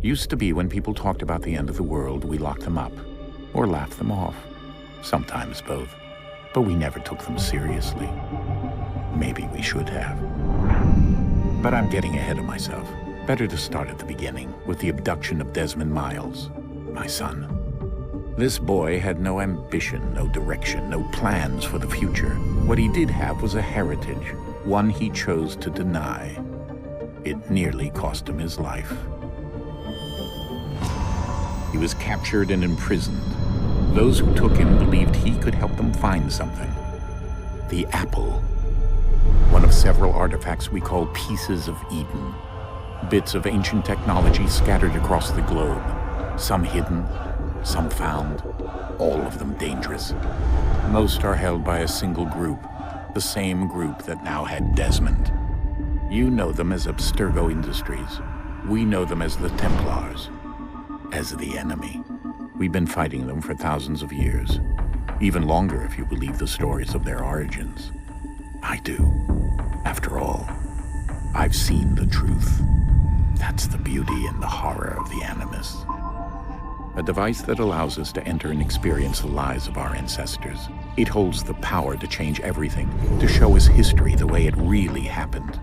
Used to be when people talked about the end of the world, we locked them up, or laughed them off. Sometimes both. But we never took them seriously. Maybe we should have. But I'm getting ahead of myself. Better to start at the beginning, with the abduction of Desmond Miles, my son. This boy had no ambition, no direction, no plans for the future. What he did have was a heritage, one he chose to deny. It nearly cost him his life. He was captured and imprisoned. Those who took him believed he could help them find something. The apple. One of several artifacts we call pieces of Eden. Bits of ancient technology scattered across the globe. Some hidden, some found, all of them dangerous. Most are held by a single group, the same group that now had Desmond. You know them as Abstergo Industries. We know them as the Templars, as the enemy. We've been fighting them for thousands of years, even longer if you believe the stories of their origins. I do. After all, I've seen the truth. That's the beauty and the horror of the Animus. A device that allows us to enter and experience the lives of our ancestors. It holds the power to change everything, to show us history the way it really happened.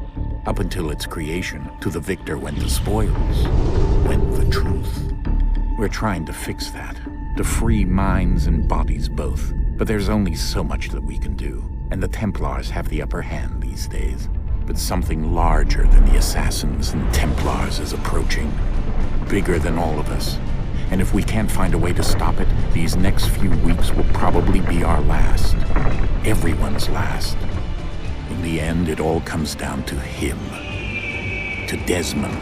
Up until its creation, to the victor went the spoils, went the truth. We're trying to fix that, to free minds and bodies both. But there's only so much that we can do, and the Templars have the upper hand these days. But something larger than the Assassins and Templars is approaching, bigger than all of us. And if we can't find a way to stop it, these next few weeks will probably be our last. Everyone's last. In the end, it all comes down to him. To Desmond.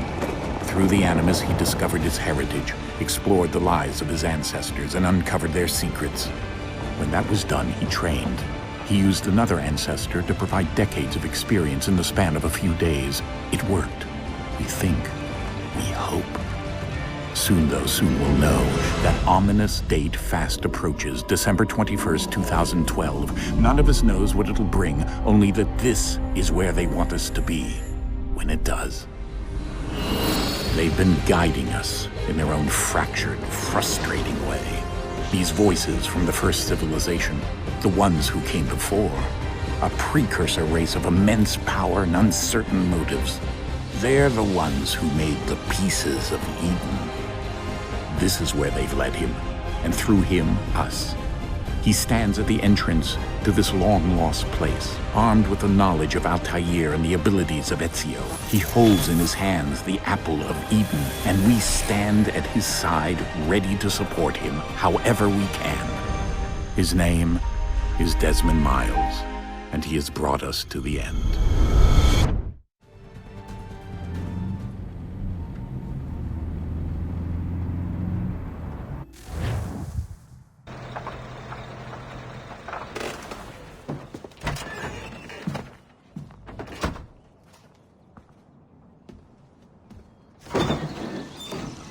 Through the Animus, he discovered his heritage, explored the lives of his ancestors, and uncovered their secrets. When that was done, he trained. He used another ancestor to provide decades of experience in the span of a few days. It worked. We think. We hope. Soon we'll know. That ominous date fast approaches, December 21st, 2012. None of us knows what it'll bring, only that this is where they want us to be, when it does. They've been guiding us in their own fractured, frustrating way. These voices from the first civilization, the ones who came before, a precursor race of immense power and uncertain motives. They're the ones who made the pieces of Eden. This is where they've led him, and through him, us. He stands at the entrance to this long-lost place, armed with the knowledge of Altair and the abilities of Ezio. He holds in his hands the apple of Eden, and we stand at his side, ready to support him however we can. His name is Desmond Miles, and he has brought us to the end.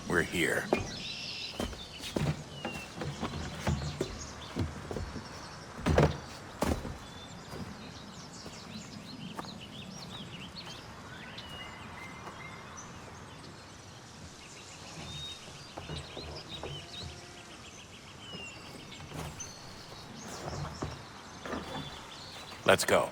We're here. Let's go.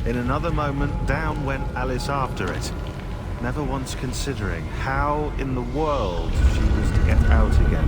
In another moment, down went Alice after it, never once considering how in the world she was to get out again.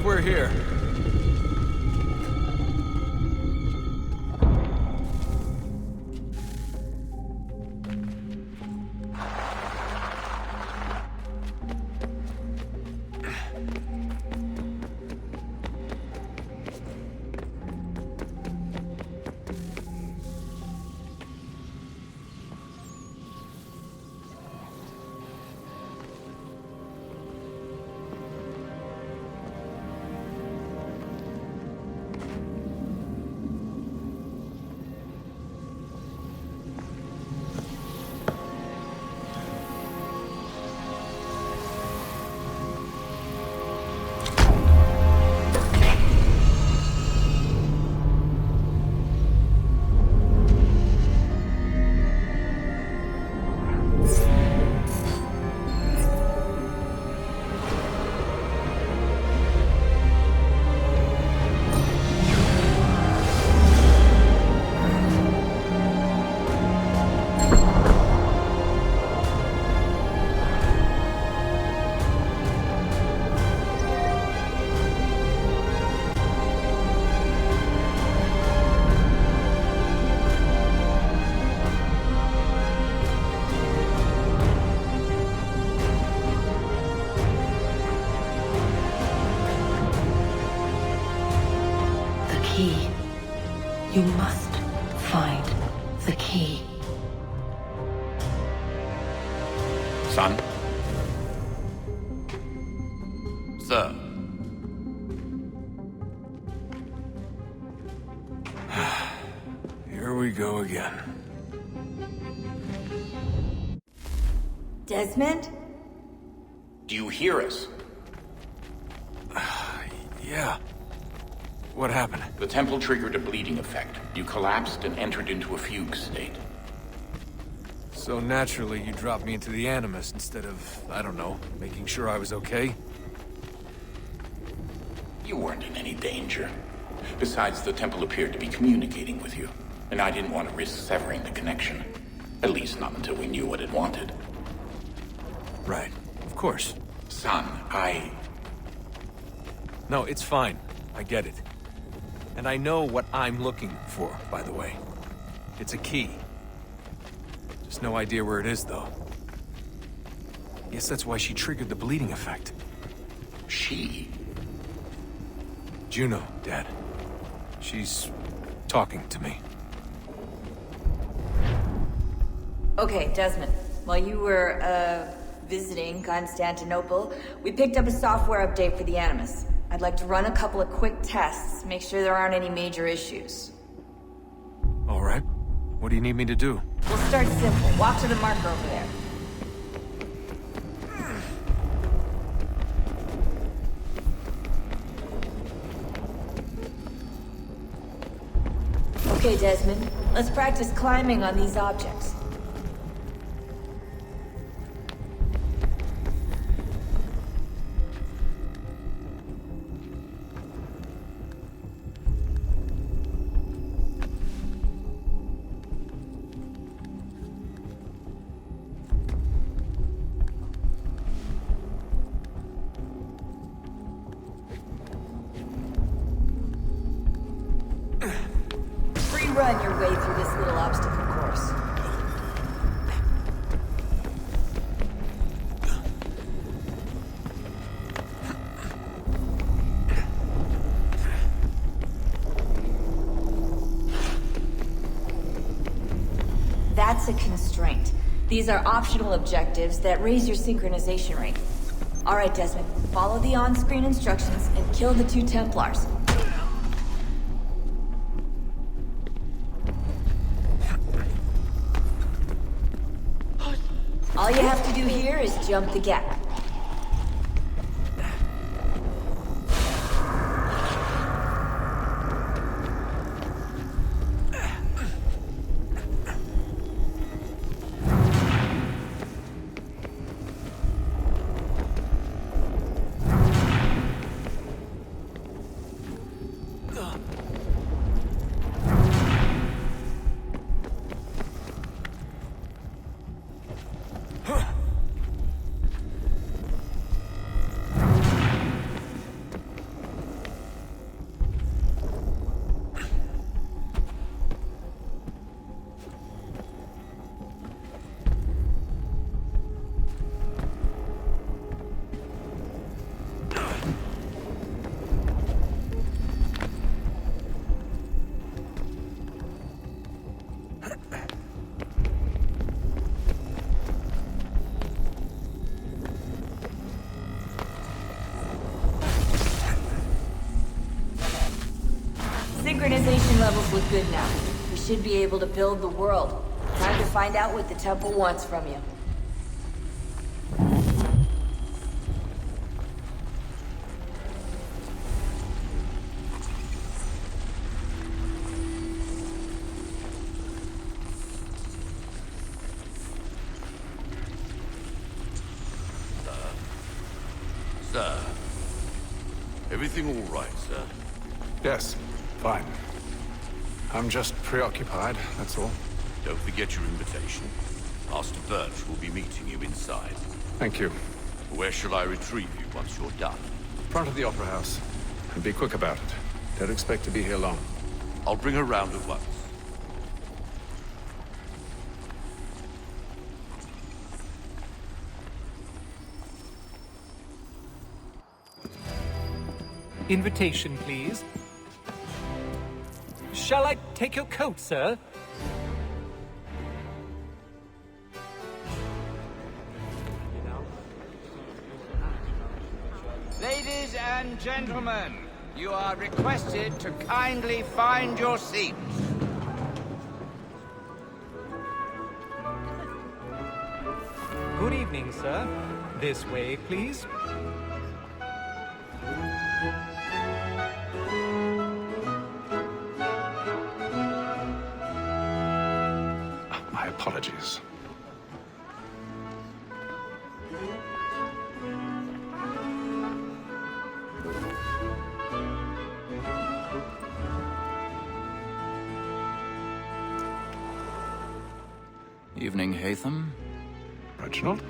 think we're here. You must find the key. Son? Sir. Here we go again. Desmond? Do you hear us? Yeah. What happened? The temple triggered a bleeding effect. You collapsed and entered into a fugue state. So naturally, you dropped me into the Animus instead of, I don't know, making sure I was okay? You weren't in any danger. Besides, the temple appeared to be communicating with you, and I didn't want to risk severing the connection. At least not until we knew what it wanted. Right. Of course. Son, No, it's fine. I get it. And I know what I'm looking for, by the way. It's a key. Just no idea where it is, though. Guess that's why she triggered the bleeding effect. She? Juno, Dad. She's talking to me. Okay, Desmond. While you were, visiting Constantinople, we picked up a software update for the Animus. I'd like to run a couple of quick tests, make sure there aren't any major issues. All right. What do you need me to do? We'll start simple. Walk to the marker over there. Okay, Desmond. Let's practice climbing on these objects. Run your way through this little obstacle course. That's a constraint. These are optional objectives that raise your synchronization rate. All right, Desmond, follow the on-screen instructions and kill the 2 Templars. All you have to do here is jump the gap. Synchronization levels look good now. We should be able to build the world. Time to find out what the temple wants from you. Sir. Everything all right, sir? Yes, fine. I'm just preoccupied, that's all. Don't forget your invitation. Master Birch will be meeting you inside. Thank you. Where shall I retrieve you once you're done? Front of the Opera House. And be quick about it. Don't expect to be here long. I'll bring her round at once. Invitation, please. Shall I take your coat, sir? Ladies and gentlemen, you are requested to kindly find your seats. Good evening, sir. This way, please. My apologies. Evening, Haytham. Reginald?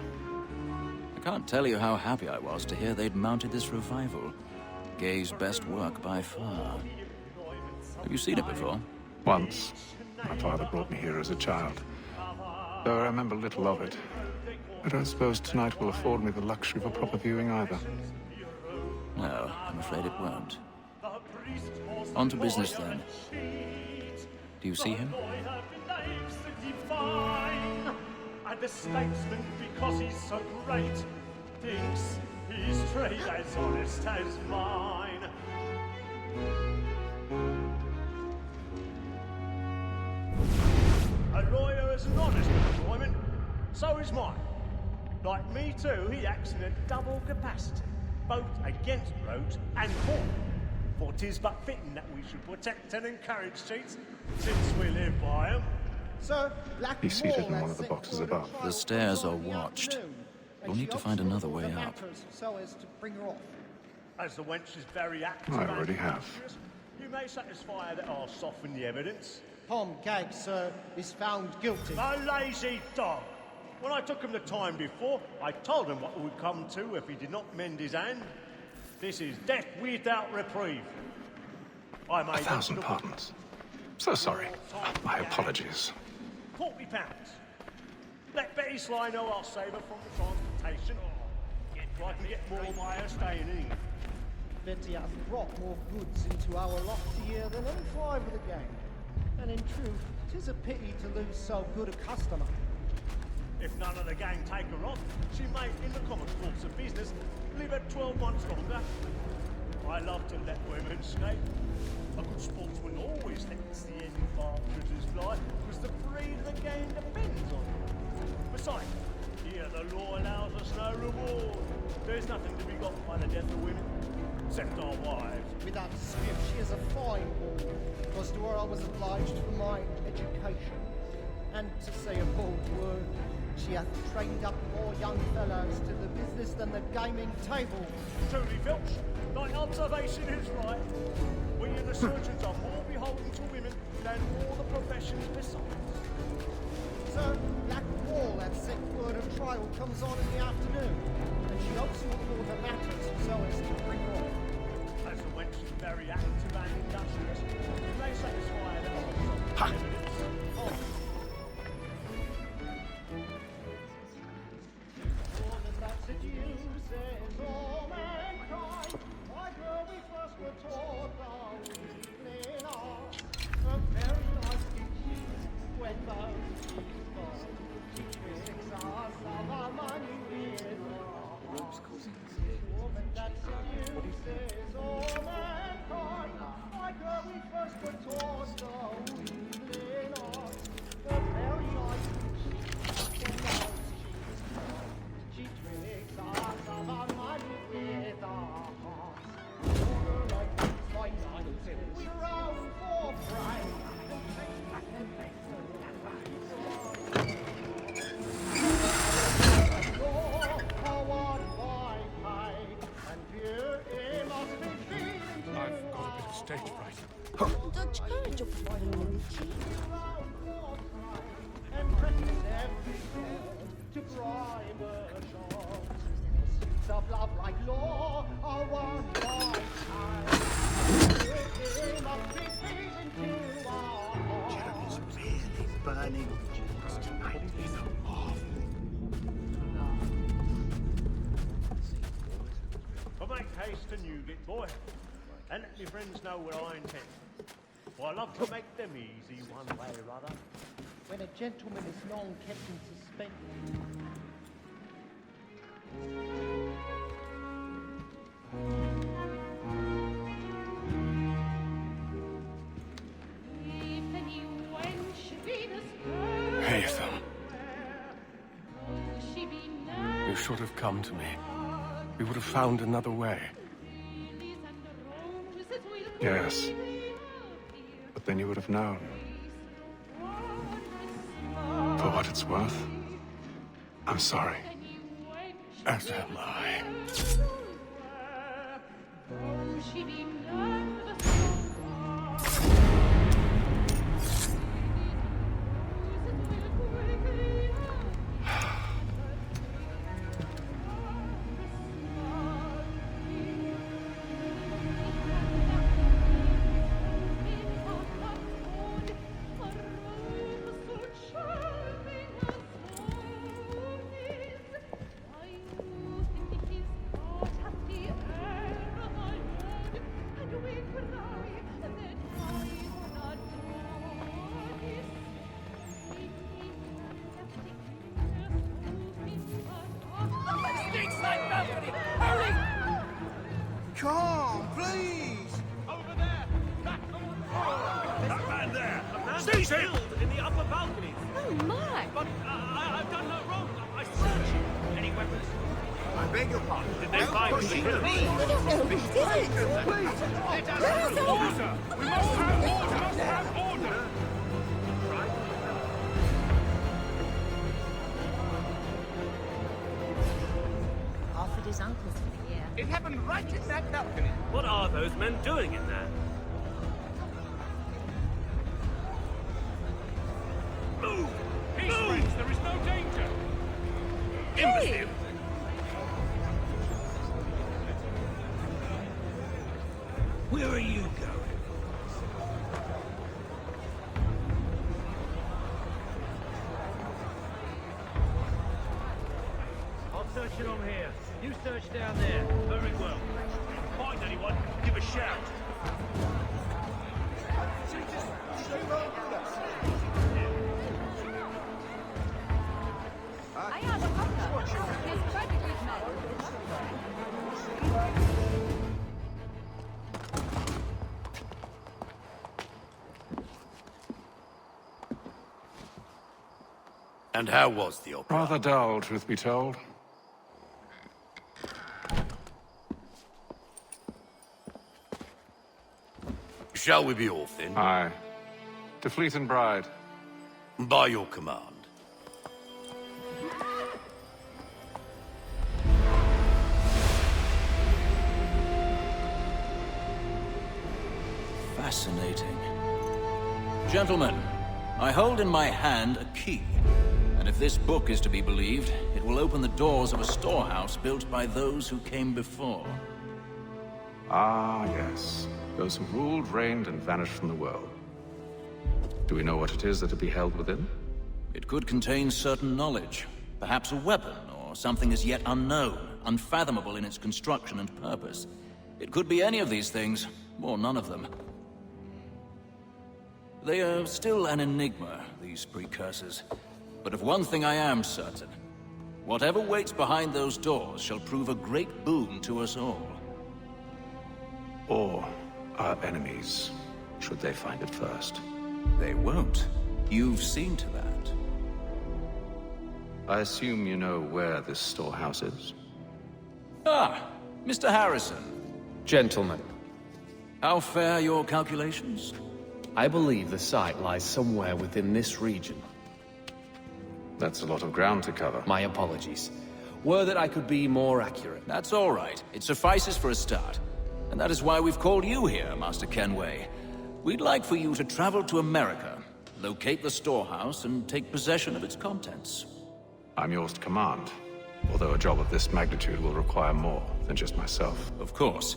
I can't tell you how happy I was to hear they'd mounted this revival. Gay's best work by far. Have you seen it before? Once. My father brought me here as a child. Though I remember little of it. I don't suppose tonight will afford me the luxury of a proper viewing either. No, I'm afraid it won't. On to business then. Do you see him? And the statesman, because he's so great, thinks his trade as honest as mine. A lawyer is an honest employment, so is mine. Like me too, he acts in a double capacity, both against rogues and for. For 'tis but fitting that we should protect and encourage cheats, since we live by 'em. Sir, Black He's seated in one of the boxes above. The stairs are watched. We'll need to find another way up. So as to bring her off. As the wench is very active, I already have. you may satisfy her that I'll soften the evidence. Tom Gag, sir, is found guilty. A lazy dog! When I took him the time before, I told him what would come to if he did not mend his hand. This is death without reprieve. I made 1,000 pardons. So sorry. My apologies. £40. Let Betty Sly know I'll save her from the transportation. So I can get more by her staying in. Betty hath brought more goods into our lofty year than any five of the gang. And in truth, 'tis a pity to lose so good a customer. If none of the gang take her off, she may, in the common course of business, live her 12 months longer. I love to let women skate. A good sportsman always lets the end partridges fly, because the breed of the game depends on it. Besides, here the law allows us no reward. There's nothing to be got by the death of women, except our wives. Without dispute, she is a fine woman, because to her I was obliged for my education. And to say a bold word, she hath trained up more young fellows to the business than the gaming table. Truly, Filch, thy observation is right. We and the surgeons are more beholden to women than all the professions besides. Sir, Black Wall hath set word of trial comes on in the afternoon, and she hopes you will order matters so as to bring her off. As the wench is very active and industrious, you may satisfy her that evidence. to primer shots. Pursuits of love like law are one by time. It must be pleasing to our hearts. Jeremy's really burning bridges tonight. He's off. But make haste to Newgate, boy, and let me friends know where I intend. For I love to make them easy one way or other. When a gentleman is long kept in suspense. Haytham. You should have come to me. We would have found another way. Yes. But then you would have known. For what it's worth, I'm sorry. As am I. Come, please! Over there! That man there! Seize him! In the upper balcony. Oh my! But I've done no wrong. I searched. Any weapons? I beg your pardon. Did they find anything? We don't know who did it! Where is it? Order! We must have order! We must have order! Offered his uncles for here. It happened right in that balcony. What are those men doing in there? Move! Peace, friends, there is no danger! Imbecile! Where are you going? I'll search it on here. You search down there. Very well. Find anyone, give a shout. And how was the opera? Rather dull, truth be told. Shall we be off then? Aye. To Fleet and Bride. By your command. Fascinating. Gentlemen, I hold in my hand a key. And if this book is to be believed, it will open the doors of a storehouse built by those who came before. Ah, yes. Those who ruled, reigned, and vanished from the world. Do we know what it is that to be held within? It could contain certain knowledge. Perhaps a weapon, or something as yet unknown, unfathomable in its construction and purpose. It could be any of these things, or none of them. They are still an enigma, these precursors. But of one thing I am certain. Whatever waits behind those doors shall prove a great boon to us all. Or our enemies, should they find it first. They won't. You've seen to that. I assume you know where this storehouse is? Ah, Mr. Harrison. Gentlemen, How fare your calculations? I believe the site lies somewhere within this region. That's a lot of ground to cover. My apologies. Were that I could be more accurate. That's all right. It suffices for a start. And that is why we've called you here, Master Kenway. We'd like for you to travel to America, locate the storehouse, and take possession of its contents. I'm yours to command. Although a job of this magnitude will require more than just myself. Of course.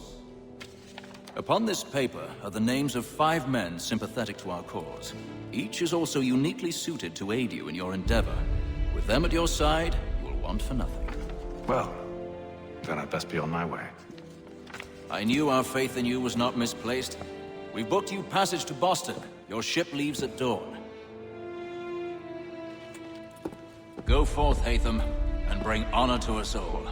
Upon this paper are the names of 5 men sympathetic to our cause. Each is also uniquely suited to aid you in your endeavor. With them at your side, you will want for nothing. Well, then I'd best be on my way. I knew our faith in you was not misplaced. We've booked you passage to Boston. Your ship leaves at dawn. Go forth, Haytham, and bring honor to us all.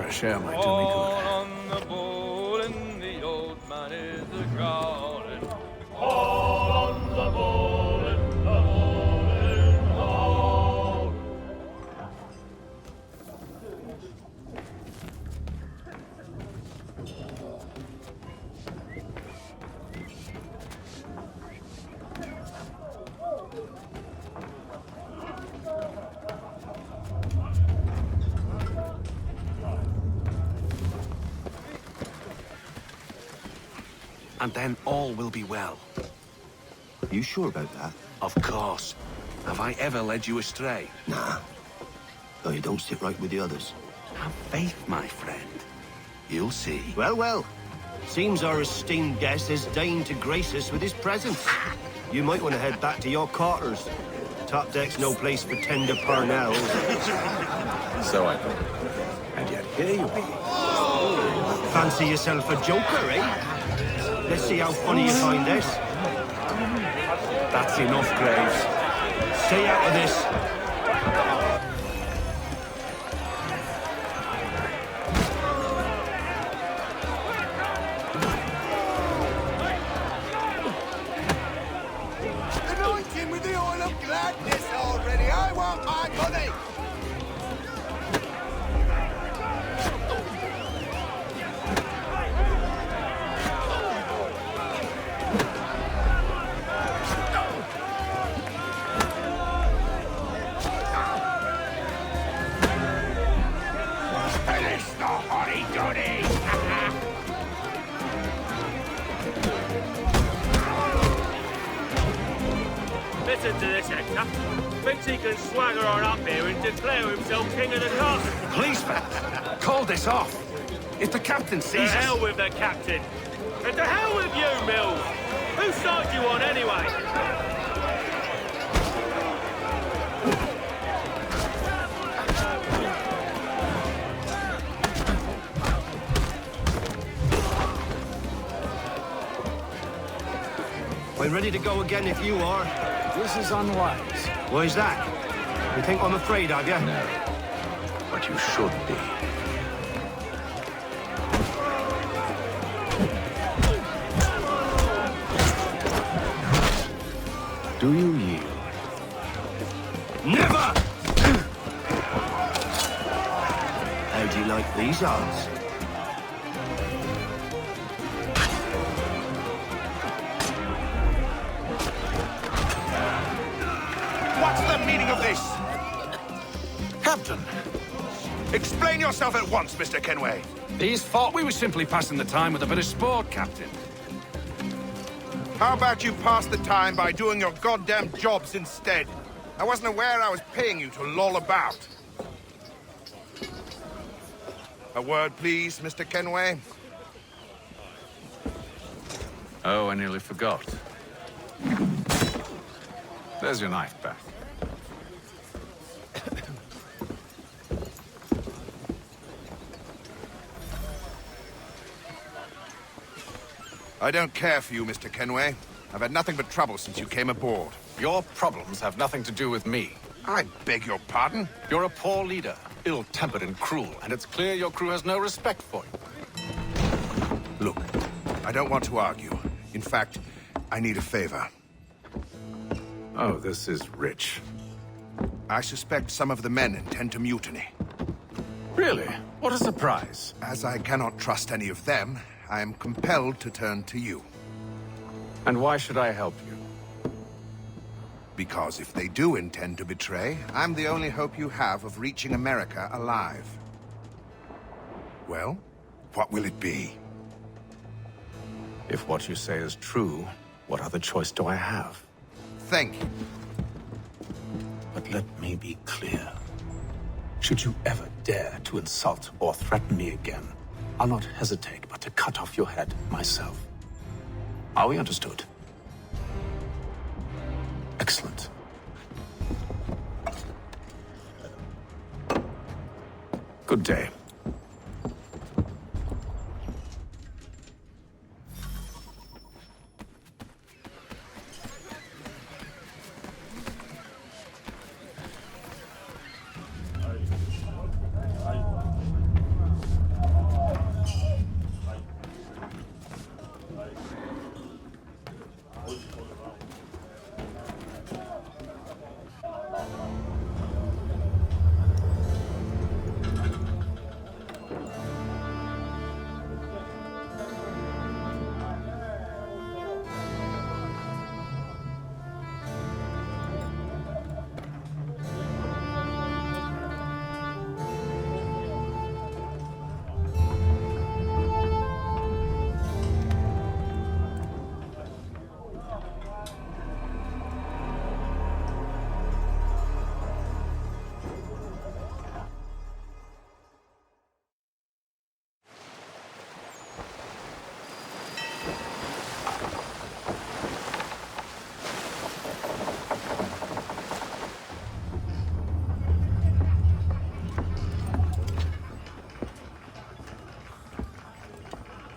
Share might do me good. And then all will be well. Are you sure about that? Of course. Have I ever led you astray? Nah. No, you don't sit right with the others. Have faith, my friend. You'll see. Well, well. Seems our esteemed guest has deigned to grace us with his presence. You might want to head back to your quarters. Top deck's no place for tender parnells. So I thought. And yet here you be. Fancy yourself a joker, eh? Let's see how funny you find this. That's enough, Graves. Stay out of this. Anoint him with the oil of gladness already. I want my money. Listen to this, Hector. Thinks he can swagger on up here and declare himself king of the castle. Please, fellas, call this off. If the captain sees us... To hell with the captain. And to hell with you, Mills. Whose side you on, anyway? We're ready to go again if you are. This is unwise. Why's that? You think I'm afraid of you? No. But you should be. Do you yield? Never! How do you like these odds? What's the meaning of this? Captain! Explain yourself at once, Mr. Kenway. These thought we were simply passing the time with a bit of sport, Captain. How about you pass the time by doing your goddamn jobs instead? I wasn't aware I was paying you to loll about. A word, please, Mr. Kenway. Oh, I nearly forgot. There's your knife back. I don't care for you, Mr. Kenway. I've had nothing but trouble since you came aboard. Your problems have nothing to do with me. I beg your pardon? You're a poor leader, ill-tempered and cruel, and it's clear your crew has no respect for you. Look, I don't want to argue. In fact, I need a favor. Oh, this is rich. I suspect some of the men intend to mutiny. Really? What a surprise. As I cannot trust any of them, I am compelled to turn to you. And why should I help you? Because if they do intend to betray, I'm the only hope you have of reaching America alive. Well, what will it be? If what you say is true, what other choice do I have? Thank you. But let me be clear. Should you ever dare to insult or threaten me again, I'll not hesitate but to cut off your head myself. Are we understood? Excellent. Good day.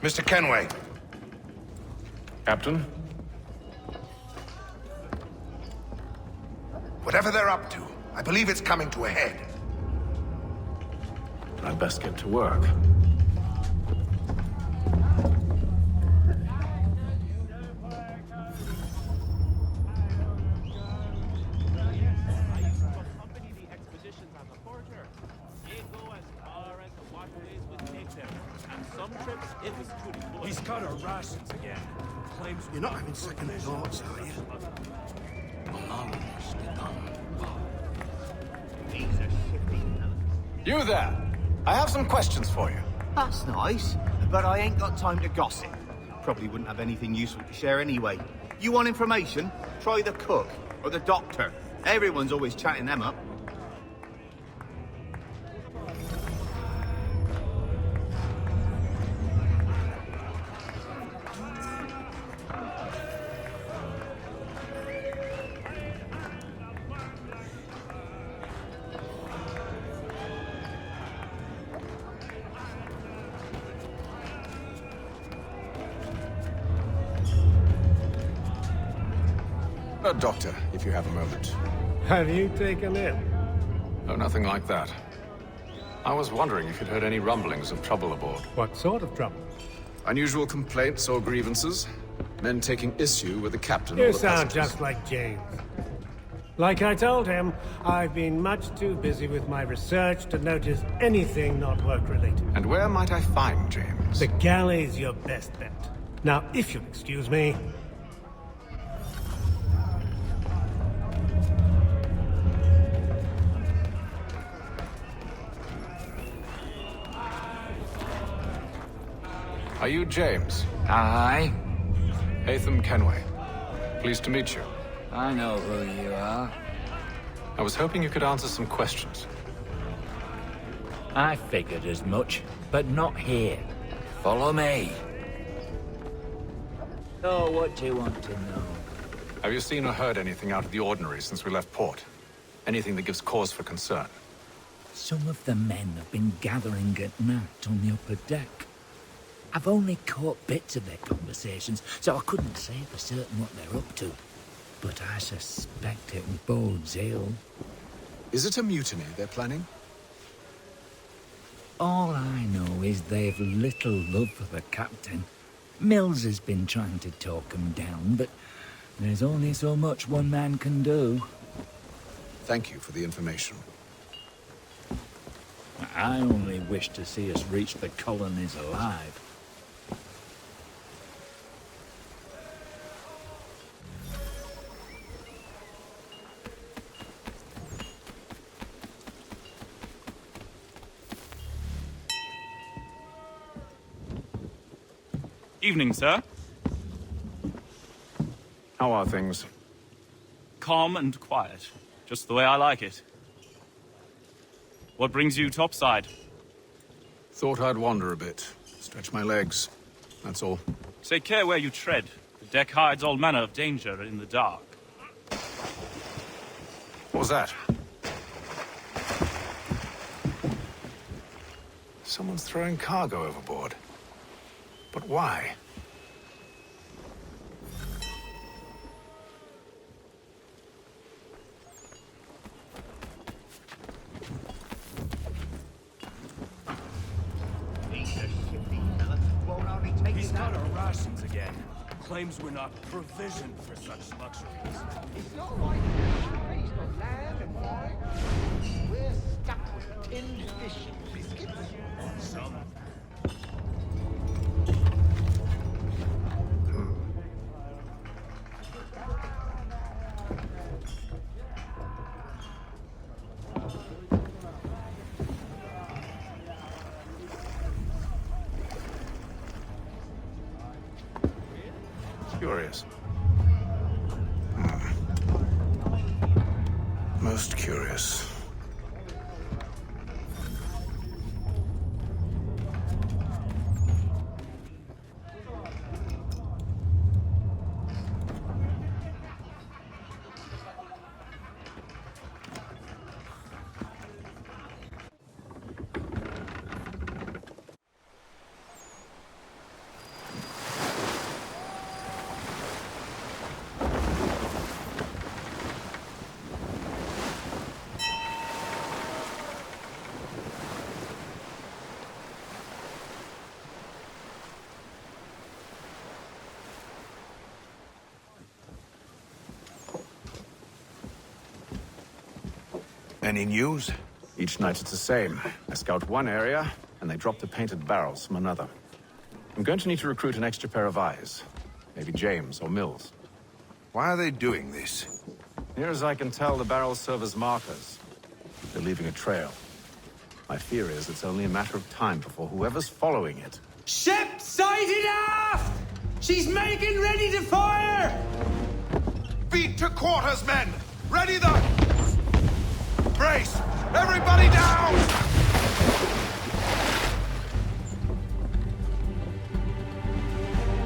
Mr. Kenway. Captain? Whatever they're up to, I believe it's coming to a head. I'd best get to work. He's got our rations again. Claims you're not having second thoughts, are you? You there! I have some questions for you. That's nice, but I ain't got time to gossip. Probably wouldn't have anything useful to share anyway. You want information? Try the cook or the doctor. Everyone's always chatting them up. A doctor, if you have a moment. Have you taken it? Oh, nothing like that. I was wondering if you'd heard any rumblings of trouble aboard. What sort of trouble? Unusual complaints or grievances? Men taking issue with the captain or You the sound passengers? just like James. Like I told him, I've been much too busy with my research to notice anything not work-related. And where might I find James? The galley's your best bet. Now, if you'll excuse me... Are you James? Aye. Haytham Kenway. Pleased to meet you. I know who you are. I was hoping you could answer some questions. I figured as much, but not here. Follow me. So what do you want to know? Have you seen or heard anything out of the ordinary since we left port? Anything that gives cause for concern? Some of the men have been gathering at night on the upper deck. I've only caught bits of their conversations, so I couldn't say for certain what they're up to. But I suspect it bodes ill. Is it a mutiny they're planning? All I know is they've little love for the captain. Mills has been trying to talk him down, but there's only so much one man can do. Thank you for the information. I only wish to see us reach the colonies alive. Evening, sir. How are things? Calm and quiet. Just the way I like it. What brings you topside? Thought I'd wander a bit. Stretch my legs. That's all. Take care where you tread. The deck hides all manner of danger in the dark. What was that? Someone's throwing cargo overboard. But why? He's cut our rations again. Claims we're not provisioned for such luxuries. It's not right. Raised on land and wine. We're stuck with tinned fish and biscuits. Some. Curious. Most curious. Any news? Each night it's the same. I scout one area, and they drop the painted barrels from another. I'm going to need to recruit an extra pair of eyes. Maybe James or Mills. Why are they doing this? Near as I can tell, the barrels serve as markers. They're leaving a trail. My fear is it's only a matter of time before whoever's following it... Ship sighted aft! She's making ready to fire! Beat to quarters, men! Ready the... Brace! Everybody down!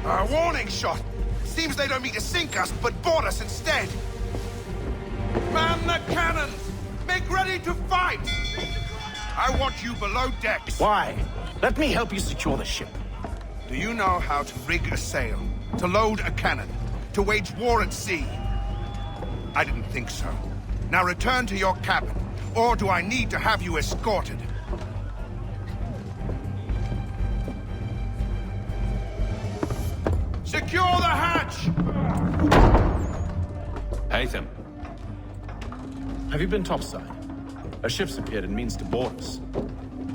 A warning shot! Seems they don't mean to sink us, but board us instead! Man the cannons! Make ready to fight! I want you below decks! Why? Let me help you secure the ship. Do you know how to rig a sail? To load a cannon? To wage war at sea? I didn't think so. Now return to your cabin, or do I need to have you escorted? Secure the hatch! Haytham. Have you been topside? A ship's appeared and means to board us.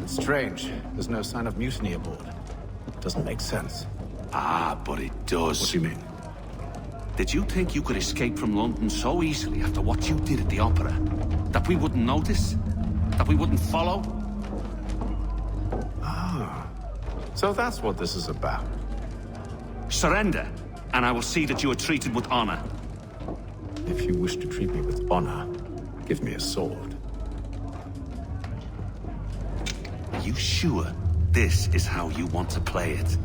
It's strange. There's no sign of mutiny aboard. Doesn't make sense. Ah, but it does. What do you mean? Did you think you could escape from London so easily after what you did at the opera? That we wouldn't notice? That we wouldn't follow? Ah. So that's what this is about. Surrender, and I will see that you are treated with honor. If you wish to treat me with honor, give me a sword. Are you sure this is how you want to play it?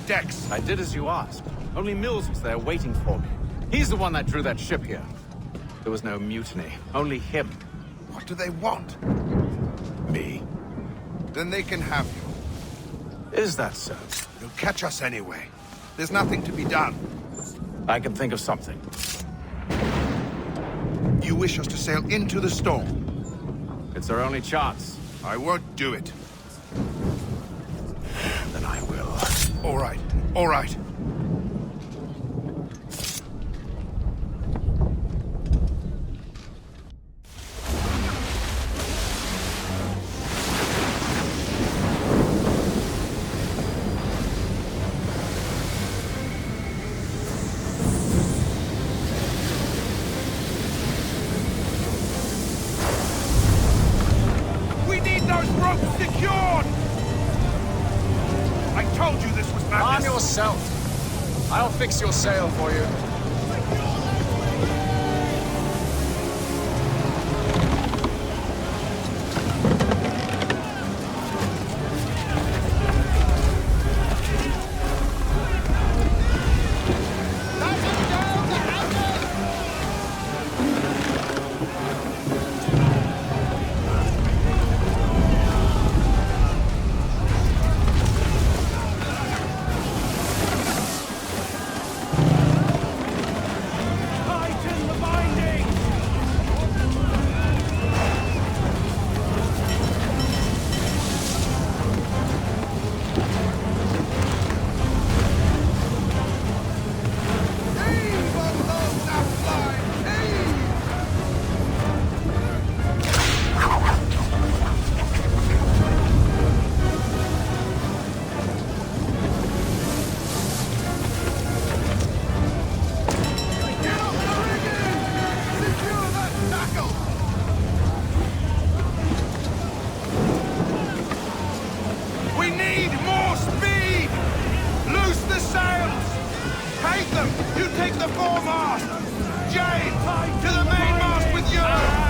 decks. I did as you asked. Only Mills was there waiting for me. He's the one that drew that ship here. There was no mutiny, only him. What do they want? Me. Then they can have you. Is that so? You'll catch us anyway. There's nothing to be done. I can think of something. You wish us to sail into the storm? It's our only chance. I won't do it. Then I will. All right, all right. Arm yourself. I'll fix your sail for you. Haytham, you take the foremast! James, to the mainmast with you!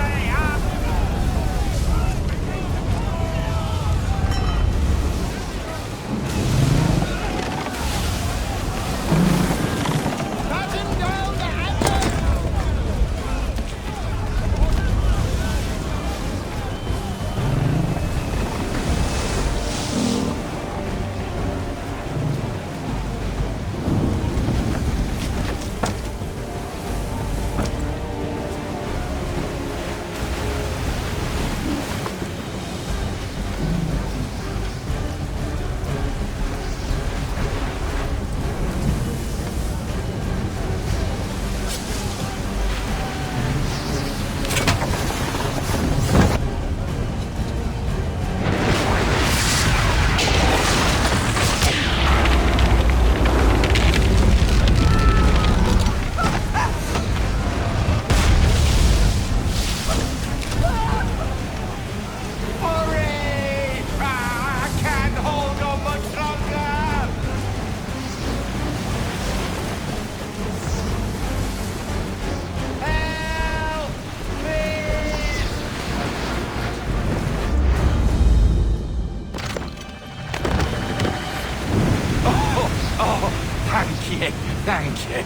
Thank you.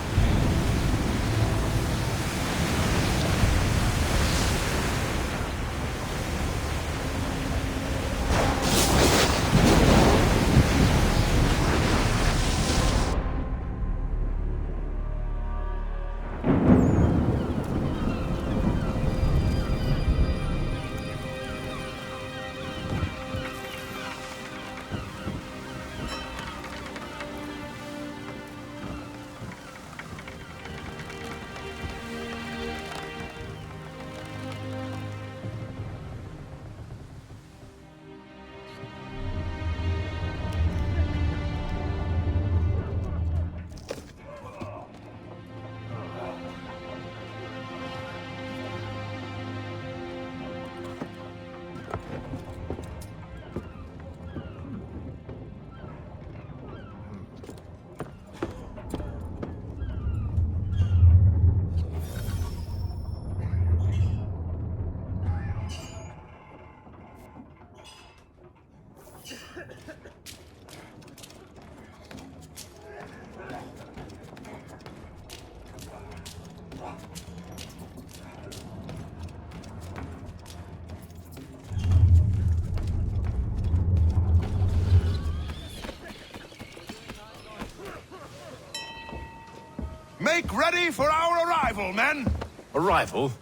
Make ready for our arrival, men! Arrival?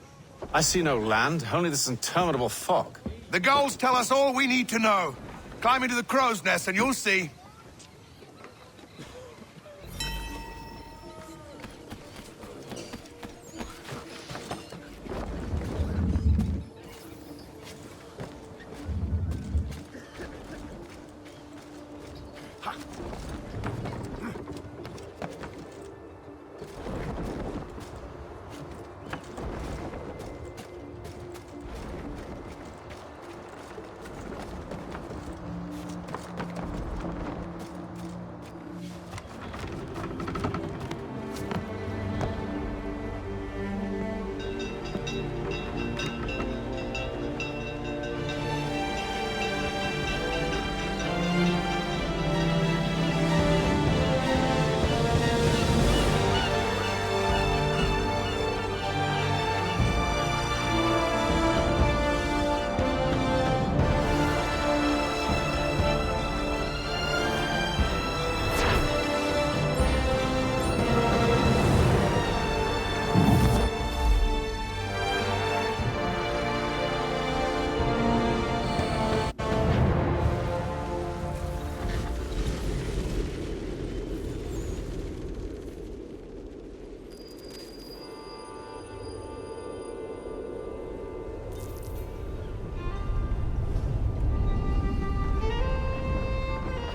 I see no land, only this interminable fog. The gulls tell us all we need to know. Climb into the crow's nest and you'll see.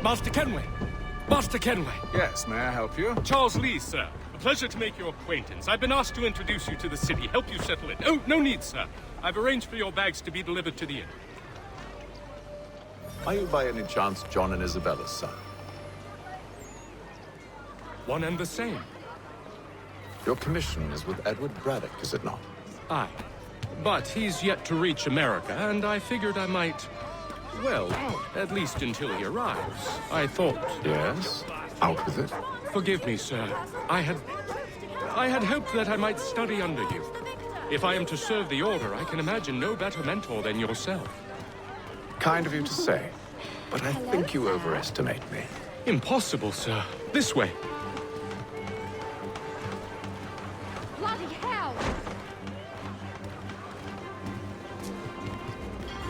Master Kenway! Master Kenway! Yes, may I help you? Charles Lee, sir. A pleasure to make your acquaintance. I've been asked to introduce you to the city, help you settle in. Oh, no need, sir. I've arranged for your bags to be delivered to the inn. Are you by any chance John and Isabella's son? One and the same. Your commission is with Edward Braddock, is it not? Aye. But he's yet to reach America, and I figured I might... Well, at least until he arrives. I thought... Yes? Out with it. Forgive me, sir. I had hoped that I might study under you. If I am to serve the Order, I can imagine no better mentor than yourself. Kind of you to say, but I think you overestimate me. Impossible, sir. This way. Bloody hell!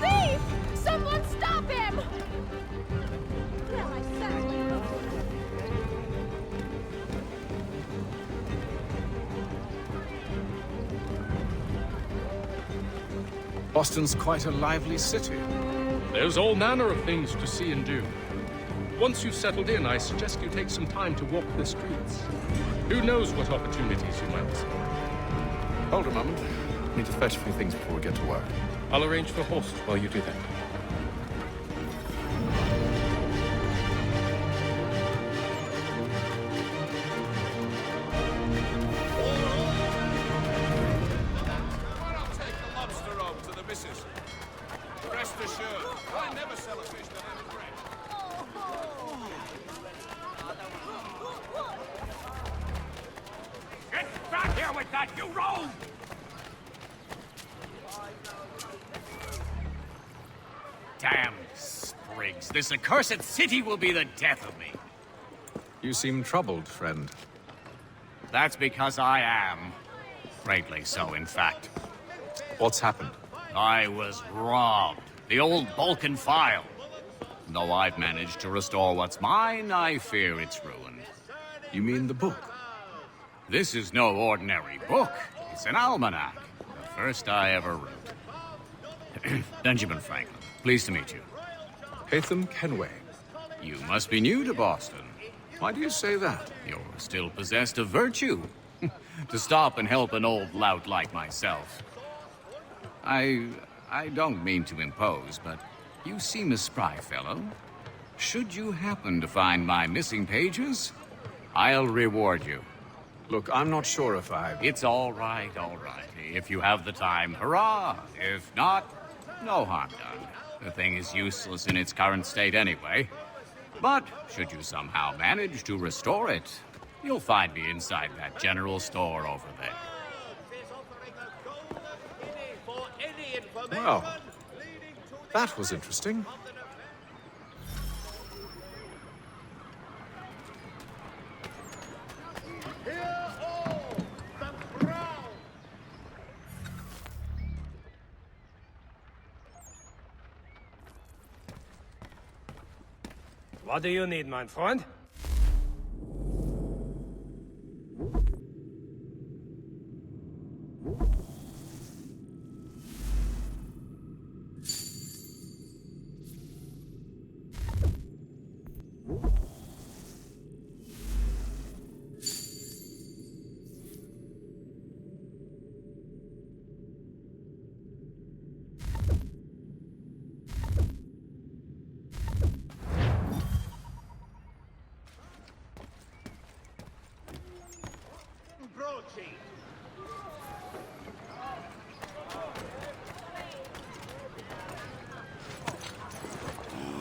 Thief! Someone stop him! Well, I certainly will. Boston's quite a lively city. There's all manner of things to see and do. Once you've settled in, I suggest you take some time to walk the streets. Who knows what opportunities you might see. Hold a moment. Need to fetch a few things before we get to work. I'll arrange for horses while you do that. Rest assured, I never sell a fish that isn't fresh. Get back here with that, you rogue! Damn sprigs. This accursed city will be the death of me. You seem troubled, friend. That's because I am. Greatly so, in fact. What's happened? I was robbed. The old Balkan file. Though I've managed to restore what's mine, I fear it's ruined. You mean the book? This is no ordinary book. It's an almanac. The first I ever wrote. Benjamin Franklin, pleased to meet you. Haytham Kenway. You must be new to Boston. Why do you say that? You're still possessed of virtue. To stop and help an old lout like myself. I don't mean to impose, but you seem a spry fellow. Should you happen to find my missing pages, I'll reward you. Look, I'm not sure if I... It's all right. If you have the time, hurrah! If not, no harm done. The thing is useless in its current state anyway. But should you somehow manage to restore it, you'll find me inside that general store over there. Well, that was interesting. Hear all What do you need, my friend?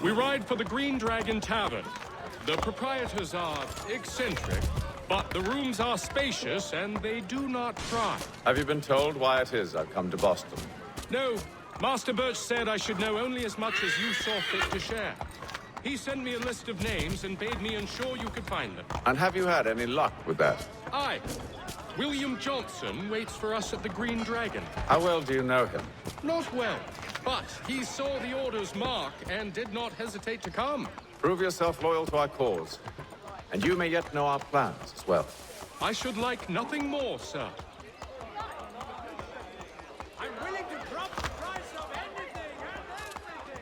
We ride for the Green Dragon Tavern. The proprietors are eccentric, but the rooms are spacious and they do not pry. Have you been told why it is I've come to Boston? No, Master Birch said I should know only as much as you saw fit to share. He sent me a list of names and bade me ensure you could find them. And have you had any luck with that? Aye. William Johnson waits for us at the Green Dragon. How well do you know him? Not well, but he saw the order's mark and did not hesitate to come. Prove yourself loyal to our cause, and you may yet know our plans as well. I should like nothing more, sir. I'm willing to drop the price of anything and everything!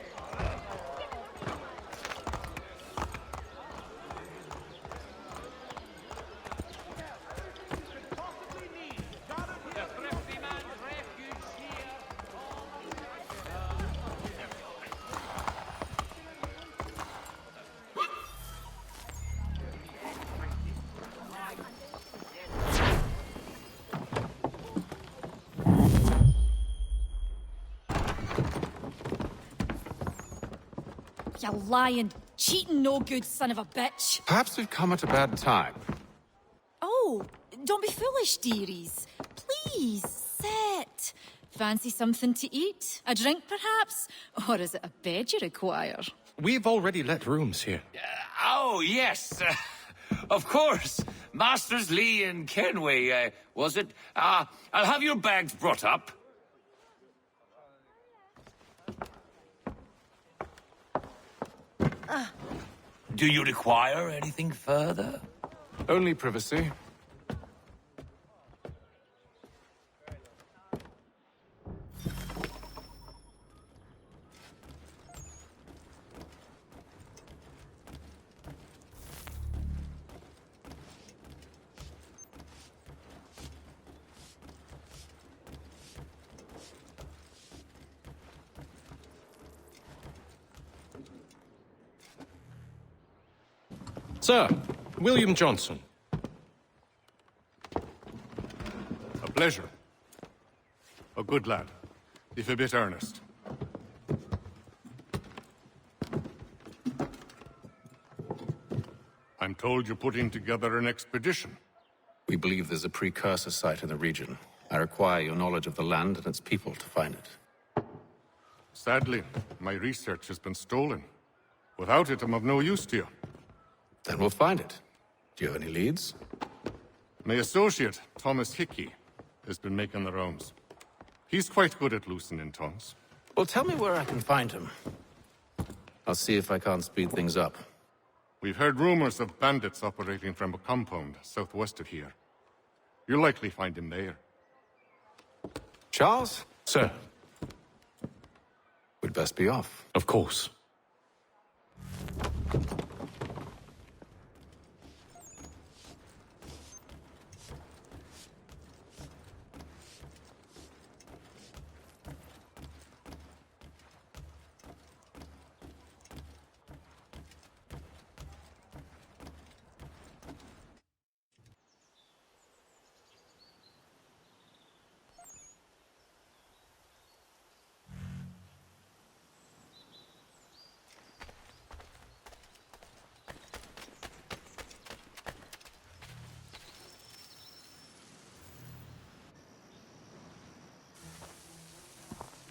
You lying, cheating, no good son of a bitch. Perhaps we've come at a bad time. Oh, don't be foolish, dearies. Please, sit. Fancy something to eat? A drink, perhaps? Or is it a bed you require? We've already let rooms here. Oh, yes. Of course. Masters Lee and Kenway, was it? I'll have your bags brought up. Do you require anything further? Only privacy. Sir, William Johnson. A pleasure. A good lad, if a bit earnest. I'm told you're putting together an expedition. We believe there's a precursor site in the region. I require your knowledge of the land and its people to find it. Sadly, my research has been stolen. Without it, I'm of no use to you. Then we'll find it. Do you have any leads? My associate, Thomas Hickey, has been making the rounds. He's quite good at loosening tongues. Well, tell me where I can find him. I'll see if I can't speed things up. We've heard rumors of bandits operating from a compound southwest of here. You'll likely find him there. Charles? Sir. We'd best be off. Of course.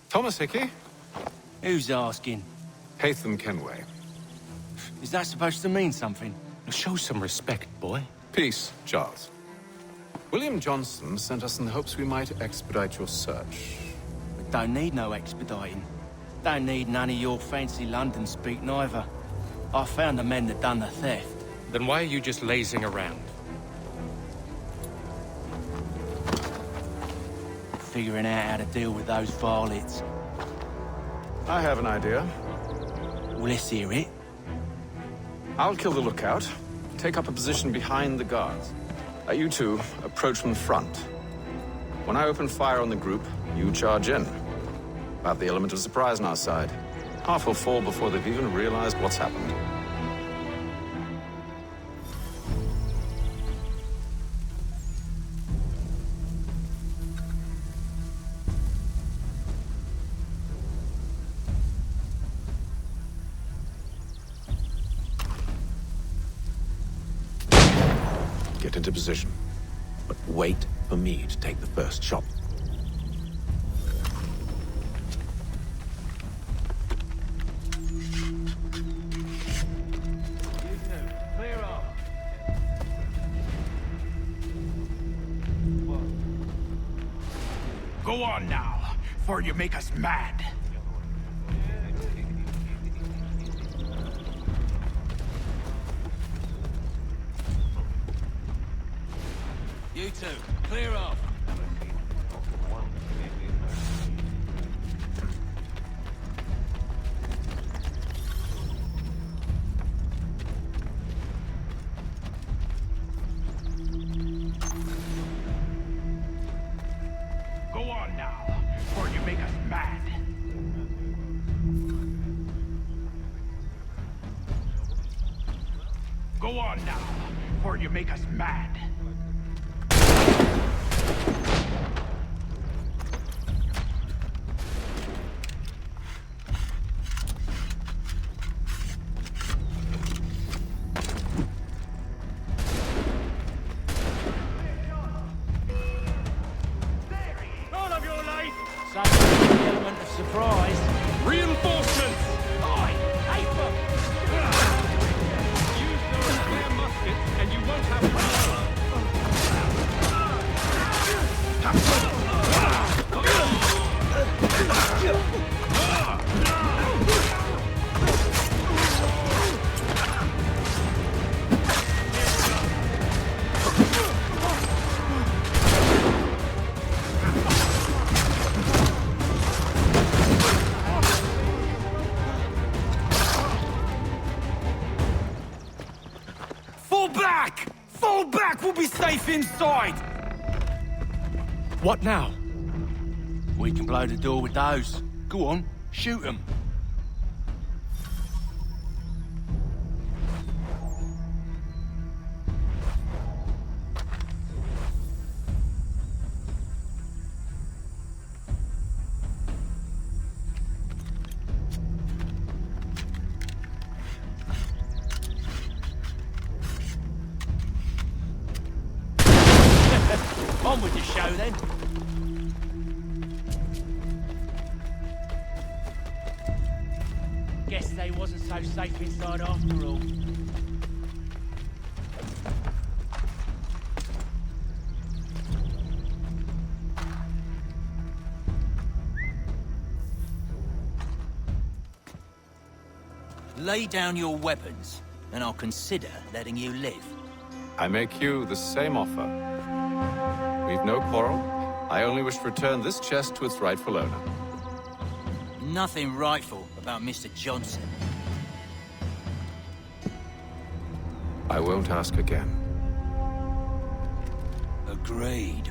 Thomas Hickey? Who's asking? Haytham Kenway. Is that supposed to mean something? Show some respect, boy. Peace, Charles. William Johnson sent us in the hopes we might expedite your search. Don't need no expediting. Don't need none of your fancy London speak neither. I found the men that done the theft. Then why are you just lazing around? Figuring out how to deal with those varlets. I have an idea. Well, let's hear it. I'll kill the lookout, take up a position behind the guards. You two approach from the front. When I open fire on the group, you charge in. About the element of surprise on our side. Half will fall before they've even realized what's happened. Get into position. But wait for me to take the first shot. Go on now, before you make us mad. You two, clear off. Go on now, before you make us mad. Go on now, before you make us mad. Surprise! Reinforcements! Oi! Haytham! Use those spare muskets and you won't have Fall back! Fall back! We'll be safe inside! What now? We can blow the door with those. Go on, shoot them. On with the show, then. Guess they wasn't so safe inside after all. Lay down your weapons, and I'll consider letting you live. I make you the same offer. We've no quarrel. I only wish to return this chest to its rightful owner. Nothing rightful about Mr. Johnson. I won't ask again. Agreed.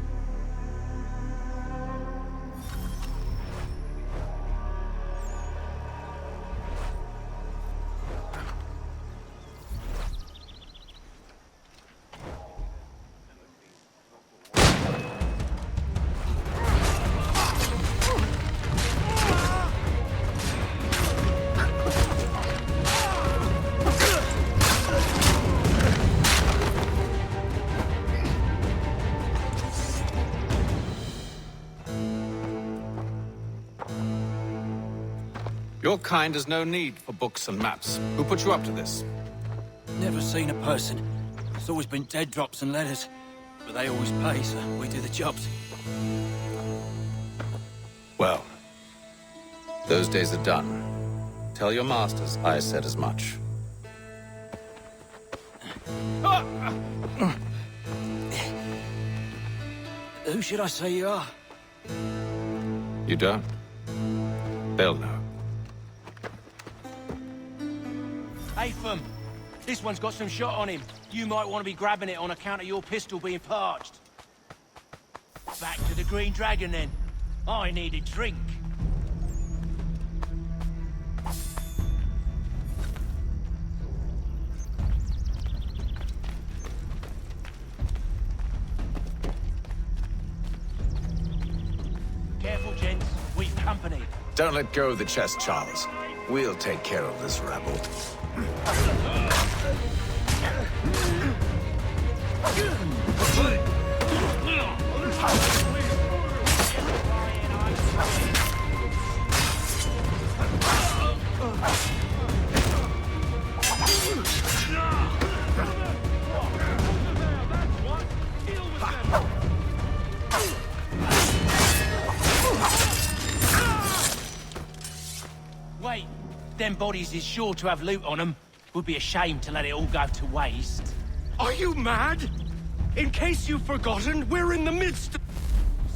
Your kind has no need for books and maps. Who put you up to this? Never seen a person. It's always been dead drops and letters. But they always pay, so we do the jobs. Well, those days are done. Tell your masters I said as much. Who should I say you are? You don't? They'll know. Haytham, this one's got some shot on him. You might want to be grabbing it on account of your pistol being parched. Back to the Green Dragon, then. I need a drink. Careful, gents. We've company. Don't let go of the chest, Charles. We'll take care of this rebel. Wait, them bodies is sure to have loot on them. Would be a shame to let it all go to waste. Are you mad? In case you've forgotten, we're in the midst of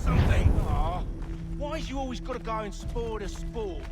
something. Aw, why's you always gotta go and spoil the sport?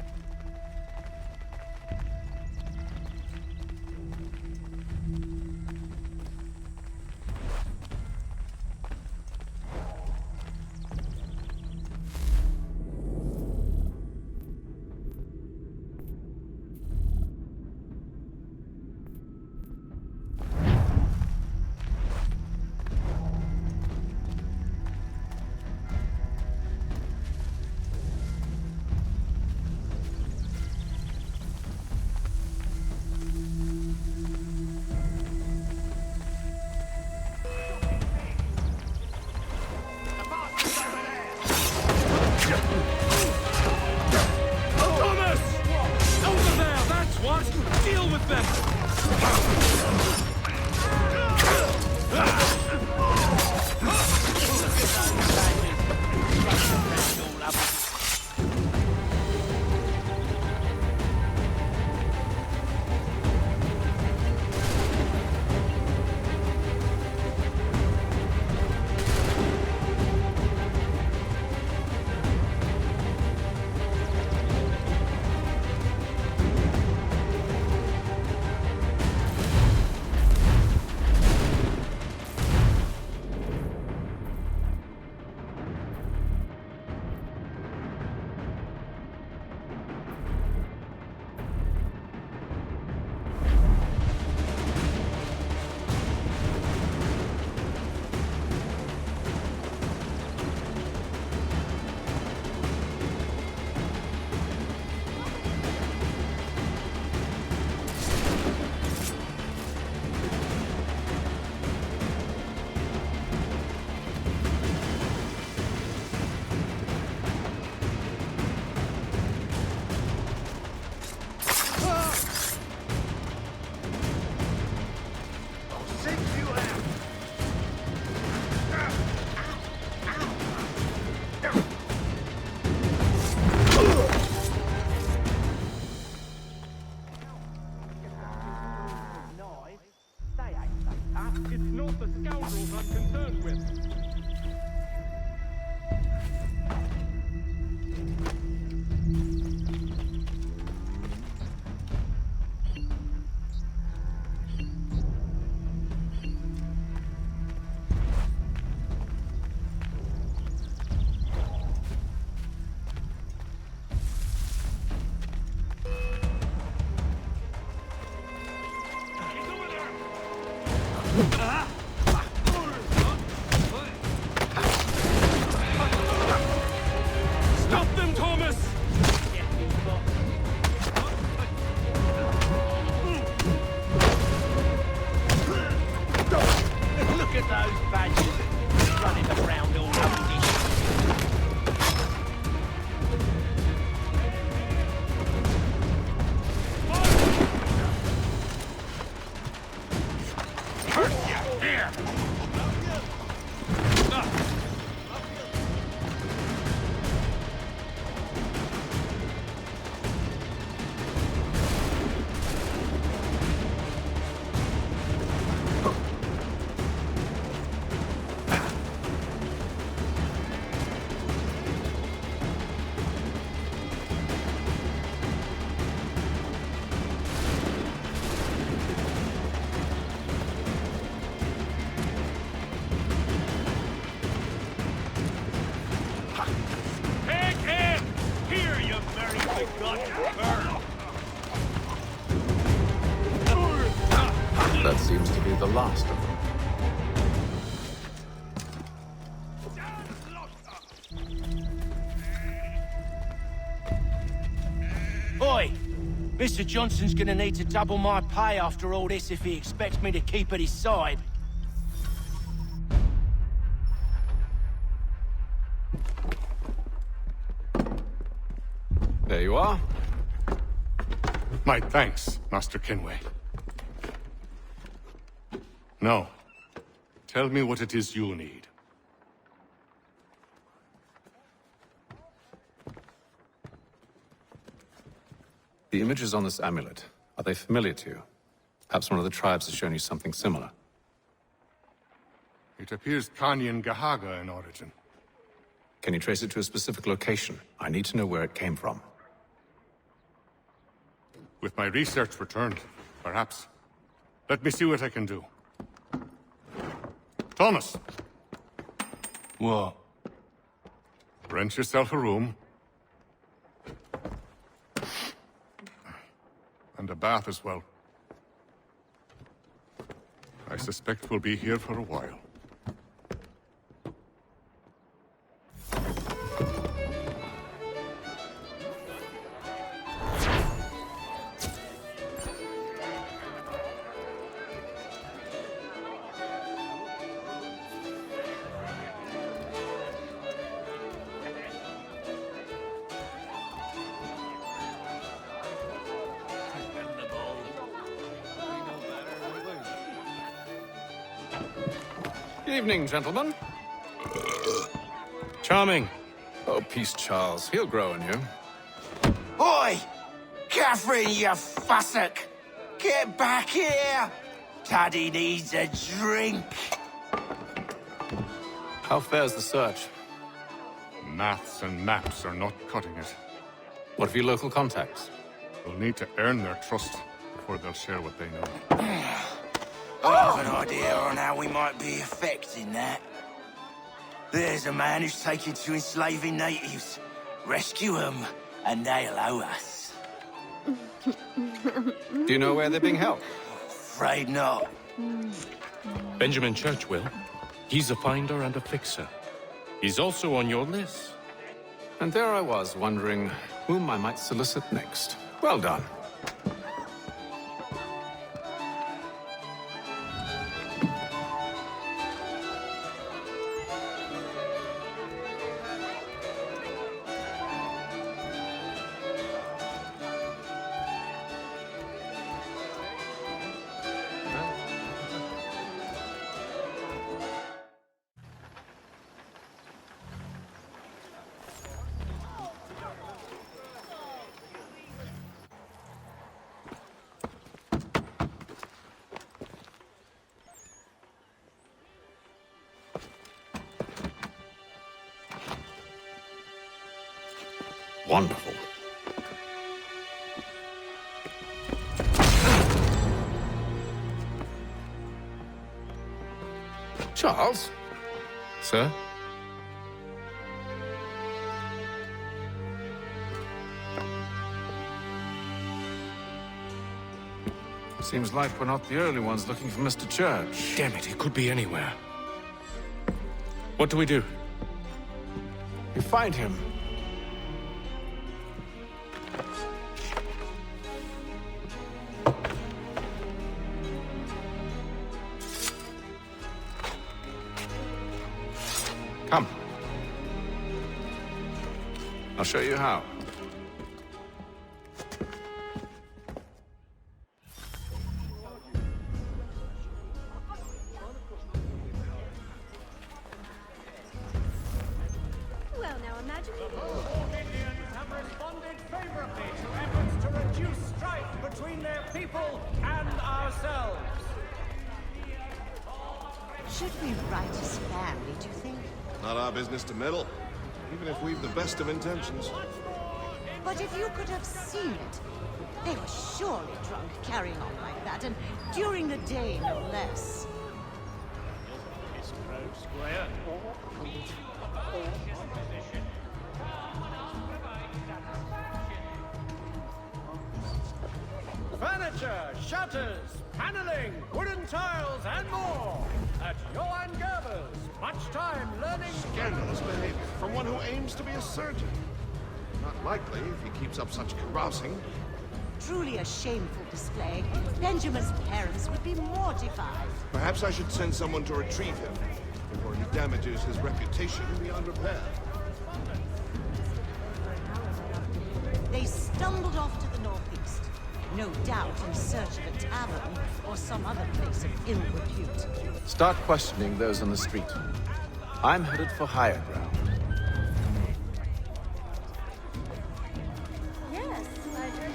I got burn. That seems to be the last of them. Oi! Mr. Johnson's gonna need to double my pay after all this if he expects me to keep at his side. There you are. My thanks, Master Kenway. Now, tell me what it is you need. The images on this amulet, are they familiar to you? Perhaps one of the tribes has shown you something similar. It appears Kanyan Gahaga in origin. Can you trace it to a specific location? I need to know where it came from. With my research returned, perhaps. Let me see what I can do. Thomas! What? Rent yourself a room. And a bath as well. I suspect we'll be here for a while. Evening, gentlemen. Charming. Oh, peace, Charles. He'll grow on you. Oi! Catherine, you fussock! Get back here! Daddy needs a drink. How fares the search? Maths and maps are not cutting it. What of your local contacts? We'll need to earn their trust before they'll share what they know. I have an idea on how we might be affecting that. There's a man who's taken to enslaving natives. Rescue them, and they'll owe us. Do you know where they're being held? Afraid not. Benjamin Church will. He's a finder and a fixer. He's also on your list. And there I was, wondering whom I might solicit next. Well done. Wonderful. Charles? Sir? Seems like we're not the only ones looking for Mr. Church. Damn it, he could be anywhere. What do we do? You find him. Come. I'll show you how. Well, now imagine it. Indians have responded favorably to efforts to reduce strife between their people and ourselves. Should we write his family, do you think? Not our business to meddle, even if we've the best of intentions. But if you could have seen it, they were surely drunk carrying on like that, and during the day, no less. This crowd square. furniture, shutters, paneling, wooden tiles, and more. At Johann Gerber's. Much time learning... Scandalous behavior from one who aims to be a surgeon. Not likely if he keeps up such carousing. Truly a shameful display. Benjamin's parents would be mortified. Perhaps I should send someone to retrieve him before he damages his reputation beyond repair. They stumbled off to the northeast. No doubt in search of a tavern or some other place of ill repute. Start questioning those on the street. I'm headed for higher ground. Yes, I heard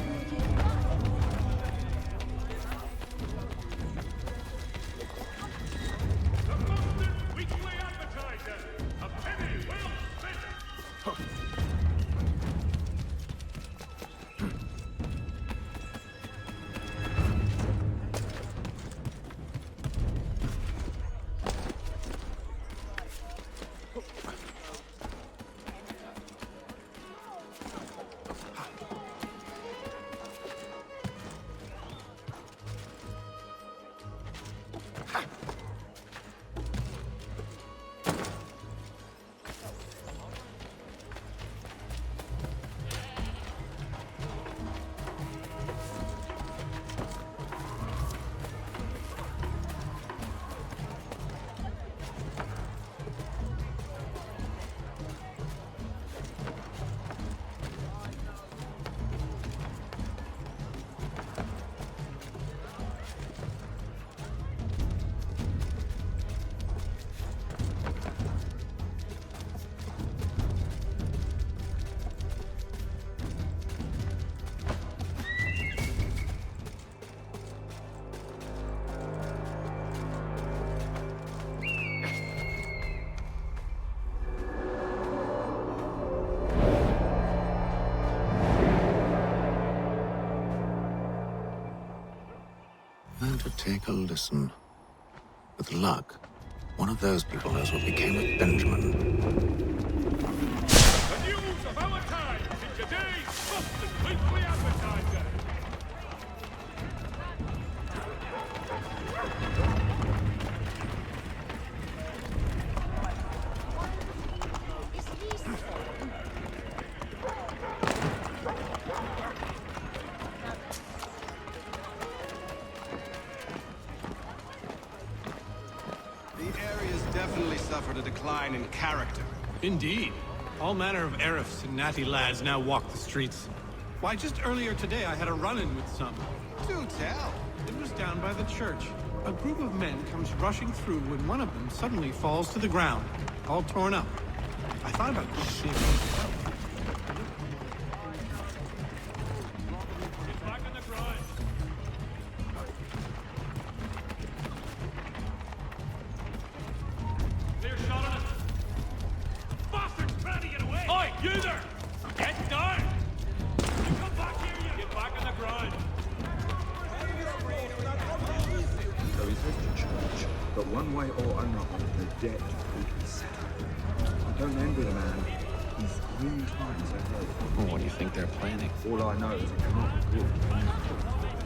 Weekly advertiser. A penny well spent. And to take a listen. With luck, one of those people knows what became of Benjamin. The news of our time in today's Boston Weekly Advertiser. Definitely suffered a decline in character. Indeed. All manner of Arifs and natty lads now walk the streets. Why, just earlier today I had a run-in with some. Do tell. It was down by the church. A group of men comes rushing through when one of them suddenly falls to the ground, all torn up. I thought about seeing myself.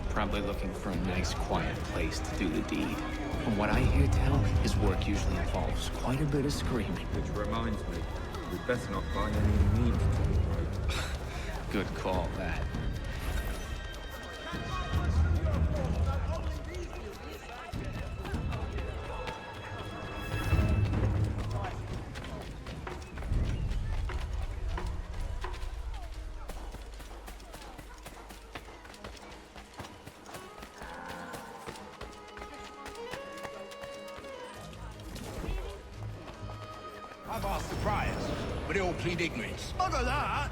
Probably looking for a nice, quiet place to do the deed. From what I hear tell, his work usually involves quite a bit of screaming. Which reminds me, we'd best not buy any meat from the road. Good call, that. I've asked the priors, but they all plead ignorance. Bugger that!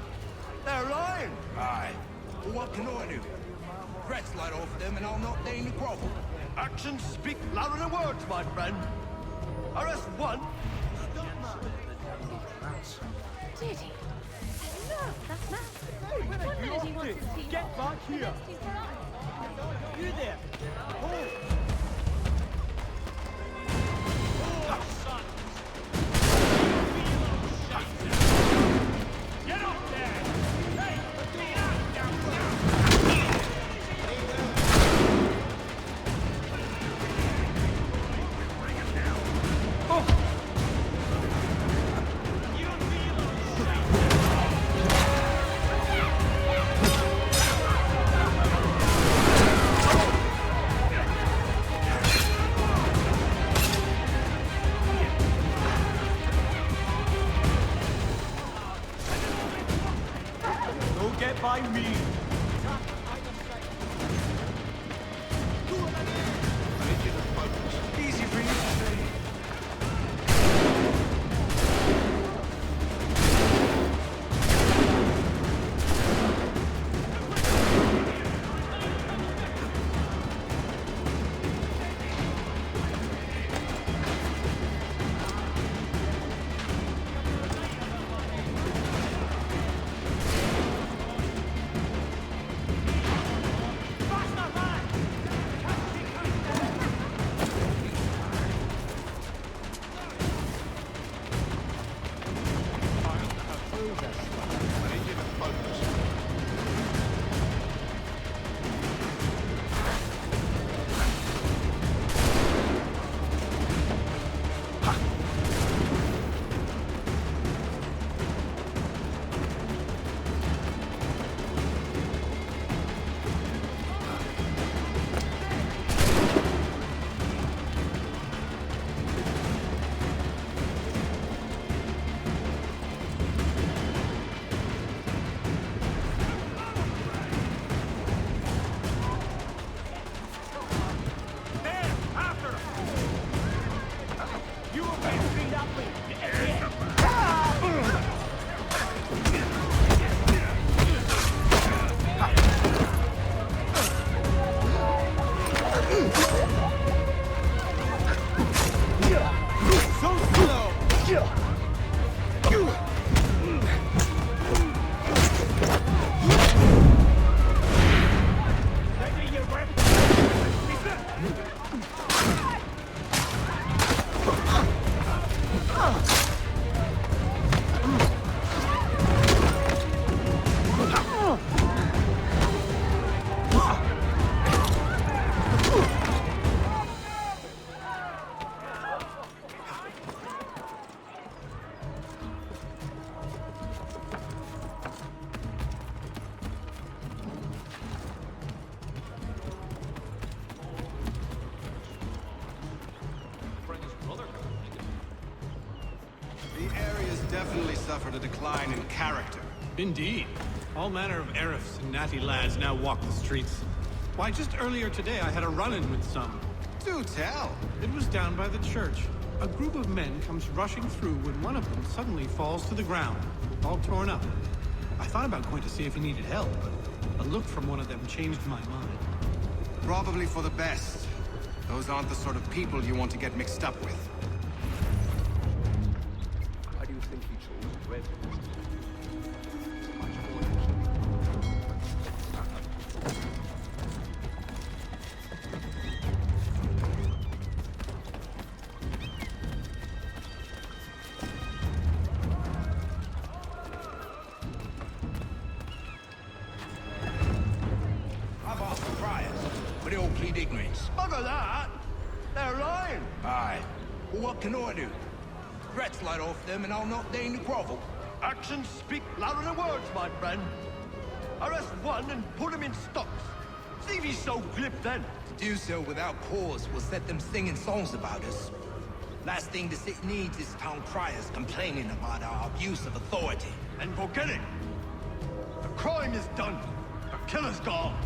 They're lying! Aye. Well, what can I do? Threats light off them and I'll not deign to grovel. Actions speak louder than words, my friend. Arrest one. Did he? No, that's mad. One minute he wants his team. Get back here! You there! Get up there! Hey! I mean. Easy for you to say. Definitely suffered a decline in character. Indeed. All manner of Arifs and natty lads now walk the streets. Why, just earlier today I had a run-in with some. Do tell. It was down by the church. A group of men comes rushing through when one of them suddenly falls to the ground, all torn up. I thought about going to see if he needed help, but a look from one of them changed my mind. Probably for the best. Those aren't the sort of people you want to get mixed up with. Why do you think he chose red? I've asked the friars, but they all plead ignorance. Bugger that! They're lying! Aye. Well, what can I do? Threats light off them and I'll not deign to grovel. Actions speak louder than words, my friend. Arrest one and put him in stocks. See if he's so glib then. To do so without cause will set them singing songs about us. Last thing the city needs is town criers complaining about our abuse of authority. And forget it. The crime is done. The killer's gone.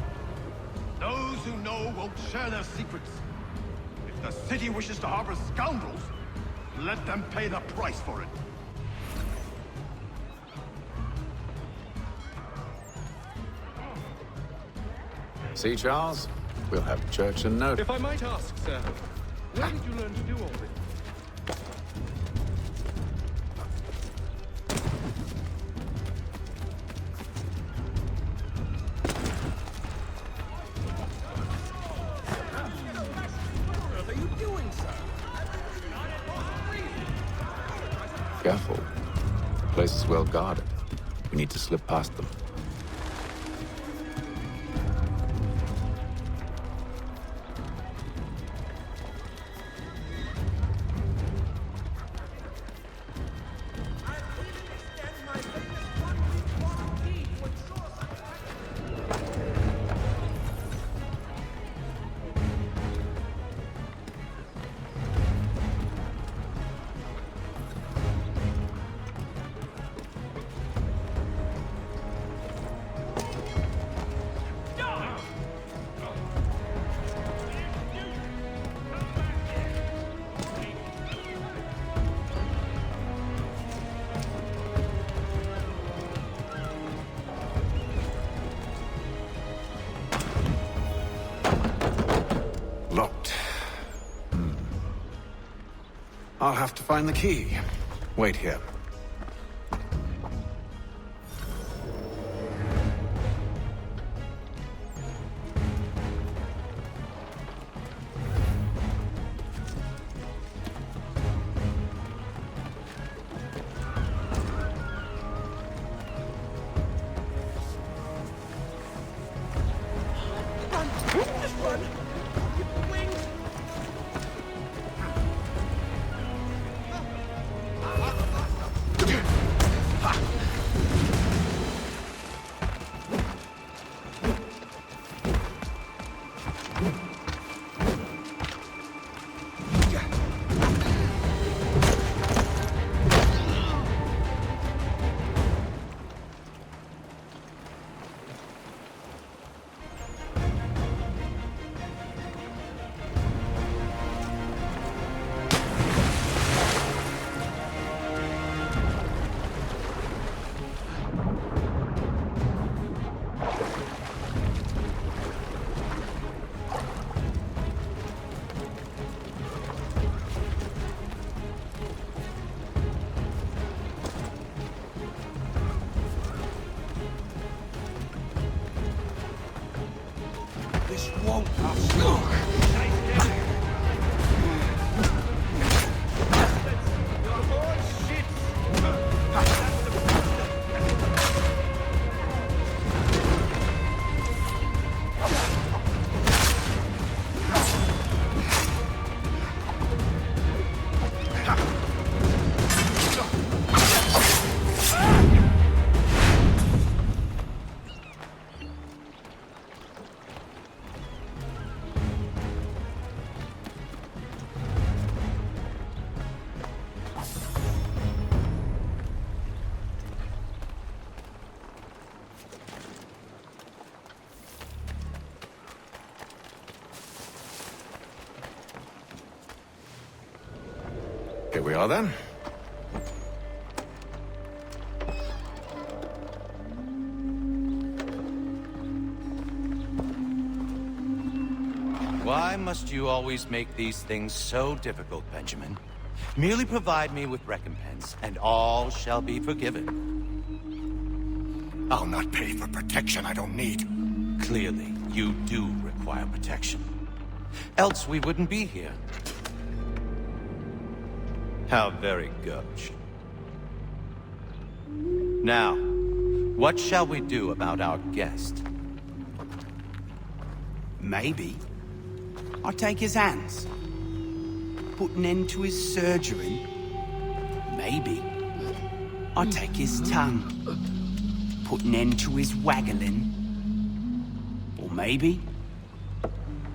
Those who know won't share their secrets. If the city wishes to harbor scoundrels, let them pay the price for it. See, Charles? We'll have church in no... If I might ask, sir, where did you learn to do all this? What are you doing, sir? Careful. The place is well guarded. We need to slip past them. I'll have to find the key. Wait here. Here we are, then. Why must you always make these things so difficult, Benjamin? Merely provide me with recompense, and all shall be forgiven. I'll not pay for protection I don't need. Clearly, you do require protection. Else we wouldn't be here. How very gauche. Now, what shall we do about our guest? Maybe I'll take his hands. Put an end to his surgery. Maybe I'll take his tongue. Put an end to his waggling. Or maybe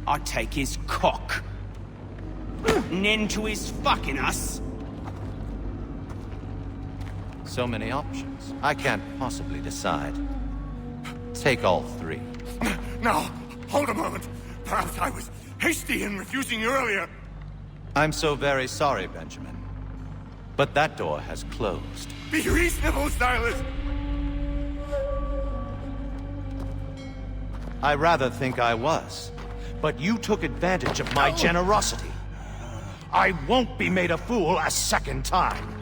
I'll take his cock. Put an end to his fucking us. So many options. I can't possibly decide. Take all three. No, hold a moment. Perhaps I was hasty in refusing you earlier. I'm so very sorry, Benjamin. But that door has closed. Be reasonable, Silas! I rather think I was. But you took advantage of my generosity. I won't be made a fool a second time.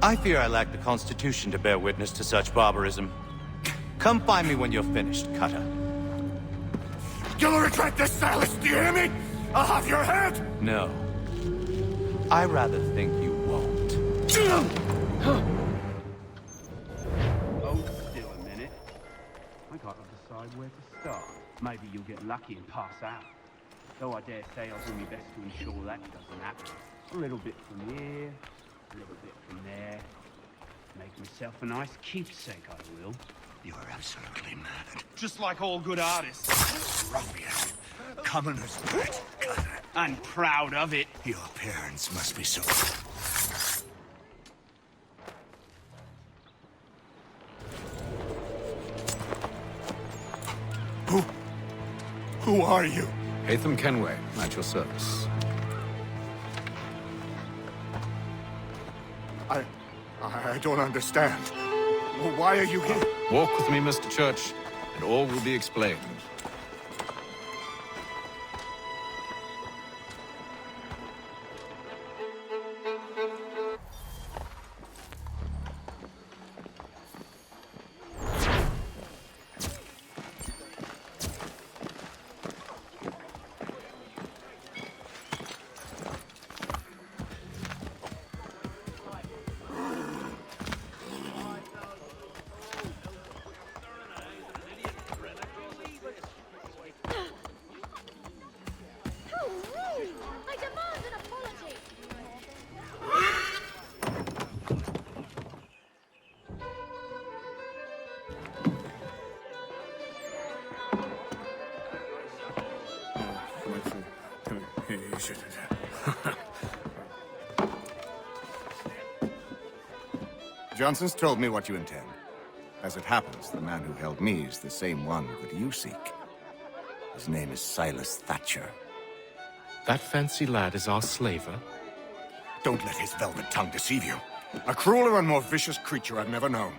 I fear I lack the constitution to bear witness to such barbarism. Come find me when you're finished, Cutter. You'll regret this, Silas, do you hear me? I'll have your head! No. I rather think you won't. Hold still a minute. I gotta decide where to start. Maybe you'll get lucky and pass out. Though I dare say I'll do my best to ensure that doesn't happen. A little bit from here, a little bit from there. Make myself a nice keepsake, I will. You are absolutely mad. Just like all good artists. Ruffian. Commoner's pet, Cutter. And proud of it. Your parents must be so... Who are you? Haytham Kenway, at your service. I don't understand. Why are you here? Walk with me, Mr. Church, and all will be explained. Johnson's told me what you intend. As it happens, the man who held me is the same one that you seek. His name is Silas Thatcher. That fancy lad is our slaver? Don't let his velvet tongue deceive you. A crueler and more vicious creature I've never known.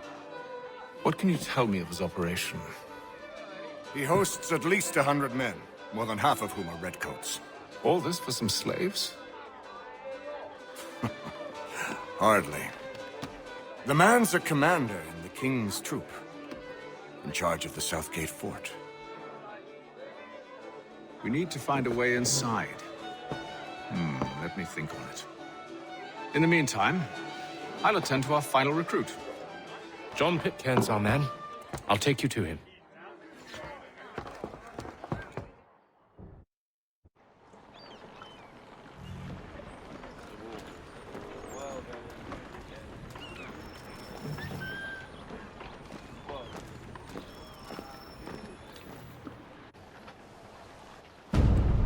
What can you tell me of his operation? He hosts at least 100 men, more than half of whom are redcoats. All this for some slaves? Hardly. The man's a commander in the King's troop, in charge of the Southgate Fort. We need to find a way inside. Let me think on it. In the meantime, I'll attend to our final recruit. John Pitcairn's our man. I'll take you to him.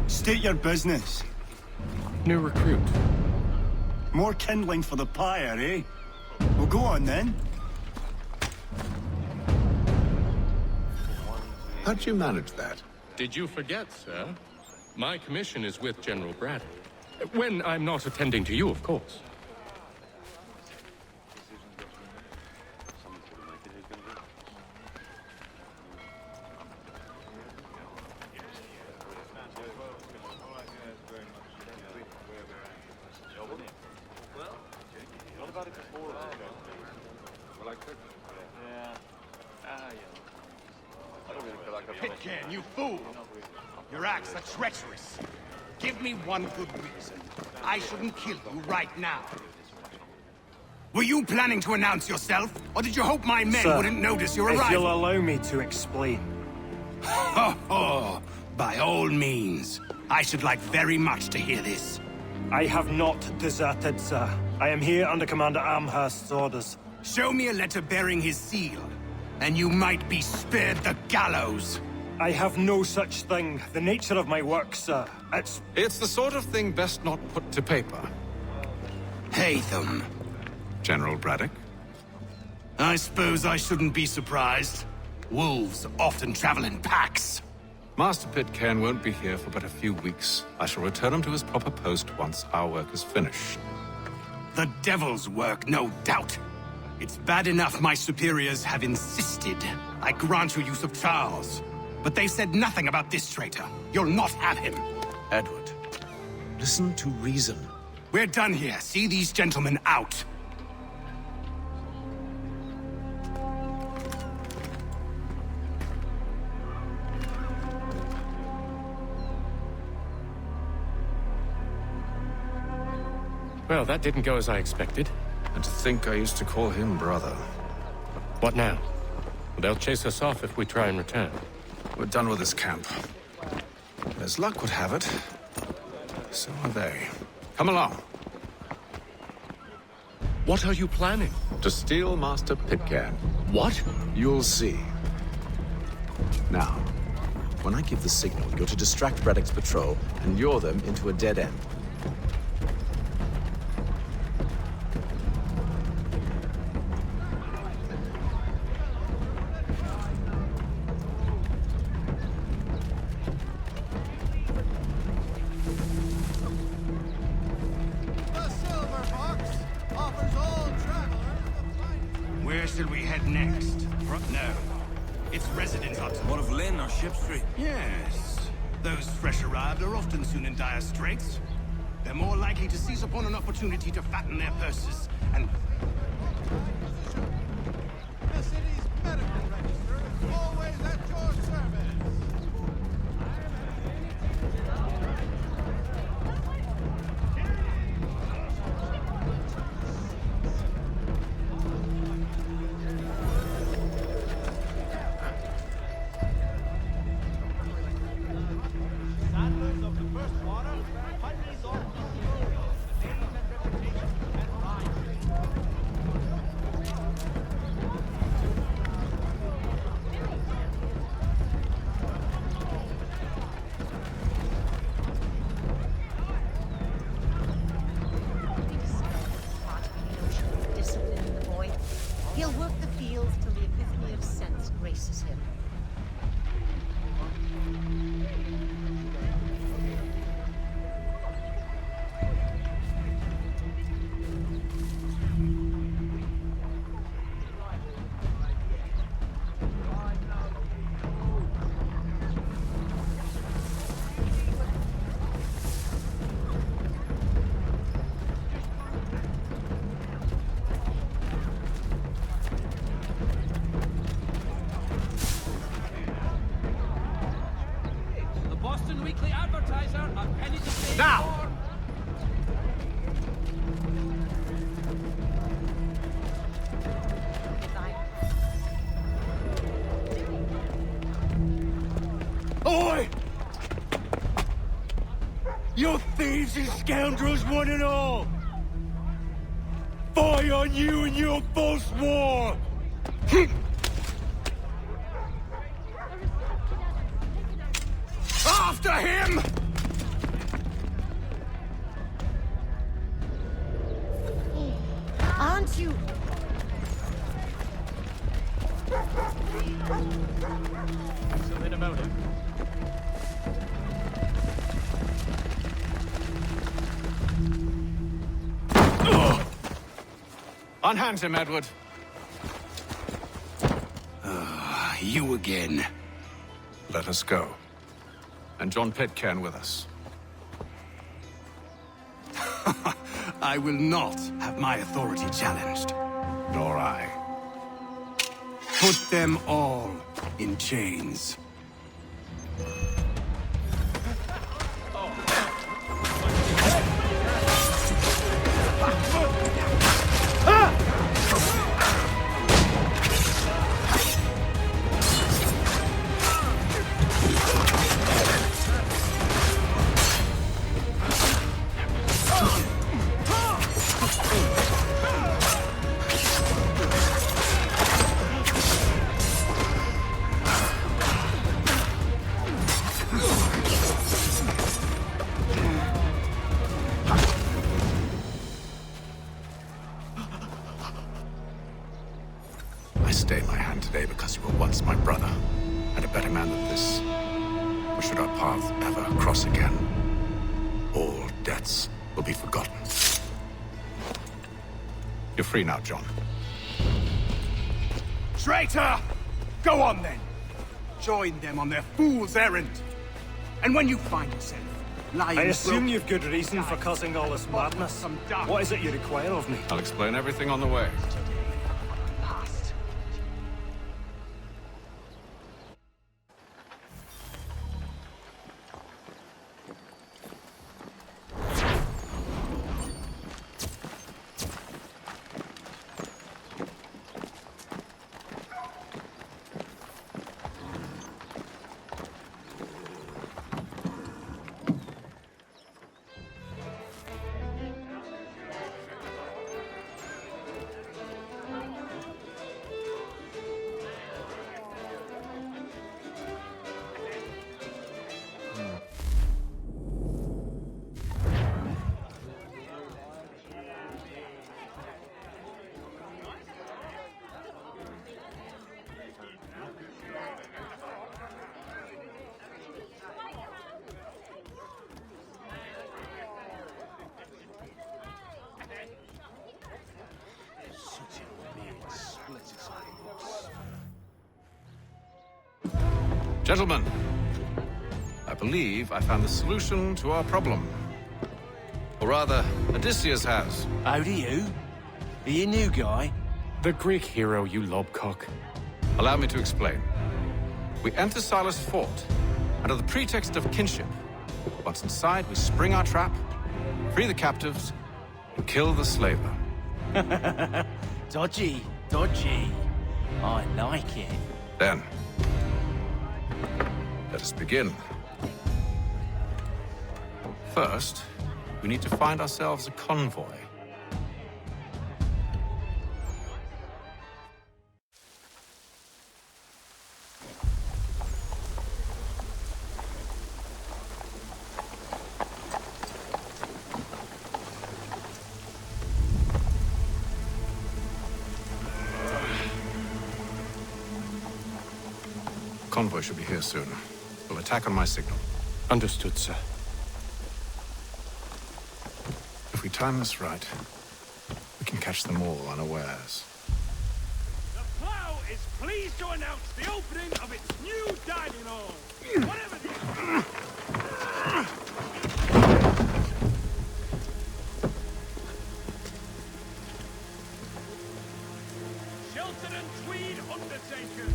State your business. New recruit. More kindling for the pyre, eh? Well, go on then. How'd you manage that? Did you forget, sir? My commission is with General Braddock. When I'm not attending to you, of course. Pitcairn, you fool! Your acts are treacherous. Give me one good reason. I shouldn't kill you right now. Were you planning to announce yourself, or did you hope my men Sir, wouldn't notice your if arrival? you'll allow me to explain. Oh, by all means. I should like very much to hear this. I have not deserted, sir. I am here under Commander Amherst's orders. Show me a letter bearing his seal, and you might be spared the gallows. I have no such thing. The nature of my work, sir, It's the sort of thing best not put to paper. Haytham. General Braddock? I suppose I shouldn't be surprised. Wolves often travel in packs. Master Pitcairn won't be here for but a few weeks. I shall return him to his proper post once our work is finished. The devil's work, no doubt. It's bad enough my superiors have insisted I grant you use of Charles. But they said nothing about this traitor. You'll not have him. Edward, listen to reason. We're done here. See these gentlemen out. Well, that didn't go as I expected. And to think I used to call him brother. What now? They'll chase us off if we try and return. We're done with this camp. As luck would have it, so are they. Come along. What are you planning? To steal Master Pitcairn. What? You'll see. Now, when I give the signal, you're to distract Braddock's patrol and lure them into a dead end. Where should we head next? No. It's Residence Hut. One of Lynn or Ship Street? Yes. Those fresh arrived are often soon in dire straits. They're more likely to seize upon an opportunity to fatten their purses and... The city's medical register is always at your service. Now! Oi! You thieves and scoundrels, one and all! Fire on you and your false war! After him! Aren't you? Something about him. Unhand him, Edward. You again. Let us go. And John Pitcairn with us. I will not have my authority challenged. Nor I. Put them all in chains. I stay my hand today because you were once my brother, and a better man than this. Or should our paths ever cross again, all debts will be forgotten. You're free now, John. Traitor! Go on then! Join them on their fool's errand! And when you find yourself lying... I assume you've good reason for causing all this madness. What is it you require of me? I'll explain everything on the way. Gentlemen, I believe I found the solution to our problem. Or rather, Odysseus has. How do you? Are you a new guy? The Greek hero, you lobcock. Allow me to explain. We enter Silas' fort, under the pretext of kinship. Once inside, we spring our trap, free the captives, and kill the slaver. Dodgy, dodgy. I like it. Then, let us begin. First, we need to find ourselves a convoy. Convoy should be here soon. We'll attack on my signal. Understood, sir. If we time this right, we can catch them all unawares. The Plough is pleased to announce the opening of its new dining hall. Whatever Shelton and Tweed Undertakers.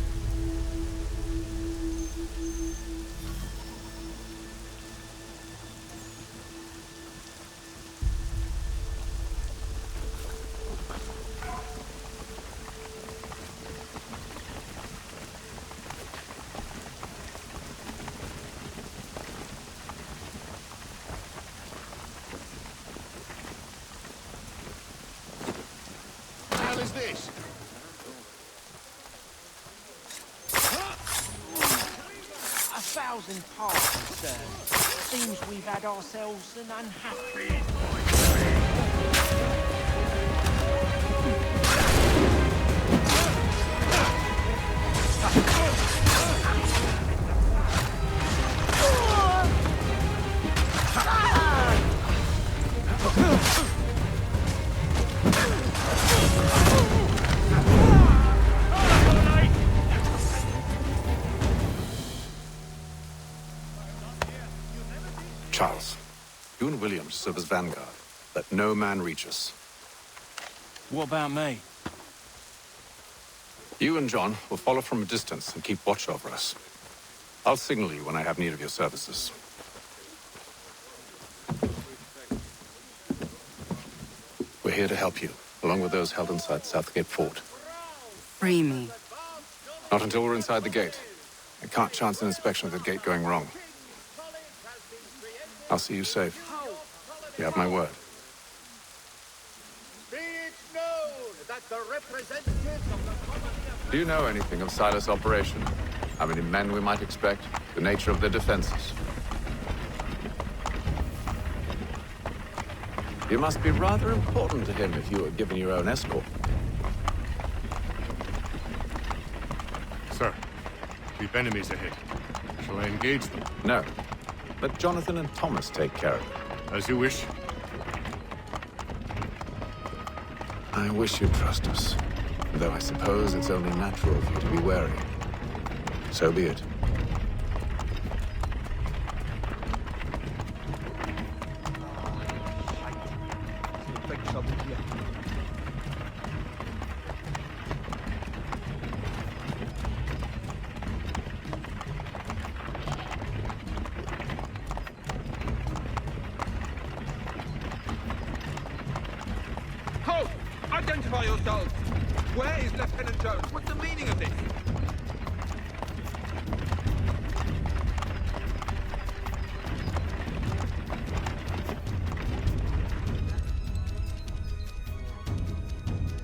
1,000 parties, sir. Seems we've had ourselves an unhappy... Charles, you and Williams serve as vanguard. Let no man reach us. What about me? You and John will follow from a distance and keep watch over us. I'll signal you when I have need of your services. We're here to help you, along with those held inside Southgate Fort. Free me. Not until we're inside the gate. I can't chance an inspection of the gate going wrong. I'll see you safe. You have my word. Be it known that the representatives of the colony of... Do you know anything of Silas' operation? How many men we might expect? The nature of their defenses? You must be rather important to him if you were given your own escort. Sir, we've enemies ahead. Shall I engage them? No. Let Jonathan and Thomas take care of it. As you wish. I wish you'd trust us. Though I suppose it's only natural for you to be wary. So be it. Halt! Identify yourselves! Where is Lieutenant Jones? What's the meaning of this?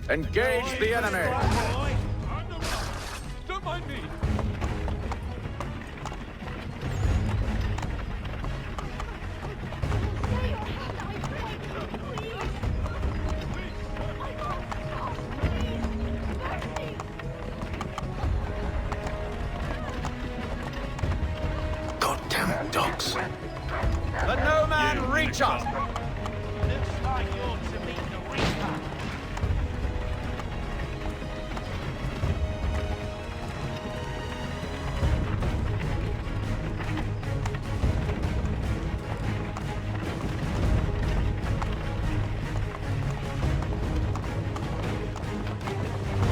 Engage the enemy! Don't mind me! Goddamn dogs. Let no man reach us! Looks like you're to meet the Reaper.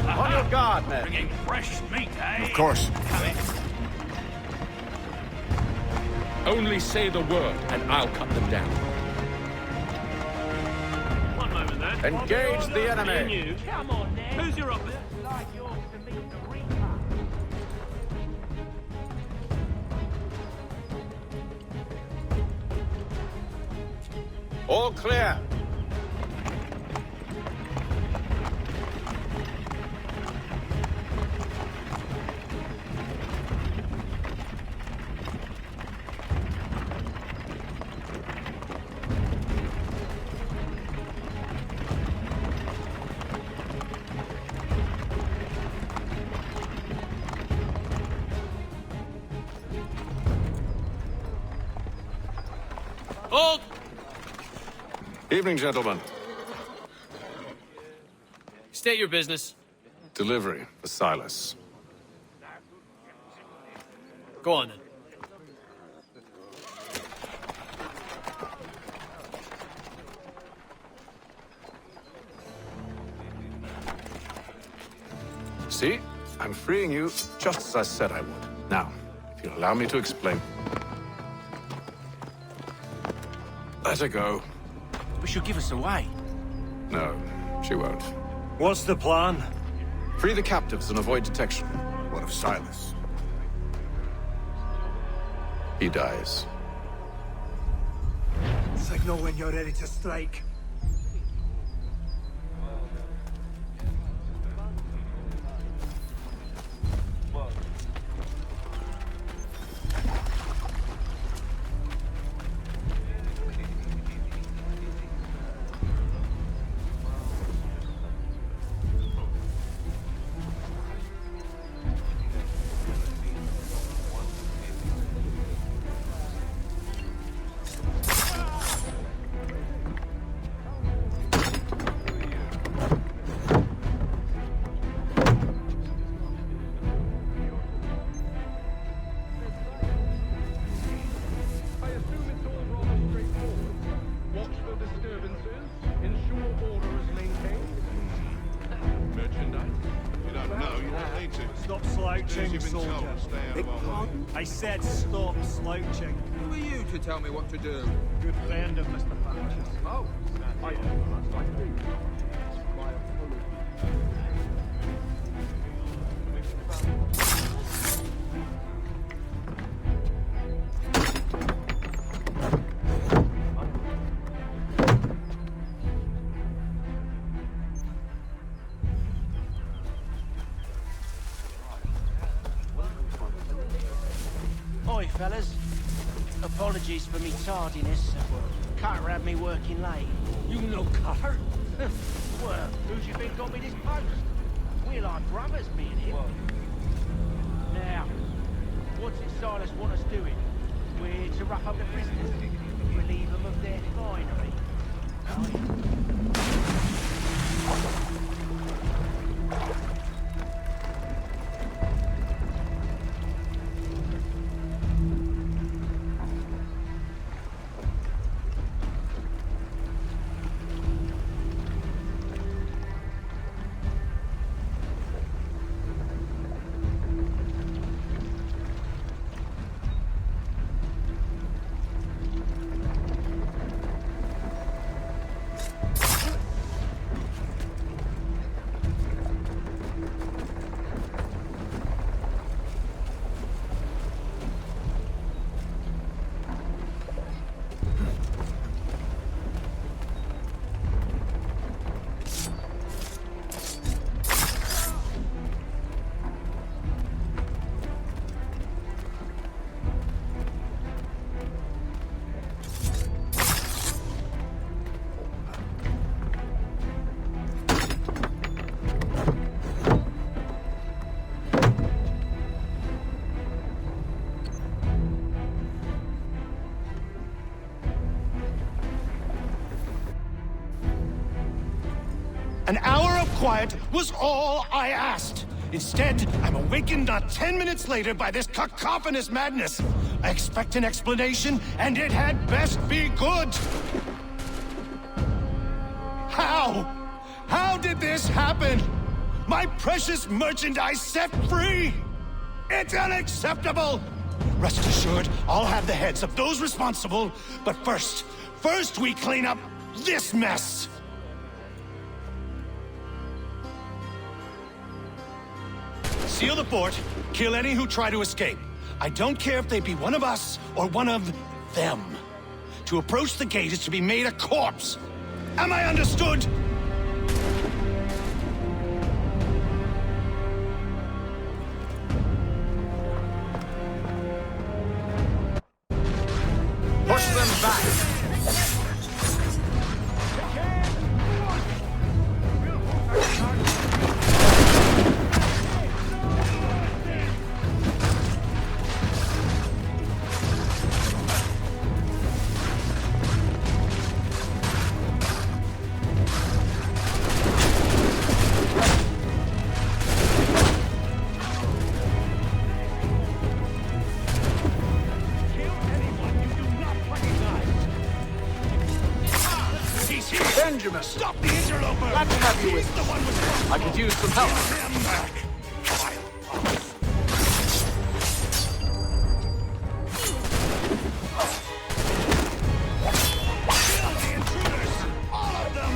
On your guard, men. Bringing fresh meat, eh? Of course. Only say the word, and I'll cut them down. One moment then. Engage the enemy! You. Come on then. Who's your opposite? Like yours to meet the Reaper. All clear. Hold! Evening, gentlemen. State your business. Delivery for Silas. Go on then. See? I'm freeing you just as I said I would. Now, if you'll allow me to explain. Let her go. But she'll give us away. No, she won't. What's the plan? Free the captives and avoid detection. What of Silas? He dies. Signal when you're ready to strike. slouching, soldier. I said stop slouching. Who are you to tell me what to do? Good friend of Mr. Patches. Oh, I Oi, fellas. Apologies for me tardiness. Carter had me working late. You know Carter? Well, who do you think got me this post? We're like brothers, me and him. Now, what's it Silas want us doing? We're to wrap up the prisoners, relieve them of their finery. An hour of quiet was all I asked. Instead, I'm awakened not 10 minutes later by this cacophonous madness. I expect an explanation, and it had best be good. How? How did this happen? My precious merchandise set free! It's unacceptable! Rest assured, I'll have the heads of those responsible, but first we clean up this mess! Seal the fort, kill any who try to escape. I don't care if they be one of us or one of them. To approach the gate is to be made a corpse. Am I understood? push them back. Stop the interloper! Glad to have you with me. I could use some help. Kill the intruders! All of them!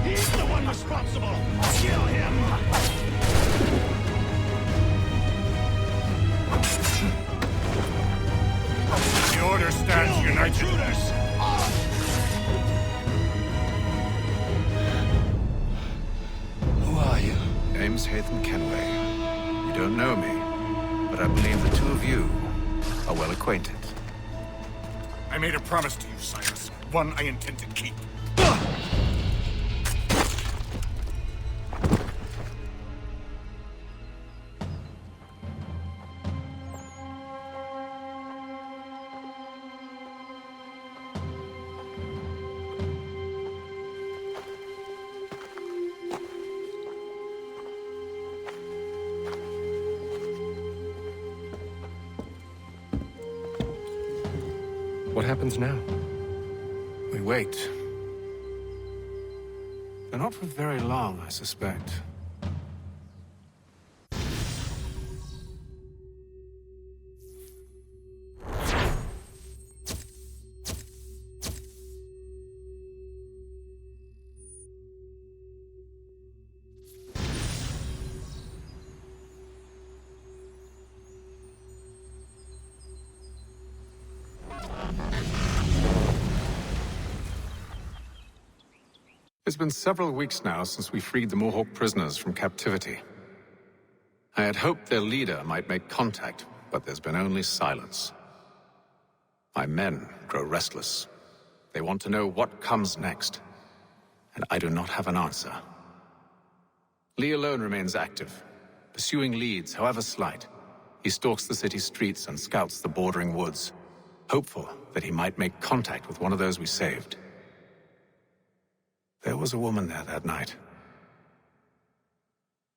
He's the one responsible! Kill him! The Order stands united. Intruders! Who are you? Name's Haytham Kenway. You don't know me, but I believe the two of you are well acquainted. I made a promise to you, Cyrus. One I intend to keep. What happens now? We wait. but not for very long, I suspect. It's been several weeks now since we freed the Mohawk prisoners from captivity. I had hoped their leader might make contact, but there's been only silence. My men grow restless. They want to know what comes next, and I do not have an answer. Lee alone remains active, pursuing leads, however slight. He stalks the city streets and scouts the bordering woods, hopeful that he might make contact with one of those we saved. There was a woman there that night.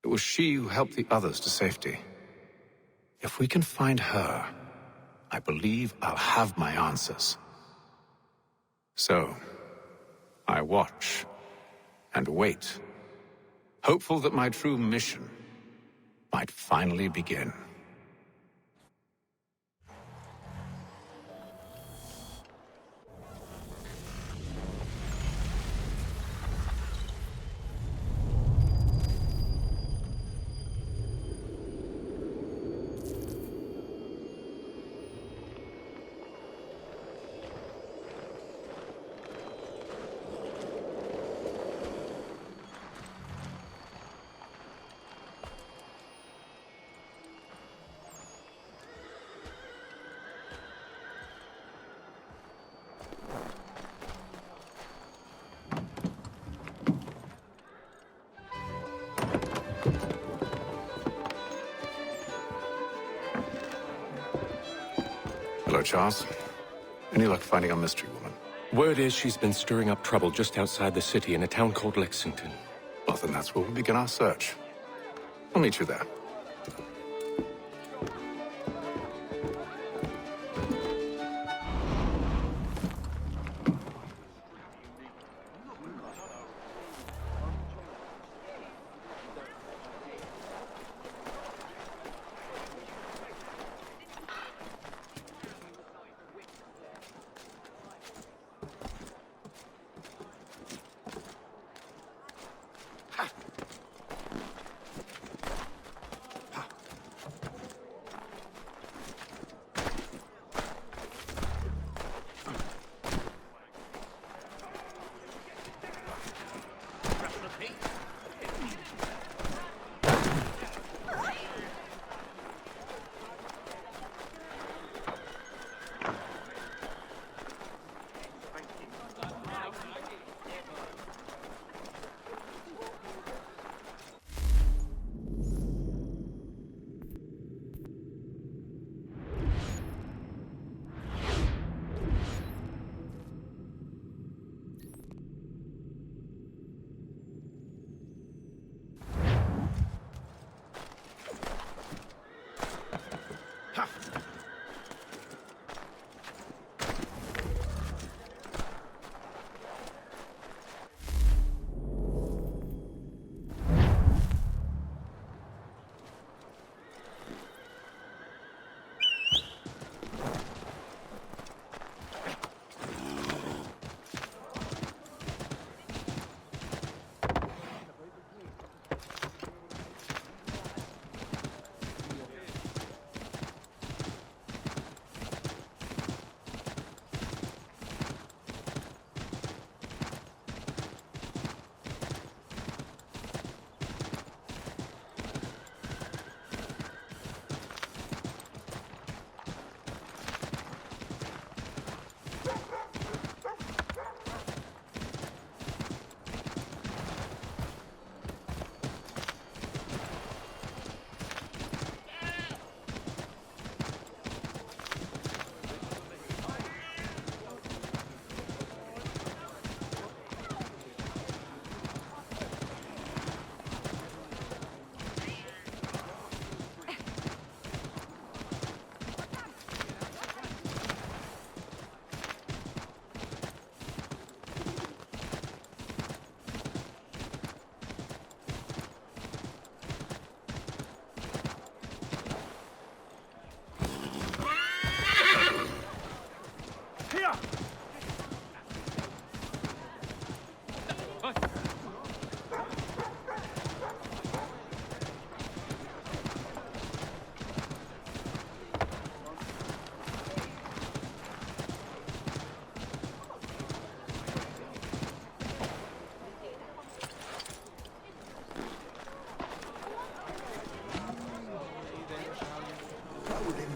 It was she who helped the others to safety. If we can find her, I believe I'll have my answers. So, I watch and wait, hopeful that my true mission might finally begin. Hello, Charles. Any luck finding our mystery woman? Word is she's been stirring up trouble just outside the city in a town called Lexington. Well, then that's where we'll begin our search. I'll meet you there.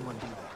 anyone do that?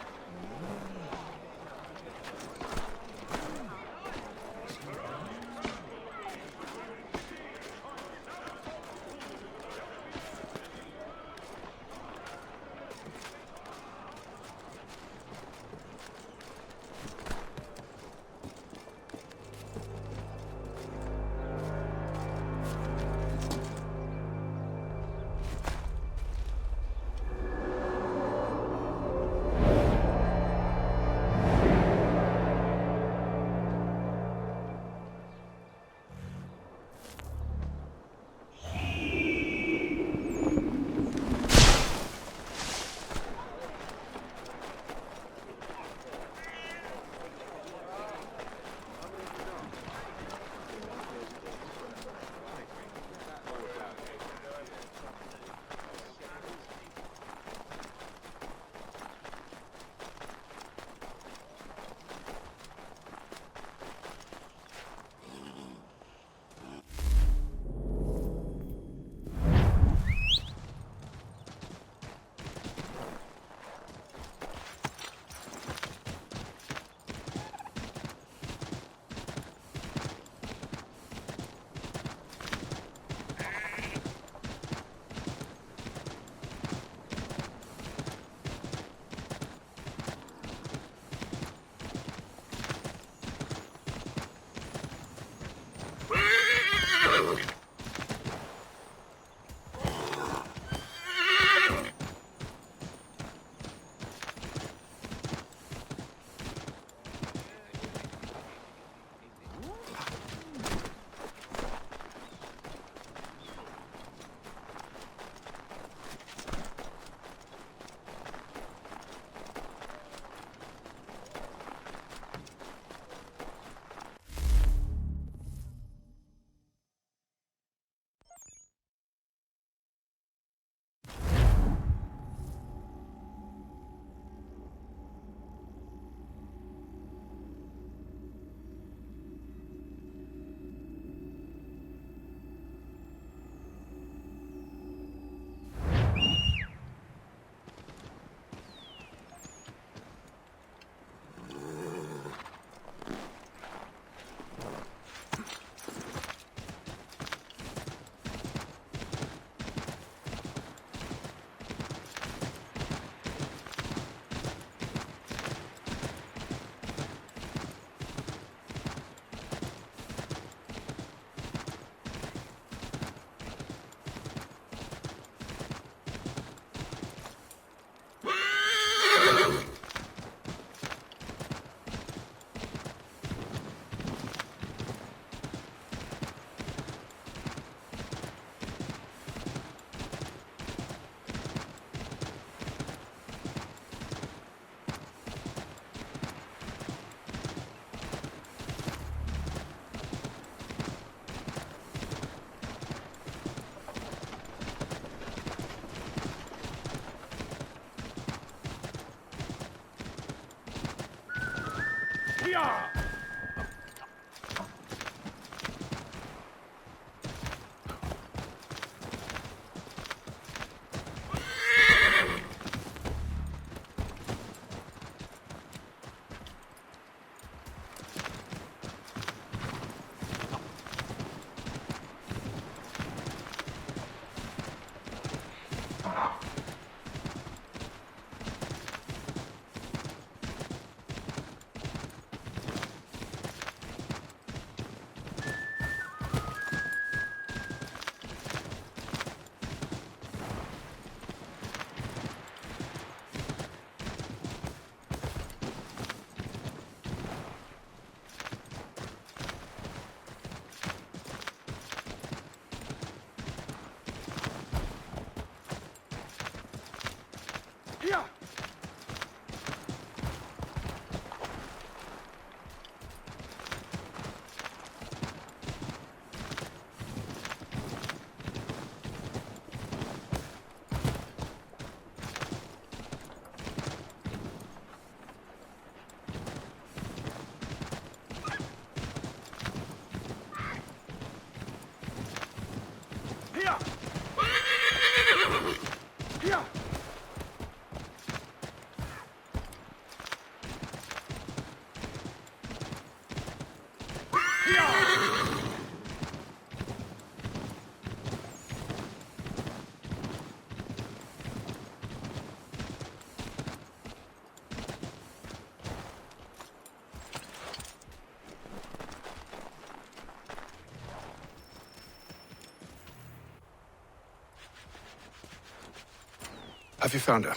Have you found her?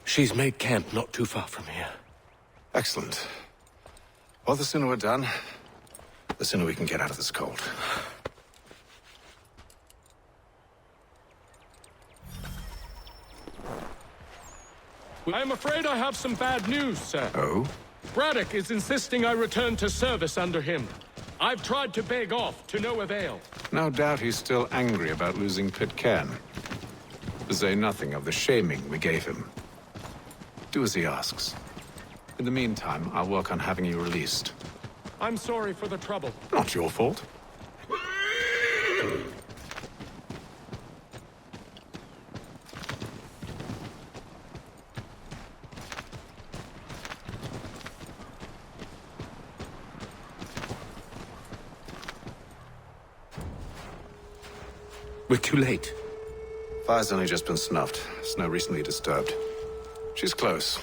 She's made camp not too far from here. Excellent. Well, the sooner we're done, the sooner we can get out of this cold. I'm afraid I have some bad news, sir. Oh? Braddock is insisting I return to service under him. I've tried to beg off, to no avail. No doubt he's still angry about losing Pitcairn. To say nothing of the shaming we gave him. Do as he asks. In the meantime, I'll work on having you released. I'm sorry for the trouble. Not your fault. We're too late. Fire's only just been snuffed. Snow recently disturbed. She's close.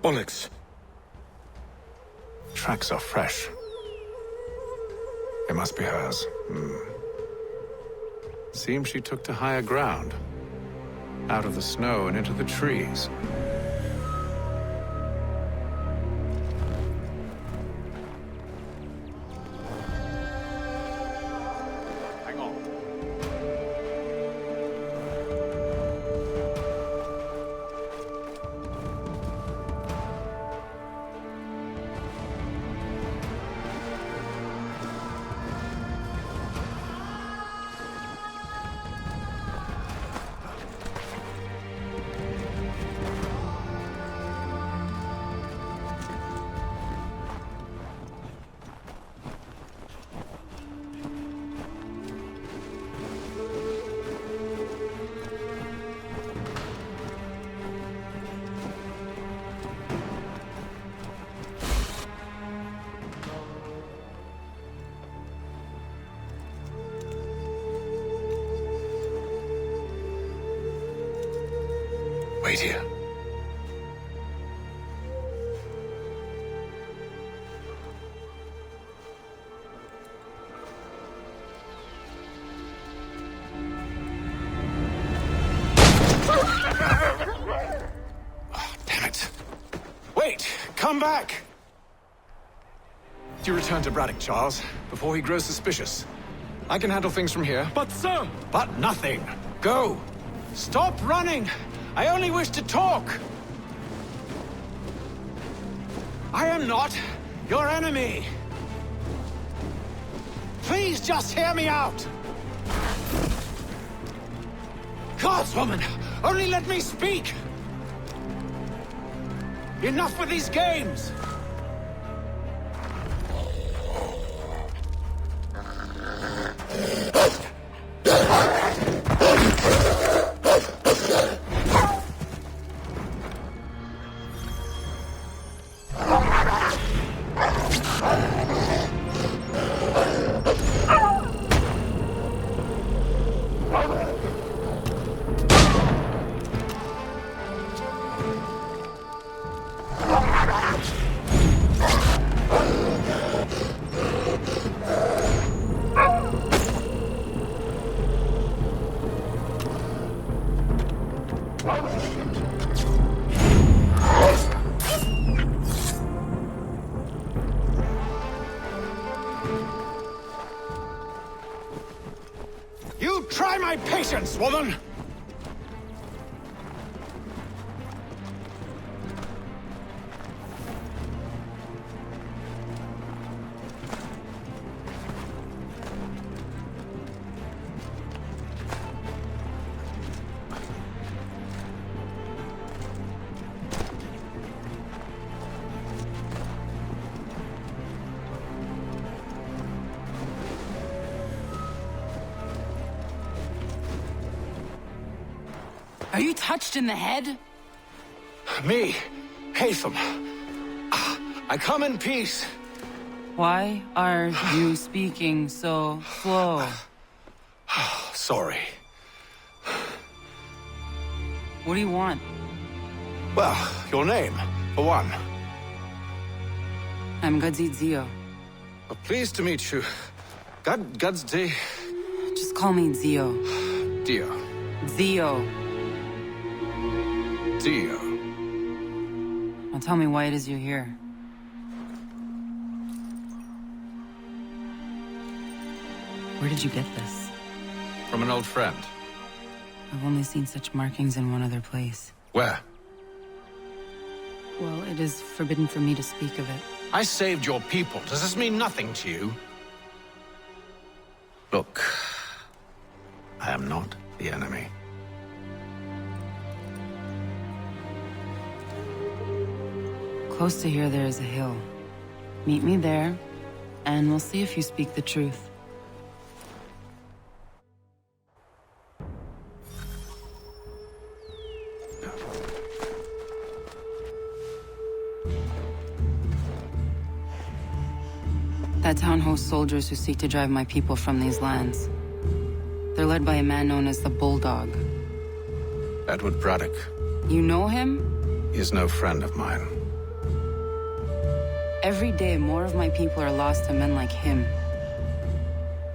Bollocks. Tracks are fresh. They must be hers. Seems she took to higher ground. Out of the snow and into the trees. Hang on. Wait here. Oh, damn it. Wait! Come back! You return to Braddock, Charles, before he grows suspicious. I can handle things from here. But sir! But nothing. Go! Stop running! I only wish to talk! I am not your enemy! Please just hear me out! Gods, woman! Only let me speak! Enough with these games! You try my patience, woman! Are you touched in the head? Me, Haytham. I come in peace. Why are you speaking so slow? Sorry. What do you want? Well, your name, for one. I'm Gadzit Zio. Well, pleased to meet you. God's day. Just call me Zio. Dio. Zio. Dio. Now tell me why it is you're here. Where did you get this? From an old friend. I've only seen such markings in one other place. Where? Well, it is forbidden for me to speak of it. I saved your people. Does this mean nothing to you? Look, I am not the enemy. Close to here, there is a hill. Meet me there, and we'll see if you speak the truth. That town hosts soldiers who seek to drive my people from these lands. They're led by a man known as the Bulldog. Edward Braddock. You know him? He is no friend of mine. Every day, more of my people are lost to men like him.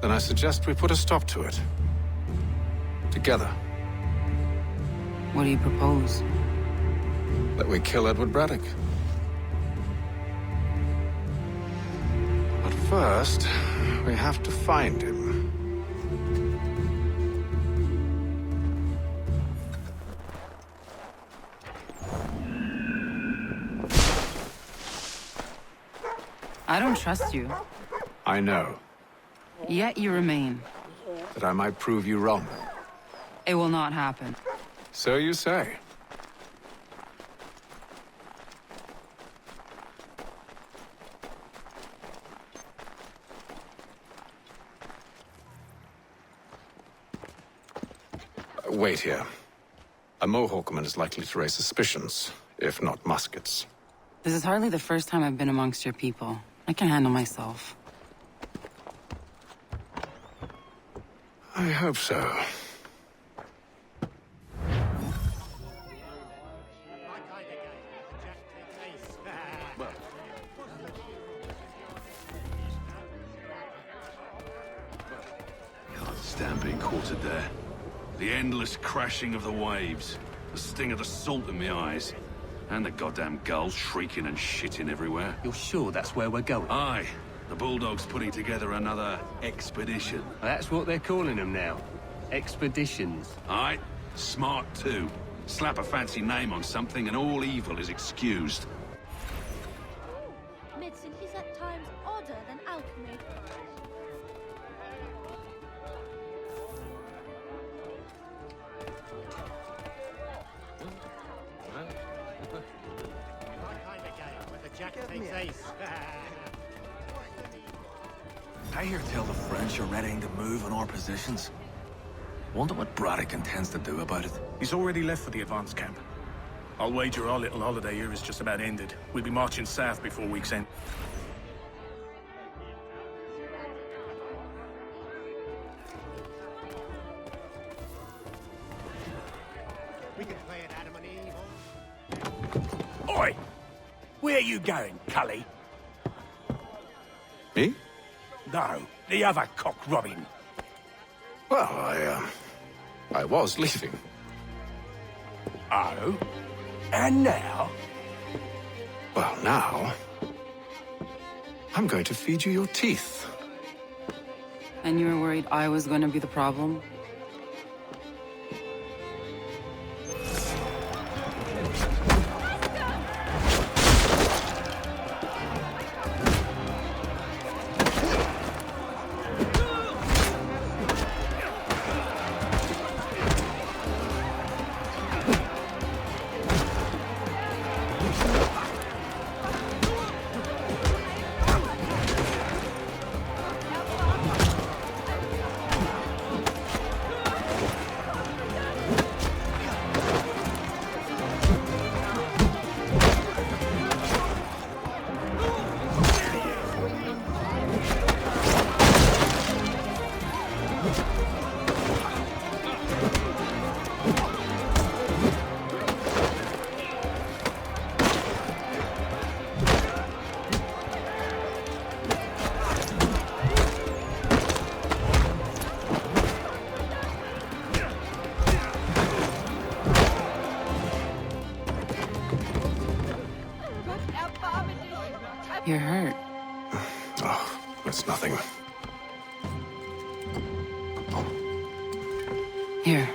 Then I suggest we put a stop to it. Together. What do you propose? That we kill Edward Braddock. But first, we have to find him. I don't trust you. I know. Yet you remain. That I might prove you wrong. It will not happen. So you say. Wait here. A Mohawkman is likely to raise suspicions, if not muskets. This is hardly the first time I've been amongst your people. I can handle myself. I hope so. Can't stand being quartered there. The endless crashing of the waves, the sting of the salt in my eyes, and the goddamn gulls shrieking and shitting everywhere. You're sure that's where we're going? Aye. The Bulldog's putting together another expedition. That's what they're calling them now. Expeditions. Aye. Smart too. Slap a fancy name on something and all evil is excused. Medicine is at times odder than alchemy. I hear tell the French are readying to move on our positions. Wonder what Braddock intends to do about it. He's already left for the advance camp. I'll wager our little holiday here is just about ended. We'll be marching south before week's end. We can play at Adam and Eve. Oi! Where you going, Cully? Me? No, the other cock Robin. Well, I was leaving. Oh? And now? Well, now... I'm going to feed you your teeth. And you were worried I was going to be the problem? It's nothing. Here.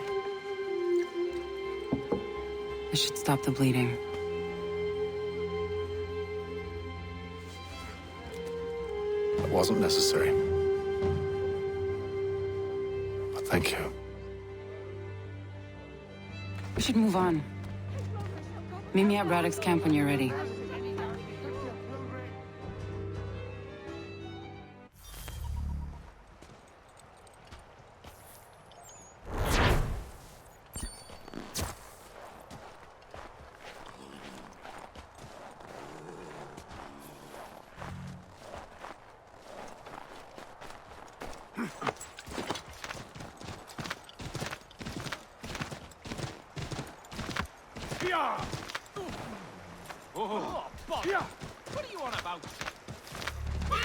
This should stop the bleeding. That wasn't necessary. But thank you. We should move on. Meet me at Braddock's camp when you're ready. Oh, Bob! What are you on about? Bloody!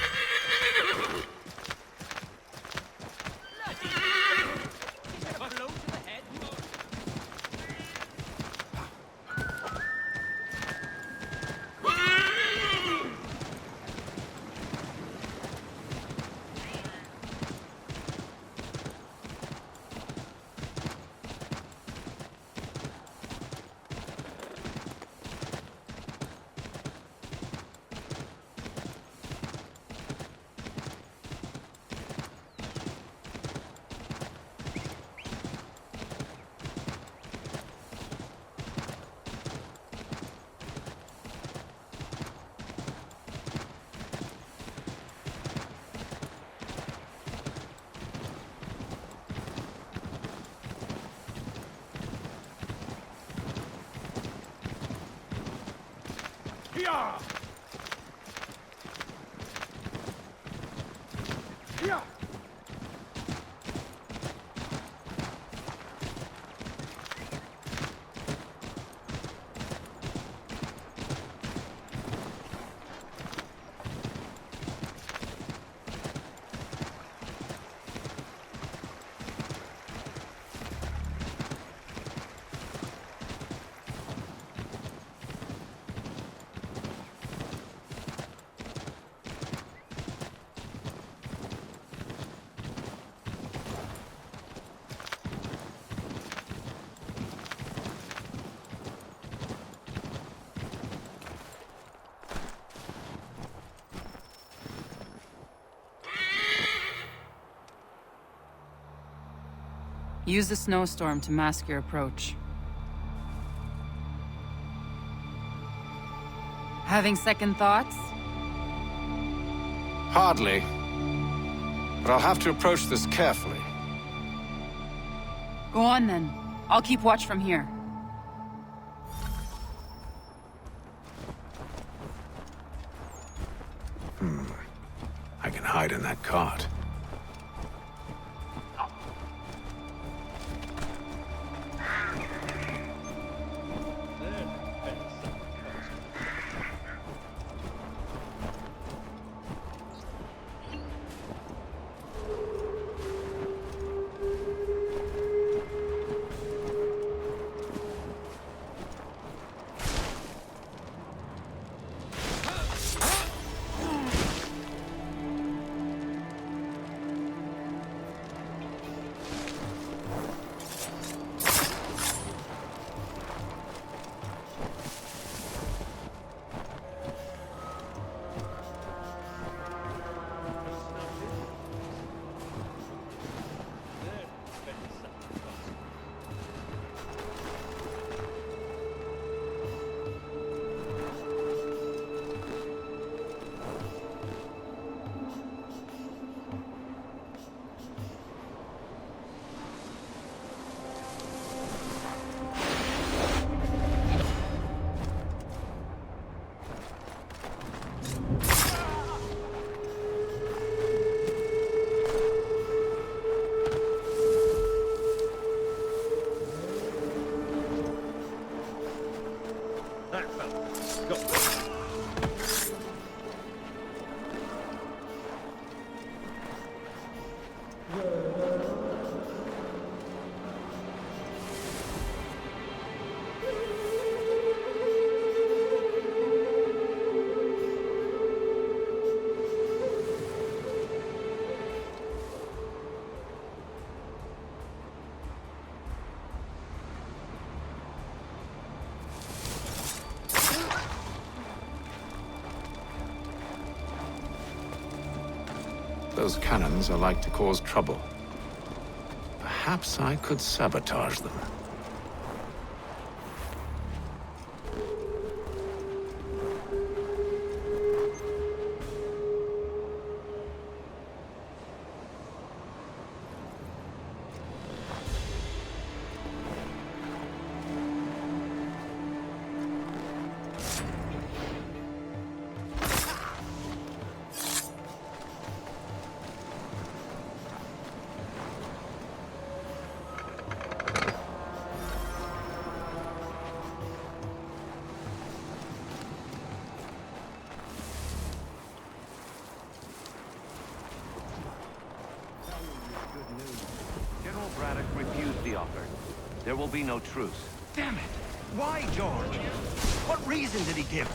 Blow to the head. Yeah! Yeah! Use the snowstorm to mask your approach. Having second thoughts? Hardly. But I'll have to approach this carefully. Go on then. I'll keep watch from here. I can hide in that cart. Those cannons are like to cause trouble. Perhaps I could sabotage them. General Braddock refused the offer. There will be no truce. Damn it! Why, George? What reason did he give?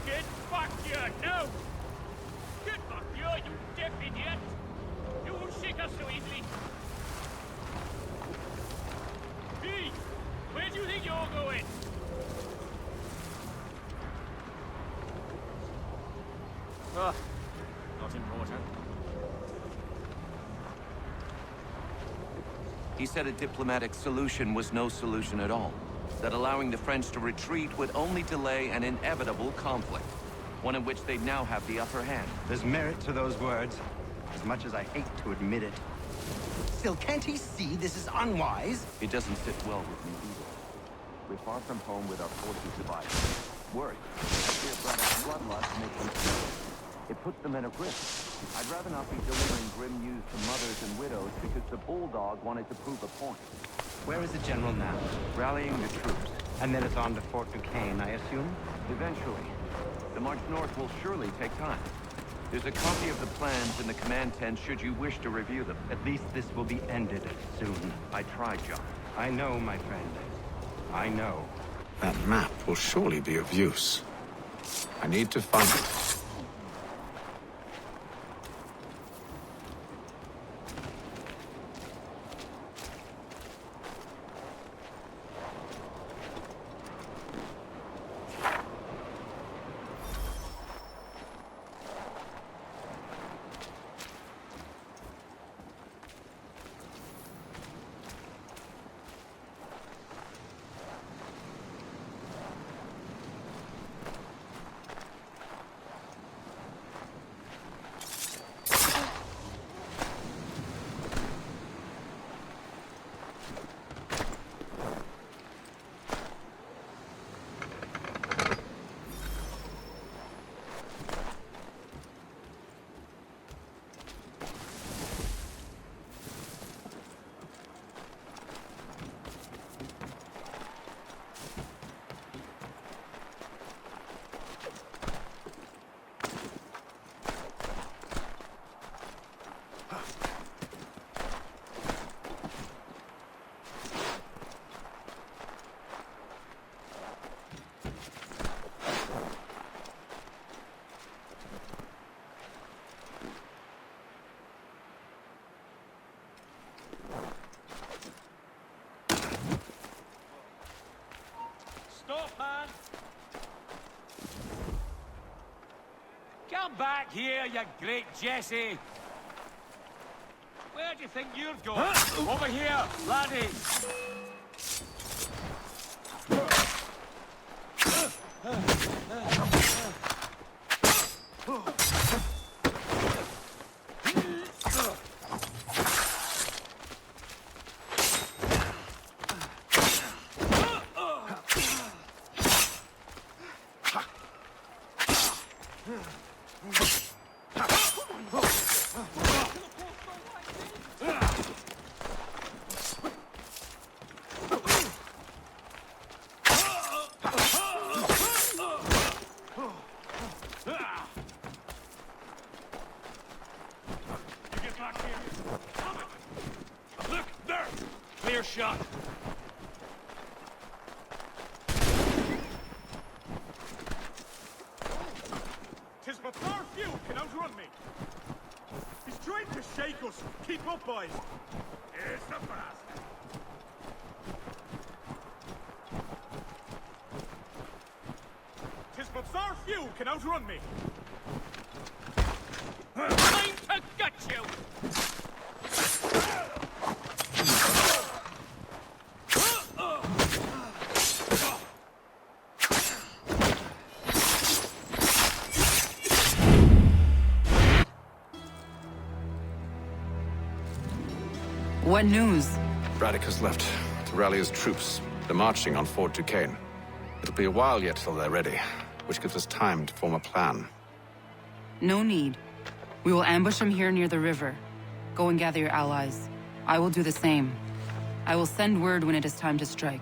Get back here, now! Get back here, you deaf idiot! You won't shake us so easily! Me! Where do you think you're going? Ah, not important. He said a diplomatic solution was no solution at all. That allowing the French to retreat would only delay an inevitable conflict. One in which they'd now have the upper hand. There's merit to those words, as much as I hate to admit it. Still, can't he see this is unwise? It doesn't sit well with me either. We're far from home with our forces divided. Worried. I fear Braddock's bloodlust makes them scared. It puts them at a risk. I'd rather not be delivering grim news to mothers and widows because the Bulldog wanted to prove a point. Where is the General now? Rallying the troops. And then it's on to Fort Duquesne, I assume? Eventually. The march north will surely take time. There's a copy of the plans in the command tent should you wish to review them. At least this will be ended soon. I tried, John. I know, my friend. I know. That map will surely be of use. I need to find it. Stop, man! Come back here, you great Jesse! Where do you think you're going? Over here, laddie! Clear shot. Tis but far few can outrun me. He's trying to shake us. Keep up, boys. Here's the fast. Tis but far Far few can outrun me. Time to get you! What news? Braddock has left to rally his troops. They're marching on Fort Duquesne. It'll be a while yet till they're ready, which gives us time to form a plan. No need. We will ambush him here near the river. Go and gather your allies. I will do the same. I will send word when it is time to strike.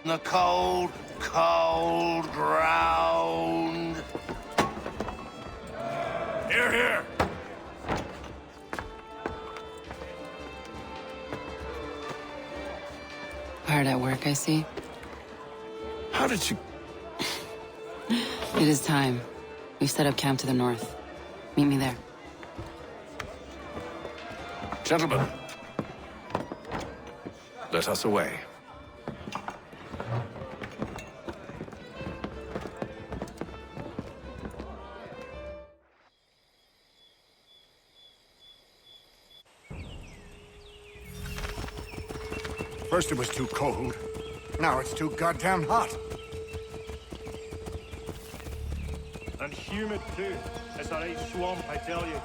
The cold, cold ground. Here, here! Hard at work, I see. How did you... It is time. We've set up camp to the north. Meet me there. Gentlemen, let us away. First it was too cold. Now it's too goddamn hot. And humid too. It's a right swamp, I tell you.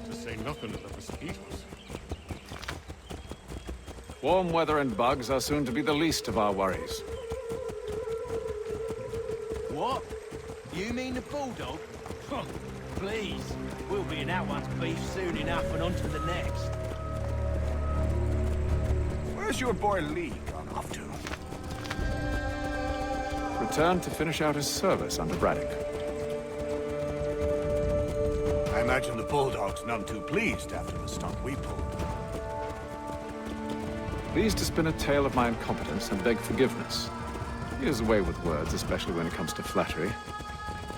To say nothing of the mosquitoes. Warm weather and bugs are soon to be the least of our worries. What? You mean the bulldog? Please. We'll be in that one's beef soon enough and on to the next. Where's your boy Lee gone off to? Returned to finish out his service under Braddock. I imagine the Bulldog's none too pleased after the stunt we pulled. Pleased to spin a tale of my incompetence and beg forgiveness. He has a way with words, especially when it comes to flattery.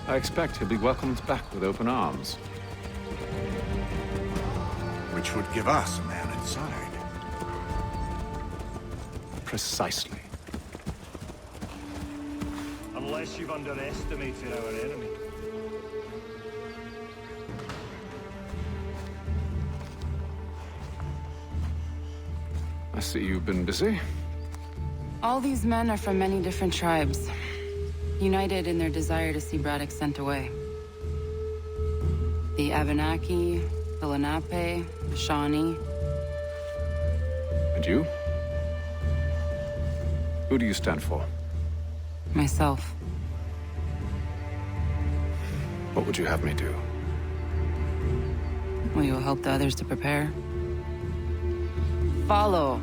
I expect he'll be welcomed back with open arms. Which would give us a man inside. Precisely. Unless you've underestimated our enemy. I see you've been busy. All these men are from many different tribes, united in their desire to see Braddock sent away. The Abenaki, the Lenape, the Shawnee. And you? Who do you stand for? Myself. What would you have me do? Will you help the others to prepare? Follow.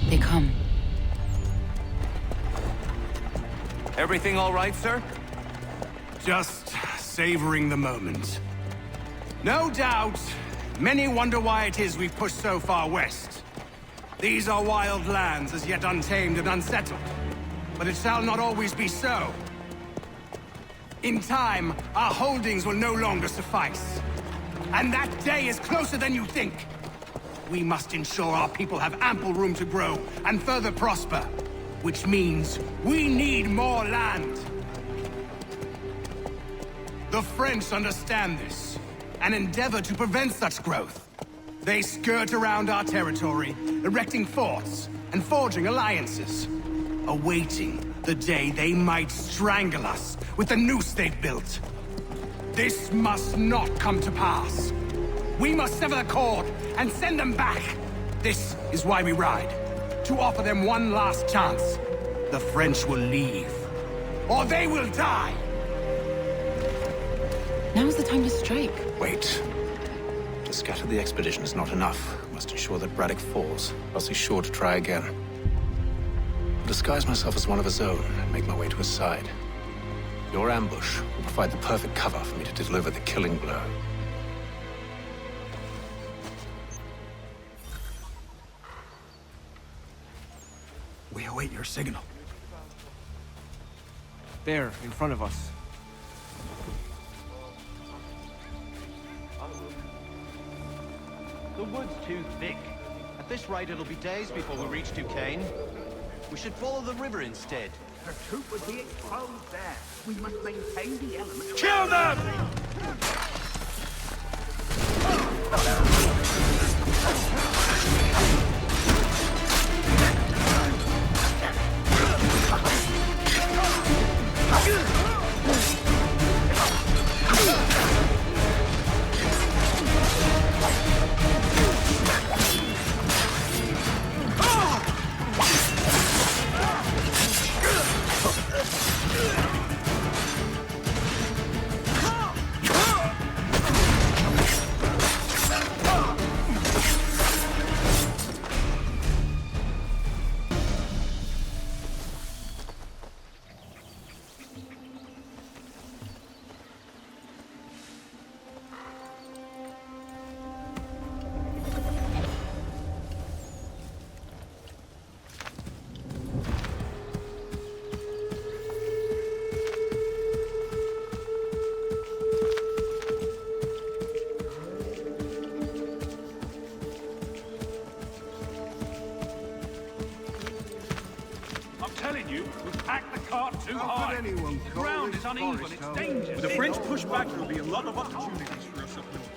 They come. Everything all right, sir? Just savoring the moment. No doubt, many wonder why it is we've pushed so far west. These are wild lands, as yet untamed and unsettled. But it shall not always be so. In time, our holdings will no longer suffice. And that day is closer than you think. We must ensure our people have ample room to grow and further prosper. Which means we need more land. The French understand this, and endeavor to prevent such growth. They skirt around our territory, erecting forts and forging alliances, awaiting the day they might strangle us with the noose they've built. This must not come to pass. We must sever the cord and send them back. This is why we ride. To offer them one last chance. The French will leave. Or they will die! Now's the time to strike. Wait. To scatter the expedition is not enough. We must ensure that Braddock falls, else he's sure to try again. I'll disguise myself as one of his own and make my way to his side. Your ambush will provide the perfect cover for me to deliver the killing blow. We await your signal. There, in front of us. The wood's too thick. At this rate, it'll be days before we reach Duquesne. We should follow the river instead. The troop would be exposed there. We must maintain the element. Kill them! Too high. The ground is uneven, it's dangerous. With the French push back, there will be a lot of opportunities for us up north.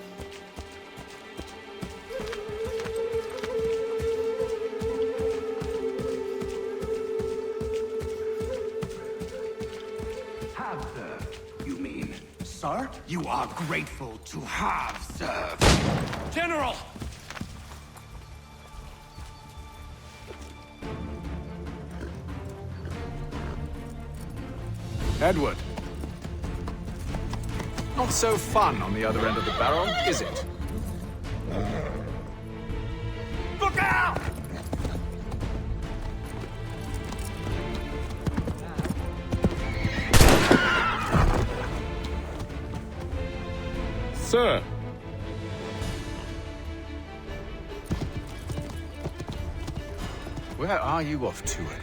Have the, you mean, sir? You are grateful to have served. General! Edward. Not so fun on the other end of the barrel, is it? Look out! Sir! Where are you off to, Edward?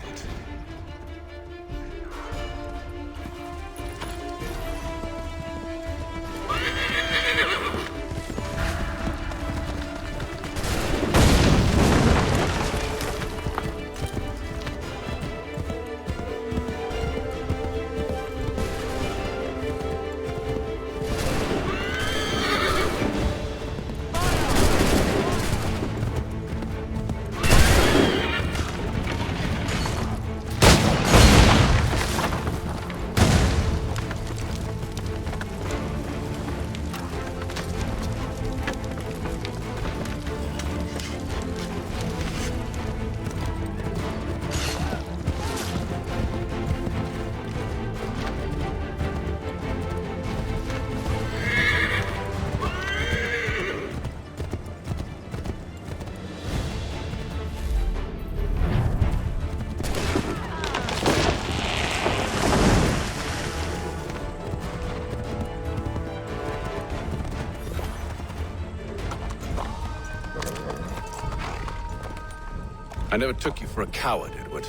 I never took you for a coward, Edward.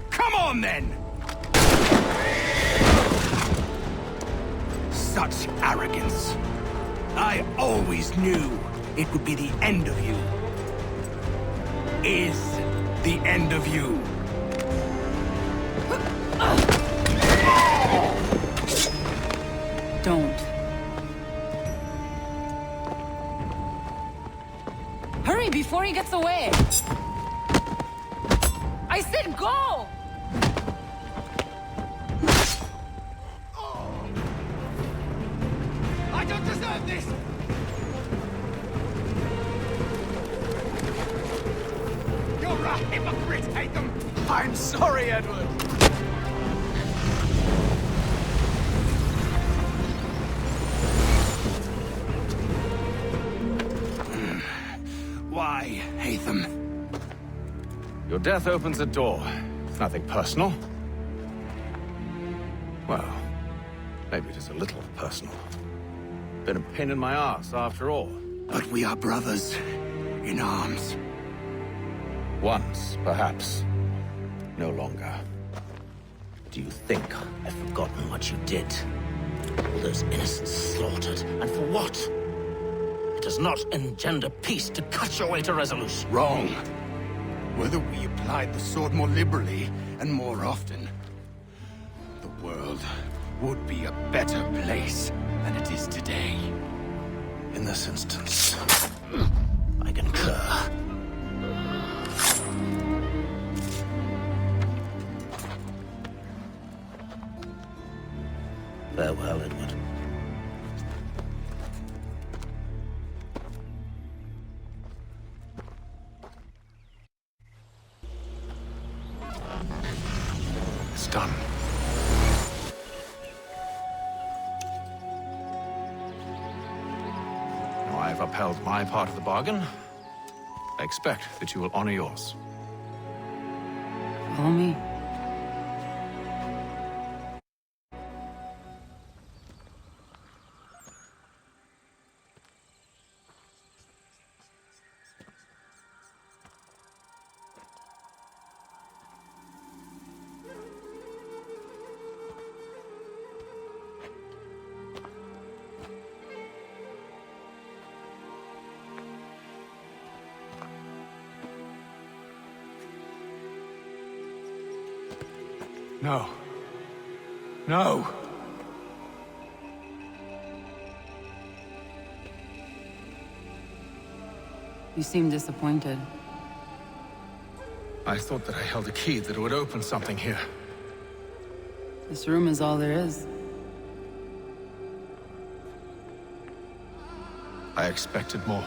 Come on, then! Such arrogance. I always knew it would be the end of you. Is the end of you. Don't. Hurry before he gets away! I said go! I don't deserve this! You're a hypocrite, Haytham! I'm sorry, Edward! Why, Haytham? Your death opens a door. It's nothing personal. Well, maybe it is a little personal. Been a pain in my ass, after all. But we are brothers in arms. Once, perhaps. No longer. Do you think I've forgotten what you did? All those innocents slaughtered, and for what? It does not engender peace to cut your way to resolution. Wrong. Whether we applied the sword more liberally and more often, the world would be a better place than it is today. In this instance, I concur. Farewell, Edward. It's done. Now I've upheld my part of the bargain. I expect that you will honor yours. Follow me. No. No! You seem disappointed. I thought that I held a key that would open something here. This room is all there is. I expected more.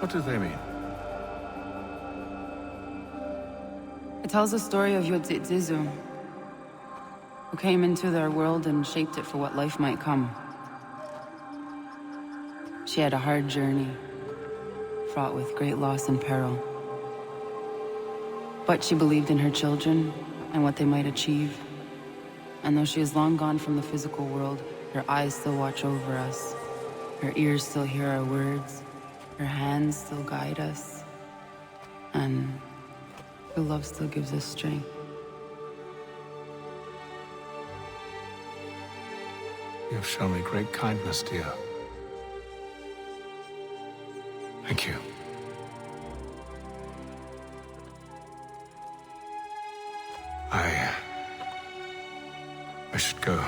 What do they mean? It tells the story of Yodzizu, who came into their world and shaped it for what life might come. She had a hard journey, fraught with great loss and peril. But she believed in her children and what they might achieve. And though she is long gone from the physical world, her eyes still watch over us. Her ears still hear our words. Her hands still guide us. And her love still gives us strength. You have shown me great kindness, dear. Thank you. I should go.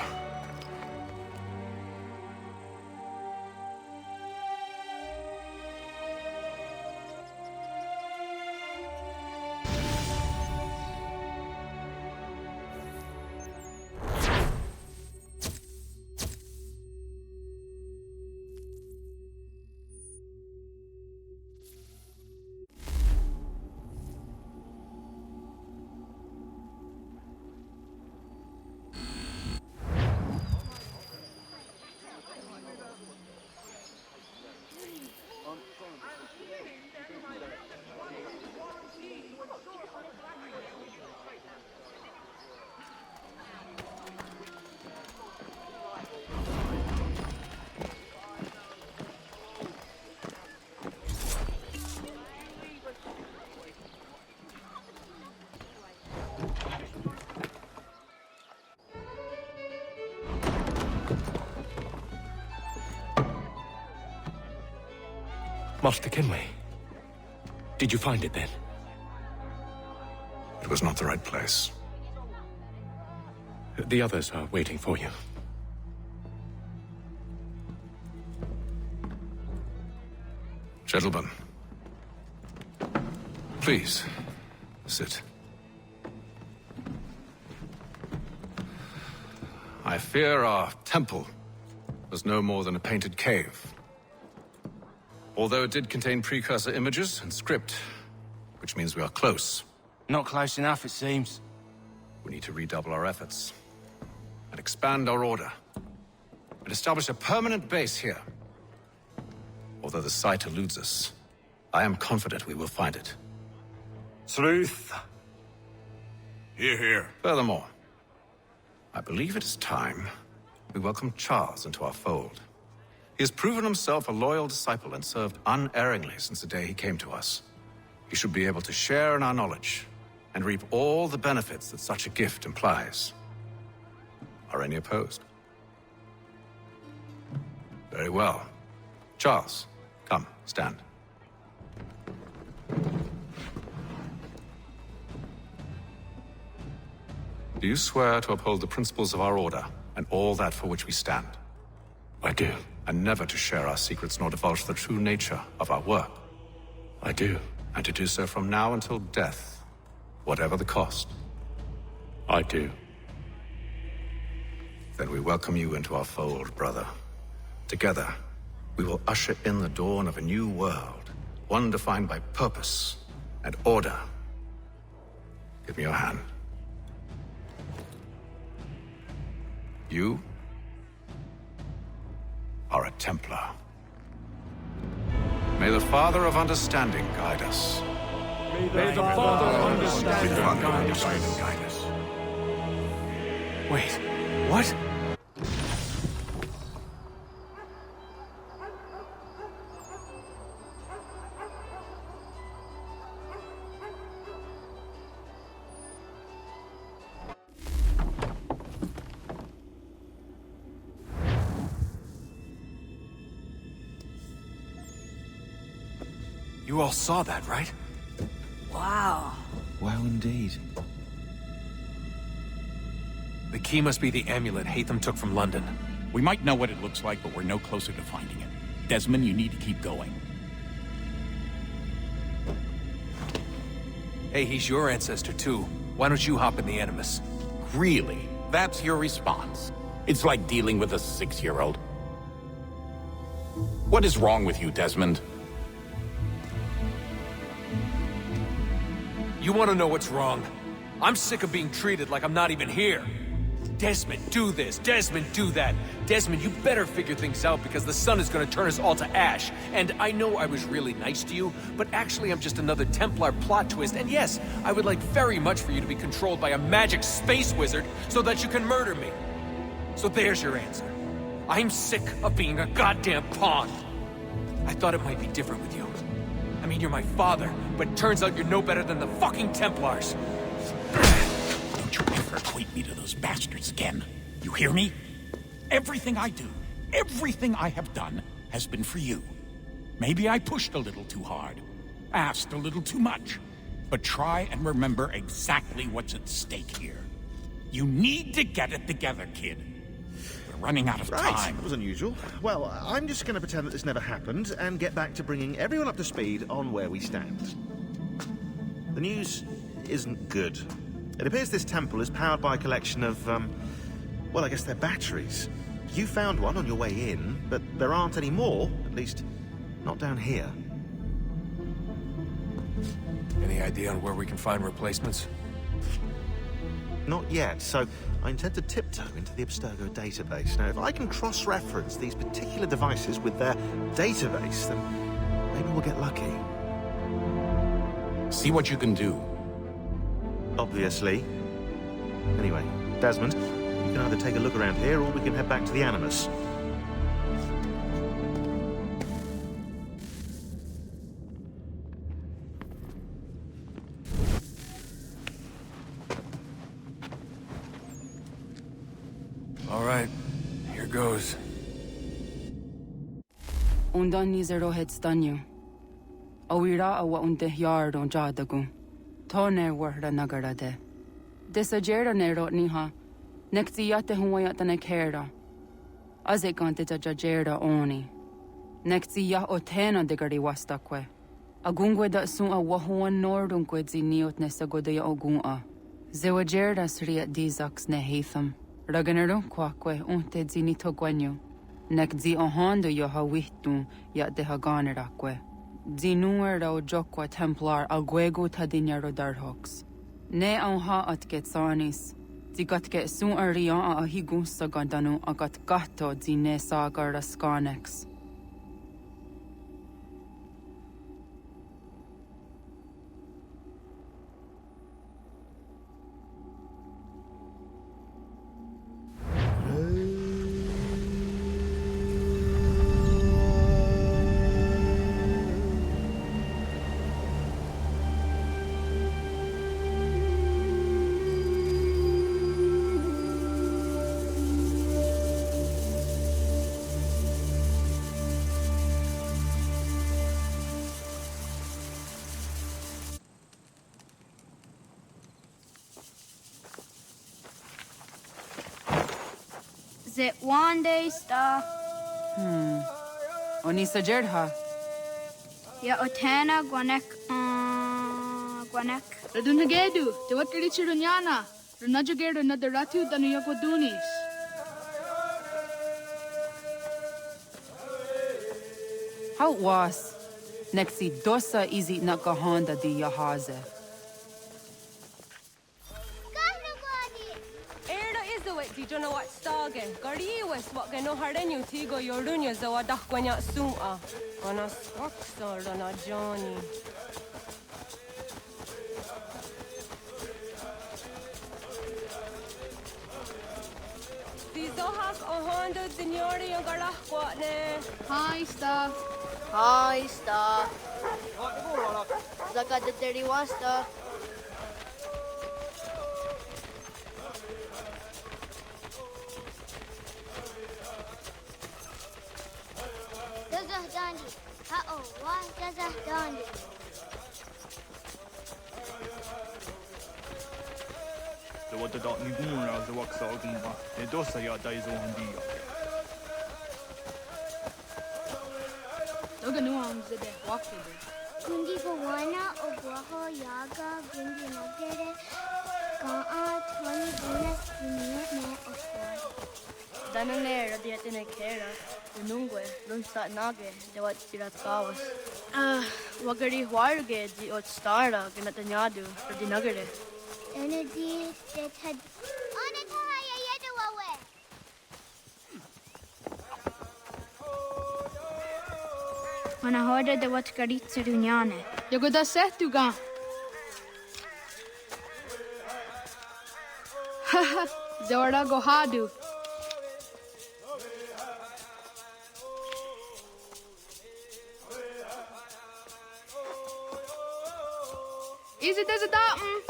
Master Kenway, did you find it then? It was not the right place. The others are waiting for you. Gentlemen, please, sit. I fear our temple was no more than a painted cave. Although it did contain precursor images and script, which means we are close. Not close enough, it seems. We need to redouble our efforts and expand our order and establish a permanent base here. Although the site eludes us, I am confident we will find it. Truth. Hear, hear. Furthermore, I believe it is time we welcome Charles into our fold. He has proven himself a loyal disciple and served unerringly since the day he came to us. He should be able to share in our knowledge and reap all the benefits that such a gift implies. Are any opposed? Very well. Charles, come, stand. Do you swear to uphold the principles of our order and all that for which we stand? I do. And never to share our secrets nor divulge the true nature of our work? I do. And to do so from now until death, whatever the cost? I do. Then we welcome you into our fold, brother. Together, we will usher in the dawn of a new world, one defined by purpose and order. Give me your hand. You are a Templar. May the Father of Understanding guide us. May the Father of Understanding guide us. Wait, what? You all saw that, right? Wow. Wow, indeed. The key must be the amulet Haytham took from London. We might know what it looks like, but we're no closer to finding it. Desmond, you need to keep going. Hey, he's your ancestor too. Why don't you hop in the Animus? Really? That's your response. It's like dealing with a 6-year-old. What is wrong with you, Desmond? You want to know what's wrong? I'm sick of being treated like I'm not even here. Desmond, do this. Desmond, do that. Desmond, you better figure things out because the sun is going to turn us all to ash. And I know I was really nice to you, but actually I'm just another Templar plot twist. And yes, I would like very much for you to be controlled by a magic space wizard so that you can murder me. So there's your answer. I'm sick of being a goddamn pawn. I thought it might be different with you. I mean, you're my father, but it turns out you're no better than the fucking Templars. Don't you ever equate me to those bastards again. You hear me? Everything I do, everything I have done, has been for you. Maybe I pushed a little too hard, asked a little too much, but try and remember exactly what's at stake here. You need to get it together, kid. We're running out of time. That was unusual. Well, I'm just going to pretend that this never happened and get back to bringing everyone up to speed on where we stand. The news isn't good. It appears this temple is powered by a collection of, well, I guess they're batteries. You found one on your way in, but there aren't any more, at least not down here. Any idea on where we can find replacements? Not yet, so I intend to tiptoe into the Abstergo database. Now, if I can cross-reference these particular devices with their database, then maybe we'll get lucky. See what you can do. Obviously. Anyway, Desmond, you can either take a look around here or we can head back to the Animus. All right, here goes. Undan nizero het stanyu. Awira awa unte yard on jadagu. Tone warda nagarade. Desajera nero niha. Nektiyate huwayata nekera. Azekante jajera oni. Nektiya otena degari wastakwe. Agungwe da sun a wahuan nordunque ziniot nesagodaya ogun'a. Zewajera sriat dizax ne Haytham. Raganero quaque unte zinito guanyo. Nek zi ohando yo hawihtun ya de haganeraque. Zinuera o jokwa Templar alguego tadinero darhox. Ne ha at getsanis. Zigatke sun arian a higun sagandanu agat gatto zine sagar raskanex. Is it one day star? Onisa Jerdha. Ya Otana Gwanek Gwanek. Radunagedu, the what Richirunyana, Runajager another Ratu than Yakodunis. How was? Nexi dosa izi nakahonda di Yahaze. Di Juno what stage, Gari was what Gano Hardenyu Tigo Yorunya Zawadakwania Suma on a Scoxor on a Johnny. Zizohak on Honda Signori and Garahquatne. Hi, Star. Hi, Star. Zaka the 31 Star. Det var det där nivåerna som var saken va. Det är då så jag där så han dia. Loga nuam zede wakede. Kundi ko wana o guaho yaga gundi nagere. Dananera di atinekera, nungue, non sa nage, de wat sirat kawas. Wagari huarge di ot stara, ginatanyadu, or di nagare. Energy that had. Mana hörde det var ett garitserunjane. Jag går där sett du gan. Haha, det var där gå ha du. Is it as a datum?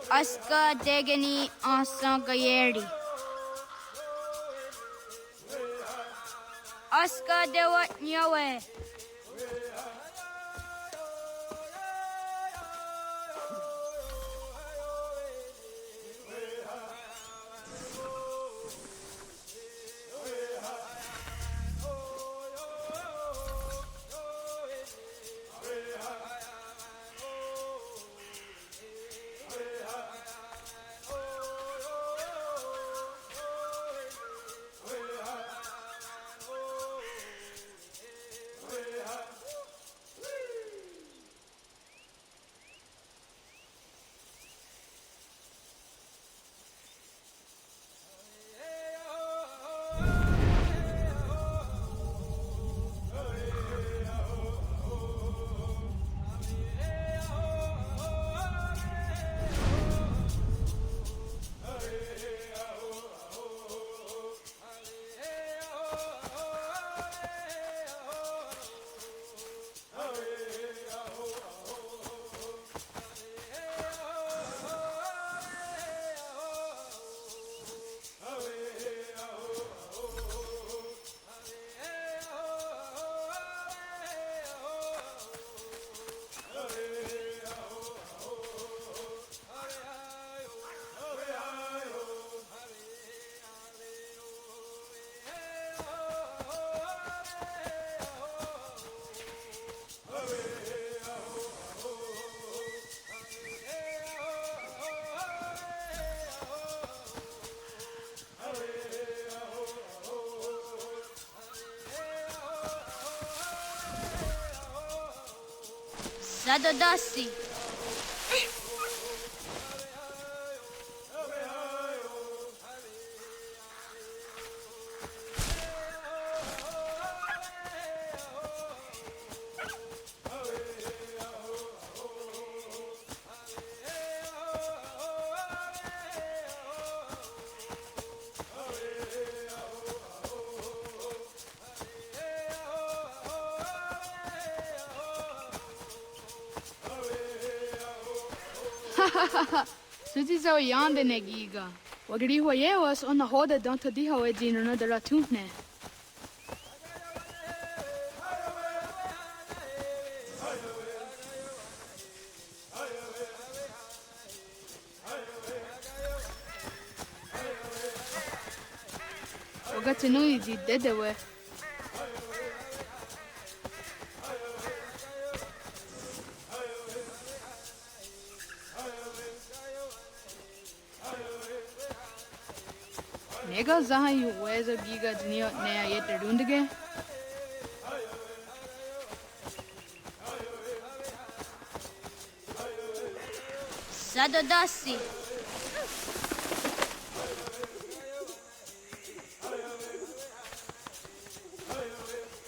Aska degani asa gayeri. Aska de wat nyawe. Zadodasi. Suzi zo yande negiga. Wagri hoye was on the hoda don't di ho edin another ratune. Wagatinu di dedewe. Nega zaha yu weza giga dniyo nea yete rundige. Zadodasi.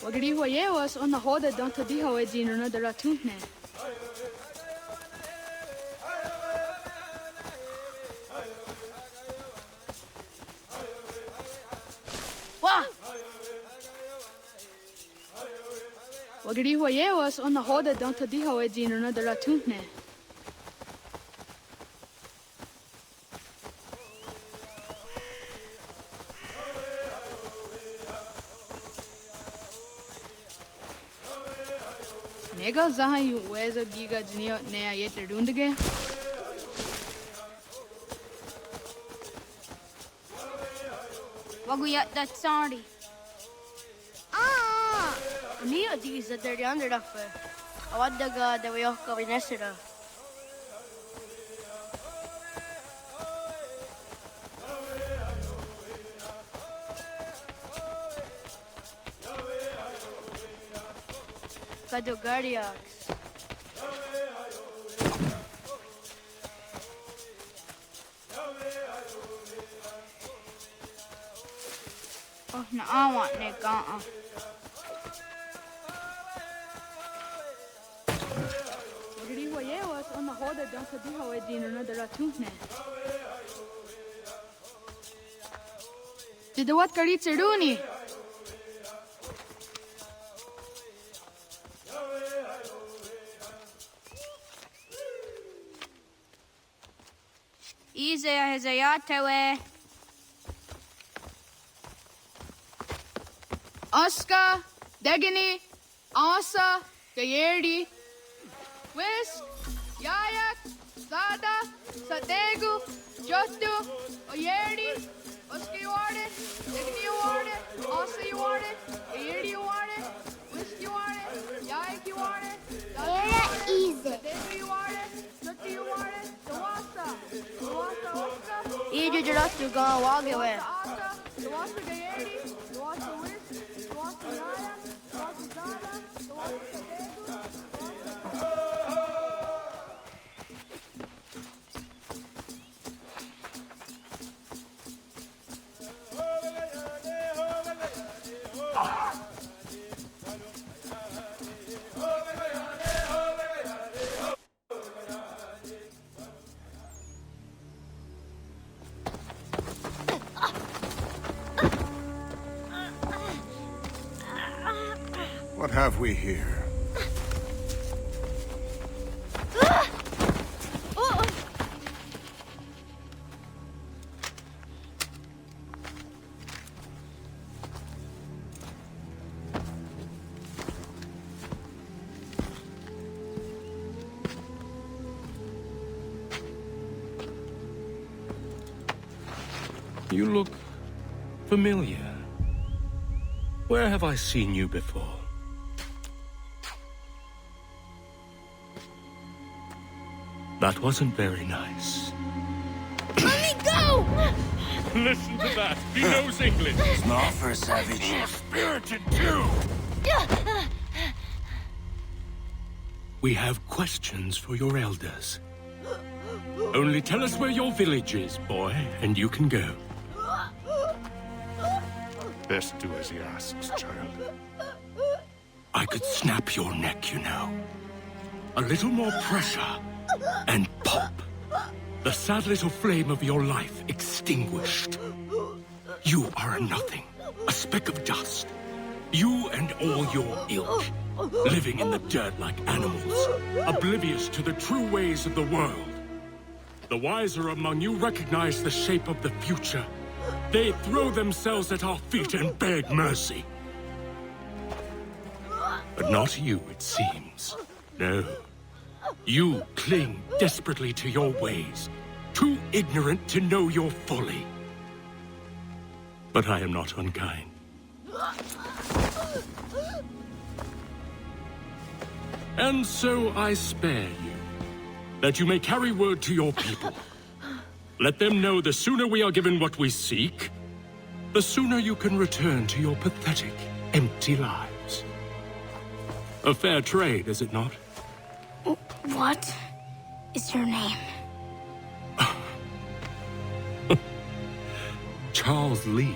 Wagri hoye was on the hoda don't di ho edin another ratune. Wagri hoye was on the hoda don't di ho edin another ratune. Nega zaha yu weza giga dniyo nea yete rundige. Waguyat that sorry. Nia these that they're under the Awaddaga de Wyoka Vinesira. Kadogariax. Oh, no, I want Nick, was on the hoda don't do how I did another ratune. Did the what Karitsa Rooney? Easy as a yacht. Oscar, Degani, Asa, Gayerdi, Whisk, Yayak, Zada, Sadegu, Jostu, Oyerdi, Oscar you want it, Degani you want it, Asa you want it, Gayerdi you want it, Whisk you want it, Yayak you want it, Zada you want it, Sadegu you want it, Jostu you want it, Dawasa, Oscar. Easy just to go walk away. Dawasa Gayerdi, Dawasa Whisk. What have we here? You look familiar. Where have I seen you before? That wasn't very nice. Let me go! Listen to that. He knows English. Small for a savage. Spirited too. We have questions for your elders. Only tell us where your village is, boy, and you can go. Best do as he asks, child. I could snap your neck, you know. A little more pressure, and pop. The sad little flame of your life extinguished. You are a nothing, a speck of dust. You and all your ilk, living in the dirt like animals, oblivious to the true ways of the world. The wiser among you recognize the shape of the future. They throw themselves at our feet and beg mercy. But not you, it seems. No. You cling desperately to your ways, too ignorant to know your folly. But I am not unkind. And so I spare you, that you may carry word to your people. Let them know the sooner we are given what we seek, the sooner you can return to your pathetic, empty lives. A fair trade, is it not? What is your name? Charles Lee.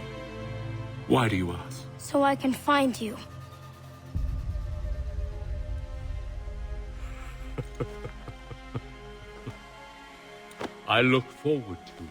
Why do you ask? So I can find you. I look forward to it.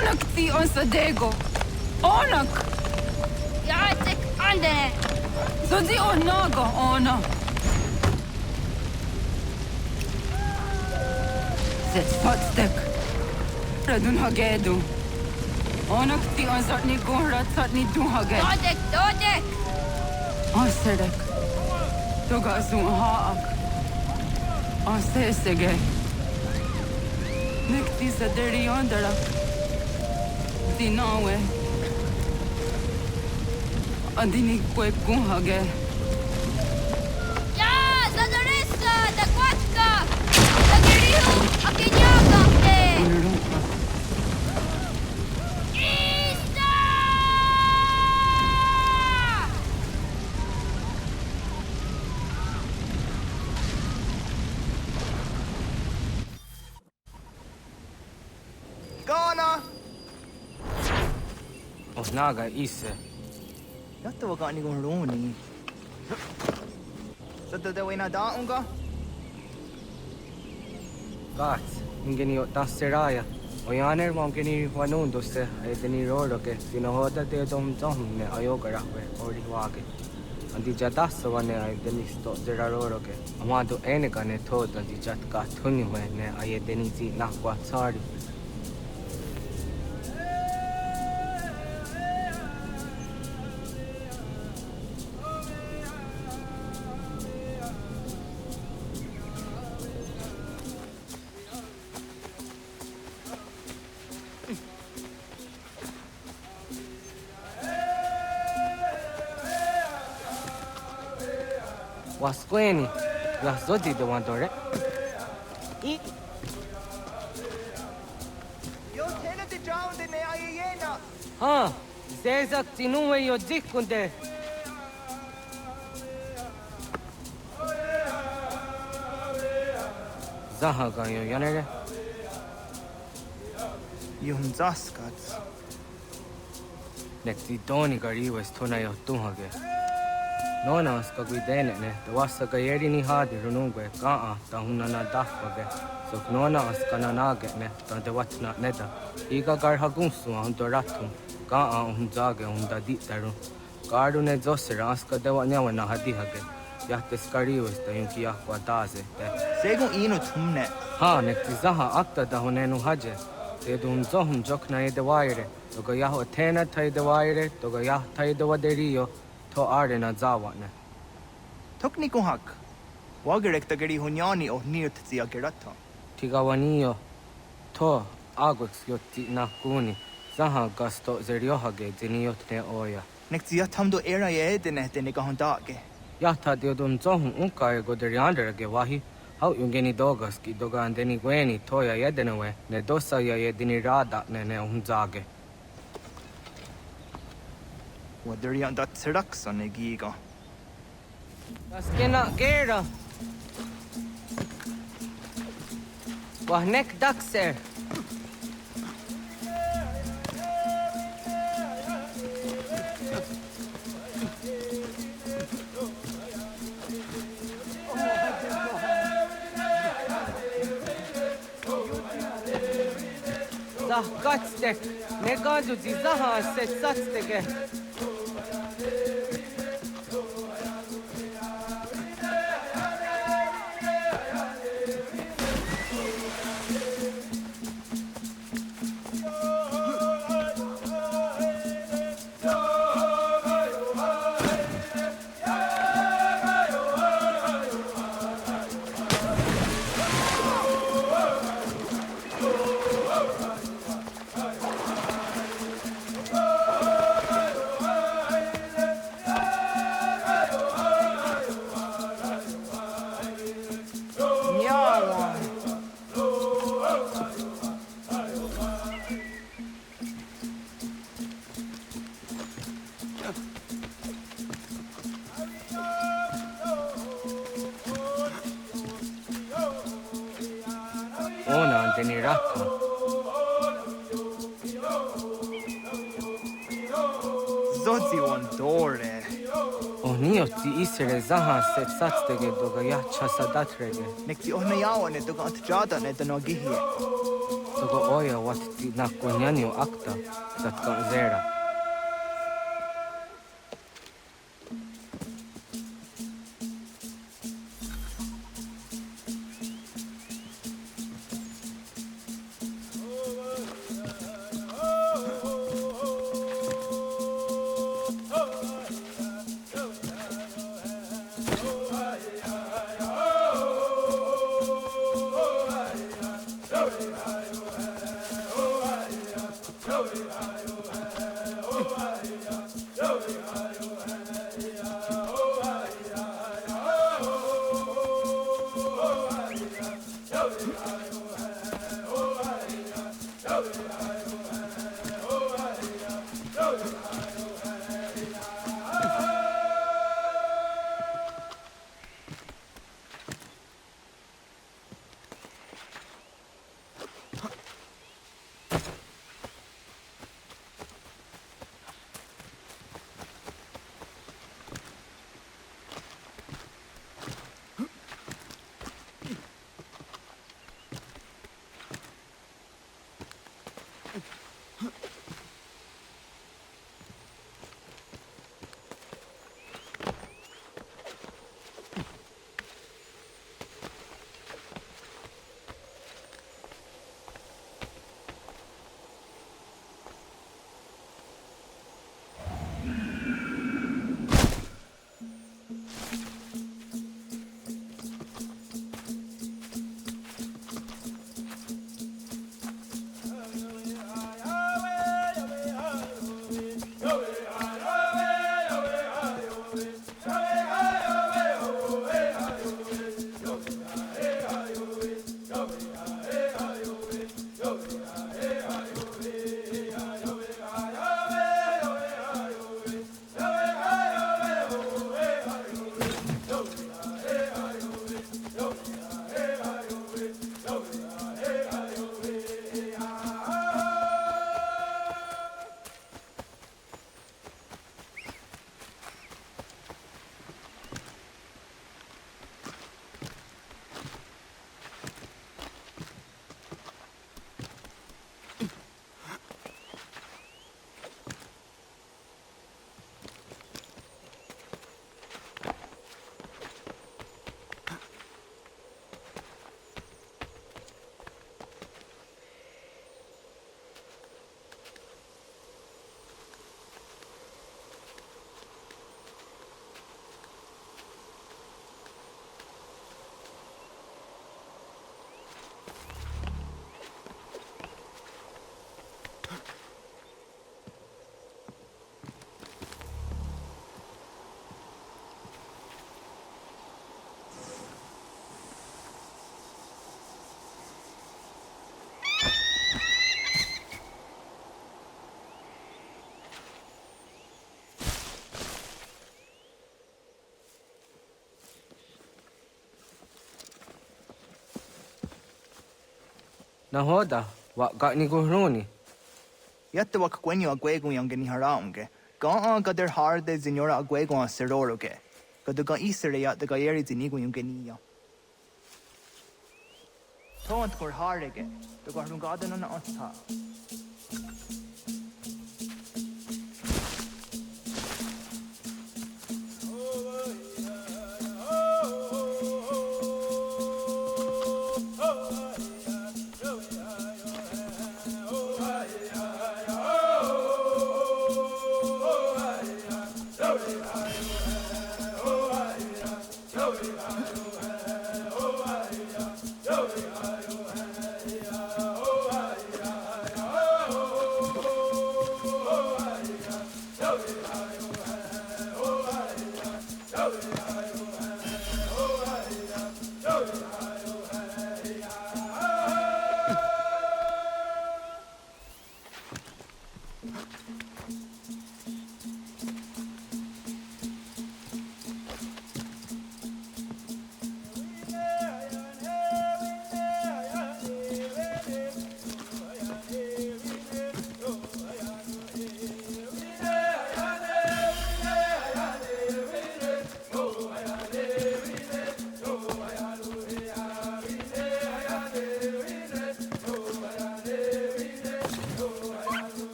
Onak ti on sadego. Onak. Jatek andere. Zodi onaga ona. Zet fatstek. Radun hagedu. Onak ti on zatni gonra zatni du haged. Dodek. Asedek. Toga zun haak. Asesege. Nekti saderi ondara. Dinawe. Adini kwe kunhage. Ja, zadarissa, da kwatka. Da girihu, akinyaga te. Gana! Osnaga isse. Jatta waka ni gon roni. Sadda da wena da unga? Gats, ingeni o tasseraya. O yaner mongeni wanundosse edeni roroke. Sinohoda de dom ne ayogarakwe ori wage. Andi jadassa wane edeni sto zeraroroke. Amado enega ne tod andi jatka tunywe ne ayedeni zi nakwa tsari. Wasqueni, la zodi de wandore. Yo tele de down de ne ayena. Ha, zezak tinuwe yo dikunde. Zahaga yo yanere. Yum zaskats. Nekti doni gari wes tuna yo tuhage. Nona ska guidene ne, the wasa gayeri ni hadi runungwe kaa ta hunana dafage. So nona ska nanage ne, ta de watna neda. Iga gar hagunsu hunto ratum, kaa hunzage hunda ditaru. Garu ne zosera ska de wanyawa na hadi hage. Yahte skari wes ta yunki yakwa daze. Segun ino tumne. Ha, nekti zaha akta da hunenu haje. Te dun zohum jokna ede waire. Toga yaho tena tai de waire, toga yah tai de waderio. To arena zawane. Tokni kuhak. Wagerek ta gari hunyani o nirt zia gerata. Tigawanio. To agwex yotti na kuni. Zaha gasto zeriohage ziniotne oya. Nek zia tamdo era ye edene dene gahondage. Yahta diodun zohum unka go derianderage wahi. Hau yungeni dogaski doga andeni gweni toya yedenewe. Ne dosa ya yedini rada ne unzage. Waderian dat serakson e giga. Askena gera. Wahnek dakser. Zah katstek. Ne gazu zi zaha set satstege. Isere zaha set satstege doga ya chasa datrege. Nekti ohna yawane doga antjada ne dano gihi. Sogo oya watiti na konyanyo akta zatka zera. Nahoda, wa got ni gohroni. Yatta wak gwenyo agwego yang geni haraunge. Ga gader har de zinora agwego a seroroge. Gaduga isere yat de gayeri zinigo yung genia. Tont gor harege. De gorun gadan on osta.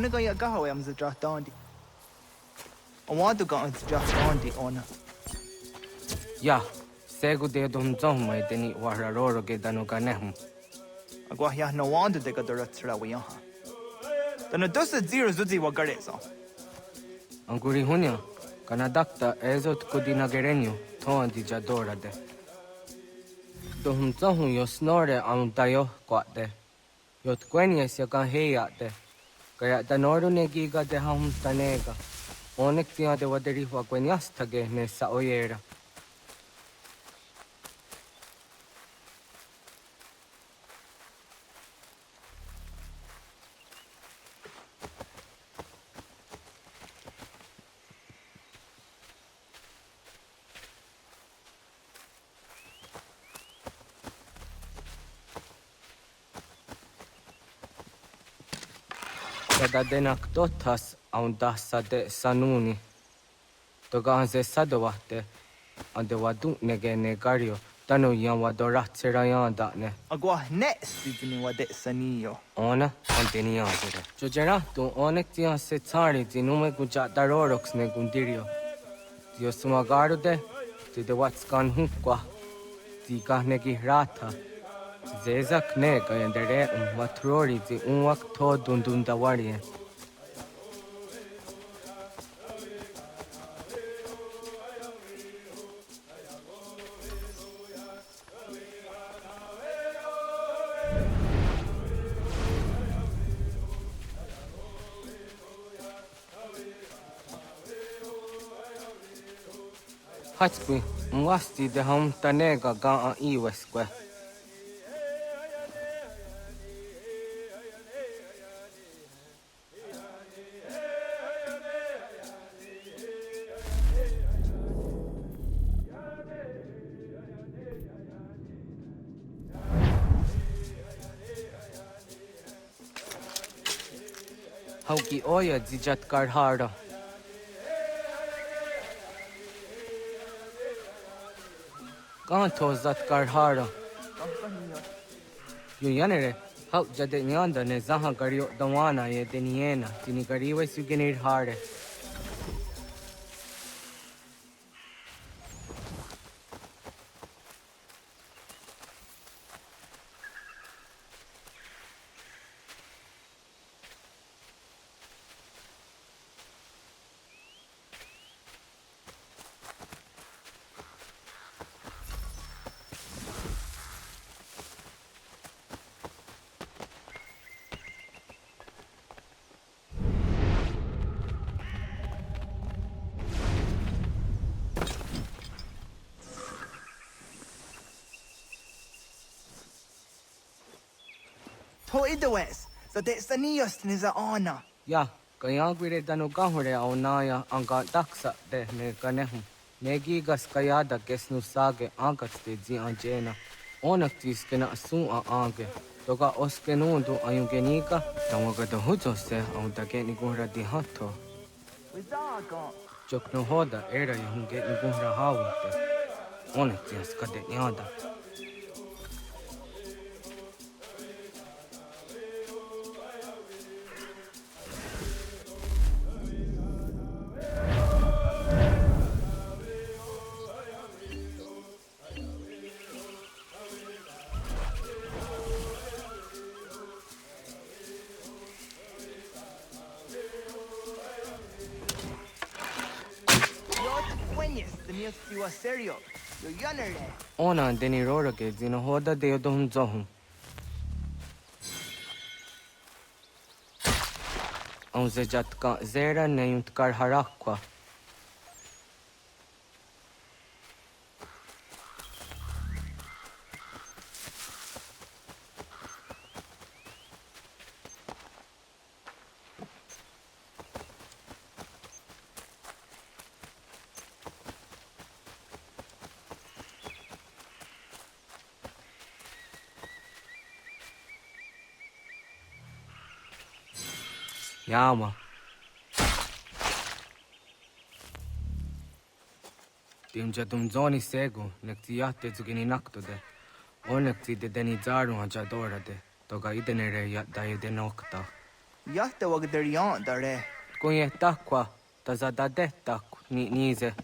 Ona ga ya gaho am za draft dondi. I want to go on to draft dondi ona. Ya, segu de dum zong mai deni wararoro ge danu ganehm. Agwa ya no wonder de ga dora wi ha. Dana dosa zero zuzi wa gare so. Anguri hunya, kana dakta ezot kudina gerenyo, to di jadora de. Dum zong yo snore am dayo kwate. Yot kwenya sia kan heya de. Kaya danoru ne giga de ham tanega. Onek tia de waderi wa kwenyas tage ne sa oyera. Kada denak totas aun dassa de sanuni. Toga ze sadowate ande wadu nege negario tanu yan wadorat serayan da ne. Agwa ne sidini wa de saniyo. Ona anteni yazere. Jojera tu onek tia se tsari dinume guja darorox ne gundirio. Dio sumagaru de ti de watskan hukwa. Ti negi rata. Zezak nega yandere matrori ti unwak to dundundawarie. Hatskui, mwasti de ham tanega ga a iweskwe. Hauki oya dijat karhara. Kanto zat karhara. Yu yanere, hau jade nyanda ne zaha gario dawana ye deniena, tini gariwe sugenir hare. To idawes, so de saniyos ni za ona. Ya, kaya gwire danu gahure au naya anga daksa de ne ganehu. Negi gas kaya da gesnu sage angat de zi anjena. Onak tis kena sun a ange. Toga oskenundu ayungenika, tawaga da hujo se au da geni gura di hato. Wizaga. Jokno hoda era yunge ni gura hawute. Onak tis kade yada. Serio, yo yanere. Ona deni rora ke zino hoda de odom zohum. On zejat ka zera ne yunt kar harakwa. Yama. Timja zoni sego, nekti yatte zugini nakto de. O nekti de deni zaru haja dora de. Toga idenere yat daye de nokta. Yatta wagder yon dare. Kunye takwa, tazadade tak ni nize.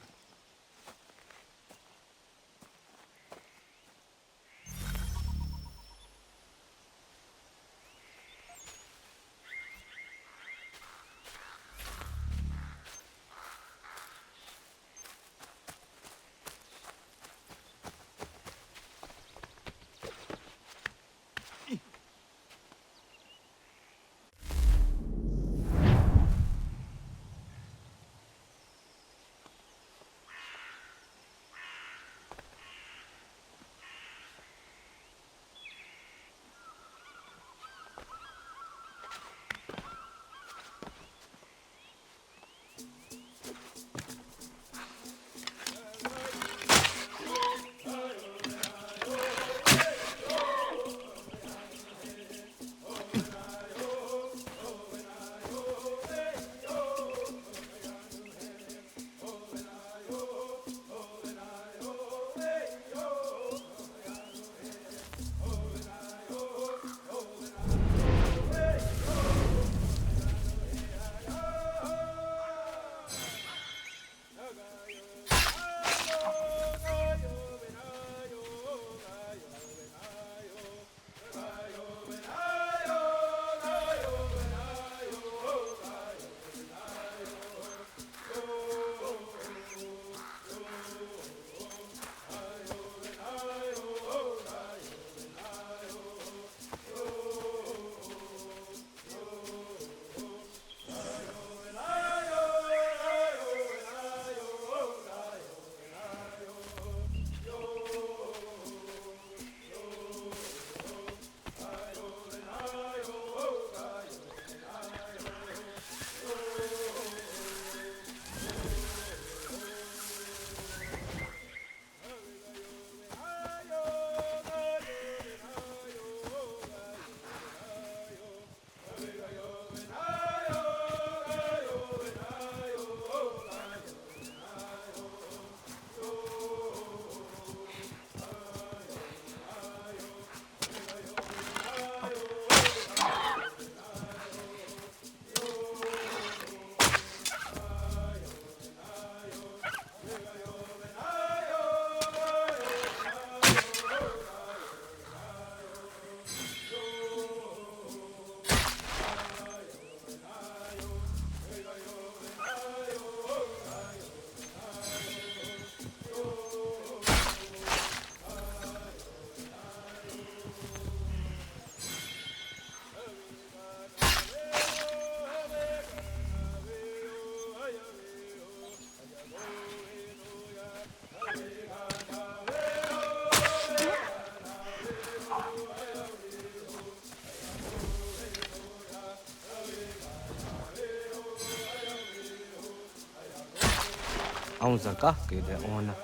Aunzaka kede ona.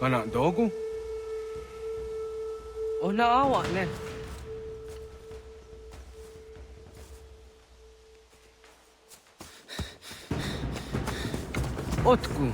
Kana dogu? Ona awa ne. Otku.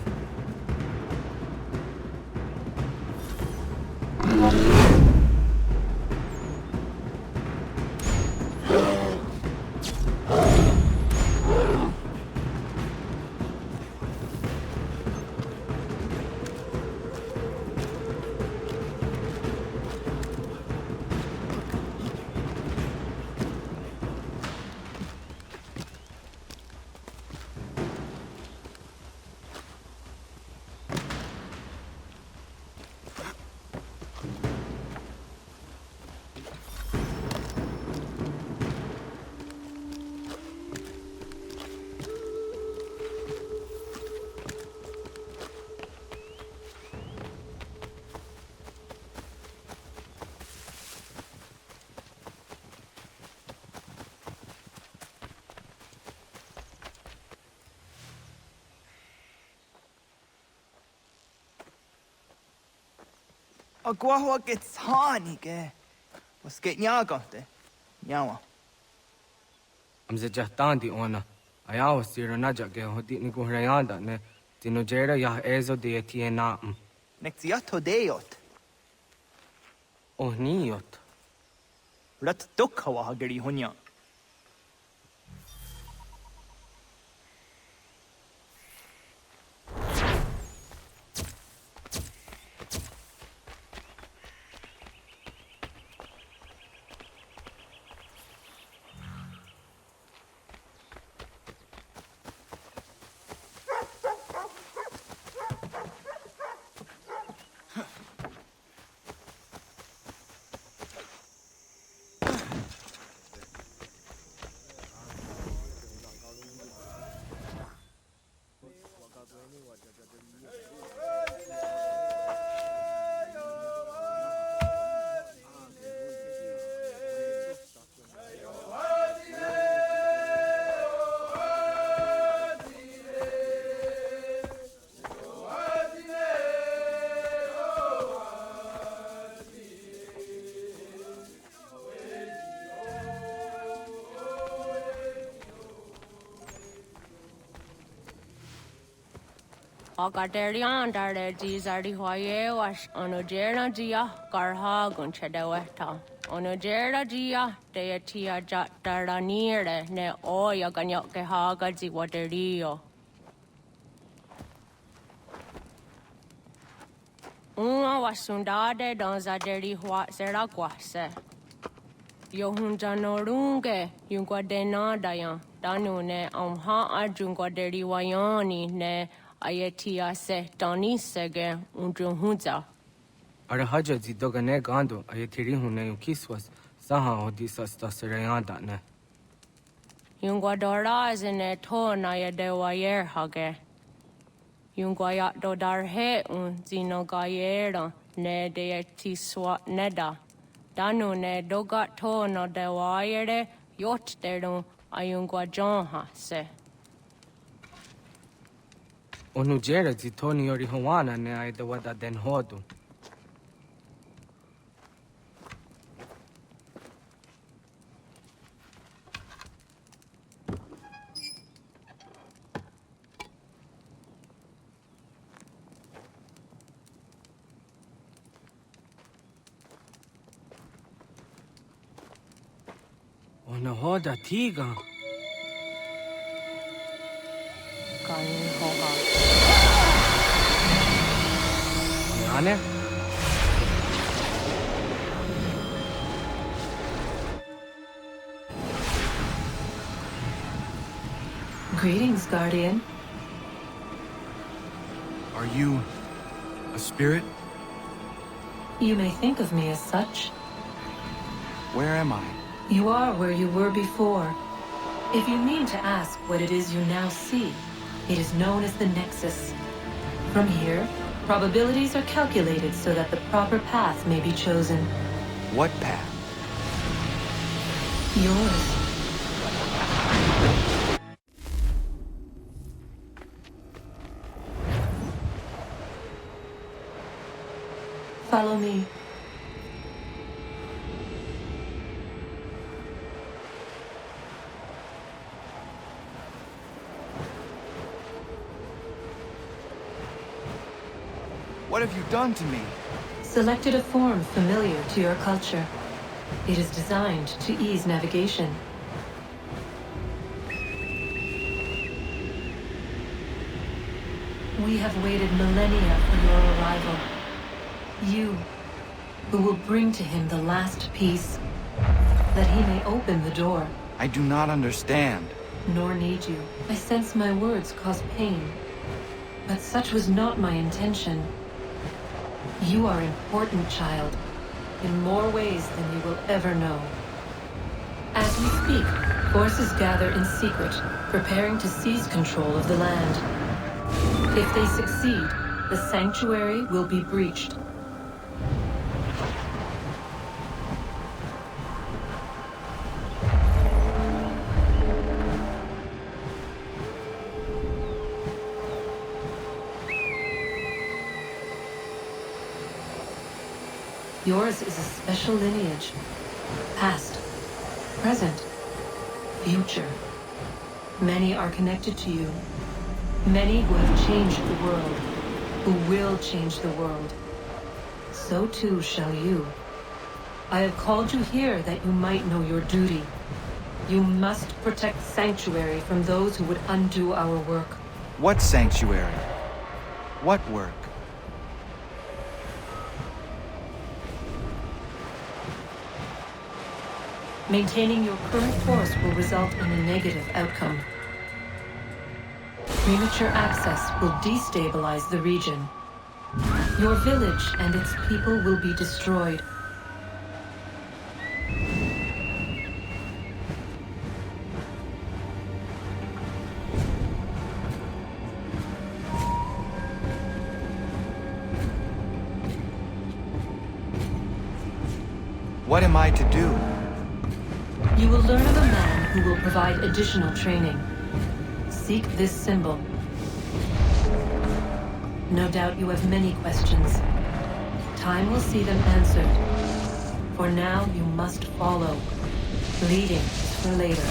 Agwaho gets honey, ke. Was geht nyaga de? Nyawa. Am ze jahtandi ona. Ayawa sira naja ge hodi ni guhrayanda ne. Tino jera yah ezo de tiena. Nekziato deot. Oh niot. Rat dukha hageri hunya. Agaderian dare jizardi hoye was onojera jia garha gunchedeweta. Onojera jia deatia jataranire ne oya ganyoke haga ziwaterio. Uma wasundade donzaderi hua seraquase. Yohunja norunge yungwadena dayan. Danune amha ajungwaderi wayani ne Ayatia se Dani sege unjunza. Arahaja zidogane gando ayatiri hune ukiswas saha odisa staserayanda ne. Yungwadora zene to na yadewayer hage. Yungwayat dodar he zinogayera ne deetiswa neda. Danu ne dogat to no dewayere yot deru ayungwajonha se. Onujera zitoni yori hawana ne aidawada den hodu. Ona hoda tiga. Kani hoga. Yane? Greetings, Guardian. Are you a spirit? You may think of me as such. Where am I? You are where you were before. If you mean to ask what it is you now see, it is known as the Nexus. From here, probabilities are calculated so that the proper path may be chosen. What path? Yours. Follow me. What have you done to me? Selected a form familiar to your culture. It is designed to ease navigation. We have waited millennia for your arrival. You, who will bring to him the last piece, that he may open the door. I do not understand. Nor need you. I sense my words cause pain. But such was not my intention. You are important, child, in more ways than you will ever know. As we speak, forces gather in secret, preparing to seize control of the land. If they succeed, the sanctuary will be breached. Yours is a special lineage, Past, present, future. Many are connected to you. Many who have changed the world, who will change the world. So too shall you. I have called you here that you might know your duty. You must protect Sanctuary from those who would undo our work. What sanctuary? What work? Maintaining your current course will result in a negative outcome. Premature access will destabilize the region. Your village and its people will be destroyed. What am I to do? You will learn of a man who will provide additional training. Seek this symbol. No doubt you have many questions. Time will see them answered. For now, you must follow. Leading is for later.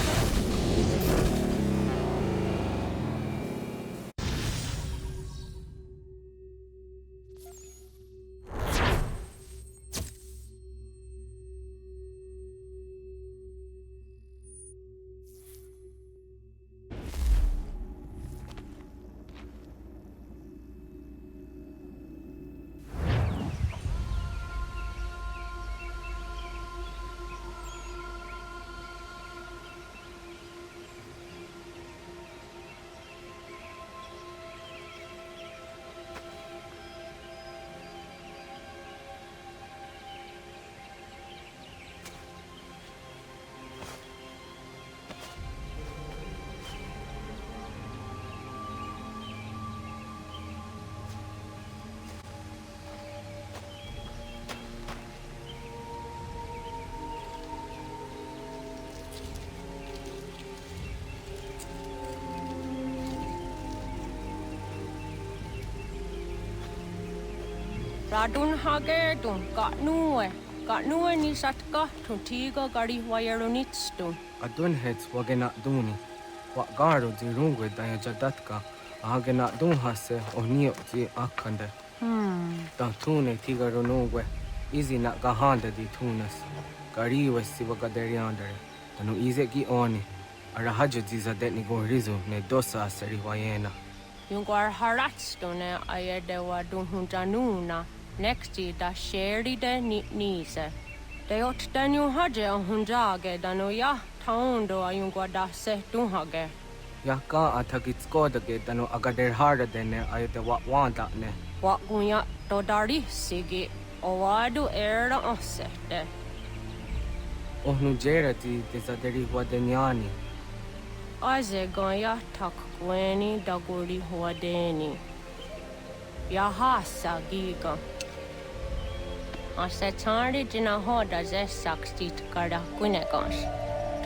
Radun hagedun, got nuwe ni satka, tuntiga gari wayarunitstun. Adun hets wagena duni. Wat garo di rungwe daya jadatka. Agena dun hase onio di akande. Tune tiga runungwe. Izi na gahanda di tunas. Gari wesi wagaderiandere. Tanu ize gi oni. Arahajo di zadetni gorizo ne dosa aseri wayena. Yungwar haratstune ayede wadun hunjanuna. Nexti da sheri de nise. De ot danu haje on hunjage danu ya taundo ayungwa da se dunhage. Ya ka atakitskoda ge danu agader harda dene ayede wat wanda ne. Wat gunya dodari sigi owadu era osete. Ohnu jerati desaderi wadenyani. Aze gaya tak gweni daguri huadeni. Yahasa giga. Asetari jina hoda ze sakstit kada kunegans.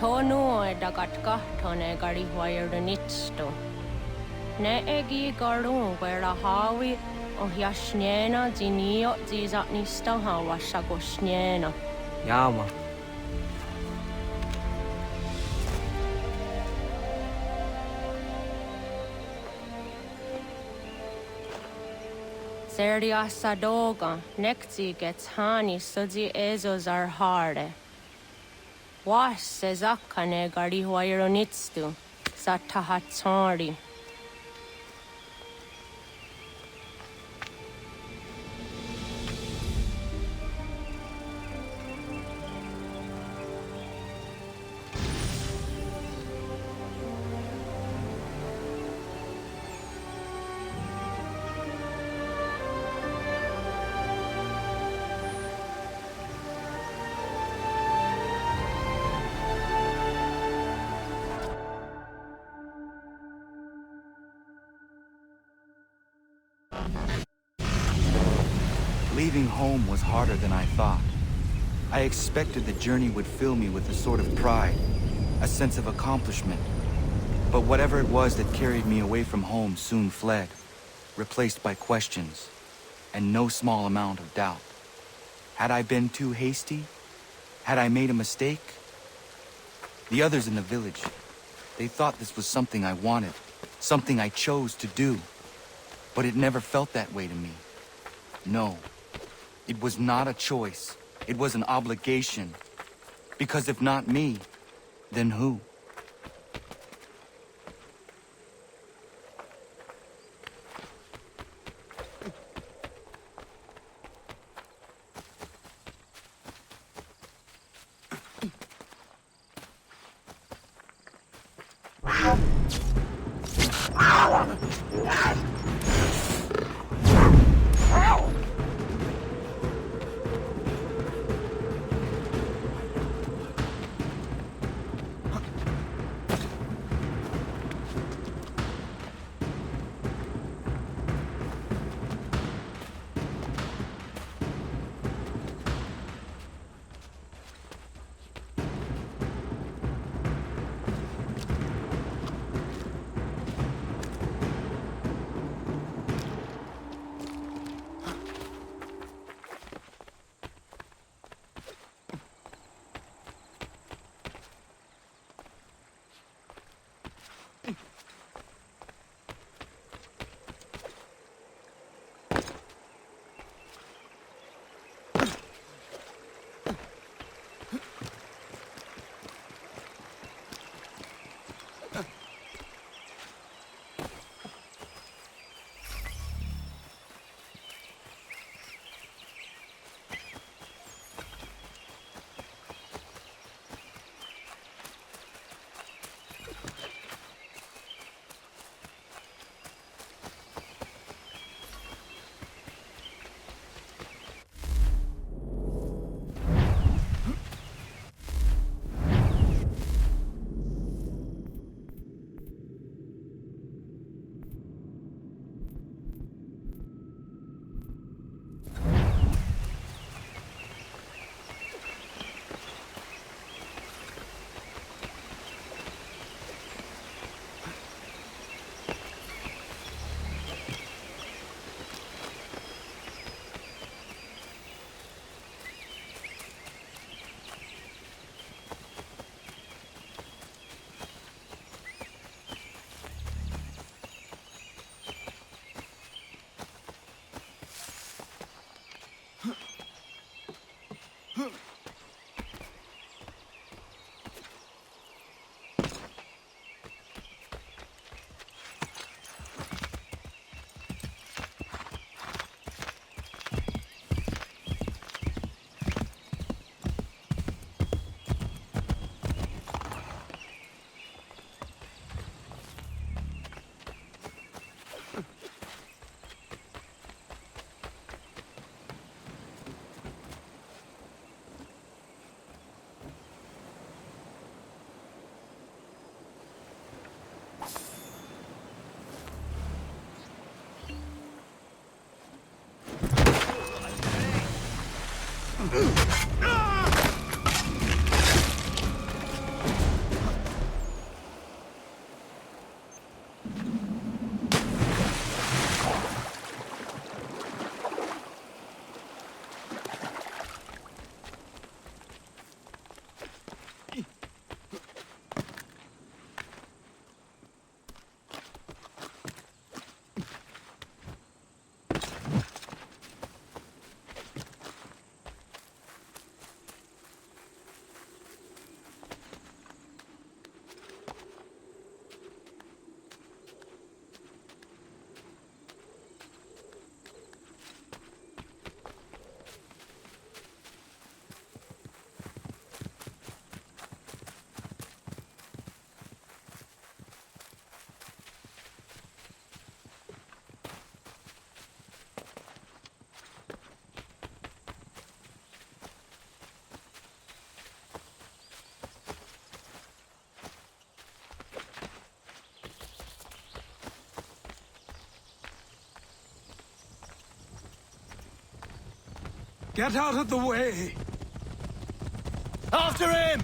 Tonu e dagatka tone gari huayernitsto. Ne egi garun wera hawi o yashnena zinio zizatnista hawa shagoshnena. Yama. Seria sadoga, nekti gets hani sudzi ezos are harde. Was sezakane gari huayronitstu, satahatsari. Leaving home was harder than I thought. I expected the journey would fill me with a sort of pride, a sense of accomplishment. But whatever it was that carried me away from home soon fled, replaced by questions, and no small amount of doubt. Had I been too hasty? Had I made a mistake? The others in the village, they thought this was something I wanted, something I chose to do. But it never felt that way to me. No, it was not a choice. It was an obligation. Because if not me, then who? Get out of the way! After him!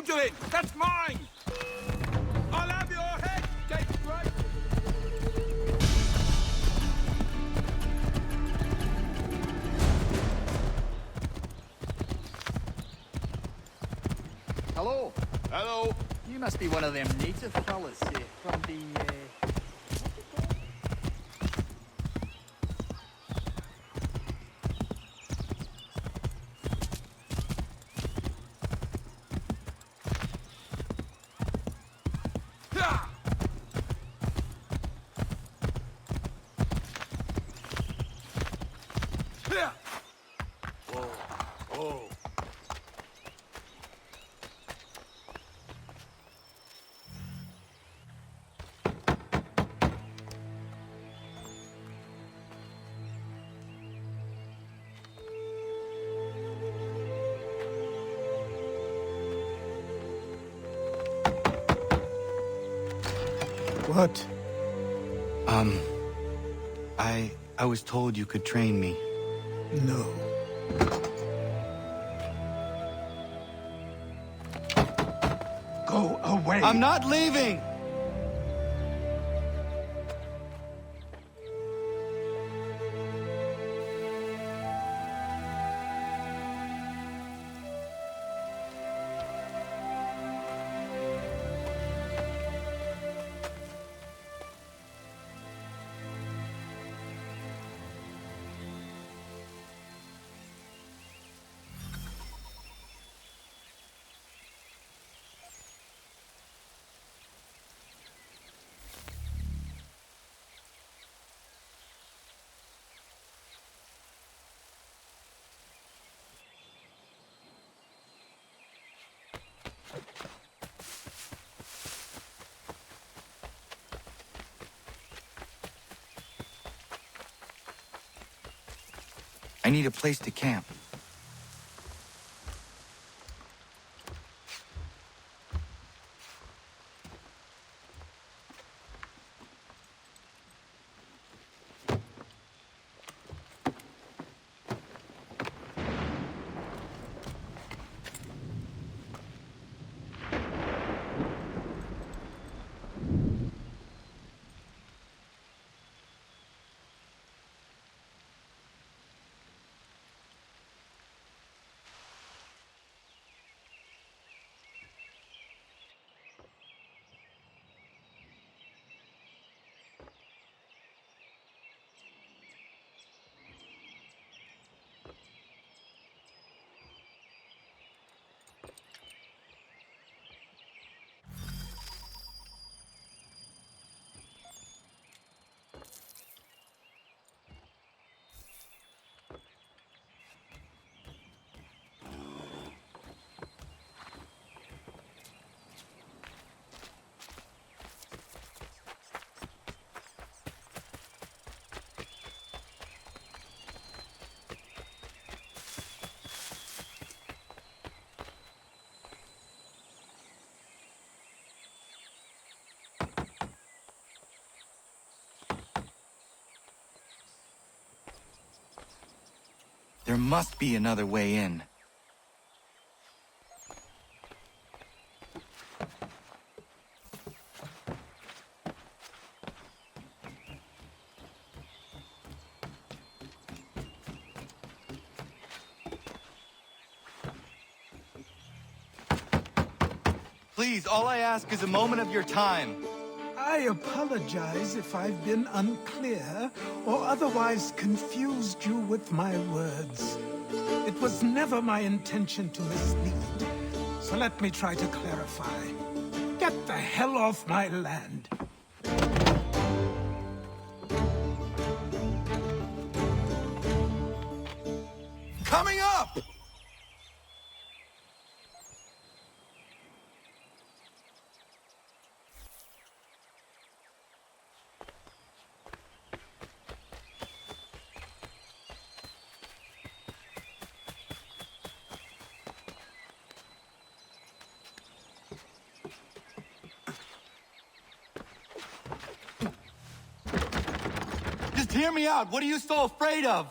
you doing? That's mine! I'll have your head, Desmond! Hello. Hello. You must be one of them native fellas from the, What? I was told you could train me. No. Go away. I'm not leaving! I need a place to camp. There must be another way in. Please, all I ask is a moment of your time. I apologize if I've been unclear or otherwise confused you with my words. It was never my intention to mislead, so let me try to clarify. Get the hell off my land. Coming up! Just hear me out. What are you so afraid of?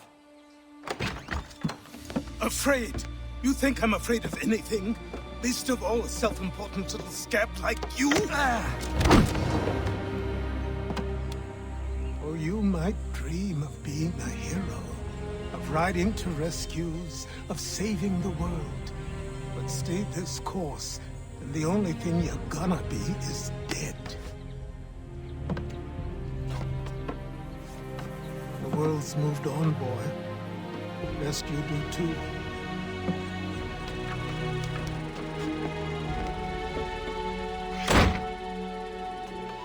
Afraid? You think I'm afraid of anything? Least of all a self-important little scab like you. Or you might dream of being a hero, of riding to rescues, of saving the world. But stay this course, and the only thing you're gonna be is dead. The world's moved on, boy. Best you do too.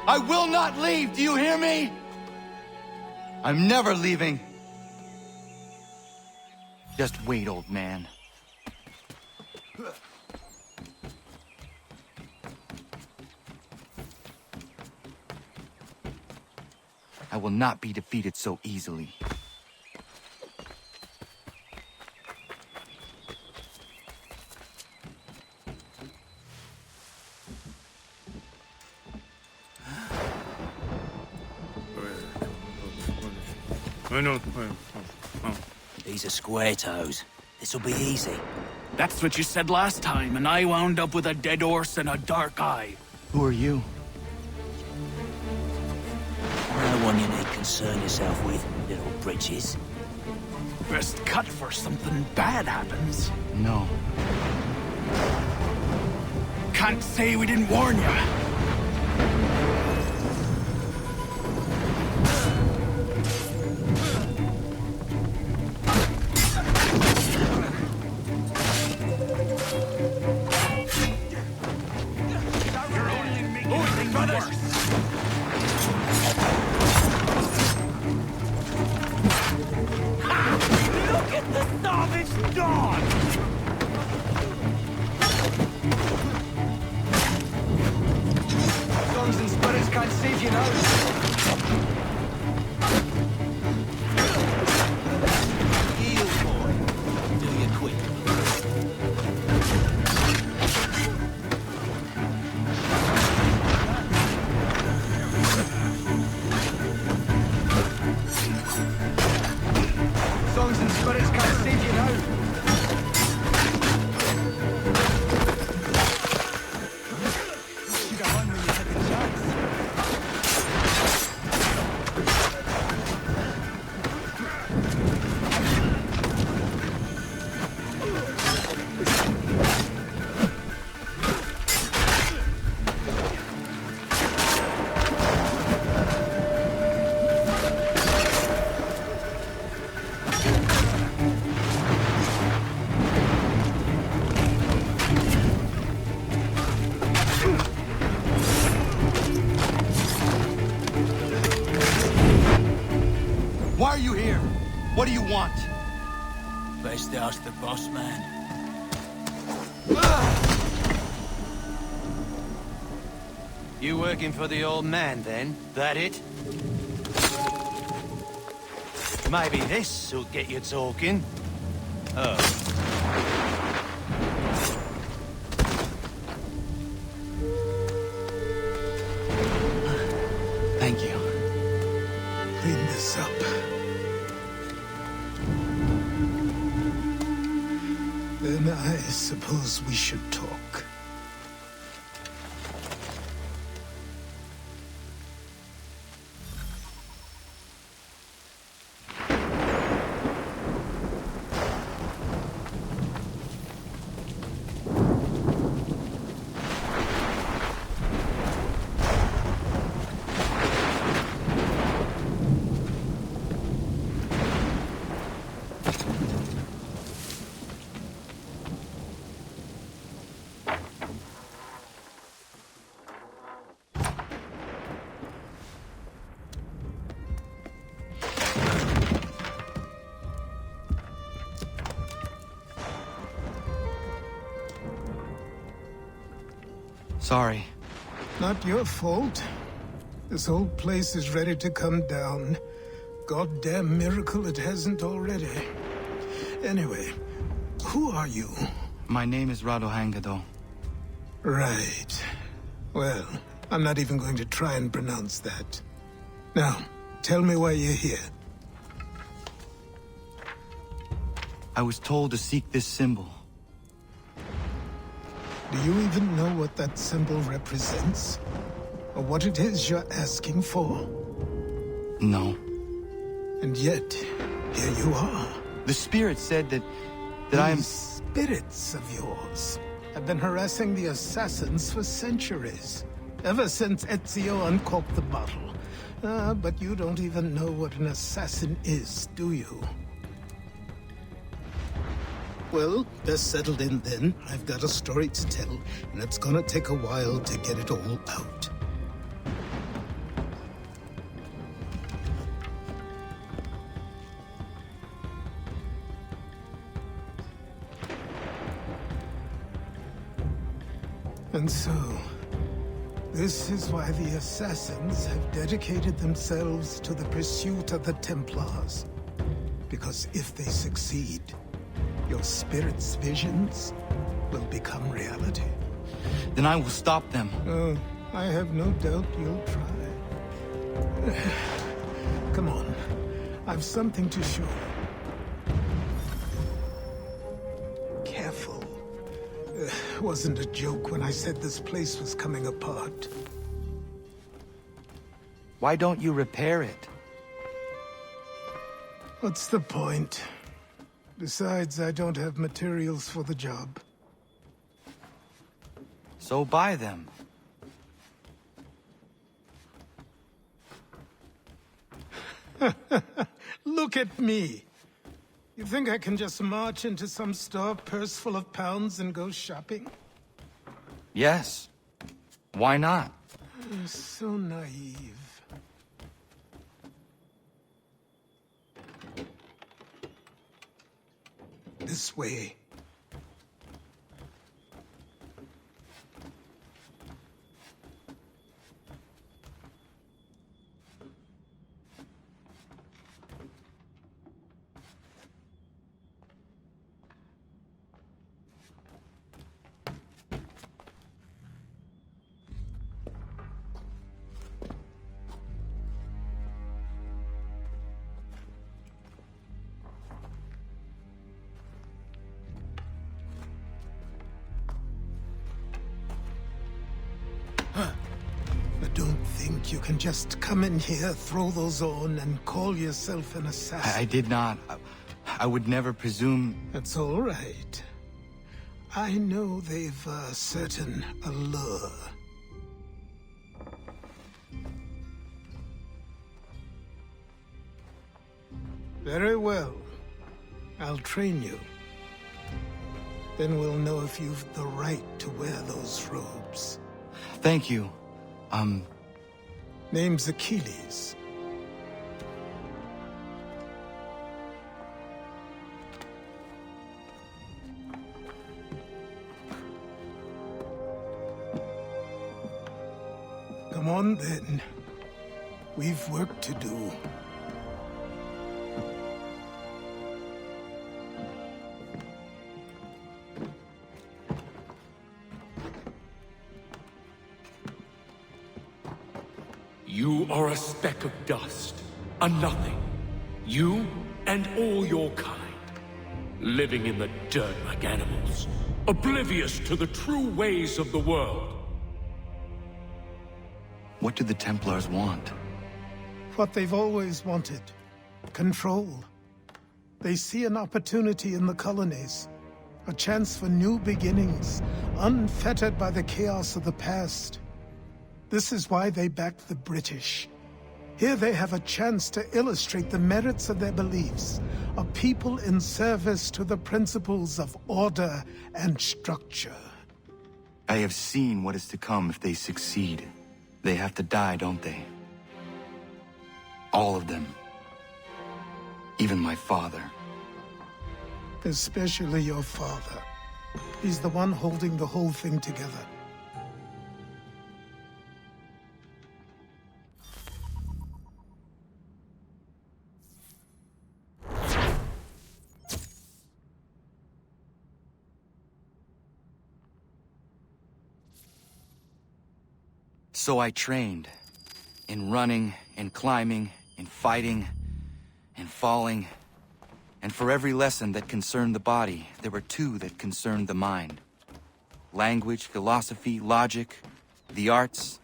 I will not leave, do you hear me? I'm never leaving. Just wait, old man. I will not be defeated so easily. These are square toes. This'll be easy. That's what you said last time, and I wound up with a dead horse and a dark eye. Who are you? No one you need concern yourself with, little britches. Best cut for something bad happens. No. Can't say we didn't warn you. What do you want? Best ask the boss man. You working for the old man, then? That it? Maybe this'll get you talking. Oh. Thank you. Clean this up. Then I suppose we should talk. Sorry. Not your fault. This whole place is ready to come down. Goddamn miracle it hasn't already. Anyway, who are you? My name is Radohangado. Right. Well, I'm not even going to try and pronounce that. Now, tell me why you're here. I was told to seek this symbol. Do you even know what that symbol represents? Or what it is you're asking for? No. And yet, here you are. The spirit said that I am... These spirits of yours have been harassing the assassins for centuries. Ever since Ezio uncorked the bottle. But you don't even know what an assassin is, do you? Well, best settled in then. I've got a story to tell, and it's gonna take a while to get it all out. And so, this is why the Assassins have dedicated themselves to the pursuit of the Templars. Because if they succeed, your spirit's visions will become reality. Then I will stop them. Oh, I have no doubt you'll try. Come on, I've something to show you. Careful. Wasn't a joke when I said this place was coming apart. Why don't you repair it? What's the point? Besides, I don't have materials for the job. So buy them. Look at me. You think I can just march into some store, purse full of pounds, and go shopping? Yes. Why not? You're so naive. This way. Don't think you can just come in here, throw those on, and call yourself an assassin. I did not. I would never presume... That's all right. I know they've a certain allure. Very well. I'll train you. Then we'll know if you've the right to wear those robes. Thank you. Name's Achilles. Come on, then. We've work to do. You are a speck of dust, a nothing. You and all your kind. Living in the dirt like animals. Oblivious to the true ways of the world. What do the Templars want? What they've always wanted. Control. They see an opportunity in the colonies. A chance for new beginnings, unfettered by the chaos of the past. This is why they backed the British. Here they have a chance to illustrate the merits of their beliefs, a people in service to the principles of order and structure. I have seen what is to come if they succeed. They have to die, don't they? All of them. Even my father. Especially your father. He's the one holding the whole thing together. So I trained. In running, in climbing, in fighting, in falling. And for every lesson that concerned the body, there were two that concerned the mind. language, philosophy, logic, the arts.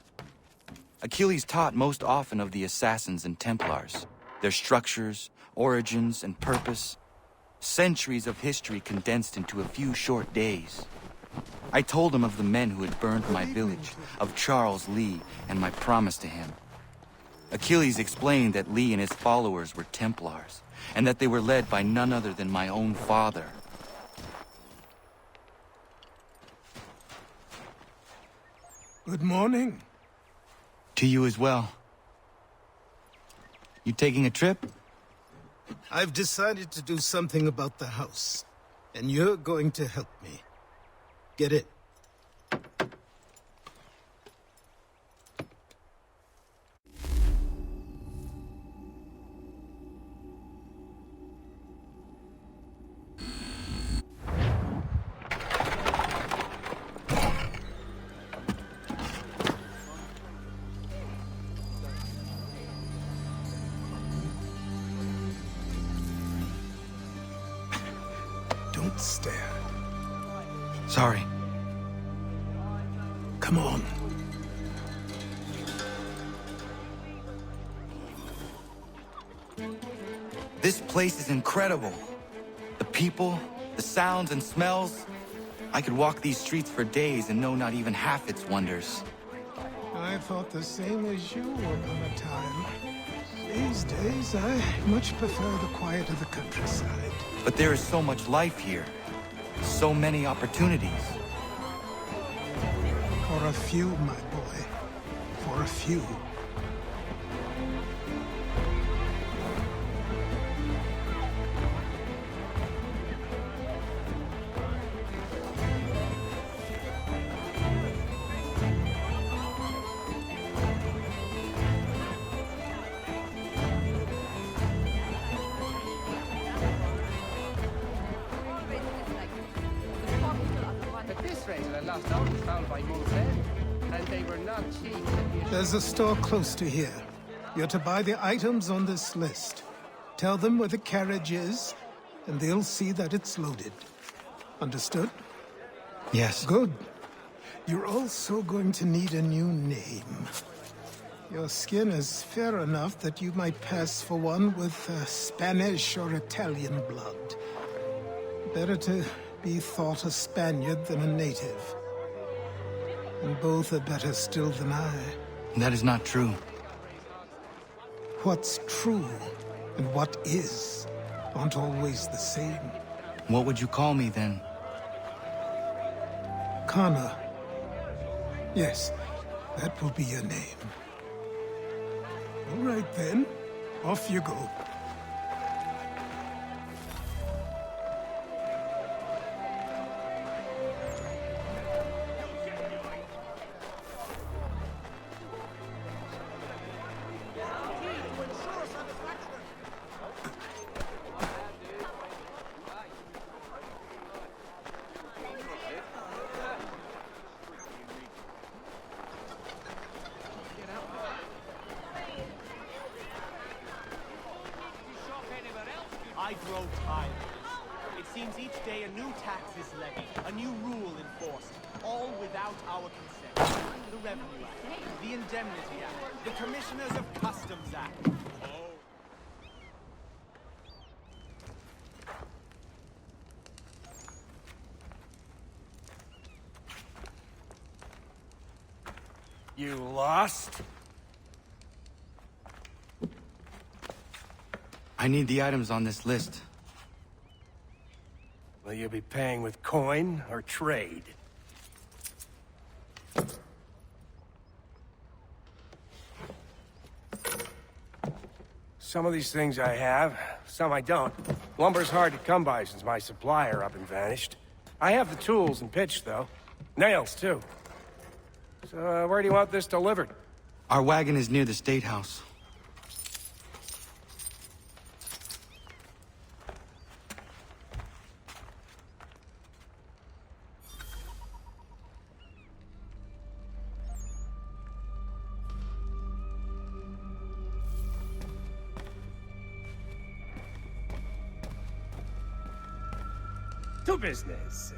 Achilles taught most often of the Assassins and Templars, their structures, origins, and purpose. Centuries of history condensed into a few short days. I told him of the men who had burned my village, of Charles Lee, and my promise to him. Achilles explained that Lee and his followers were Templars, and that they were led by none other than my own father. Good morning. To you as well. You taking a trip? I've decided to do something about the house, and you're going to help me. Get it? Don't stare. Sorry. Come on. This place is incredible. The people, the sounds and smells. I could walk these streets for days and know not even half its wonders. I thought the same as you upon a time. These days, I much prefer the quiet of the countryside. But there is so much life here. So many opportunities. For a few, my boy. For a few. There's a store close to here. You're to buy the items on this list. Tell them where the carriage is, and they'll see that it's loaded. Understood? Yes. Good. You're also going to need a new name. Your skin is fair enough that you might pass for one with Spanish or Italian blood. Better to be thought a Spaniard than a native. And both are better still than I. That is not true. What's true and what is aren't always the same. What would you call me then? Kana. Yes, that will be your name. All right then, off you go. I grow tired. It seems each day a new tax is levied, a new rule enforced, all without our consent. The Revenue Act, the Indemnity Act, the Commissioners of Customs Act. You lost? I need the items on this list. Will you be paying with coin or trade? Some of these things I have, some I don't. Lumber's hard to come by since my supplier up and vanished. I have the tools and pitch, though. Nails, too. So, where do you want this delivered? Our wagon is near the State House. To business.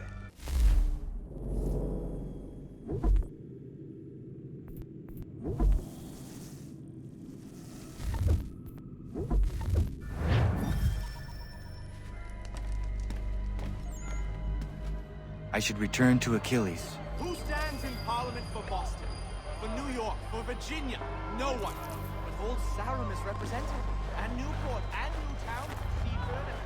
I should return to Achilles. Who stands in Parliament for Boston? For New York? For Virginia? No one. But Old Sarum is represented. And Newport, and Newtown, Seaford, and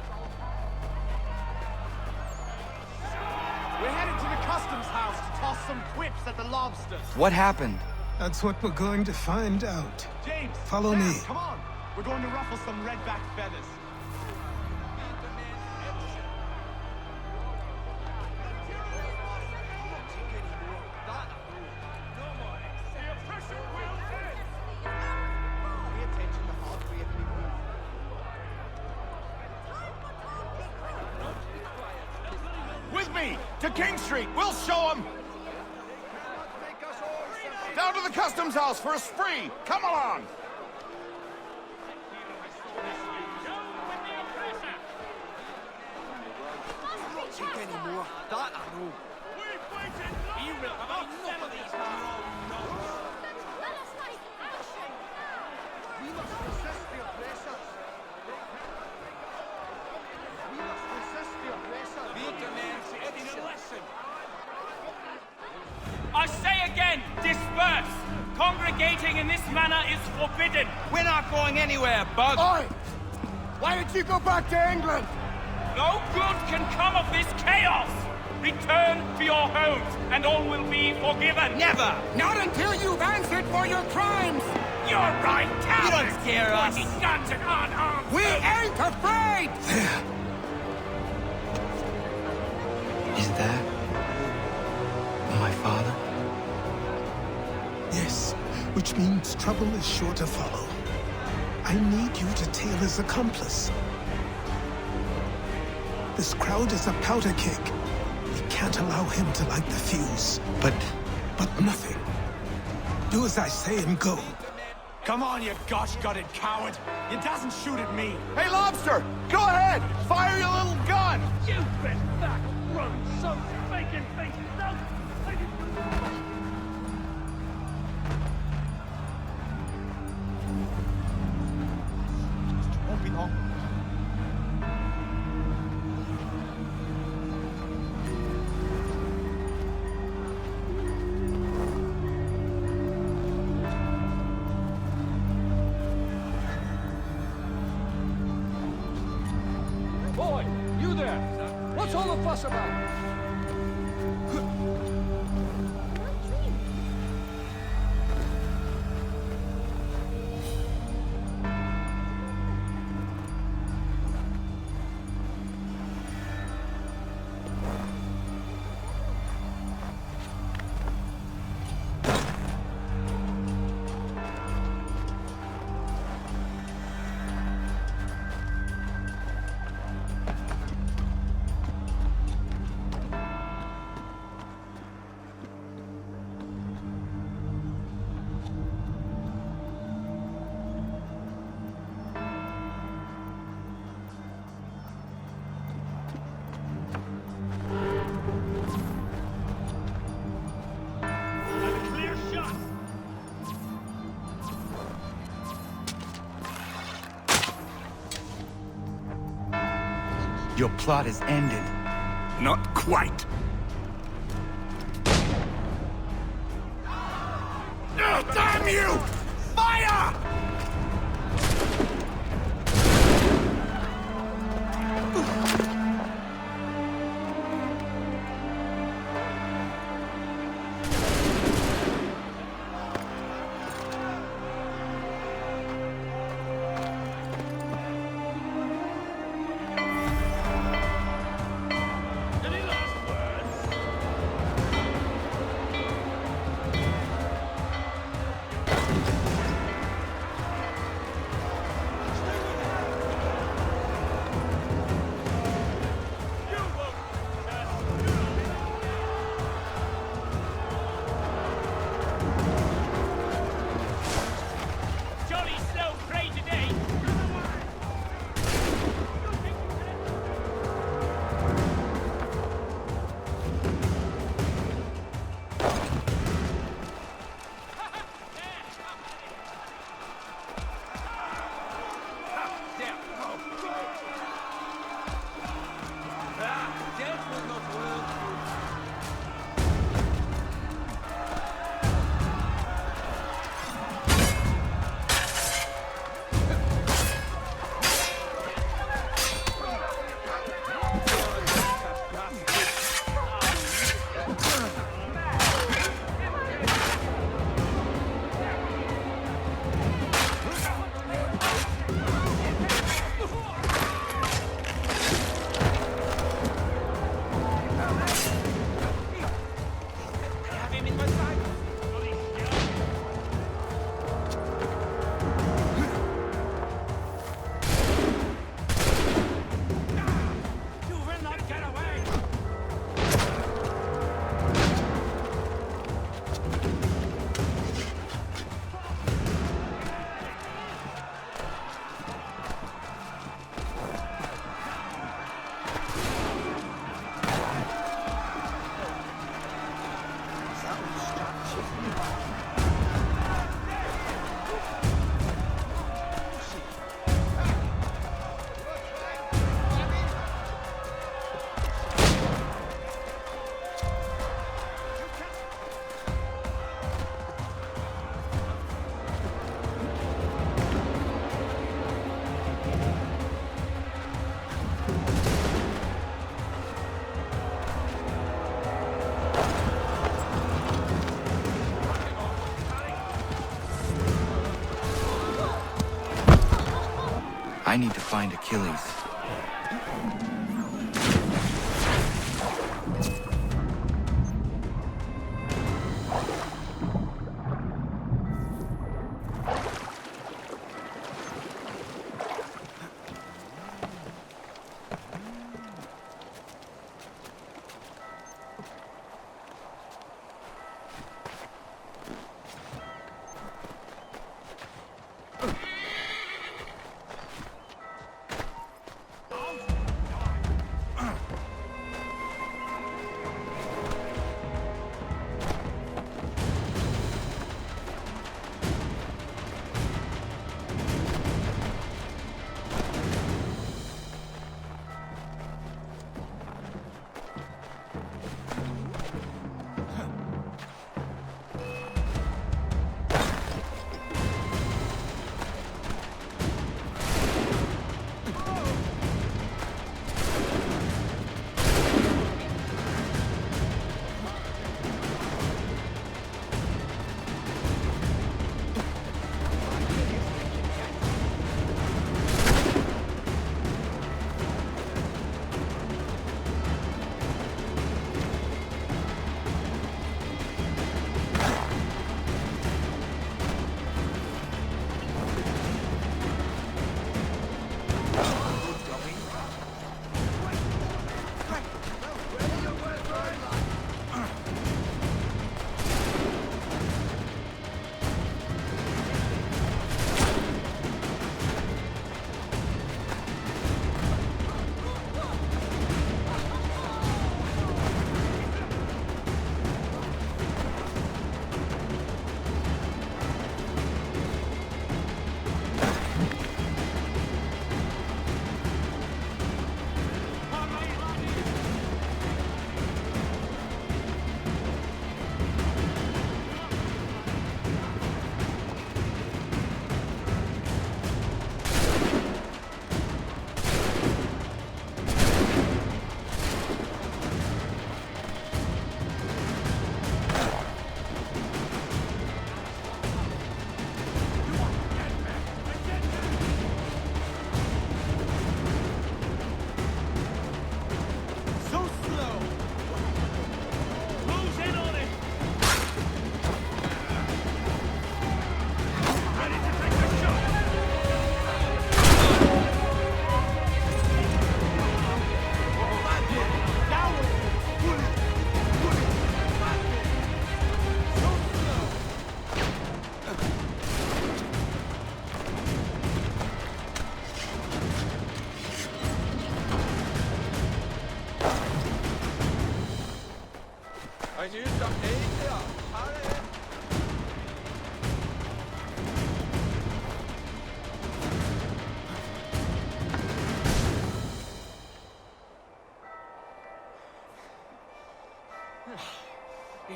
We're headed to the customs house to toss some quips at the lobsters. What happened? That's what we're going to find out. James, follow Sam, me. Come on. We're going to ruffle some red-backed feathers. With me! To King Street! We'll show them! Down to the customs house for a spree! Come along! I say again, disperse! Congregating in this manner is forbidden! We're not going anywhere, Bug! Oi! Why did you go back to England? No good can come of this chaos! Return to your homes, and all will be forgiven! Never! Not until you've answered for your crimes! You're right, cowards! You don't scare us! Pointing guns at unarmed! We ain't afraid! There. Is that my father? Yes, which means trouble is sure to follow. I need you to tail his accomplice. This crowd is a powder keg. We can't allow him to light the fuse. But nothing. Do as I say and go. Come on, you gosh-gutted coward! You doesn't shoot at me! Hey, Lobster! Go ahead! Fire your little gun! You bet that run some bacon face out! Won't be long. Boy, you there! What's all the fuss about? Your plot is ended. Not quite. Oh, damn you! Fire! need to find Achilles.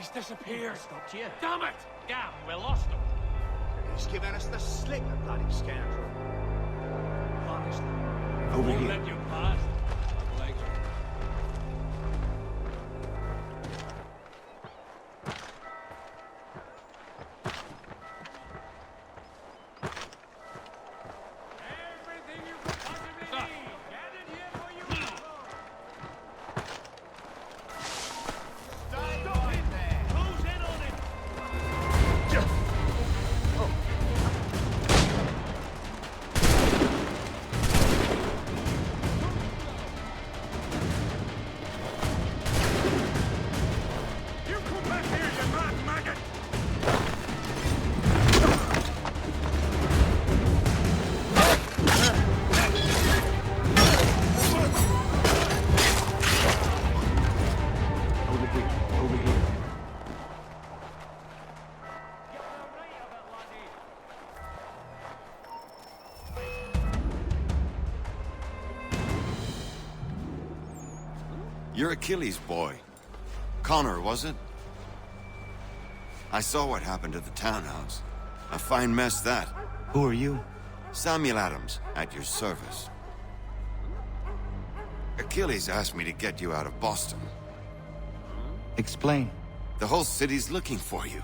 He's disappeared. Stopped you. Damn it! Gam, we lost him. He's given us the slip, the bloody scoundrel. Honestly. Over won't here. let you pass. Like You're Achilles' boy. Connor, was it? I saw what happened at the townhouse. A fine mess, that. Who are you? Samuel Adams, at your service. Achilles asked me to get you out of Boston. Explain. The whole city's looking for you.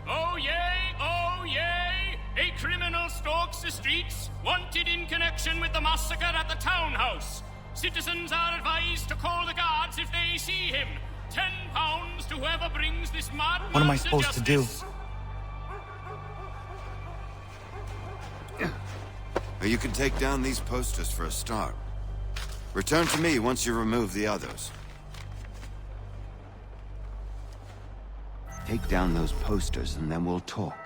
Oh yay! Oh yay! A criminal stalks the streets, wanted in connection with the massacre at the townhouse. Citizens are advised to call the guards if they see him. £10 to whoever brings this madman. What am I supposed to do? You can take down these posters for a start. Return to me once you remove the others. Take down those posters and then we'll talk.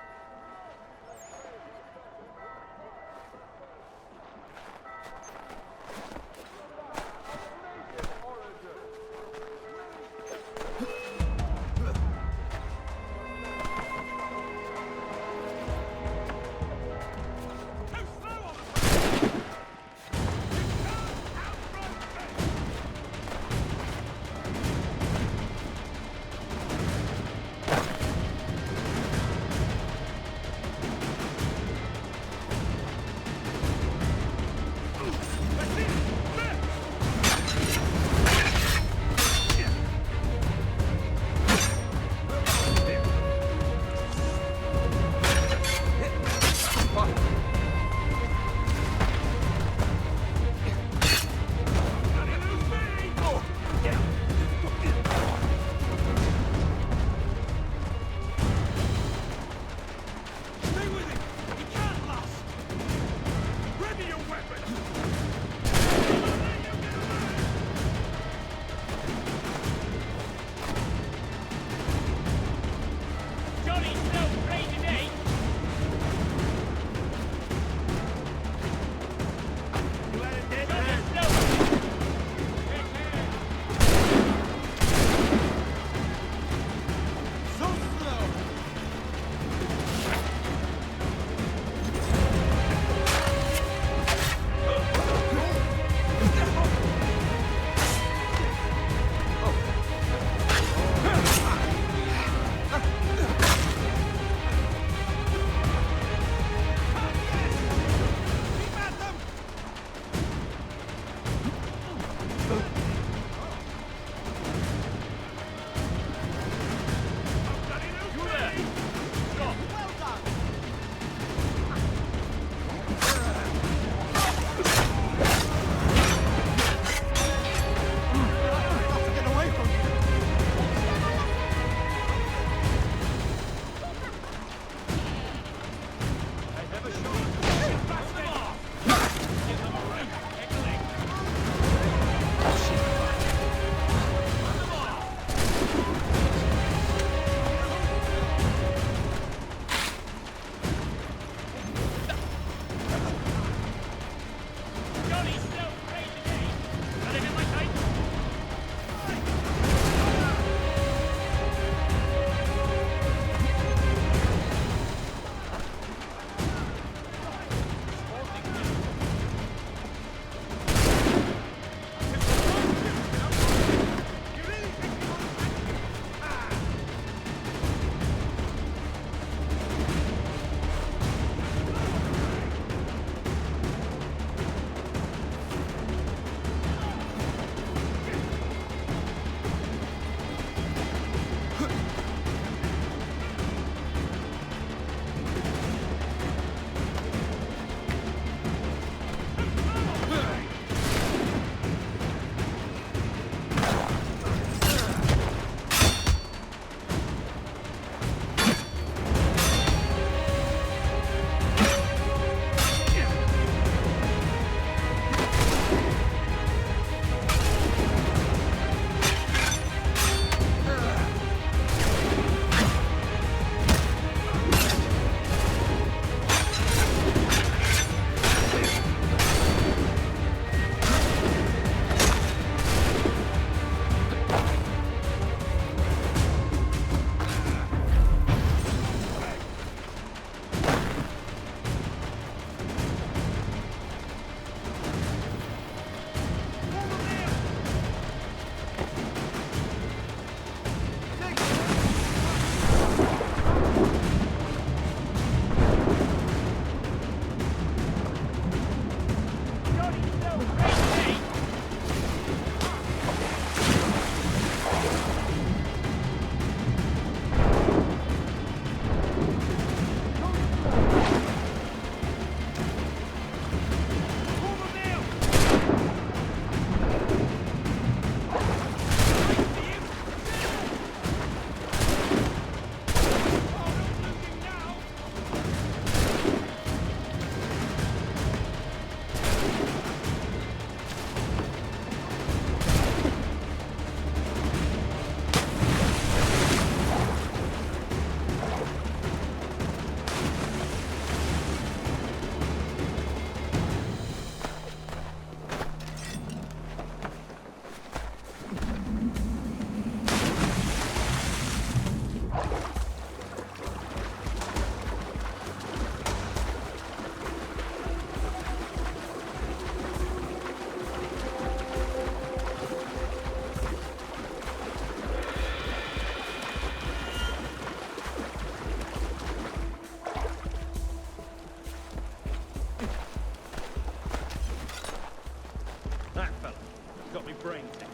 got me brain dead.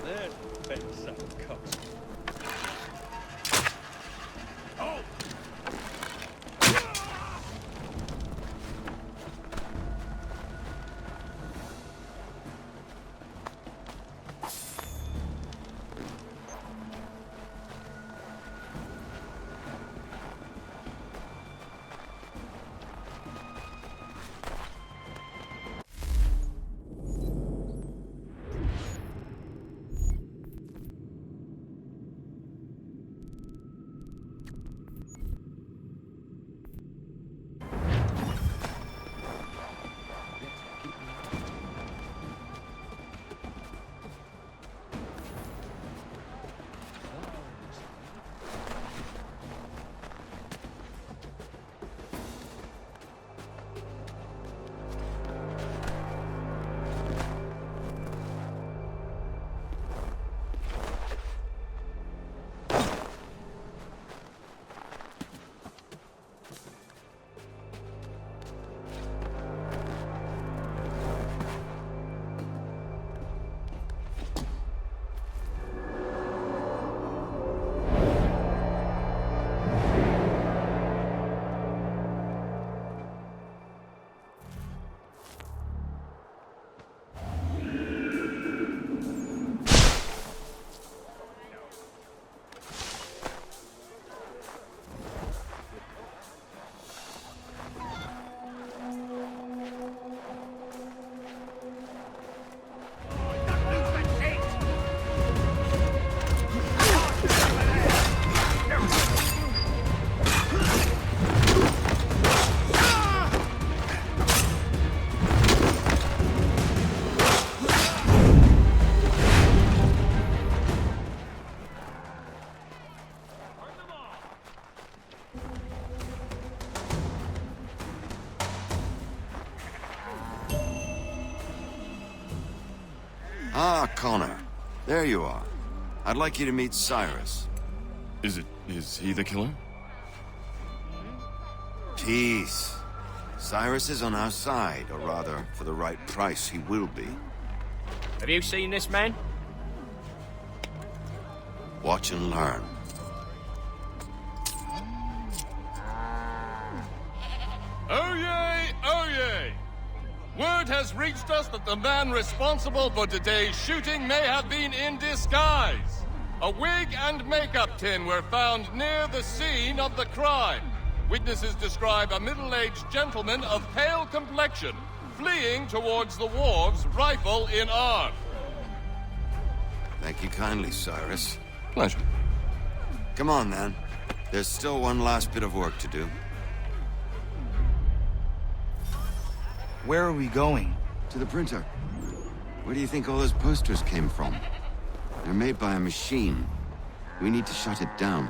There's Ben son cuts. Oh! Ah, Connor. There you are. I'd like you to meet Cyrus. Is he the killer? Peace. Cyrus is on our side, or rather, for the right price, he will be. Have you seen this man? Watch and learn. Oh yay, oh yay! Word has reached us that the man responsible for today's shooting may have been in disguise. A wig and makeup tin were found near the scene of the crime. Witnesses describe a middle-aged gentleman of pale complexion fleeing towards the wharves, rifle in arm. Thank you kindly, Cyrus. Pleasure. Come on, then. There's still one last bit of work to do. Where are we going? To the printer. Where do you think all those posters came from? They're made by a machine. We need to shut it down.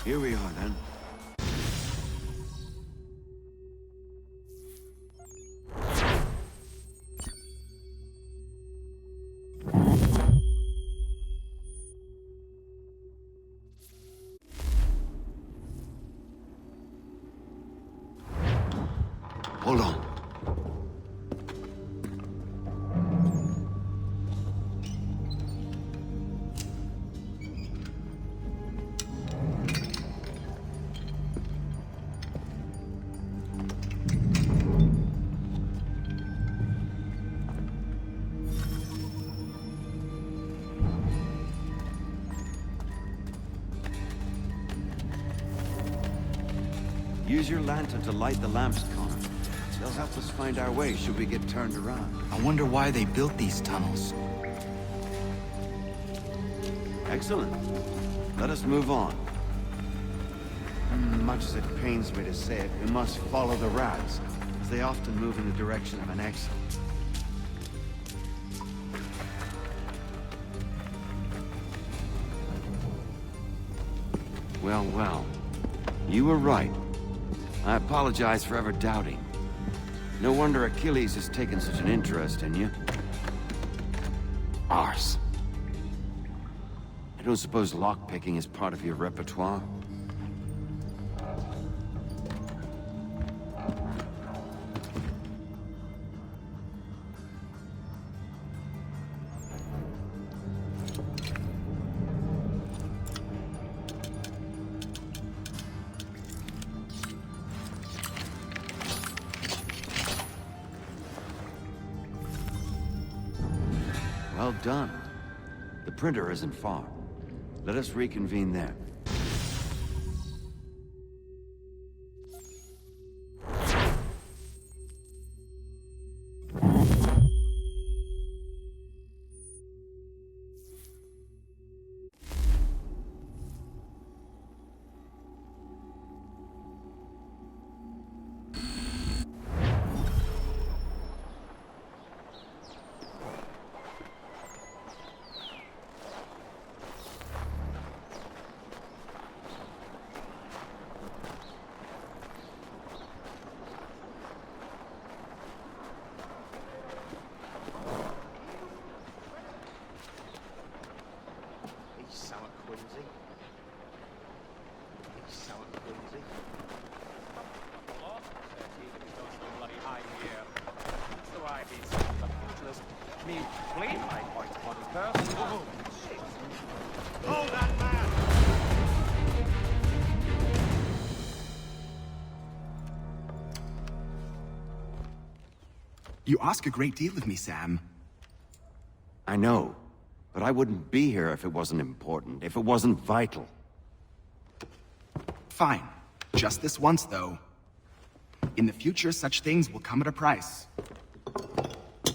Here we are, then. Hold on. Use your lantern to light the lamps, Connor. They'll help us find our way should we get turned around. I wonder why they built these tunnels. Excellent. Let us move on. Much as it pains me to say it, we must follow the rats, as they often move in the direction of an exit. Well, well. You were right. I apologize for ever doubting. No wonder Achilles has taken such an interest in you. Arse. I don't suppose lockpicking is part of your repertoire? Well done. The printer isn't far. Let us reconvene there. You ask a great deal of me, Sam. I know, but I wouldn't be here if it wasn't important, if it wasn't vital. Fine. Just this once, though. In the future, such things will come at a price.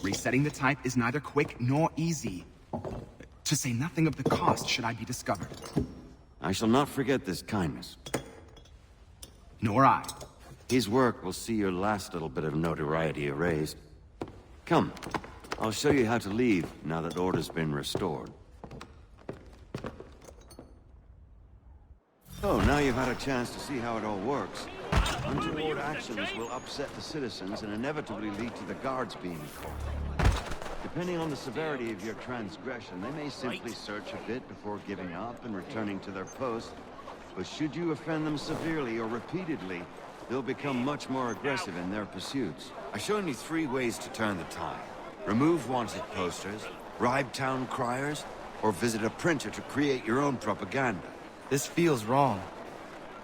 Resetting the type is neither quick nor easy. To say nothing of the cost should I be discovered. I shall not forget this kindness. Nor I. His work will see your last little bit of notoriety erased. Come, I'll show you how to leave now that order's been restored. So, now you've had a chance to see how it all works. Untoward actions will upset the citizens and inevitably lead to the guards being called. Depending on the severity of your transgression, they may simply search a bit before giving up and returning to their post. But should you offend them severely or repeatedly, they'll become much more aggressive in their pursuits. I've shown you 3 ways to turn the tide. Remove wanted posters, bribe town criers, or visit a printer to create your own propaganda. This feels wrong.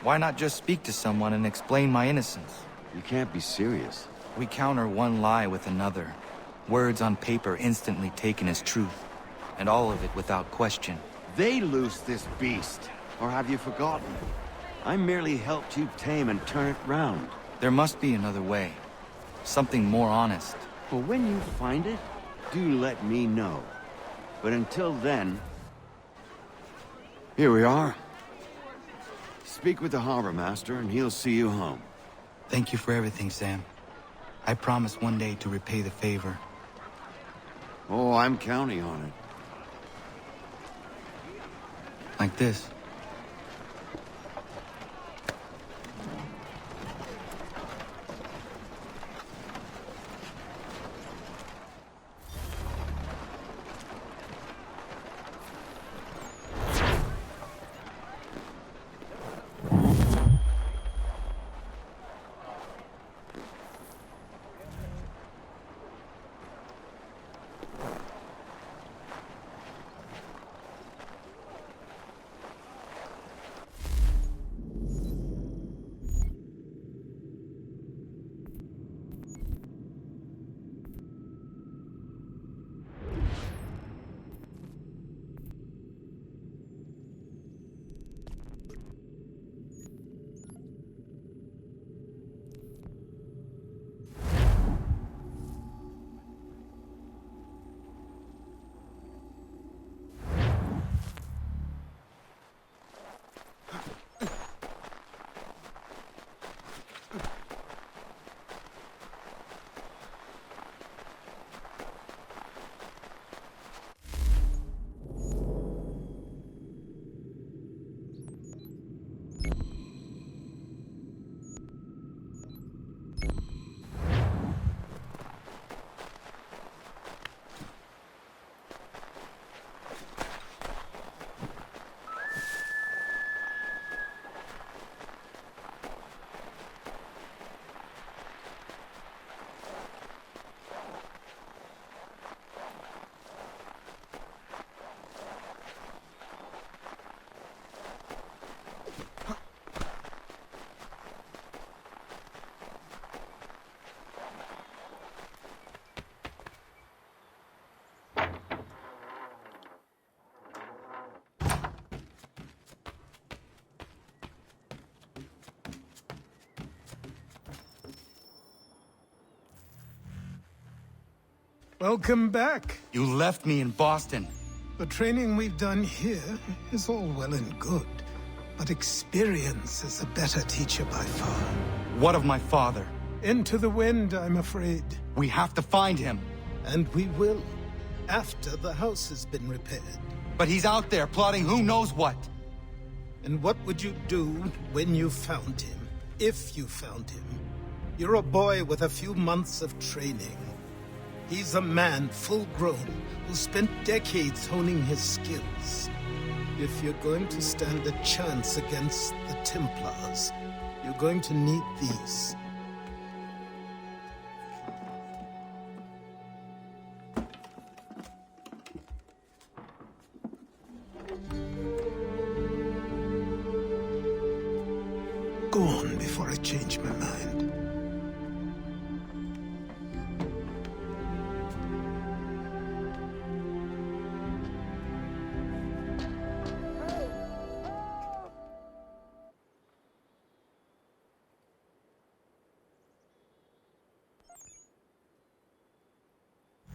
Why not just speak to someone and explain my innocence? You can't be serious. We counter one lie with another. Words on paper instantly taken as truth. And all of it without question. They loose this beast. Or have you forgotten? I merely helped you tame and turn it round. There must be another way. Something more honest. Well, when you find it, do let me know. But until then... Here we are. Speak with the harbor master and he'll see you home. Thank you for everything, Sam. I promise one day to repay the favor. Oh, I'm counting on it. Like this. Welcome back. You left me in Boston. The training we've done here is all well and good, but experience is a better teacher by far. What of my father? Into the wind, I'm afraid. We have to find him. And we will, after the house has been repaired. But he's out there plotting who knows what. And what would you do when you found him? If you found him? You're a boy with a few months of training. He's a man, full-grown, who spent decades honing his skills. If you're going to stand a chance against the Templars, you're going to need these. Go on before I change my mind.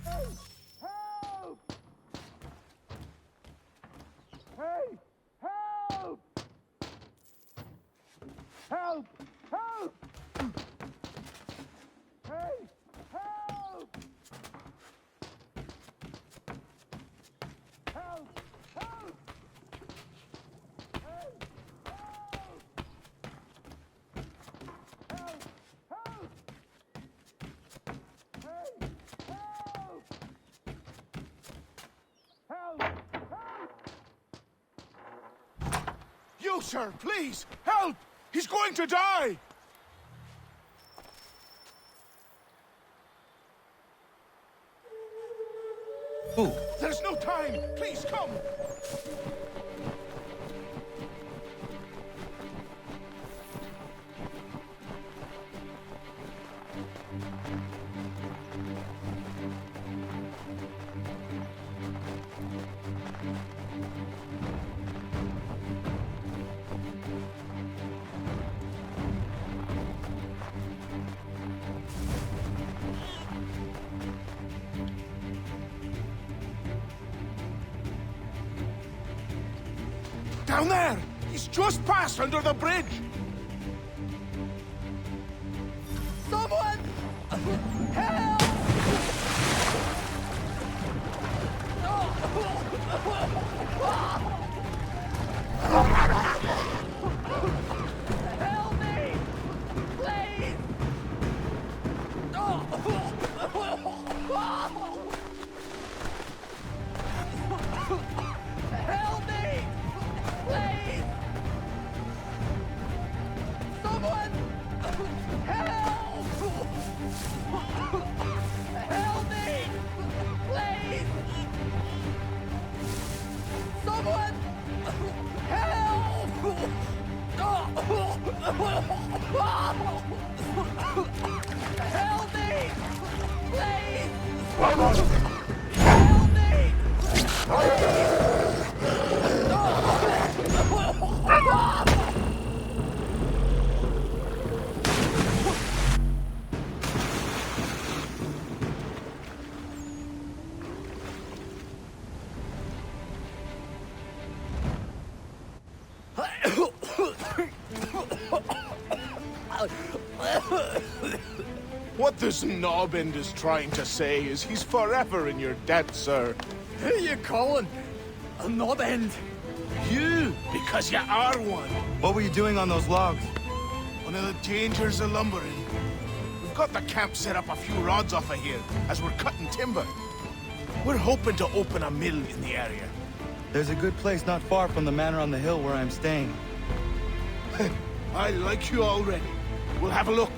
Help! Help! Hey! Help! Help! Help! Hey! Help! Help! Help! Hey! Help! Help! Help! You, sir, please, help! He's going to die! Who? There's no time! Please, come! Down there! He's just passed under the bridge! Someone! Help! Help me! Please! Help me! Please! Someone! Help! Help me! Please! Someone! Help! Help me! Please! Help me! What this knob-end is trying to say is he's forever in your debt, sir. Who you calling? A knob-end? You, because you are one. What were you doing on those logs? One of the dangers of lumbering. We've got the camp set up a few rods off of here, as we're cutting timber. We're hoping to open a mill in the area. There's a good place not far from the manor on the hill where I'm staying. I like you already. We'll have a look.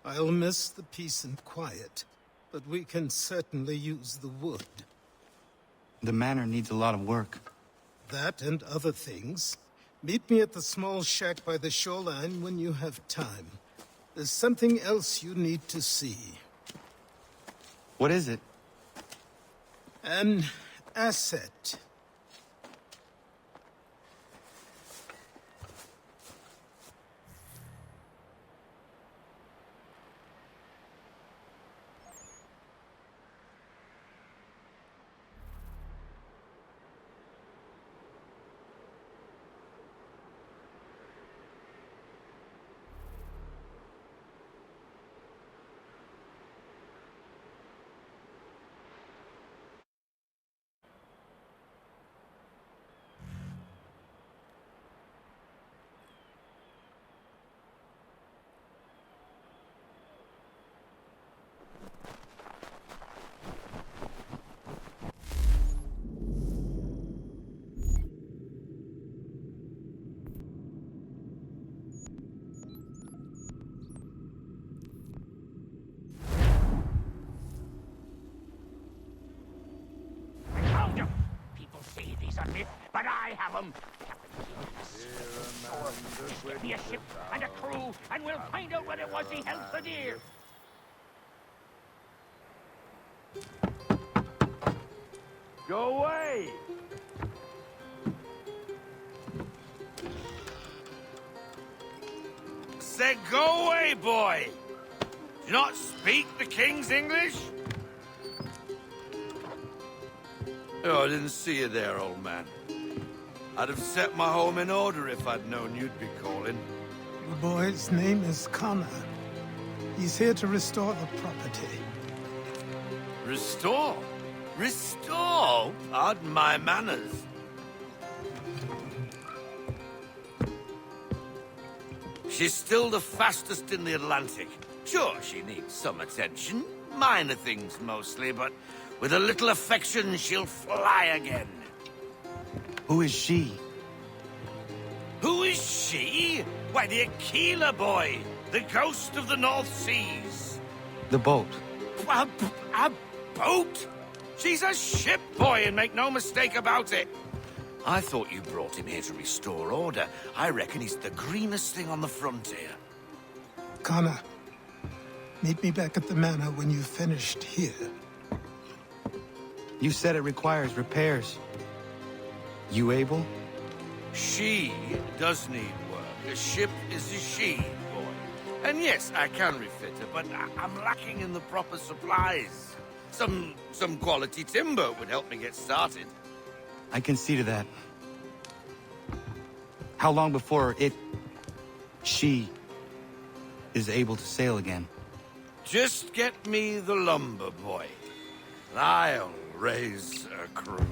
I'll miss the peace and quiet, but we can certainly use the wood. The manor needs a lot of work. That and other things. Meet me at the small shack by the shoreline when you have time. There's something else you need to see. What is it? An asset. People say these are myths, but I have them. Get me a ship and a crew, and we'll find out what it was he held so dear. Go away! Said go away, boy! Do you not speak the King's English? Oh, I didn't see you there, old man. I'd have set my home in order if I'd known you'd be calling. The boy's name is Connor. He's here to restore the property. Restore? Restore? Pardon my manners. She's still the fastest in the Atlantic. Sure, she needs some attention. Minor things mostly, but with a little affection, she'll fly again. Who is she? Who is she? Why, the Aquila boy, the ghost of the North Seas. The boat. A boat? She's a ship, boy, and make no mistake about it. I thought you brought him here to restore order. I reckon he's the greenest thing on the frontier. Connor, meet me back at the manor when you've finished here. You said it requires repairs. You able? She does need work. A ship is a she, boy. And yes, I can refit her, but I'm lacking in the proper supplies. Some quality timber would help me get started. I can see to that. How long before she is able to sail again? Just get me the lumber, boy. And I'll raise a crew.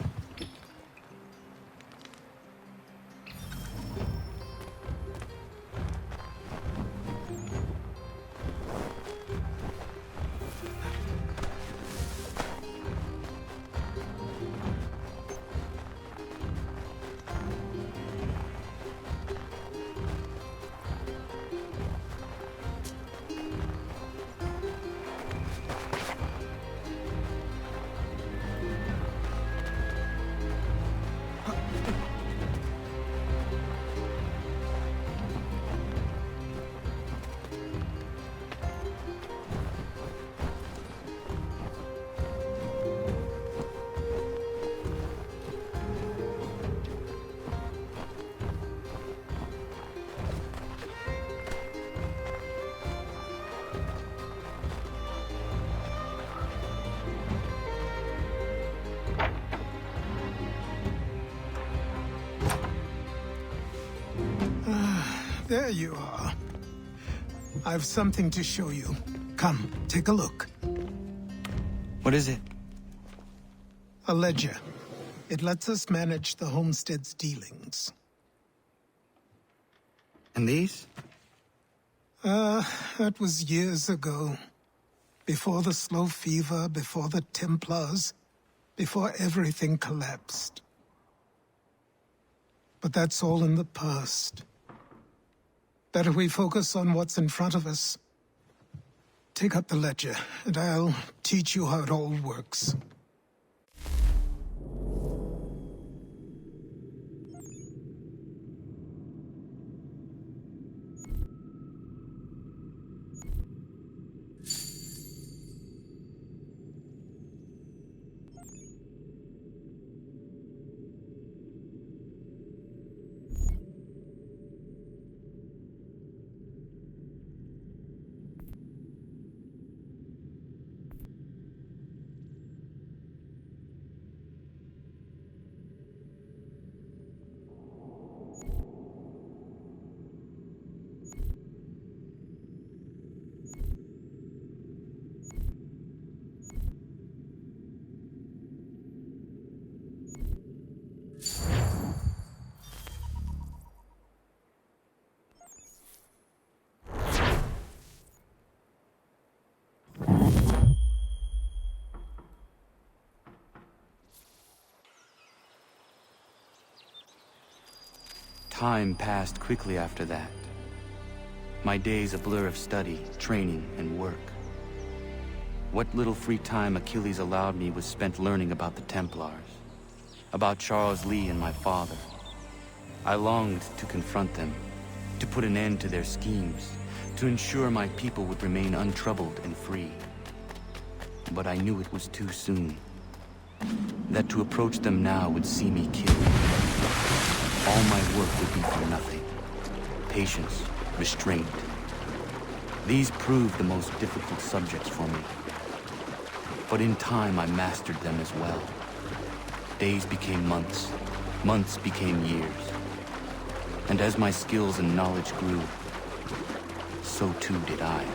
There you are. I've something to show you. Come, take a look. What is it? A ledger. It lets us manage the homestead's dealings. And these? That was years ago. Before the slow fever, before the Templars, before everything collapsed. But that's all in the past. Better we focus on what's in front of us. Take up the ledger, and I'll teach you how it all works. Time passed quickly after that. My days a blur of study, training, and work. What little free time Achilles allowed me was spent learning about the Templars, about Charles Lee and my father. I longed to confront them, to put an end to their schemes, to ensure my people would remain untroubled and free. But I knew it was too soon. That to approach them now would see me killed. All my work would be for nothing. Patience, restraint. These proved the most difficult subjects for me. But in time I mastered them as well. Days became months, months became years. And as my skills and knowledge grew, so too did I.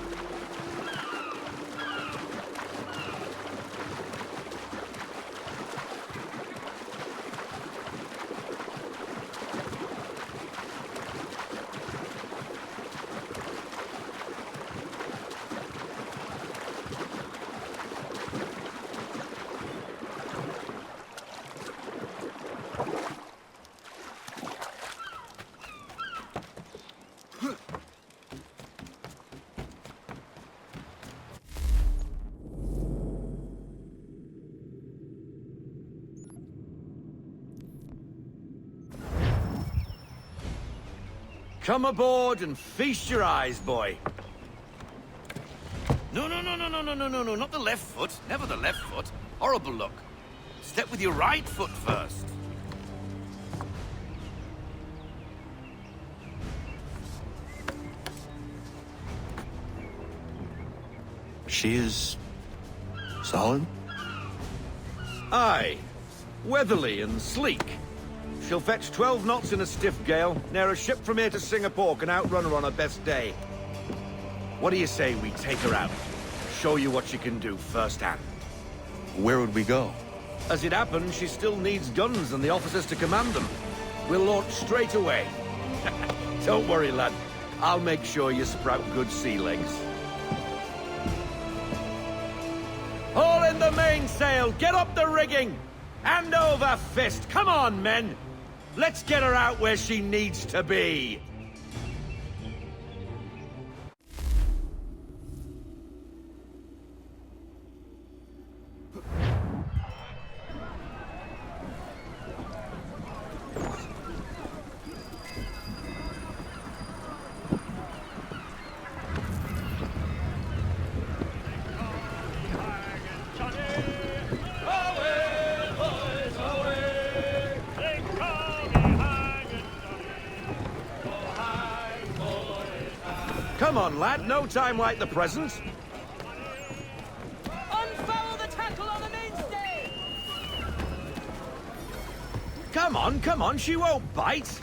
Come aboard and feast your eyes, boy. No, not the left foot. Never the left foot. Horrible look. Step with your right foot first. She is... solid? Aye. Weatherly and sleek. She'll fetch 12 knots in a stiff gale, near a ship from here to Singapore can outrun her on her best day. What do you say we take her out? Show you what she can do firsthand. Where would we go? As it happens, she still needs guns and the officers to command them. We'll launch straight away. Don't worry, lad. I'll make sure you sprout good sea legs. Haul in the mainsail! Get up the rigging! Hand over fist! Come on, men! Let's get her out where she needs to be! Come on, lad. No time like the present. Unfoul the tackle on the mainstay! Come on. She won't bite.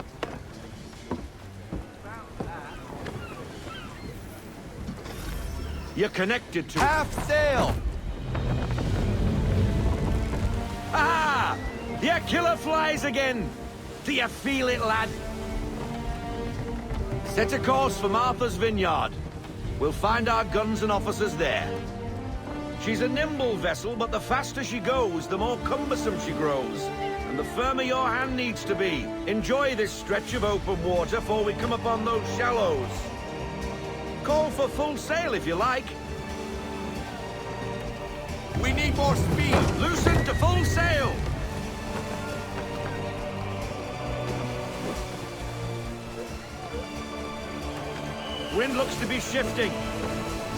You're connected to... Half sail! Ah! Your killer flies again! Do you feel it, lad? Set a course for Martha's Vineyard. We'll find our guns and officers there. She's a nimble vessel, but the faster she goes, the more cumbersome she grows. And the firmer your hand needs to be. Enjoy this stretch of open water before we come upon those shallows. Call for full sail if you like. We need more speed! Loosen to full sail! Wind looks to be shifting.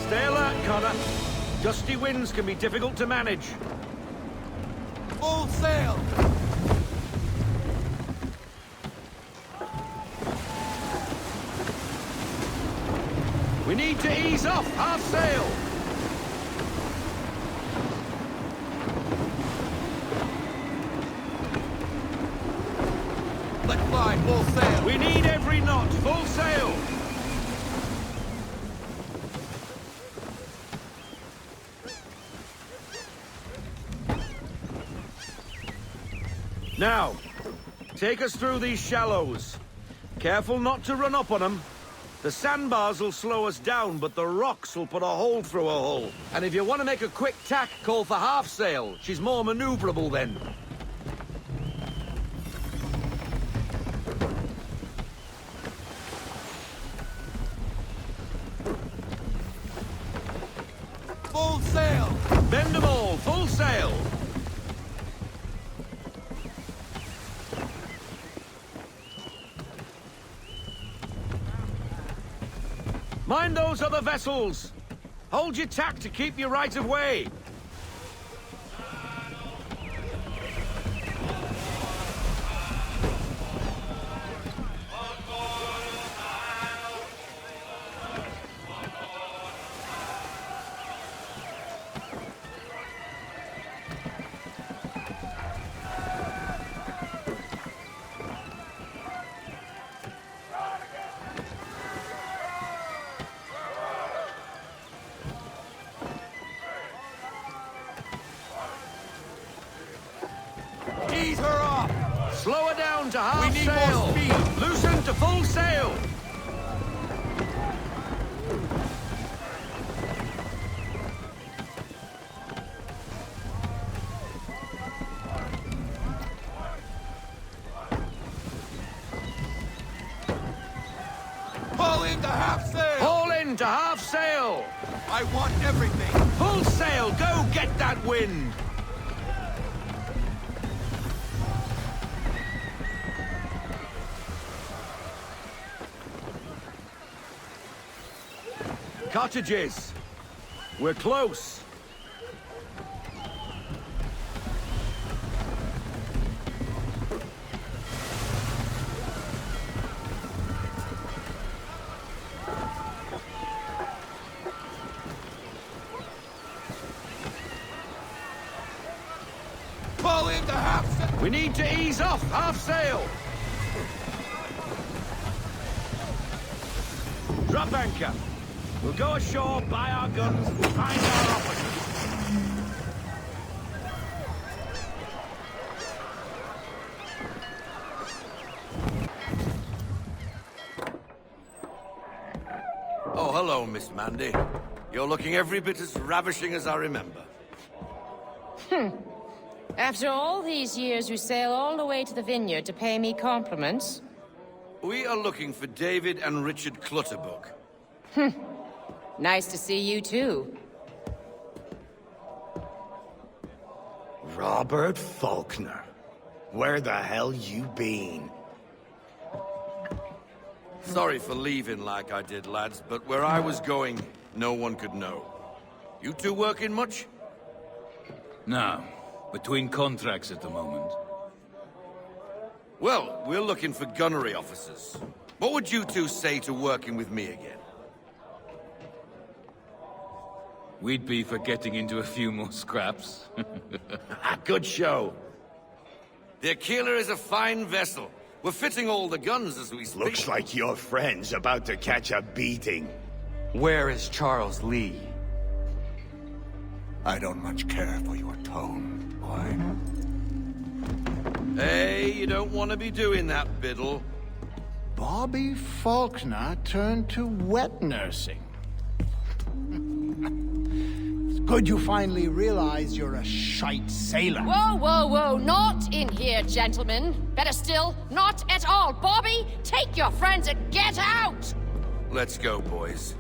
Stay alert, Connor. Gusty winds can be difficult to manage. Full sail! We need to ease off, half sail! Let fly, full sail! We need every knot, full sail! Now, take us through these shallows. Careful not to run up on them. The sandbars will slow us down, but the rocks will put a hole through a hull. And if you want to make a quick tack, call for half sail. She's more maneuverable then. Mind those other vessels! Hold your tack to keep your right of way! Ease her off! Slow her down to half sail! More speed! Loosen to full sail! Pull into half sail! Haul in to half sail! I want everything! Full sail! Go get that wind! Cottages! We're close! Pull into half sail! We need to ease off half sail! Drop anchor! We'll go ashore, buy our guns, and find our officers. Oh, hello, Miss Mandy. You're looking every bit as ravishing as I remember. After all these years, you sail all the way to the vineyard to pay me compliments? We are looking for David and Richard Clutterbuck. Nice to see you, too. Robert Faulkner. Where the hell you been? Sorry for leaving like I did, lads, but where I was going, no one could know. You two working much? No. Between contracts at the moment. Well, we're looking for gunnery officers. What would you two say to working with me again? We'd be for getting into a few more scraps. Good show. The Aquila is a fine vessel. We're fitting all the guns as we speak. Looks like your friend's about to catch a beating. Where is Charles Lee? I don't much care for your tone, boy. Hey, you don't want to be doing that, Biddle. Bobby Faulkner turned to wet nursing. It's good you finally realize you're a shite sailor. Whoa, whoa, whoa, not in here, gentlemen. Better still, not at all. Bobby, take your friends and get out! Let's go, boys.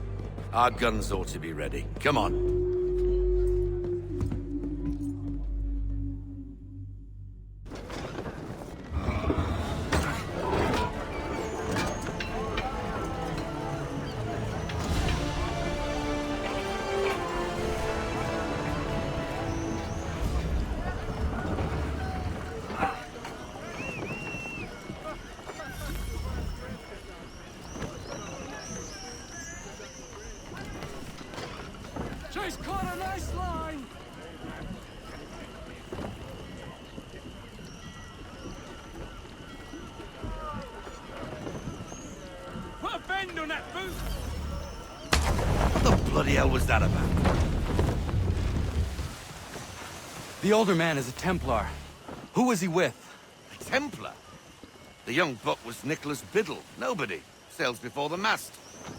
Our guns ought to be ready. Come on. Chase caught a nice line! Put a bend on that boot! What the bloody hell was that about? The older man is a Templar. Who was he with? A Templar? The young buck was Nicholas Biddle. Nobody. Sails before the mast.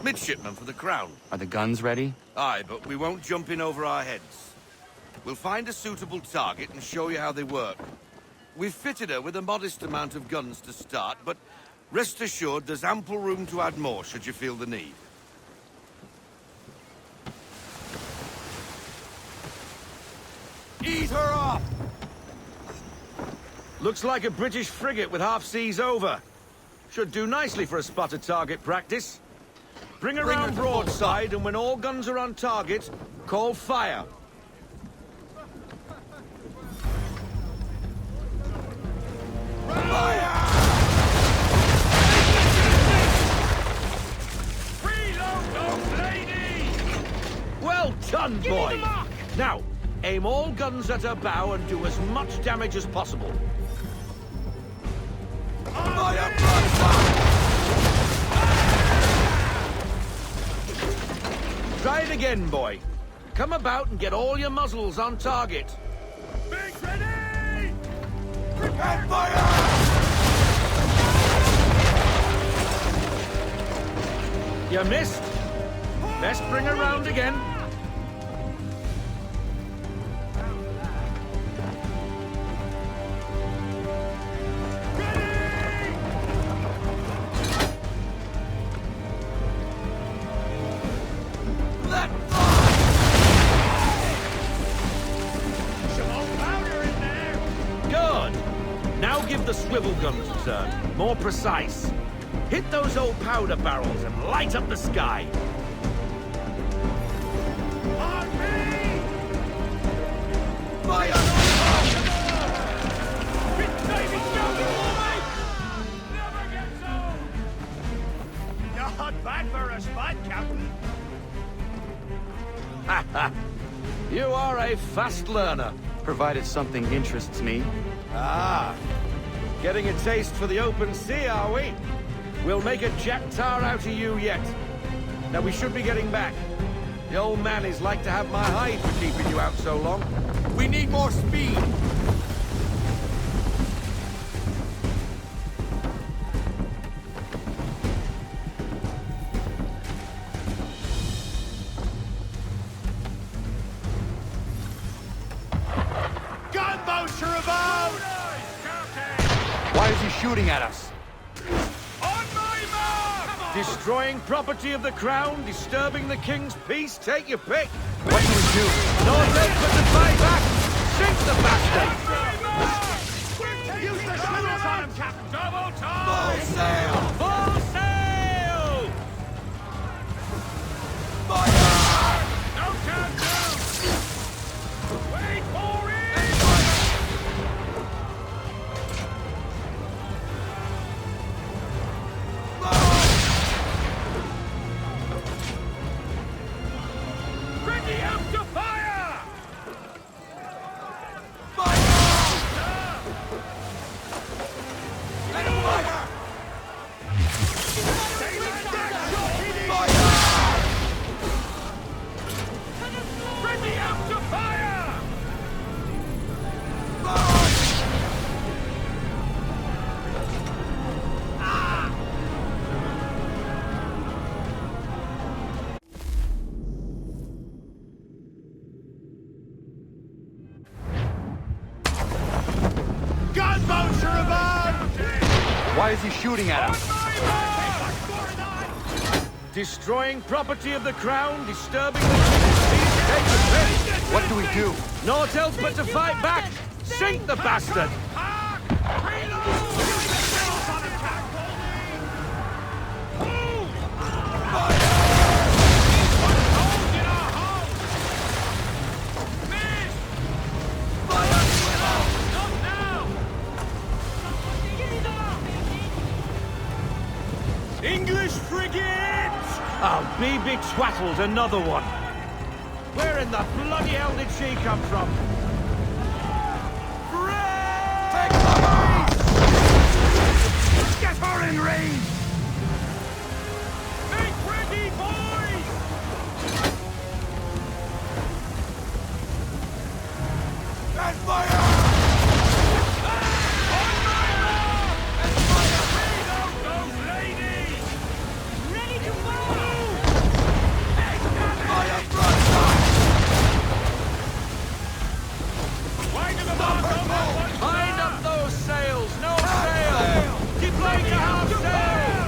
Midshipman for the Crown. Are the guns ready? Aye, but we won't jump in over our heads. We'll find a suitable target and show you how they work. We've fitted her with a modest amount of guns to start, but rest assured there's ample room to add more should you feel the need. Ease her off! Looks like a British frigate with half seas over. Should do nicely for a spotted target practice. Bring around broadside, and when all guns are on target, call fire. Well done, boy! Now, aim all guns at her bow and do as much damage as possible. Try it again, boy. Come about and get all your muzzles on target. Big ready! Prepare fire! You missed. Best bring her round again. Give the swivel guns a turn. More precise. Hit those old powder barrels and light up the sky. On me! Fire! Not bad for a spot, Captain. Ha! You are a fast learner. Provided something interests me. Ah. Getting a taste for the open sea, are we? We'll make a jack tar out of you yet. Now we should be getting back. The old man is like to have my hide for keeping you out so long. We need more speed. Gunboats are about! Why is he shooting at us? On my mark! Destroying property of the crown, disturbing the king's peace, take your pick. What do we do? No help but to fight back! Sink the bastard! Use the swivels on him, Captain! Double time! Full sail! Full sail! Fire! No time now! Wait for it! Ready up to fire! Ready up to fire! Gunboats are about! Why is he shooting at us? Destroying property of the crown, disturbing the king's peace, take the pick. What do we do? Naught else but to fight back! Sink the bastard! English frigate! Oh, be twaddled, another one. Where in the bloody hell did she come from? Take cover! Get her in range! Make ready, boys! And fire! Wind up those sails! No sail! Deploy to half sail!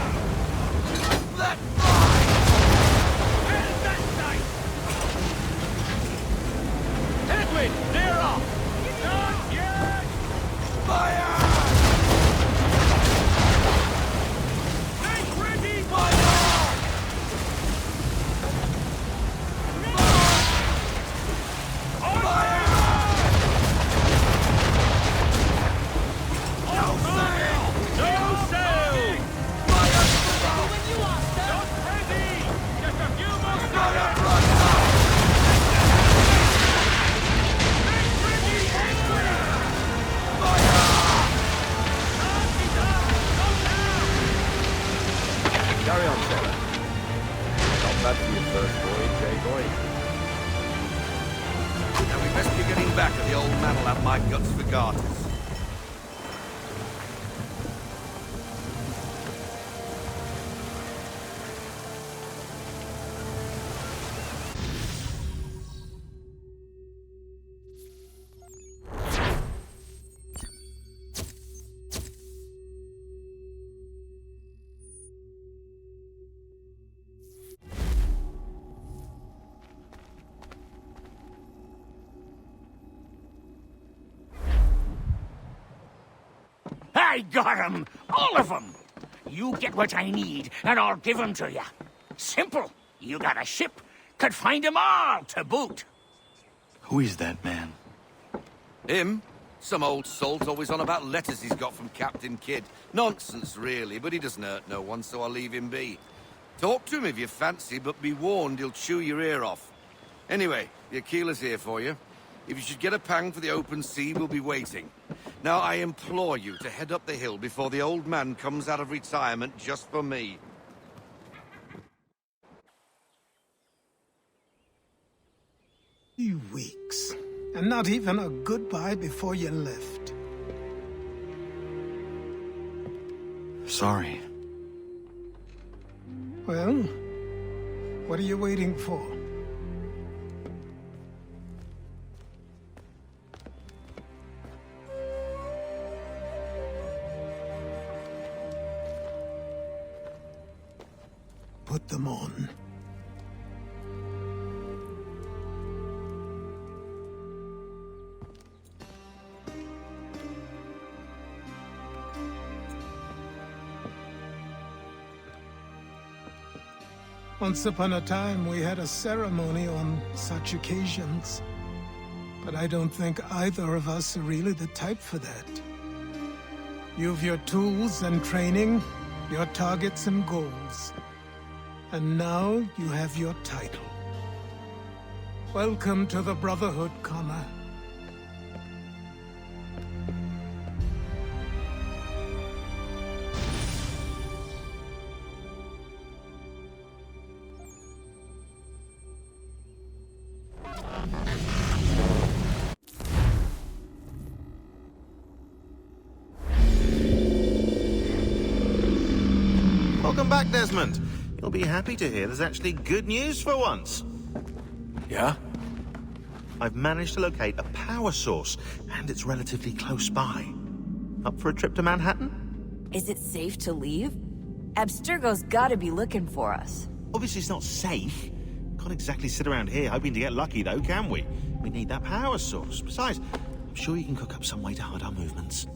Carry on, sailor. Not bad for your first voyage, eh, boy? Now we best be getting back, or the old man will have my guts for garters. I got 'em! All of 'em! You get what I need, and I'll give 'em to you. Simple. You got a ship, could find 'em all to boot. Who is that man? Him? Some old salt always on about letters he's got from Captain Kidd. Nonsense, really, but he doesn't hurt no one, so I'll leave him be. Talk to him if you fancy, but be warned he'll chew your ear off. Anyway, the Aquila's here for you. If you should get a pang for the open sea, we'll be waiting. Now, I implore you to head up the hill before the old man comes out of retirement just for me. 3 weeks. And not even a goodbye before you left. Sorry. Well, what are you waiting for? Put them on. Once upon a time, we had a ceremony on such occasions. But I don't think either of us are really the type for that. You've your tools and training, your targets and goals. And now you have your title. Welcome to the Brotherhood, Connor. Welcome back, Desmond. You'll be happy to hear there's actually good news for once. Yeah? I've managed to locate a power source, and it's relatively close by. Up for a trip to Manhattan? Is it safe to leave? Abstergo's gotta be looking for us. Obviously it's not safe. Can't exactly sit around here hoping to get lucky, though, can we? We need that power source. Besides, I'm sure you can cook up some way to hide our movements.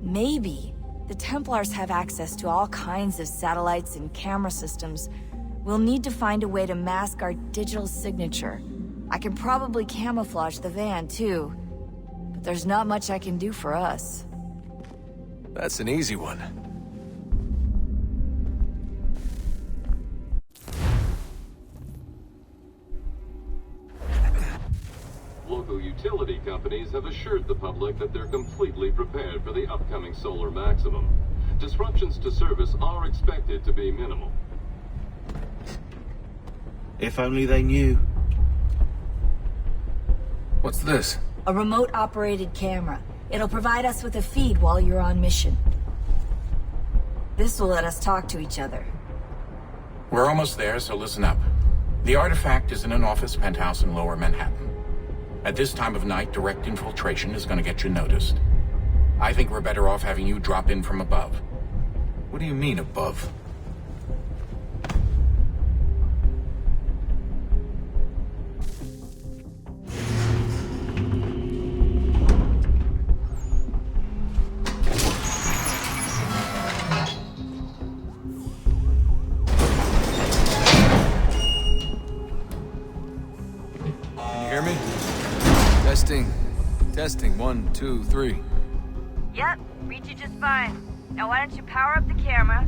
Maybe. The Templars have access to all kinds of satellites and camera systems. We'll need to find a way to mask our digital signature. I can probably camouflage the van, too. But there's not much I can do for us. That's an easy one. Local utility companies have assured the public that they're completely prepared for the upcoming solar maximum. Disruptions to service are expected to be minimal. If only they knew. What's this? A remote-operated camera. It'll provide us with a feed while you're on mission. This will let us talk to each other. We're almost there, so listen up. The artifact is in an office penthouse in Lower Manhattan. At this time of night, direct infiltration is going to get you noticed. I think we're better off having you drop in from above. What do you mean, above? Can you hear me? Testing. Testing. 1, 2, 3. Yep, read you just fine. Now why don't you power up the camera?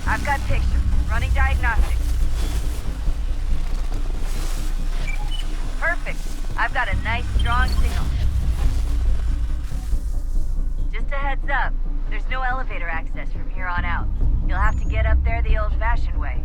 I've got pictures. Running diagnostics. Perfect. I've got a nice, strong signal. Heads up. There's no elevator access from here on out. You'll have to get up there the old-fashioned way.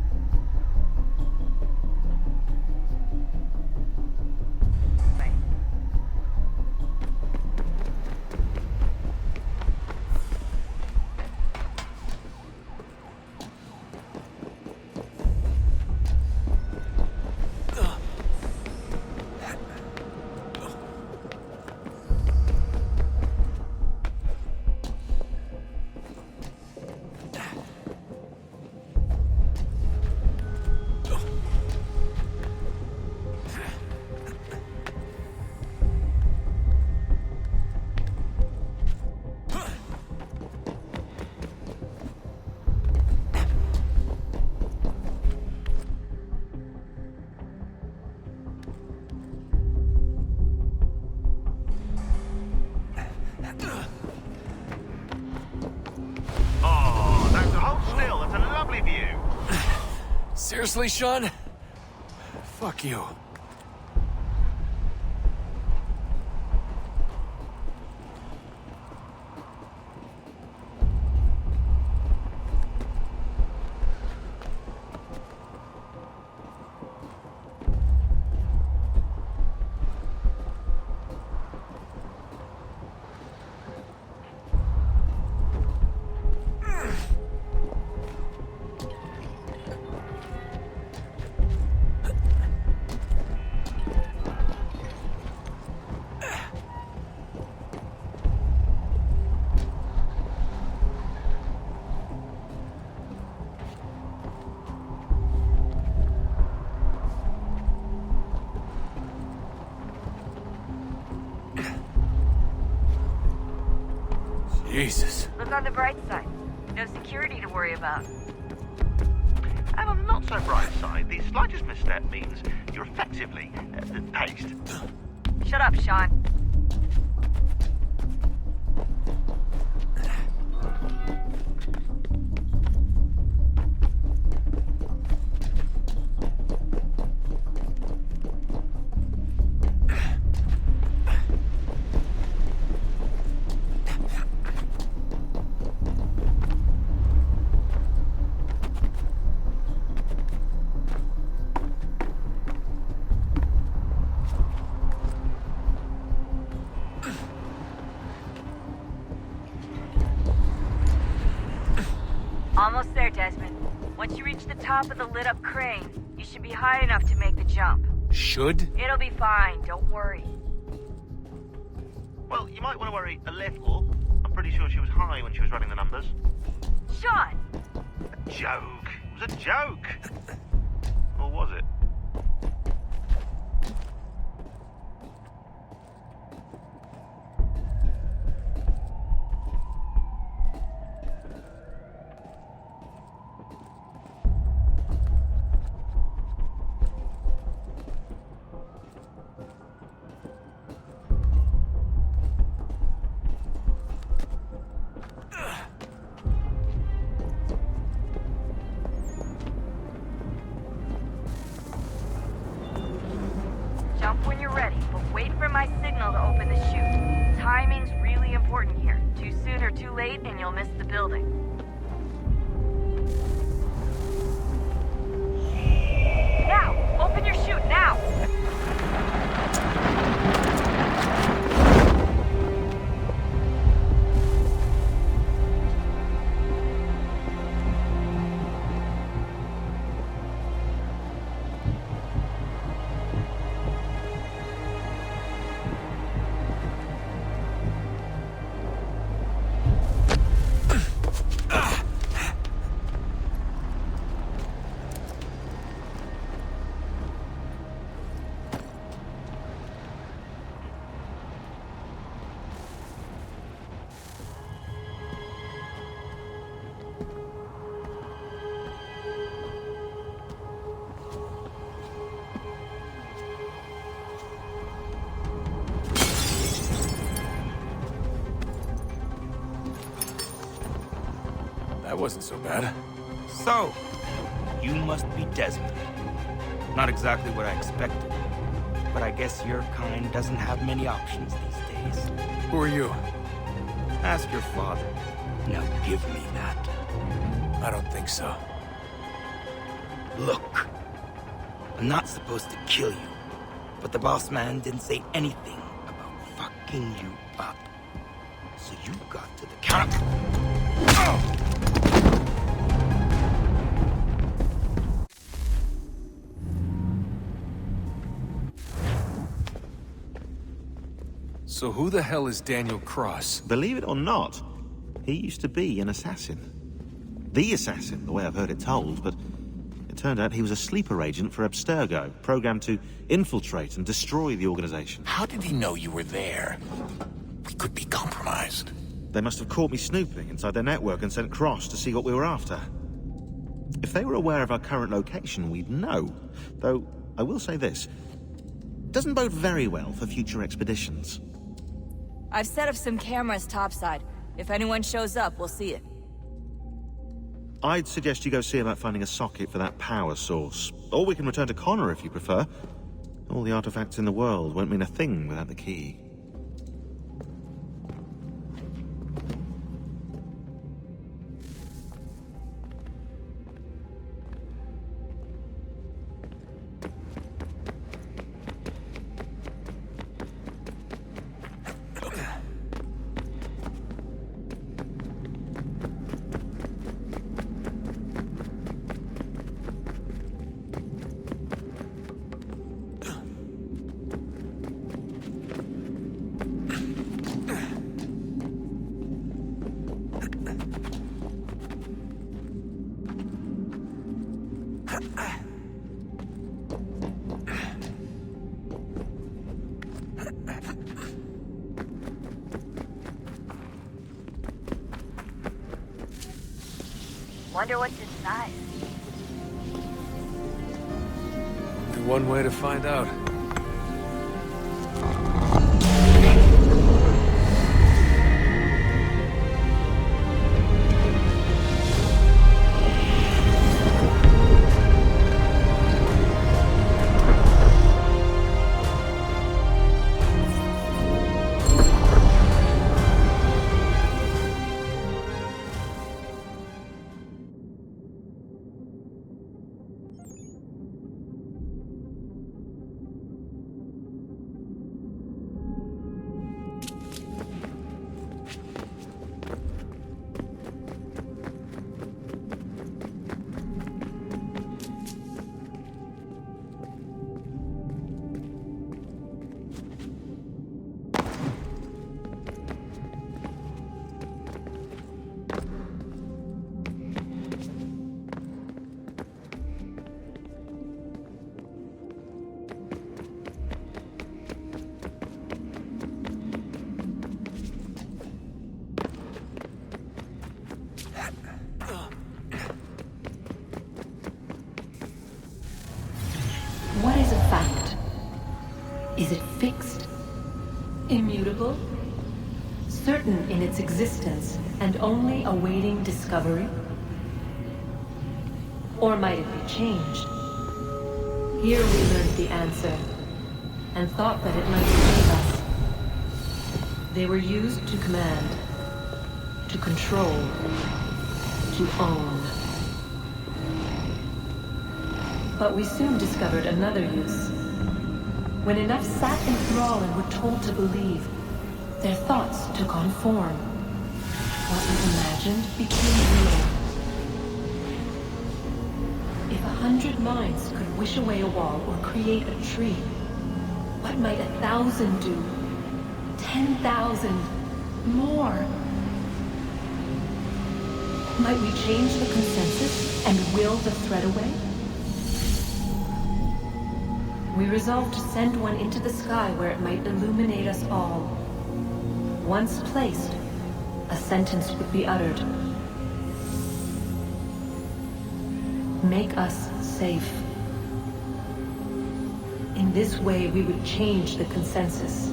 Seriously, Shaun? Fuck you. Jesus. Look on the bright side. No security to worry about. And on the not-so-bright side, the slightest misstep means you're effectively paced. Shut up, Shaun. Almost there, Desmond. Once you reach the top of the lit-up crane, you should be high enough to make the jump. Should? It'll be fine, don't worry. Well, you might want to worry a little. I'm pretty sure she was high when she was running the numbers. Shaun! A joke. It was a joke. Or was it? Jump when you're ready, but wait for my signal to open the chute. Timing's really important here. Too soon or too late, and you'll miss the building. Now! Open your chute, now! That wasn't so bad. So, you must be Desmond. Not exactly what I expected, but I guess your kind doesn't have many options these days. Who are you? Ask your father. Now give me that. I don't think so. Look, I'm not supposed to kill you, but the boss man didn't say anything about fucking you up. So you got to the counter. So who the hell is Daniel Cross? Believe it or not, he used to be an assassin. The assassin, the way I've heard it told, but it turned out he was a sleeper agent for Abstergo, programmed to infiltrate and destroy the organization. How did he know you were there? We could be compromised. They must have caught me snooping inside their network and sent Cross to see what we were after. If they were aware of our current location, we'd know. Though, I will say this. Doesn't bode very well for future expeditions. I've set up some cameras topside. If anyone shows up, we'll see it. I'd suggest you go see about finding a socket for that power source. Or we can return to Connor if you prefer. All the artifacts in the world won't mean a thing without the key. Wonder what's inside. Only one way to find out. What is a fact? Is it fixed? Immutable? Certain in its existence and only awaiting discovery? Or might it be changed? Here we learned the answer, and thought that it might save us. They were used to command, to control, to own. But we soon discovered another use. When enough sat in thrall and were told to believe, their thoughts took on form. What was imagined became real. If 100 minds could wish away a wall or create a tree, what might 1,000 do? 10,000? More? Might we change the consensus and will the threat away? We resolved to send one into the sky where it might illuminate us all. Once placed, a sentence would be uttered. Make us safe. In this way, we would change the consensus.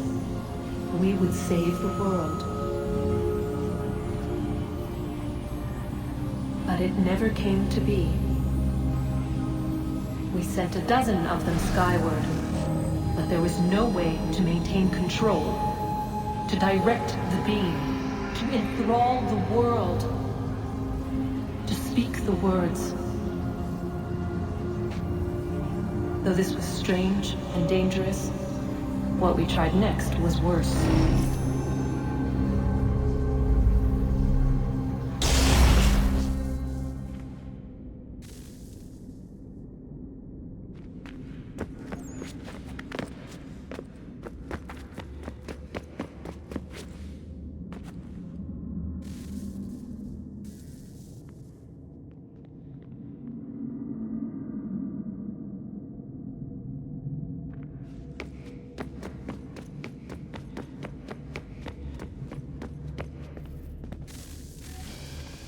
We would save the world. But it never came to be. We sent a dozen of them skyward, but there was no way to maintain control, to direct the beam, to to enthrall the world, to speak the words. Though this was strange and dangerous, what we tried next was worse.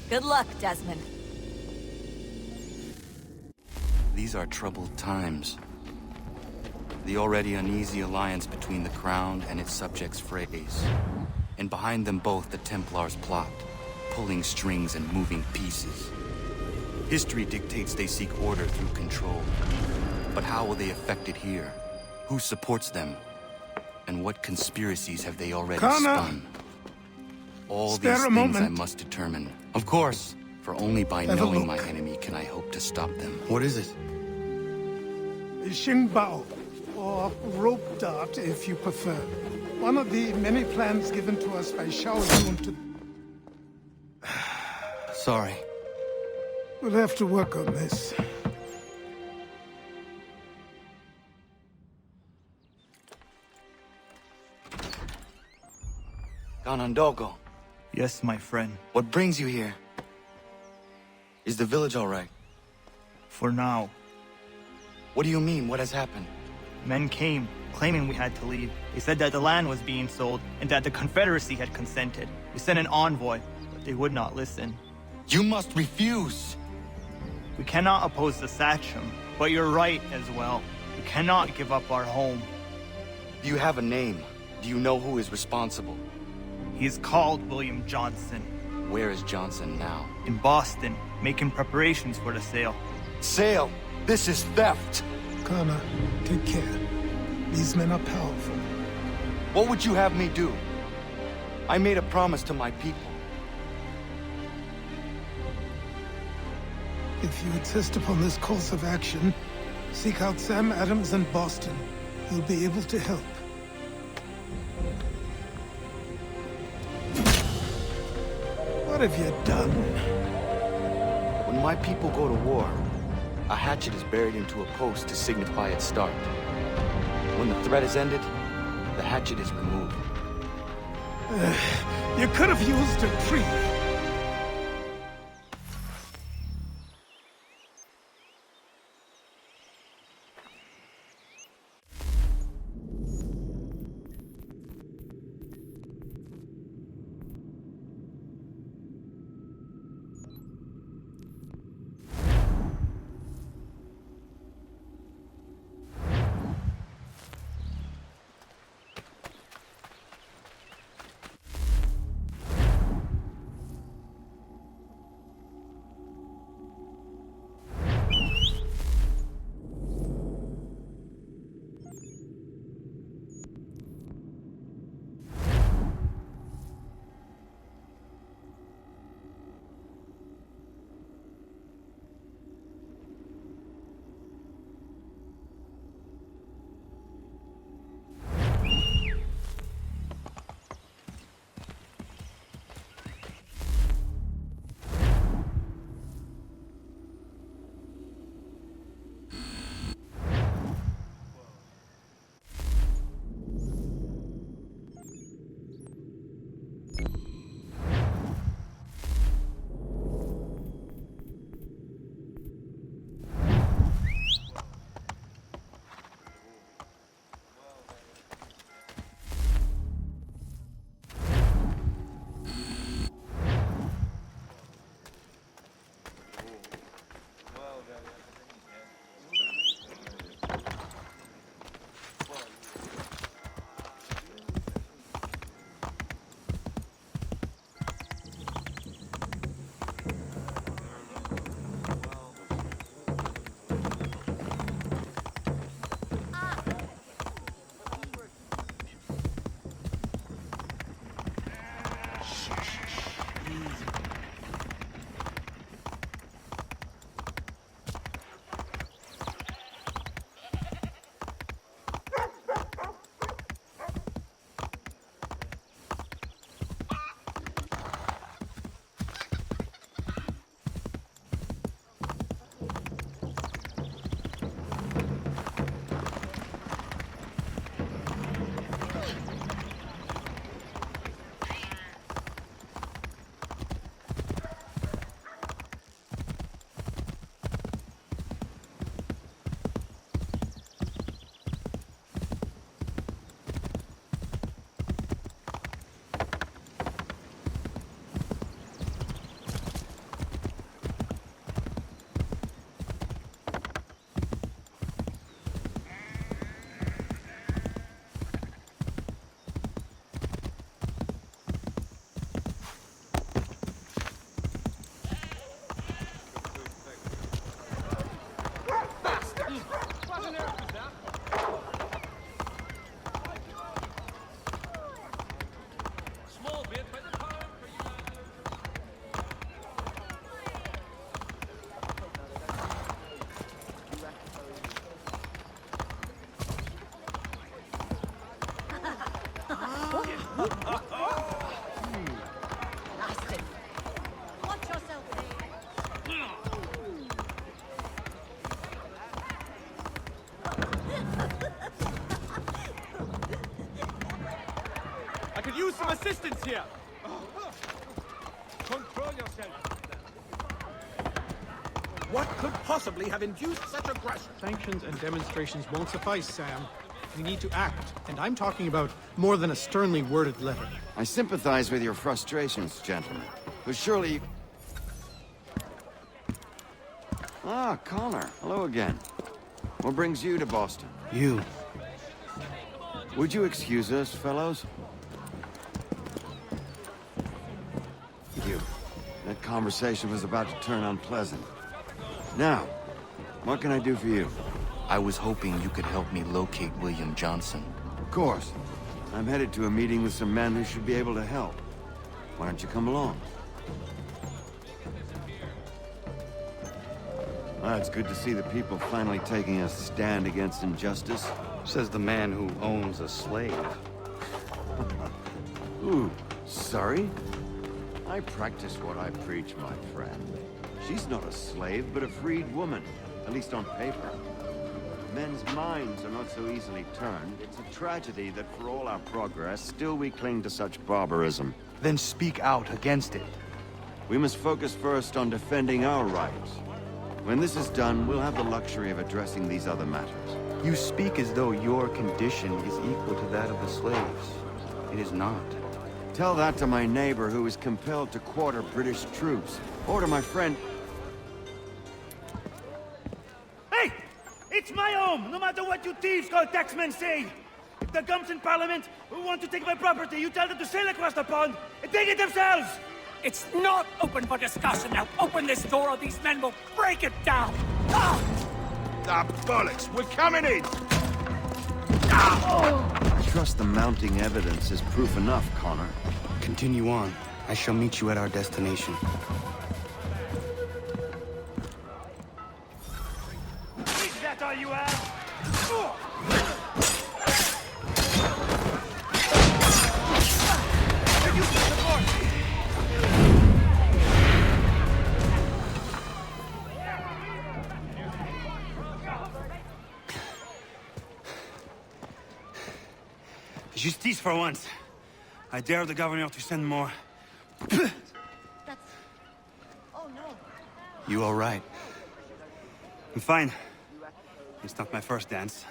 Good luck, Desmond. These are troubled times. The already uneasy alliance between the Crown and its subjects frays. And behind them both the Templars plot, pulling strings and moving pieces. History dictates they seek order through control. But how will they affect it here? Who supports them? And what conspiracies have they already spun? All these things I must determine. Of course, for only by knowing my enemy can I hope to stop them. What is it? Xingbao, or rope dart if you prefer. One of the many plans given to us by Shaun to... Sorry. We'll have to work on this. Ganondogo. Yes, my friend. What brings you here? Is the village all right? For now. What do you mean? What has happened? Men came, claiming we had to leave. They said that the land was being sold, and that the Confederacy had consented. We sent an envoy, but they would not listen. You must refuse! We cannot oppose the Sachem, but you're right as well. We cannot give up our home. Do you have a name? Do you know who is responsible? He is called William Johnson. Where is Johnson now? In Boston, making preparations for the sale. Sale? This is theft! Connor, take care. These men are powerful. What would you have me do? I made a promise to my people. If you insist upon this course of action, seek out Sam Adams in Boston. He'll be able to help. What have you done? When my people go to war, a hatchet is buried into a post to signify its start. When the threat is ended, the hatchet is removed. You could have used a tree. here! Control yourself! What could possibly have induced such aggression? Sanctions and demonstrations won't suffice, Sam. We need to act, and I'm talking about more than a sternly worded letter. I sympathize with your frustrations, gentlemen. But surely... Ah, Connor. Hello again. What brings you to Boston? You. Would you excuse us, fellows? You. That conversation was about to turn unpleasant. Now, what can I do for you? I was hoping you could help me locate William Johnson. Of course. I'm headed to a meeting with some men who should be able to help. Why don't you come along? Well, it's good to see the people finally taking a stand against injustice. Says the man who owns a slave. Ooh, sorry? I practice what I preach, my friend. She's not a slave, but a freed woman, at least on paper. Men's minds are not so easily turned. It's a tragedy that for all our progress, still we cling to such barbarism. Then speak out against it. We must focus first on defending our rights. When this is done, we'll have the luxury of addressing these other matters. You speak as though your condition is equal to that of the slaves. It is not. Tell that to my neighbor who is compelled to quarter British troops, or to my friend... Hey! It's my home, no matter what you thieves called taxmen say! If the gums in Parliament who want to take my property, you tell them to sail across the pond and take it themselves! It's not open for discussion now. Open this door or these men will break it down. Ah, bollocks! We're coming in! Trust the mounting evidence as proof enough, Connor. Continue on. I shall meet you at our destination. Is that all you have? Can you support me? Justice for once. I dare the governor to send more. Oh no. You all right? I'm fine. It's not my first dance.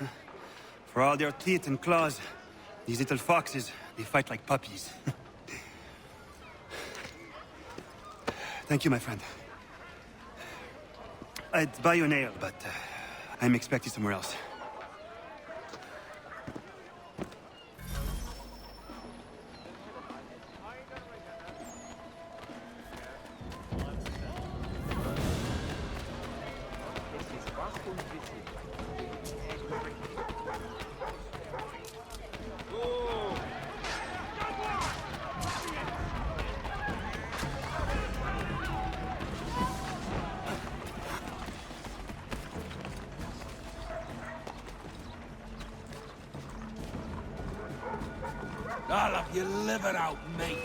For all their teeth and claws, these little foxes, they fight like puppies. Thank you, my friend. I'd buy you an ale, but I'm expecting somewhere else. I'll have your liver out, mate.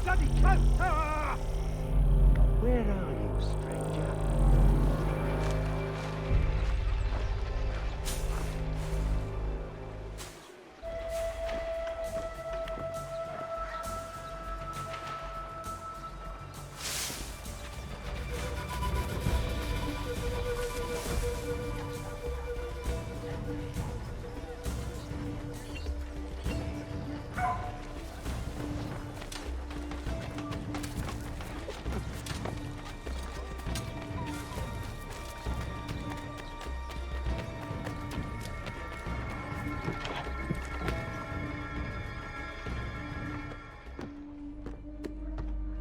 bloody cunt! Ah! Where are you, stranger?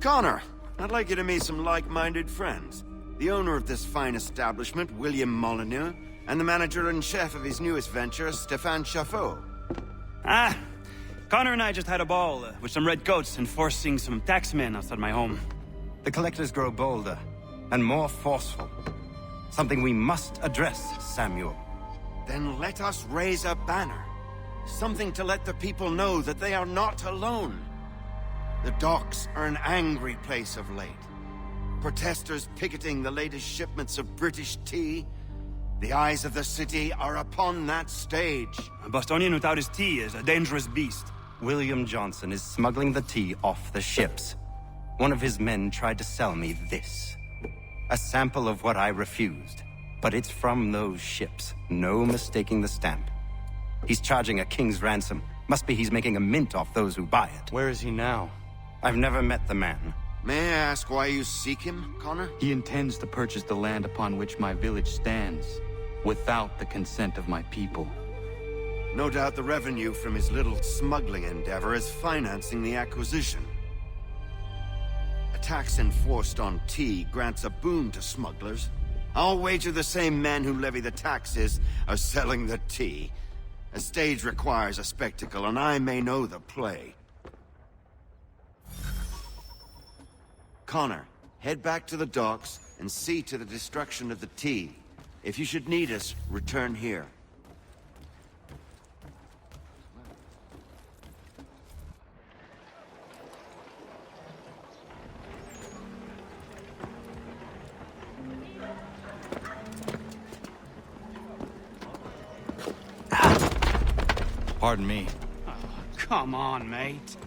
Connor, I'd like you to meet some like-minded friends. The owner of this fine establishment, William Molyneux, and the manager and chef of his newest venture, Stéphane Chaffeau. Ah, Connor and I just had a ball with some redcoats enforcing some taxmen outside my home. The collectors grow bolder and more forceful. Something we must address, Samuel. Then let us raise a banner. Something to let the people know that they are not alone. The docks are an angry place of late. Protesters picketing the latest shipments of British tea. The eyes of the city are upon that stage. A Bostonian without his tea is a dangerous beast. William Johnson is smuggling the tea off the ships. One of his men tried to sell me this. A sample of what I refused. But it's from those ships. No mistaking the stamp. He's charging a king's ransom. Must be he's making a mint off those who buy it. Where is he now? I've never met the man. May I ask why you seek him, Connor? He intends to purchase the land upon which my village stands, without the consent of my people. No doubt the revenue from his little smuggling endeavor is financing the acquisition. A tax enforced on tea grants a boon to smugglers. I'll wager the same men who levy the taxes are selling the tea. A stage requires a spectacle, and I may know the play. Connor, head back to the docks and see to the destruction of the tea. If you should need us, return here. Pardon me. Oh, come on, mate.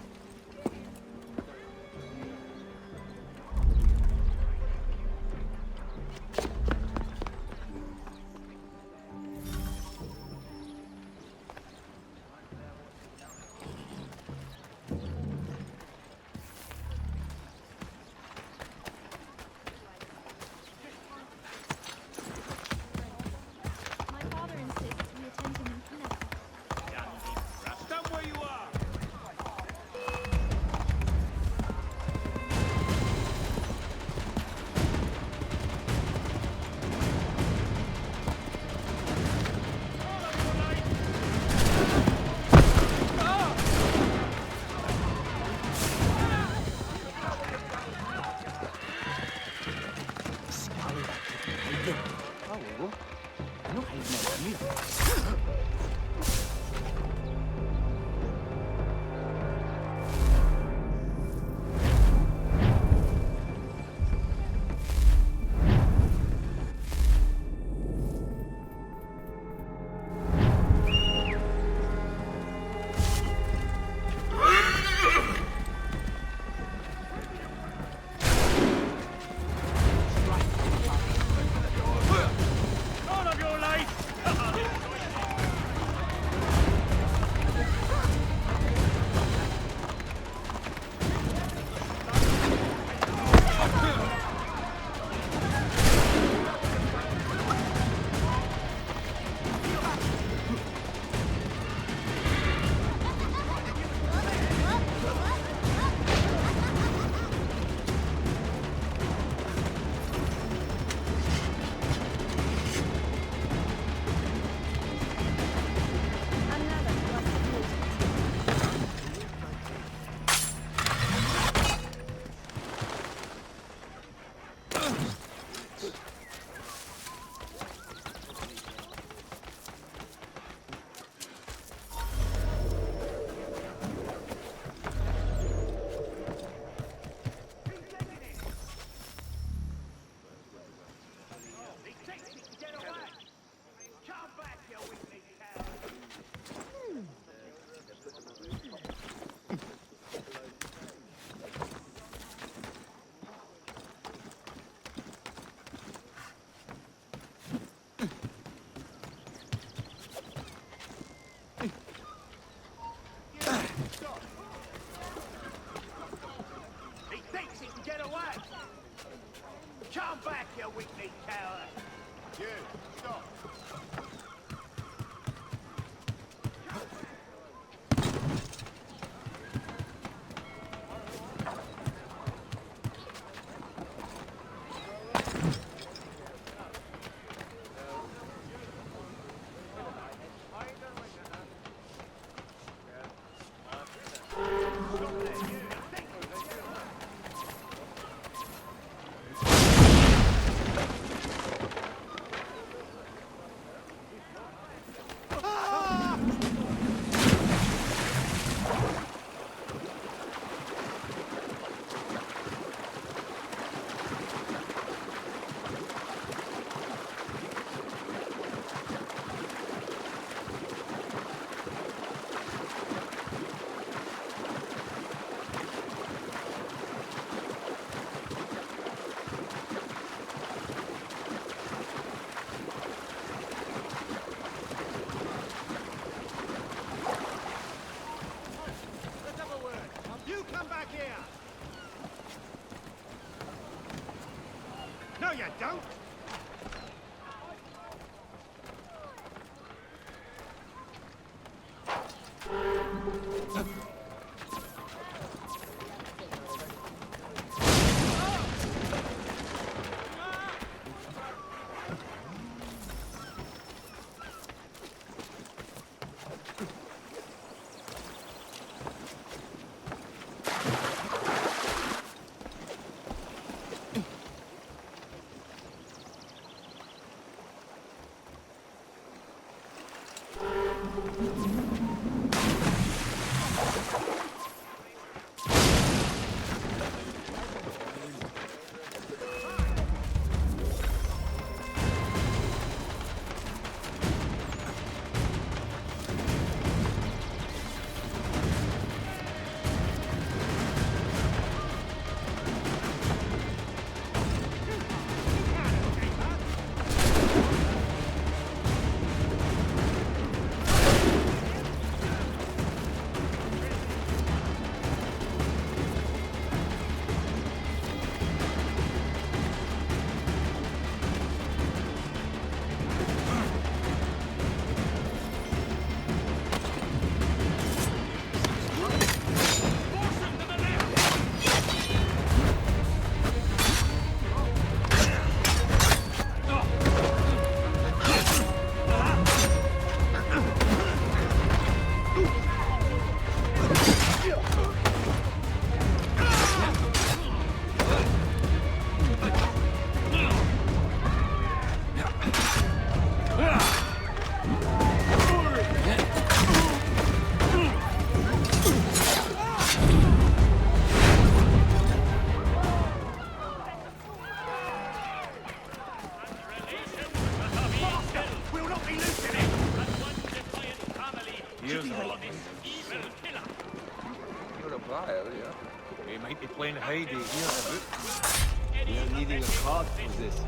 you weakling coward! You, stop! No, you don't! We might be playing Heidi here a bit. We are needing a card for this.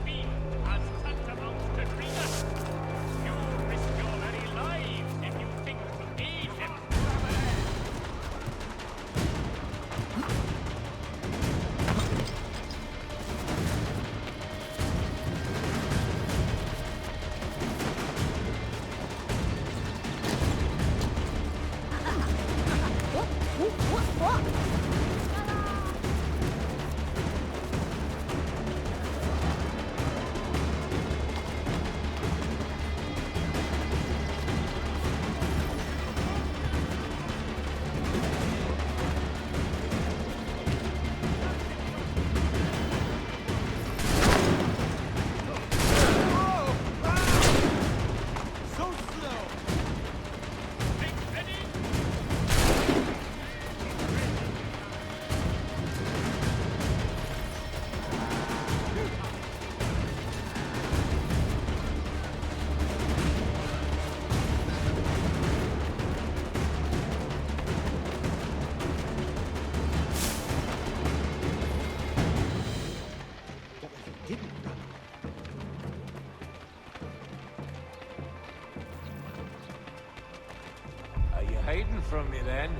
Hiding from me then?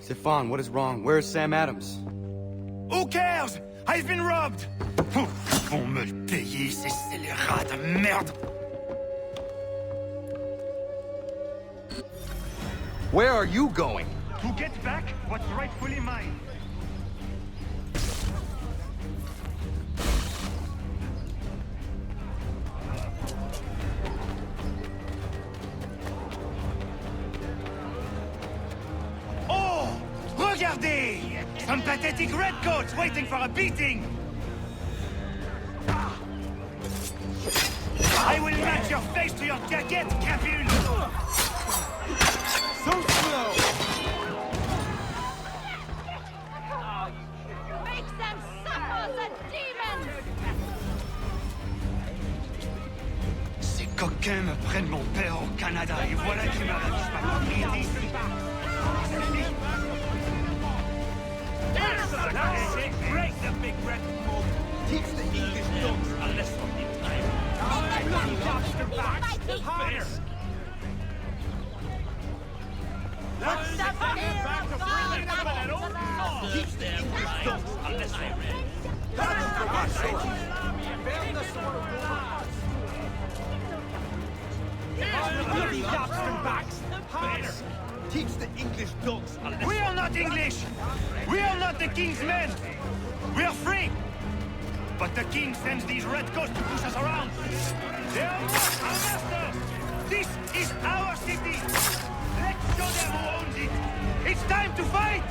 Stefan, what is wrong? Where is Sam Adams? Who cares? I've been robbed! Vont me le payer, ces scélérats de merde! Where are you going? To get back what's rightfully mine. Oh! Regardez! Some pathetic redcoats waiting for a beating! I will match your face to your jacket, crapule! So slow! Make them suffer, the demons! Ces coquins me prennent mon père au Canada et voilà qu'ils me ravissent ma propriété ici. Break the big red bull. Teach the English dogs a lesson in time. Bloody lobster backs. Fair. That's the fear of God. Teach the English dogs a lesson. That's the message. Bloody lobster backs. Fair. Teach the English dogs a lesson. We are not English. We are not the king's men. We are free. But the king sends these redcoats to push us around. They are not our masters. This is our city. Let's show them who owns it. It's time to fight.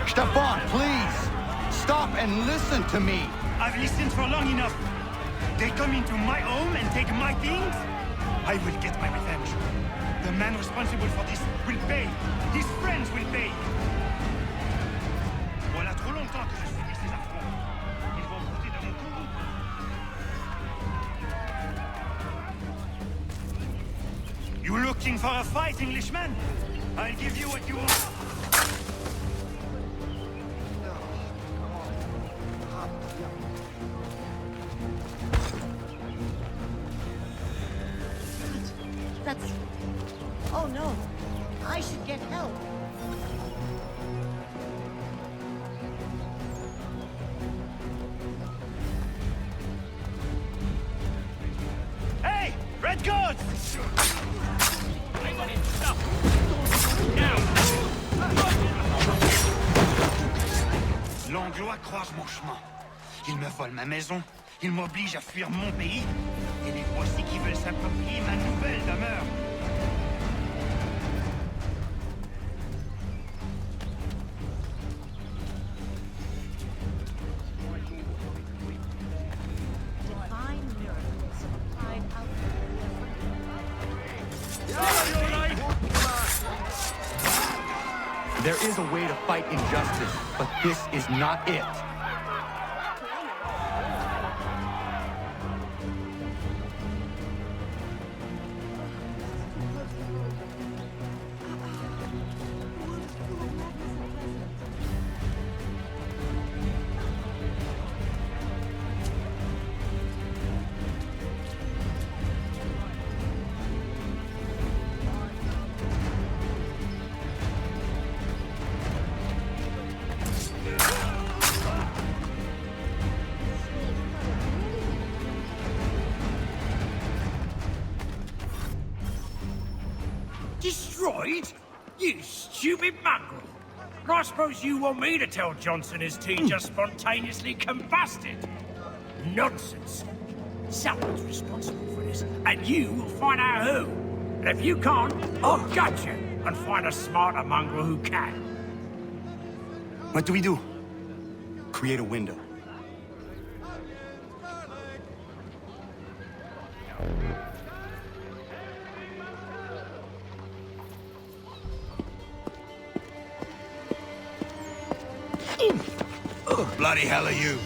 Stefan, please! Stop and listen to me! I've listened for long enough. They come into my home and take my things. I will get my revenge. The man responsible for this will pay. His friends will pay. Voilà trop longtemps que je subis ces affronts. Ils vont goûter de mon coup. You looking for a fight, Englishman? I'll give you what you want. That's... Oh no. I should get help. Hey! Redcoats! L'Anglois croise mon chemin. Ils me volent ma maison. Ils m'obligent à fuir mon pays. Et les voici qui veulent s'approprier ma nouvelle demeure. There is a way to fight injustice, but this is not it. Destroyed? You stupid mongrel! And I suppose you want me to tell Johnson his tea just spontaneously combusted? Nonsense! Someone's responsible for this, and you will find out who. And if you can't, I'll gut you and find a smarter mongrel who can. What do we do? Create a window. Bloody hell are you?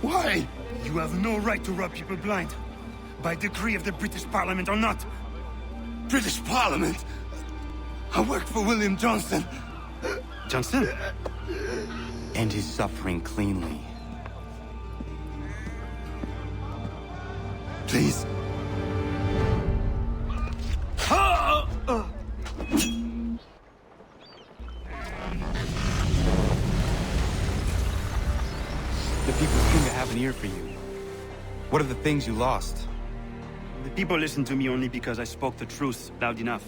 Why? You have no right to rob people blind. By decree of the British Parliament or not. British Parliament? I worked for William Johnson. Johnson? End his suffering cleanly. Please. The people seem to have an ear for you. What are the things you lost? The people listen to me only because I spoke the truth loud enough,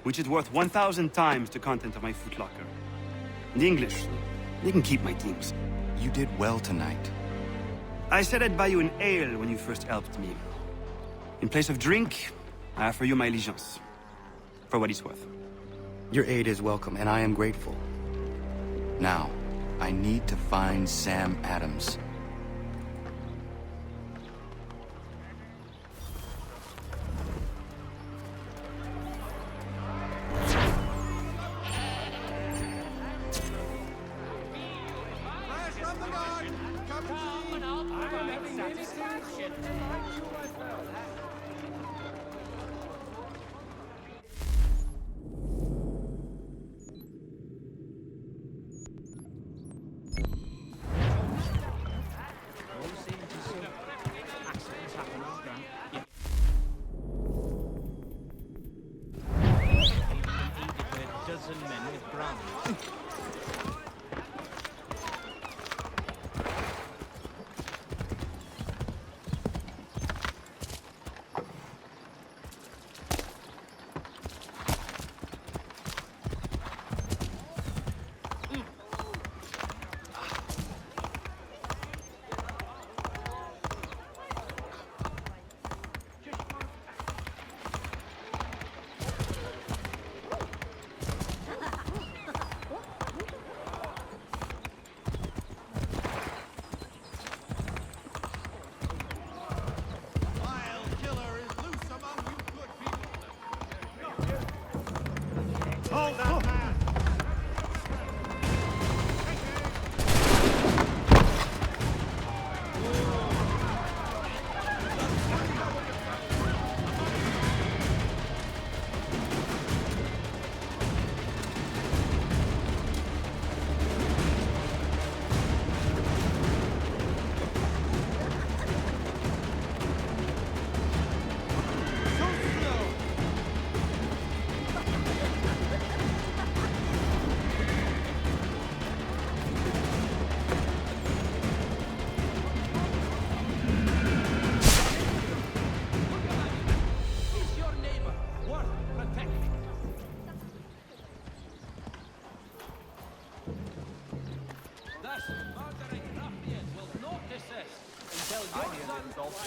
which is worth 1,000 times the content of my footlocker. The English, they can keep my teams. You did well tonight. I said I'd buy you an ale when you first helped me. In place of drink, I offer you my allegiance. For what it's worth. Your aid is welcome, and I am grateful. Now, I need to find Sam Adams.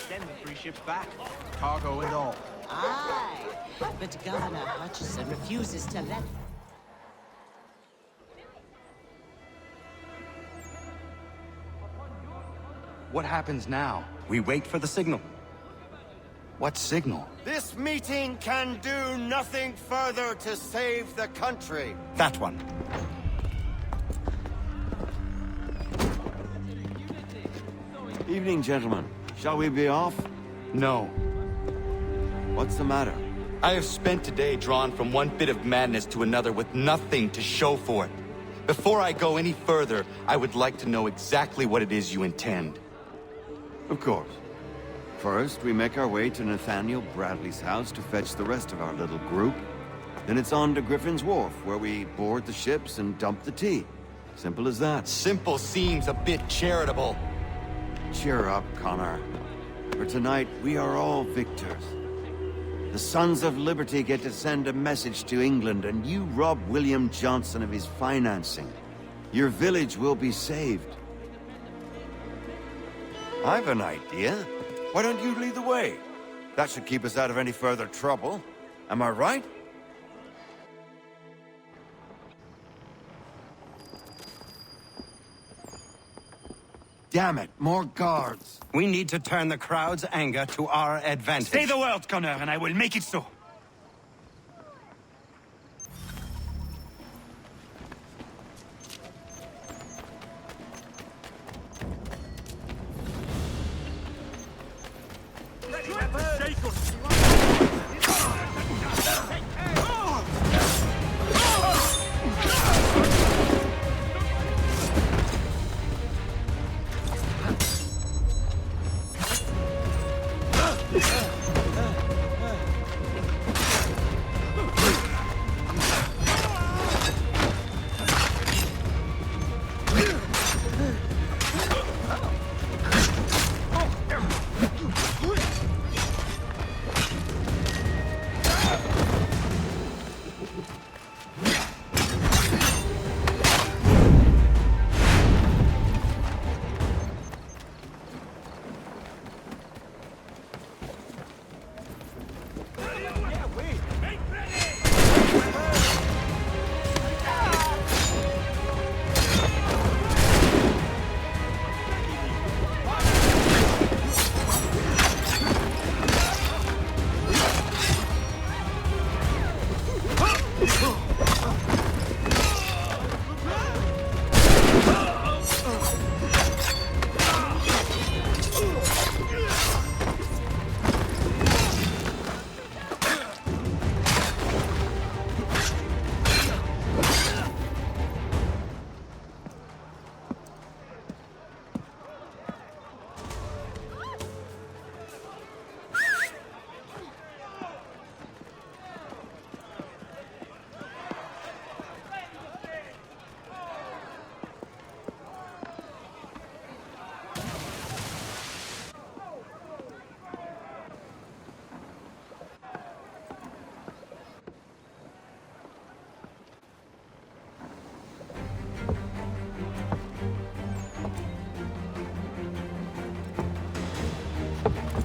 Send the 3 ships back, cargo and all. Aye, but Governor Hutchison refuses to let... What happens now? We wait for the signal. What signal? This meeting can do nothing further to save the country. That one. Evening, gentlemen. Shall we be off? No. What's the matter? I have spent today drawn from one bit of madness to another with nothing to show for it. Before I go any further, I would like to know exactly what it is you intend. Of course. First, we make our way to Nathaniel Bradley's house to fetch the rest of our little group. Then it's on to Griffin's Wharf, where we board the ships and dump the tea. Simple as that. Simple seems a bit charitable. Cheer up, Connor. For tonight, we are all victors. The Sons of Liberty get to send a message to England, and you rob William Johnson of his financing. Your village will be saved. I've an idea. Why don't you lead the way? That should keep us out of any further trouble. Am I right? Damn it, more guards. We need to turn the crowd's anger to our advantage. Say the word, Connor, and I will make it so.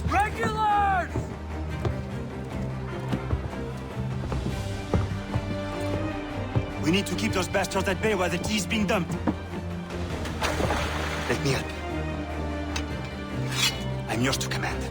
Regulars! We need to keep those bastards at bay while the tea is being dumped. Let me help. I'm yours to command.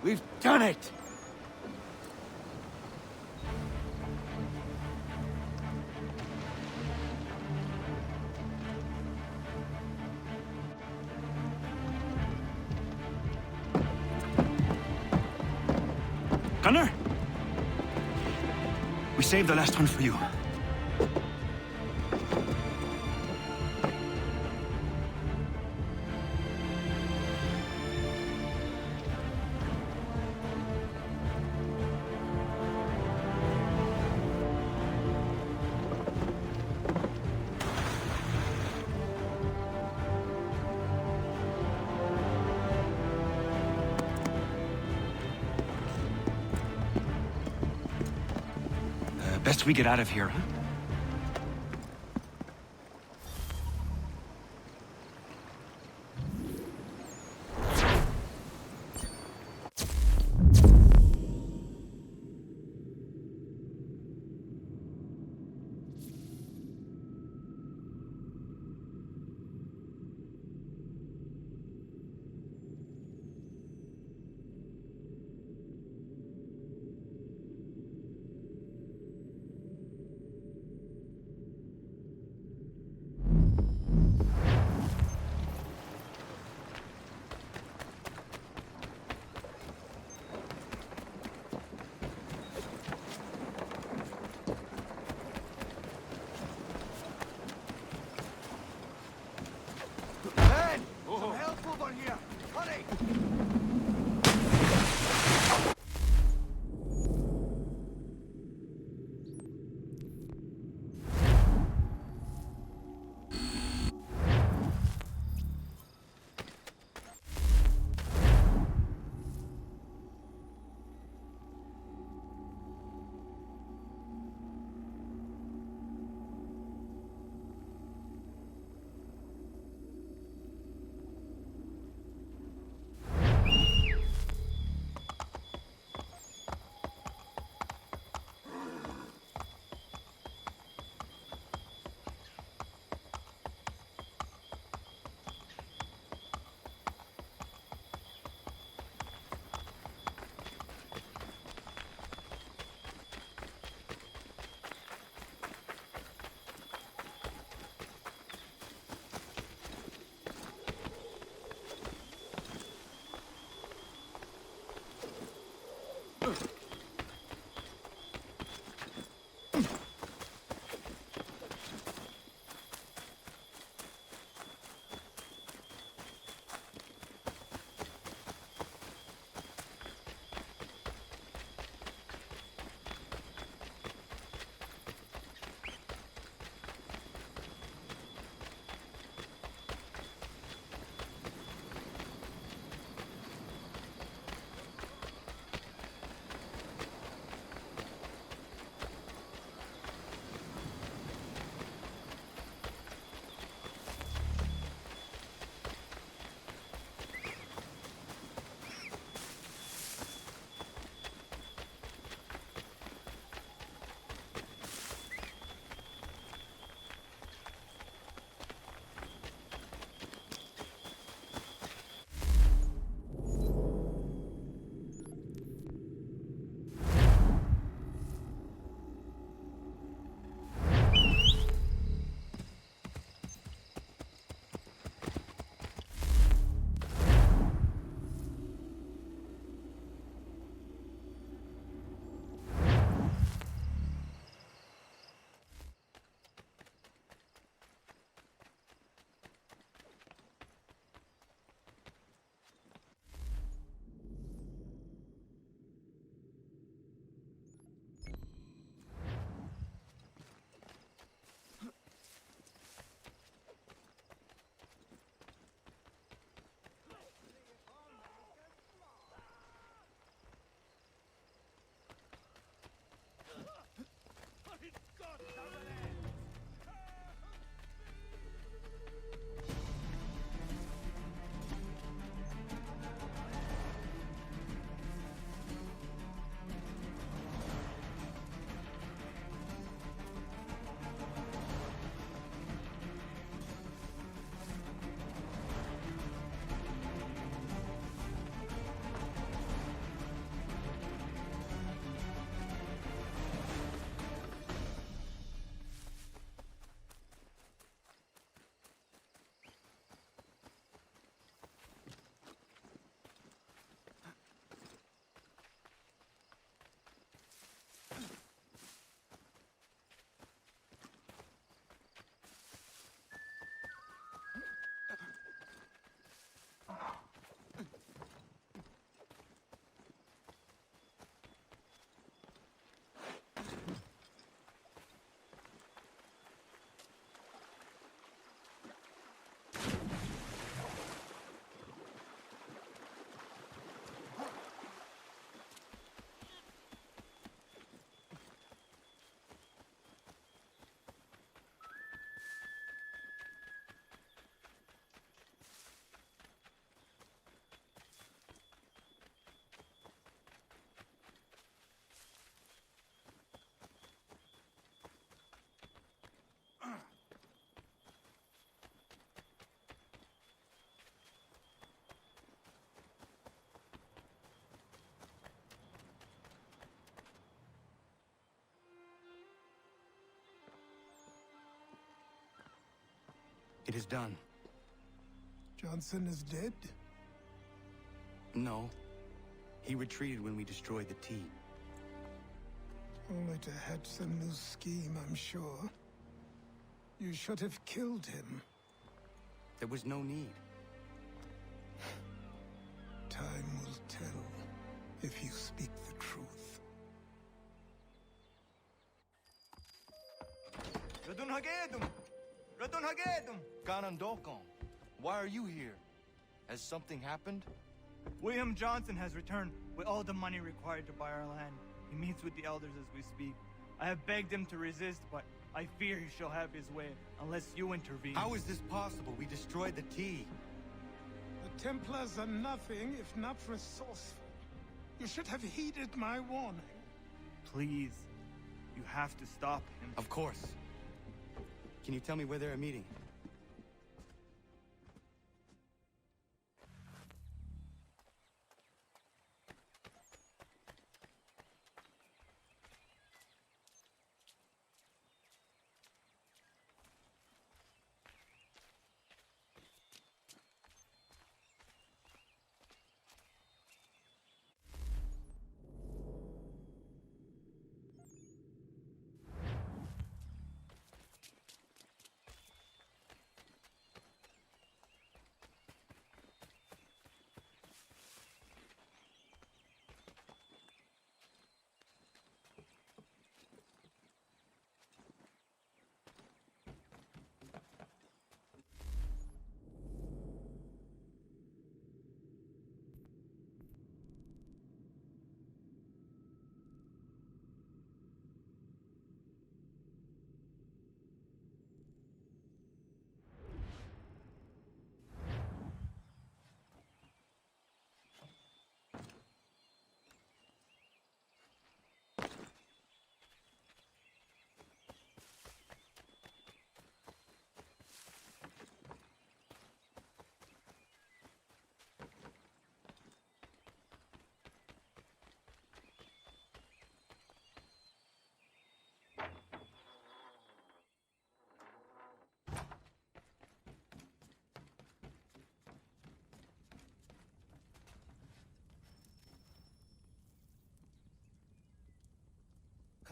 We've done it! Gunner? We saved the last one for you. Best we get out of here, huh? way! It is done. Johnson is dead? No. He retreated when we destroyed the T. Only to hatch some new scheme, I'm sure. You should have killed him. There was no need. Time will tell if you speak the truth. Radun Hagedum! Radun Hagedum! Ganondokon, why are you here? Has something happened? William Johnson has returned with all the money required to buy our land. He meets with the elders as we speak. I have begged him to resist, but I fear he shall have his way unless you intervene. How is this possible? We destroyed the tea. The Templars are nothing if not resourceful. You should have heeded my warning. Please, you have to stop him. Of course. Can you tell me where they're meeting?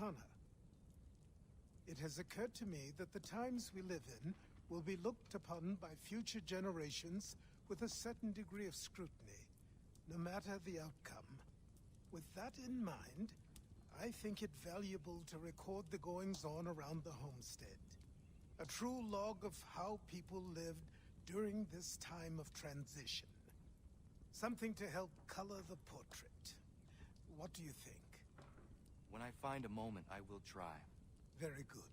Connor, it has occurred to me that the times we live in will be looked upon by future generations with a certain degree of scrutiny, no matter the outcome. With that in mind, I think it valuable to record the goings-on around the homestead. A true log of how people lived during this time of transition. Something to help color the portrait. What do you think? When I find a moment, I will try. Very good.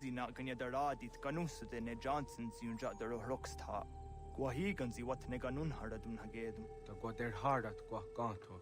Guzi not gonna daradit ganus de ne Johnsons yunja der rocksta. Gwahi ganzi what ne ganun haradun hagedum. Da gwa der hardat gwa ganto.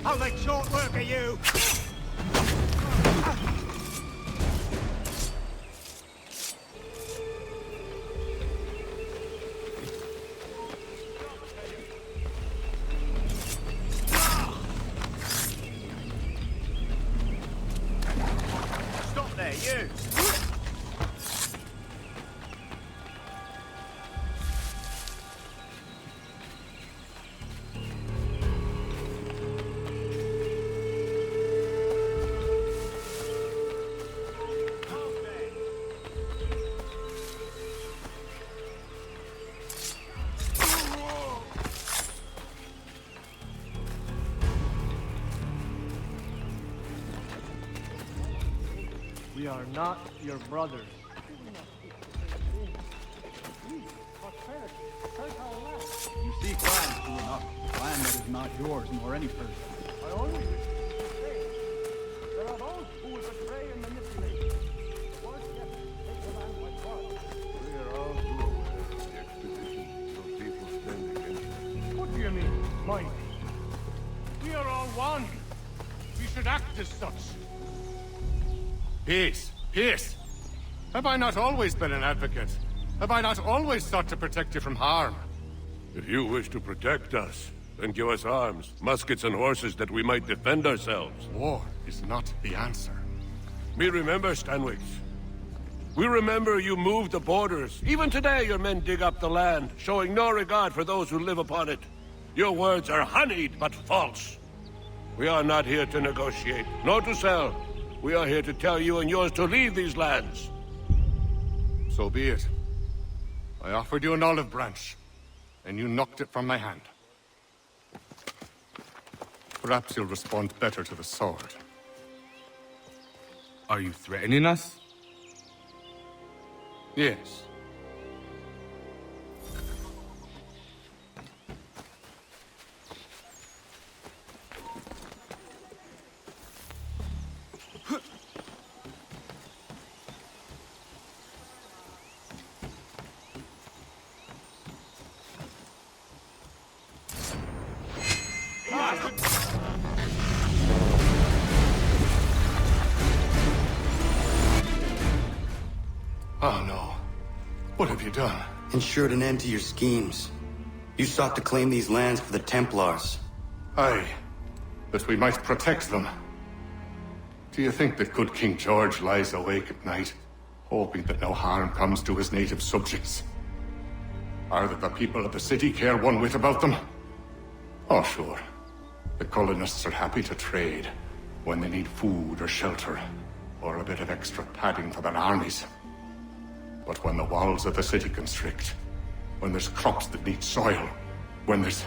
I'll make short work of you! Stop there, you! We are not your brothers. You seek land, do enough. Land that is not yours, nor any person. I always wish to say, there are those who will betray and manipulate. Once yet, take the land by force. We are all too aware of the expedition, so people stand against us. What do you mean, mighty? We are all one. We should act as such. Peace! Peace! Have I not always been an advocate? Have I not always sought to protect you from harm? If you wish to protect us, then give us arms, muskets and horses that we might defend ourselves. War is not the answer. We remember, Stanwix. We remember you moved the borders. Even today your men dig up the land, showing no regard for those who live upon it. Your words are honeyed, but false. We are not here to negotiate, nor to sell. We are here to tell you and yours to leave these lands. So be it. I offered you an olive branch, and you knocked it from my hand. Perhaps you'll respond better to the sword. Are you threatening us? Yes. Oh no. What have you done? Ensured an end to your schemes. You sought to claim these lands for the Templars. Aye, that we might protect them. Do you think that good King George lies awake at night, hoping that no harm comes to his native subjects? Or that the people of the city care one whit about them? Oh, sure. The colonists are happy to trade when they need food or shelter, or a bit of extra padding for their armies. But when the walls of the city constrict, when there's crops that need soil, when there's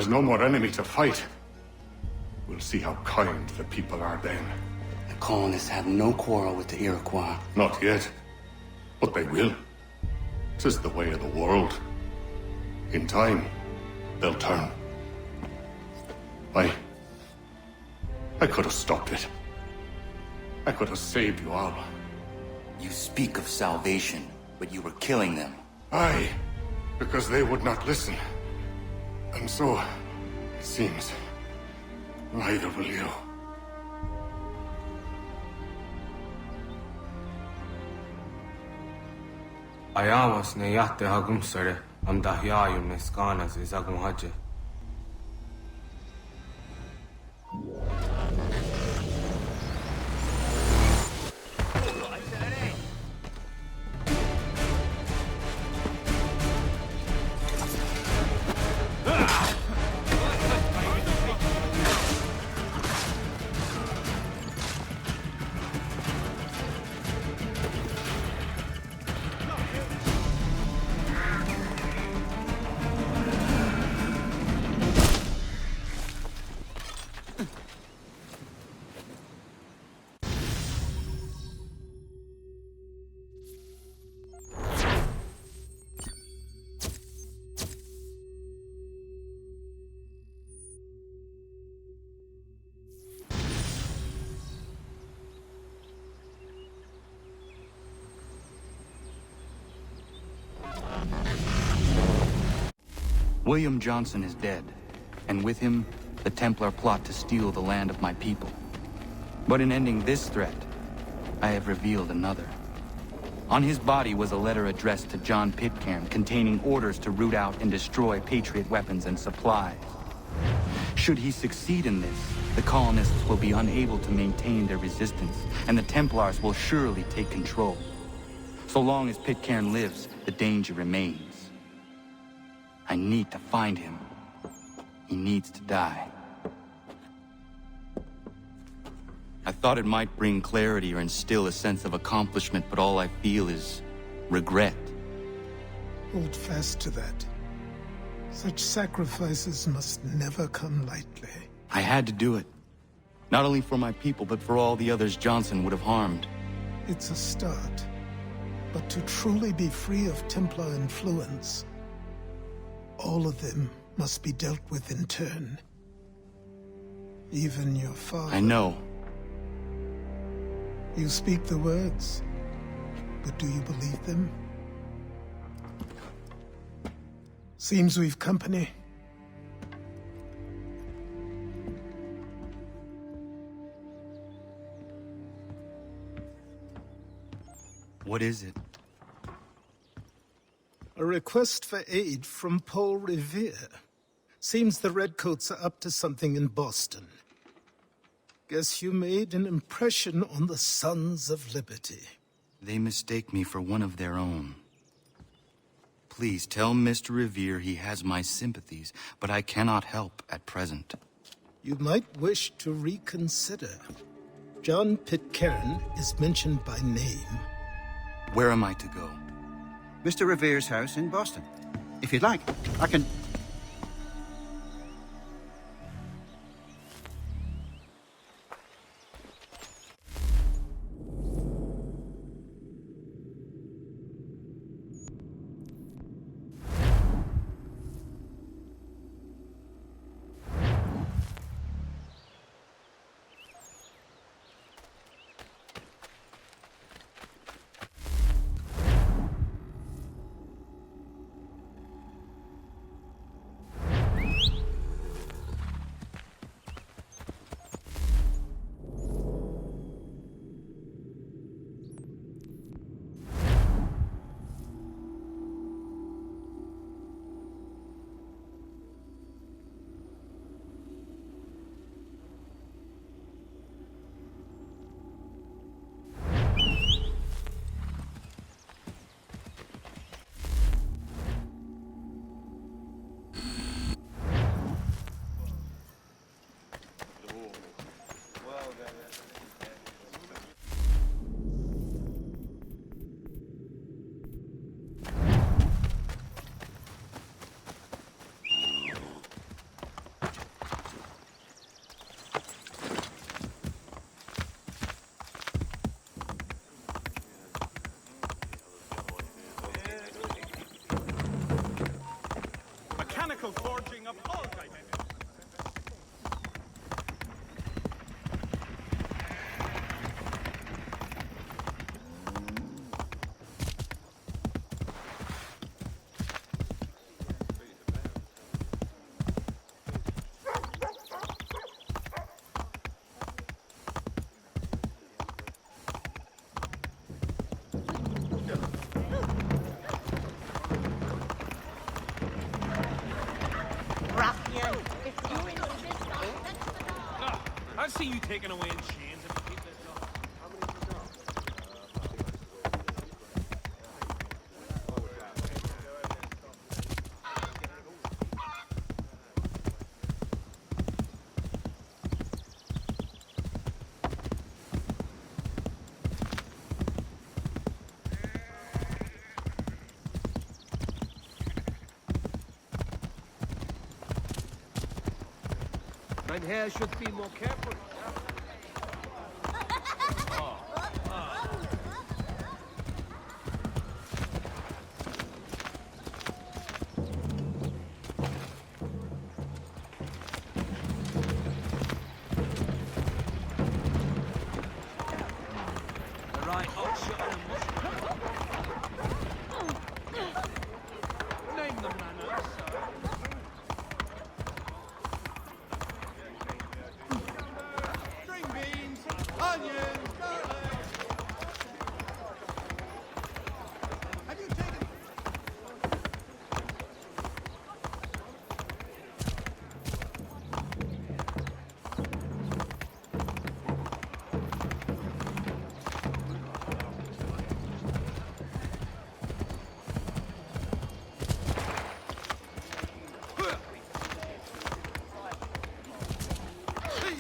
no more enemy to fight, we'll see how kind the people are then. The colonists have no quarrel with the Iroquois. Not yet, but they will. 'Tis the way of the world. In time, they'll turn. I could have stopped it. I could have saved you all. You speak of salvation. but you were killing them. Aye, because they would not listen. And so, it seems, neither will you. Ayawas ne yate hagum sare, am dahyayu ne skanas is agum haje. William Johnson is dead, and with him, the Templar plot to steal the land of my people. But in ending this threat, I have revealed another. On his body was a letter addressed to John Pitcairn containing orders to root out and destroy Patriot weapons and supplies. Should he succeed in this, the colonists will be unable to maintain their resistance, and the Templars will surely take control. So long as Pitcairn lives, the danger remains. I need to find him. He needs to die. I thought it might bring clarity or instill a sense of accomplishment, but all I feel is regret. Hold fast to that. Such sacrifices must never come lightly. I had to do it. Not only for my people, but for all the others Johnson would have harmed. It's a start. But to truly be free of Templar influence, all of them must be dealt with in turn. Even your father. I know. You speak the words, but do you believe them? Seems we've company. What is it? A request for aid from Paul Revere. Seems the Redcoats are up to something in Boston. Guess you made an impression on the Sons of Liberty. They mistake me for one of their own. Please tell Mr. Revere he has my sympathies, but I cannot help at present. You might wish to reconsider. John Pitcairn is mentioned by name. Where am I to go? Mr. Revere's house in Boston. If you'd like, I can... Forging of all types. see you taken away in chains if you keep this up. Mein Herr should be more careful. Right, I'll shut him. Name the manners, sir. String beans, onions, garlic. Have you taken...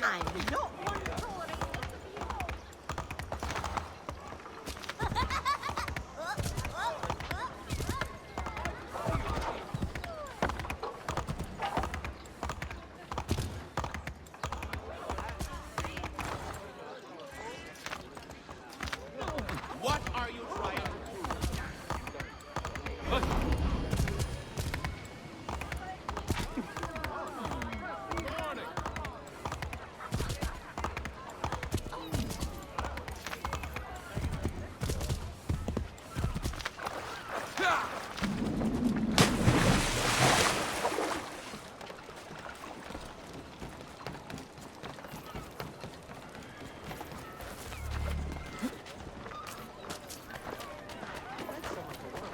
I'm not one Tory. What are you trying to do?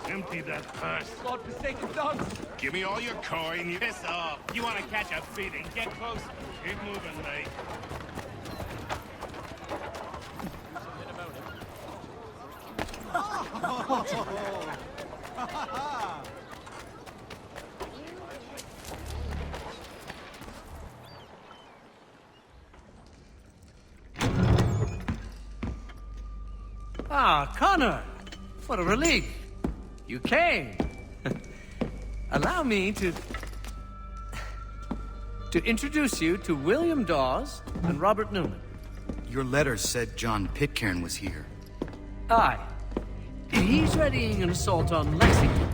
Empty that purse. God-forsaken dogs! Give me all your coin. You piss off. You want to catch a feeding? Get close. Keep moving, mate. Ah, Connor! What a relief! You came! Allow me to introduce you to William Dawes and Robert Newman. Your letter said John Pitcairn was here. Aye. He's readying an assault on Lexington,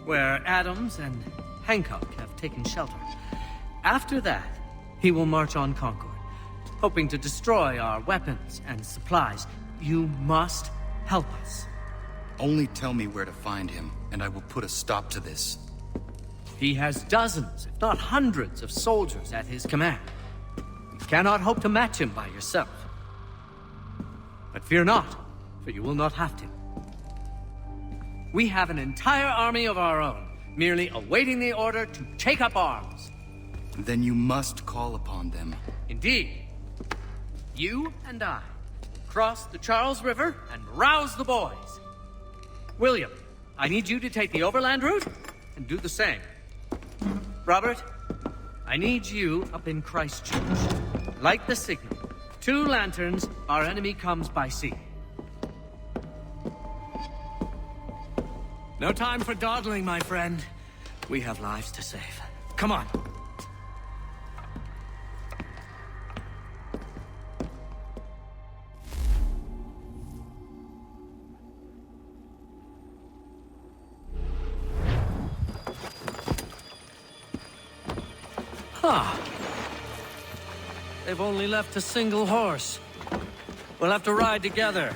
where Adams and Hancock have taken shelter. After that, he will march on Concord, hoping to destroy our weapons and supplies. You must help us. Only tell me where to find him, and I will put a stop to this. He has dozens, if not hundreds, of soldiers at his command. You cannot hope to match him by yourself. But fear not, for you will not have to. We have an entire army of our own, merely awaiting the order to take up arms. Then you must call upon them. Indeed. You and I cross the Charles River and rouse the boys. William, I need you to take the overland route and do the same. Robert, I need you up in Christchurch. Light the signal. 2 lanterns, our enemy comes by sea. No time for dawdling, my friend. We have lives to save. Come on. Ah. They've only left a single horse. We'll have to ride together.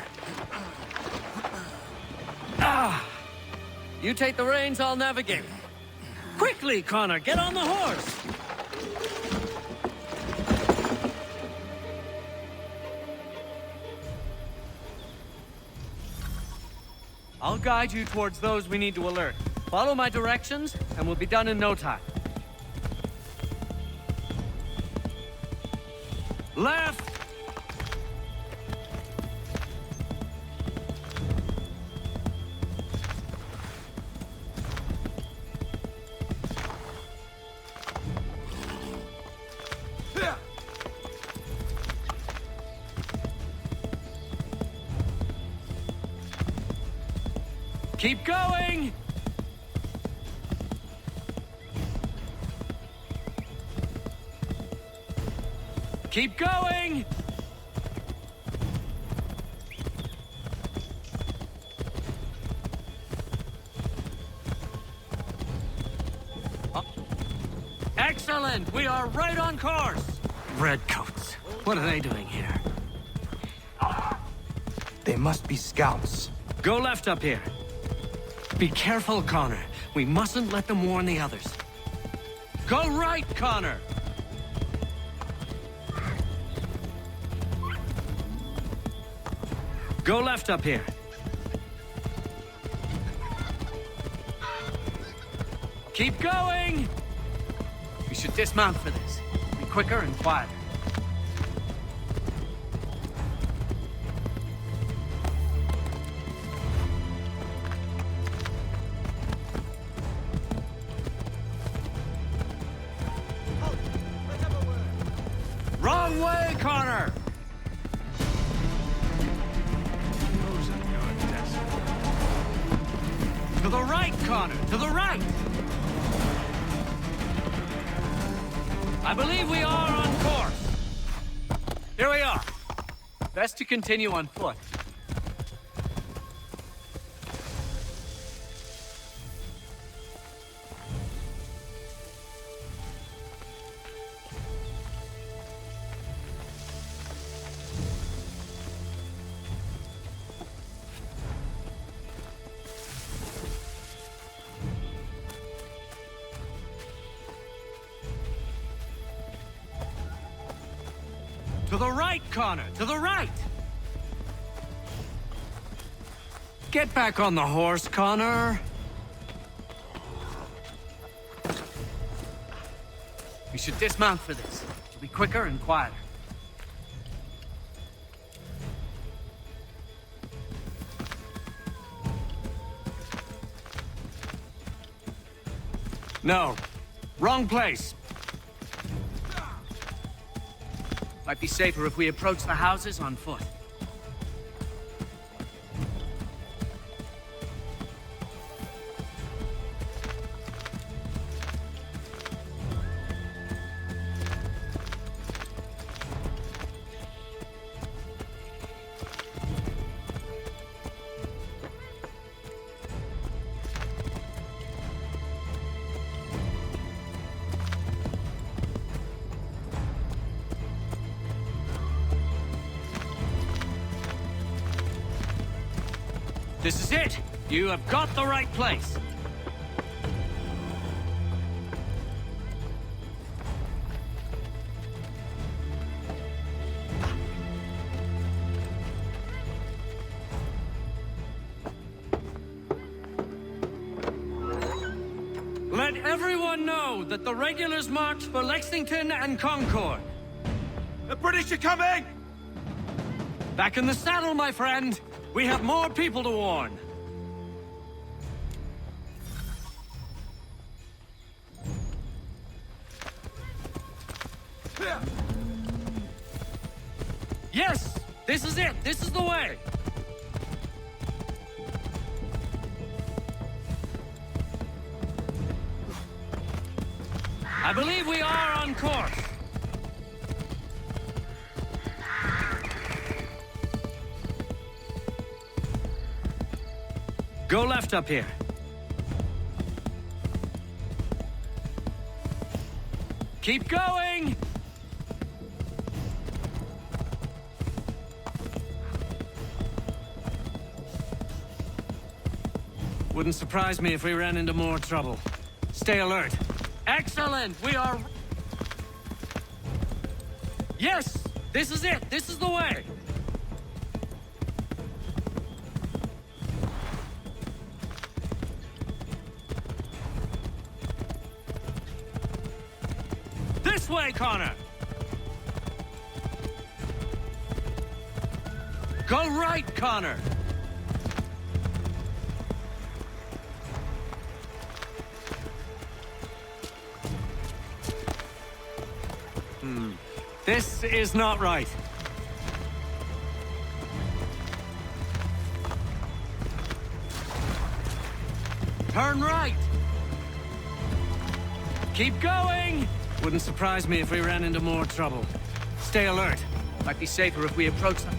Ah! You take the reins, I'll navigate. Quickly, Connor, get on the horse! I'll guide you towards those we need to alert. Follow my directions, and we'll be done in no time. Left! Keep going! Keep going! Excellent! We are right on course! Redcoats. What are they doing here? They must be scouts. Go left up here. Be careful, Connor. We mustn't let them warn the others. Go right, Connor! Go left up here. Keep going! We should dismount for this. Be quicker and quieter. Wrong way, Connor! To the right, Connor! To the right! I believe we are on course. Here we are. Best to continue on foot. To the right, Connor! To the right! Get back on the horse, Connor! We should dismount for this. It'll be quicker and quieter. No. Wrong place. Might be safer if we approach the houses on foot. This is it! You have got the right place! Let everyone know that the regulars marched for Lexington and Concord. The British are coming! Back in the saddle, my friend! We have more people to warn. Yes! This is it! This is the way! I believe we are on course. Go left up here. Keep going! Wouldn't surprise me if we ran into more trouble. Stay alert. Excellent! We are... Yes! This is it! This is the way! This way, Connor! Go right, Connor! This is not right. Turn right! Keep going! Wouldn't surprise me if we ran into more trouble. Stay alert. Might be safer if we approach them.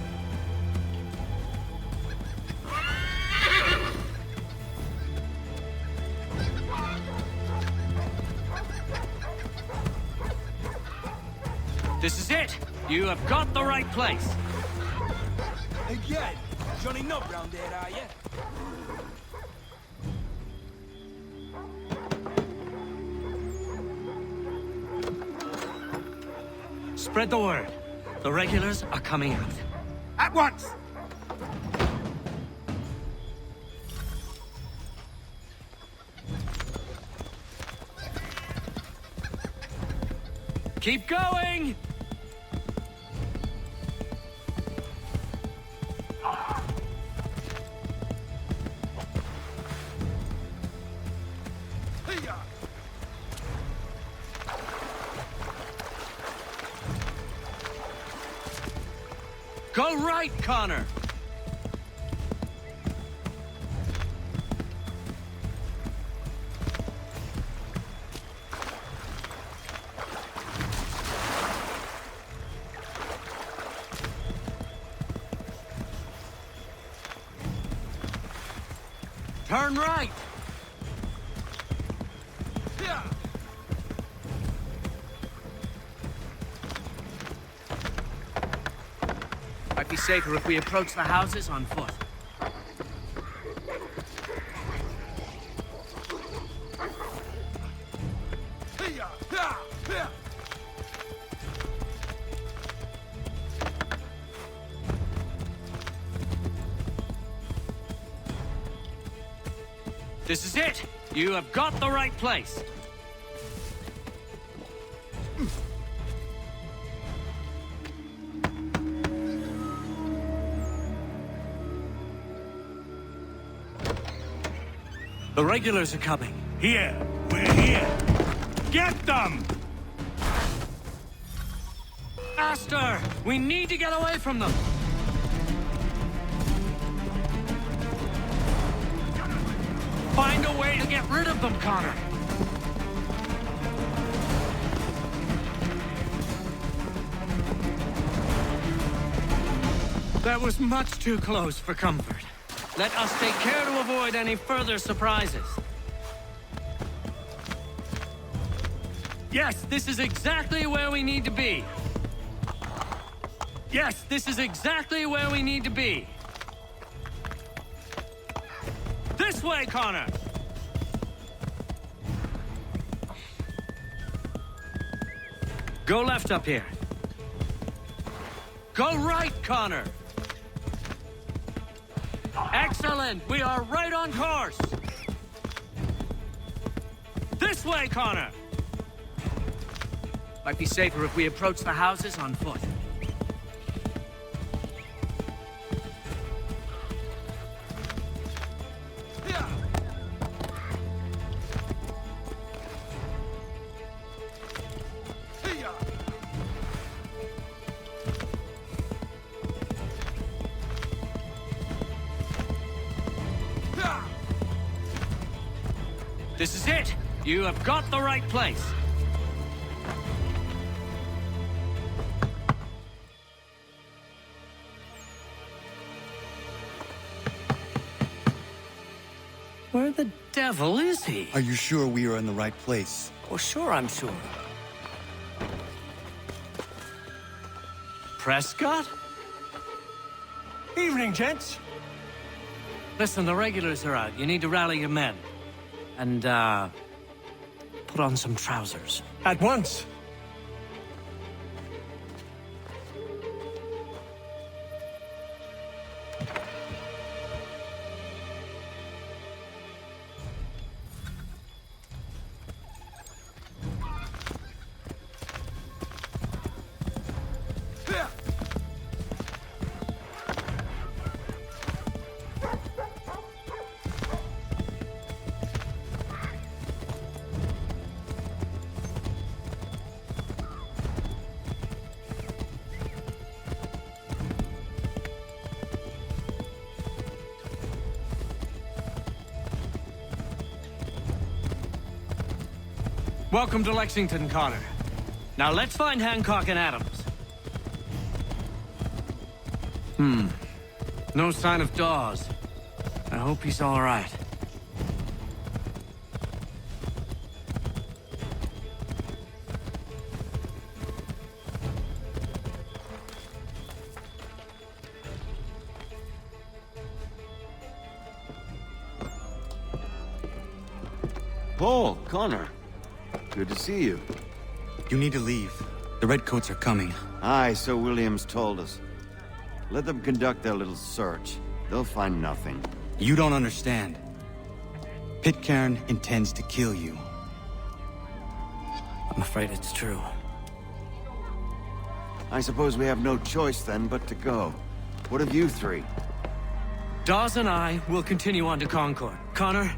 This is it! You have got the right place! Again! Johnny Knob round there, are you? Spread the word. The regulars are coming out. At once! Keep going! Go right, Connor! Turn right! Might be safer if we approach the houses on foot. This is it! You have got the right place! The regulars are coming. Here! We're here! Get them! Faster! We need to get away from them! Find a way to get rid of them, Connor! That was much too close for comfort. Let us take care to avoid any further surprises. Yes, this is exactly where we need to be. Yes, this is exactly where we need to be. This way, Connor! Go left up here. Go right, Connor! Excellent! We are right on course! This way, Connor! Might be safer if we approach the houses on foot. This is it! You have got the right place! Where the devil is he? Are you sure we are in the right place? Oh, sure, I'm sure. Prescott? Evening, gents. Listen, the regulars are out. You need to rally your men. And, put on some trousers. At once. Welcome to Lexington, Connor. Now let's find Hancock and Adams. No sign of Dawes. I hope he's all right. Paul, Connor. Good to see you. You need to leave. The Redcoats are coming. Aye, so Williams told us. Let them conduct their little search. They'll find nothing. You don't understand. Pitcairn intends to kill you. I'm afraid it's true. I suppose we have no choice then but to go. What of you three? Dawes and I will continue on to Concord. Connor,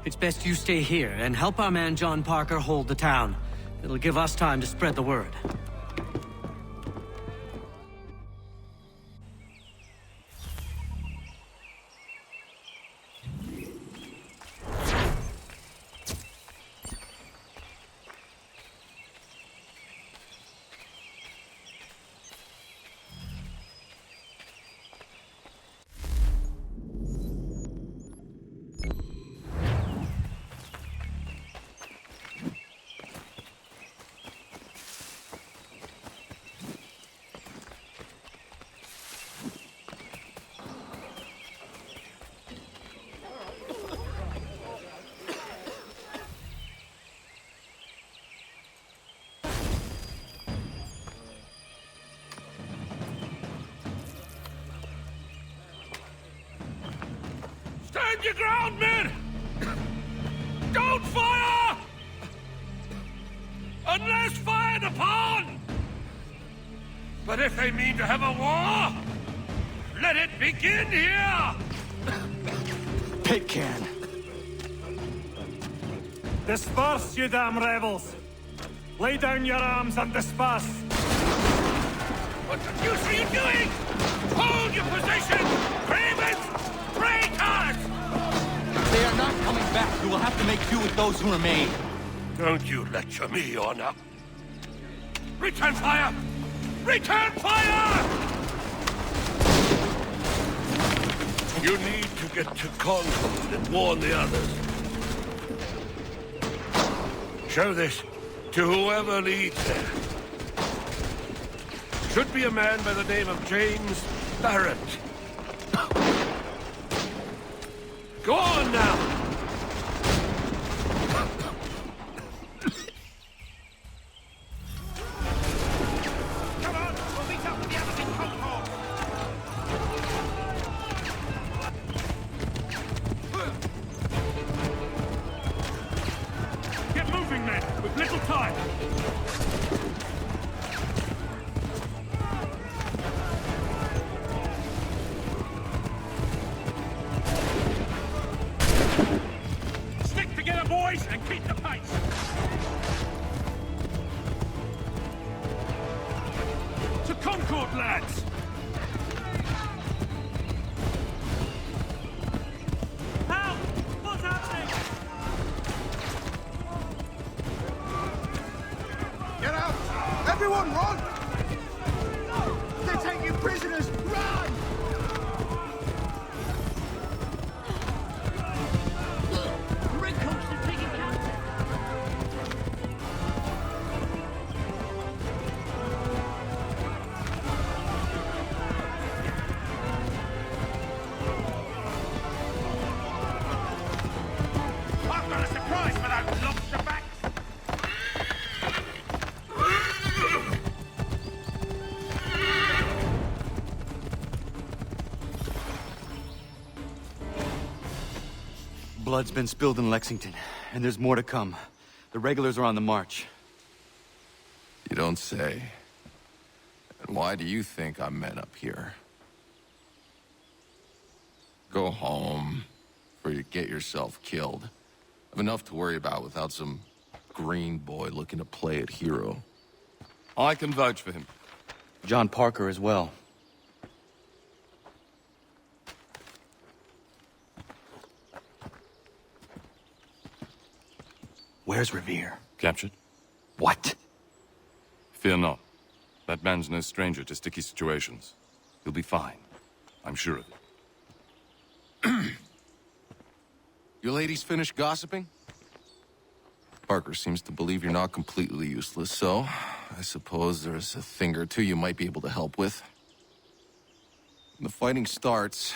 it's best you stay here and help our man John Parker hold the town. It'll give us time to spread the word. Stand your ground, men! Don't fire! Unless fired upon! But if they mean to have a war, let it begin here! Pitcairn! Disperse, you damn rebels! Lay down your arms and disperse! What the deuce are you doing? Hold your position! Cravens! Traitors! They are not coming back. You will have to make do with those who remain. Don't you lecture me on up. Return fire! Return fire! You need to get to Concord and warn the others. Show this to whoever leads there. Should be a man by the name of James Barrett. Go on now! Come on, we'll meet up with the others in Concord! Get moving, men! With little time! Stick together, boys, and keep the pace! To Concord, lads! Help! What's happening? Get out! Everyone run! They're taking prisoners! Run! I've got a surprise for those lobster backs! Blood's been spilled in Lexington, and there's more to come. The regulars are on the march. You don't say. And why do you think I'm men up here? Go home, or you get yourself killed. I've enough to worry about without some green boy looking to play it hero. I can vouch for him. John Parker as well. Where's Revere? Captured? What? Fear not. That man's no stranger to sticky situations. He'll be fine. I'm sure of it. You ladies finished gossiping? Parker seems to believe you're not completely useless, so I suppose there's a thing or two you might be able to help with. When the fighting starts,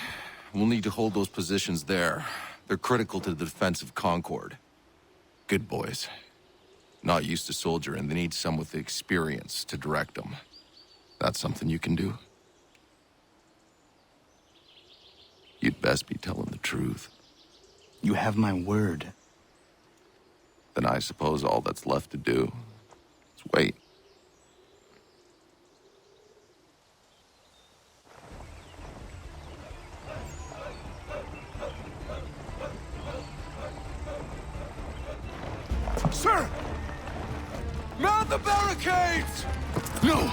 we'll need to hold those positions there. They're critical to the defense of Concord. Good boys. Not used to soldiering, they need some with the experience to direct them. That's something you can do? You'd best be telling the truth. You have my word. Then I suppose all that's left to do is wait. Sir! Mount the barricades! No!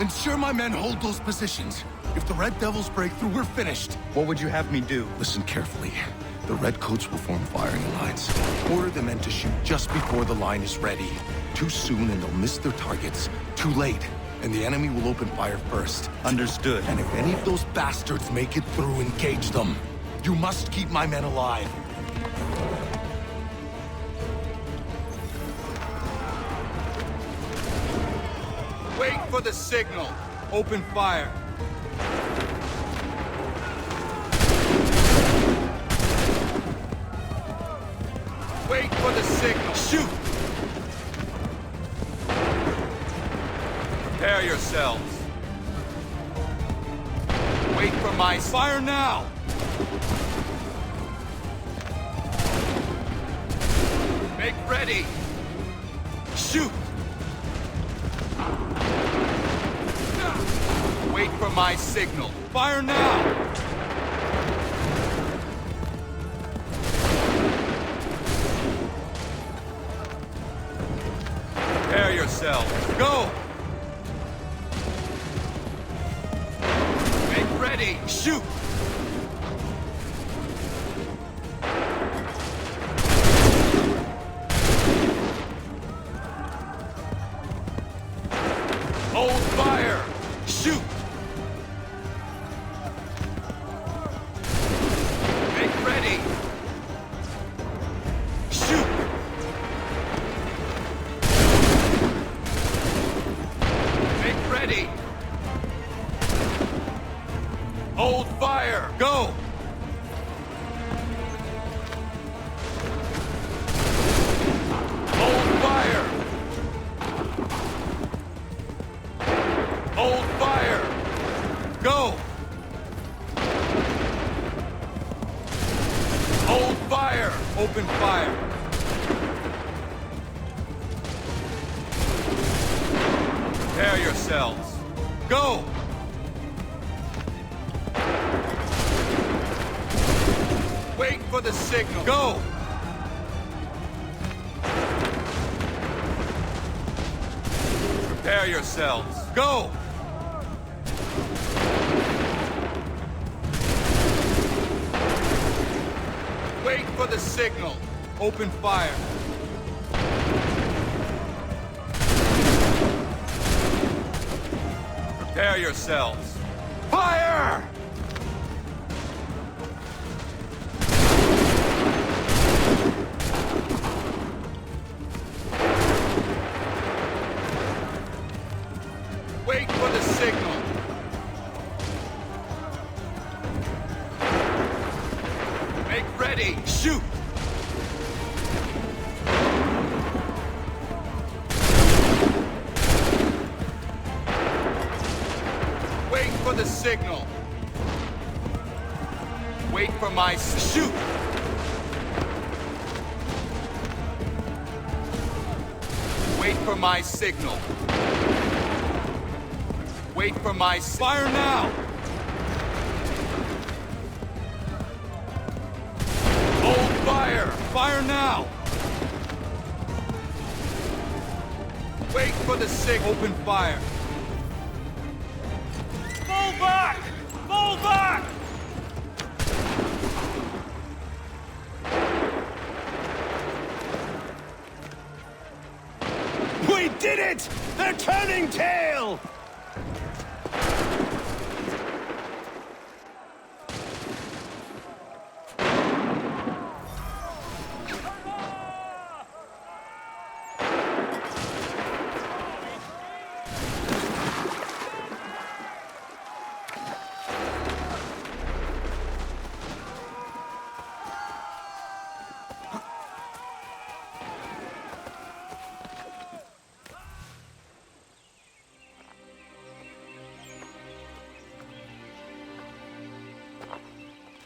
Ensure my men hold those positions. If the Red Devils break through, we're finished. What would you have me do? Listen carefully. The Redcoats will form firing lines. Order the men to shoot just before the line is ready. Too soon and they'll miss their targets. Too late, and the enemy will open fire first. Understood. And if any of those bastards make it through, engage them. You must keep my men alive. Wait for the signal. Open fire. Wait for the signal. Shoot! Prepare yourselves. Wait for my fire now! Make ready! Shoot! Wait for my signal. Fire now! Prepare yourselves. Go! Make ready. Shoot! Hold fire! Shoot! Make ready! Shoot! Make ready! Hold fire! Go! Hold fire! Hold fire! Go! Hold fire! Open fire! Prepare yourselves. Go! Wait for the signal. Go! Prepare yourselves. Go! Wait for the signal. Open fire. Prepare yourselves. Fire! Wait for the signal. Make ready. Shoot! Wait for the signal. Wait for my shoot! Wait for my signal. Wait for my fire now! Hold fire! Fire now! Wait for the signal. Open fire. Fall back! Fall back! did it! They're turning tail!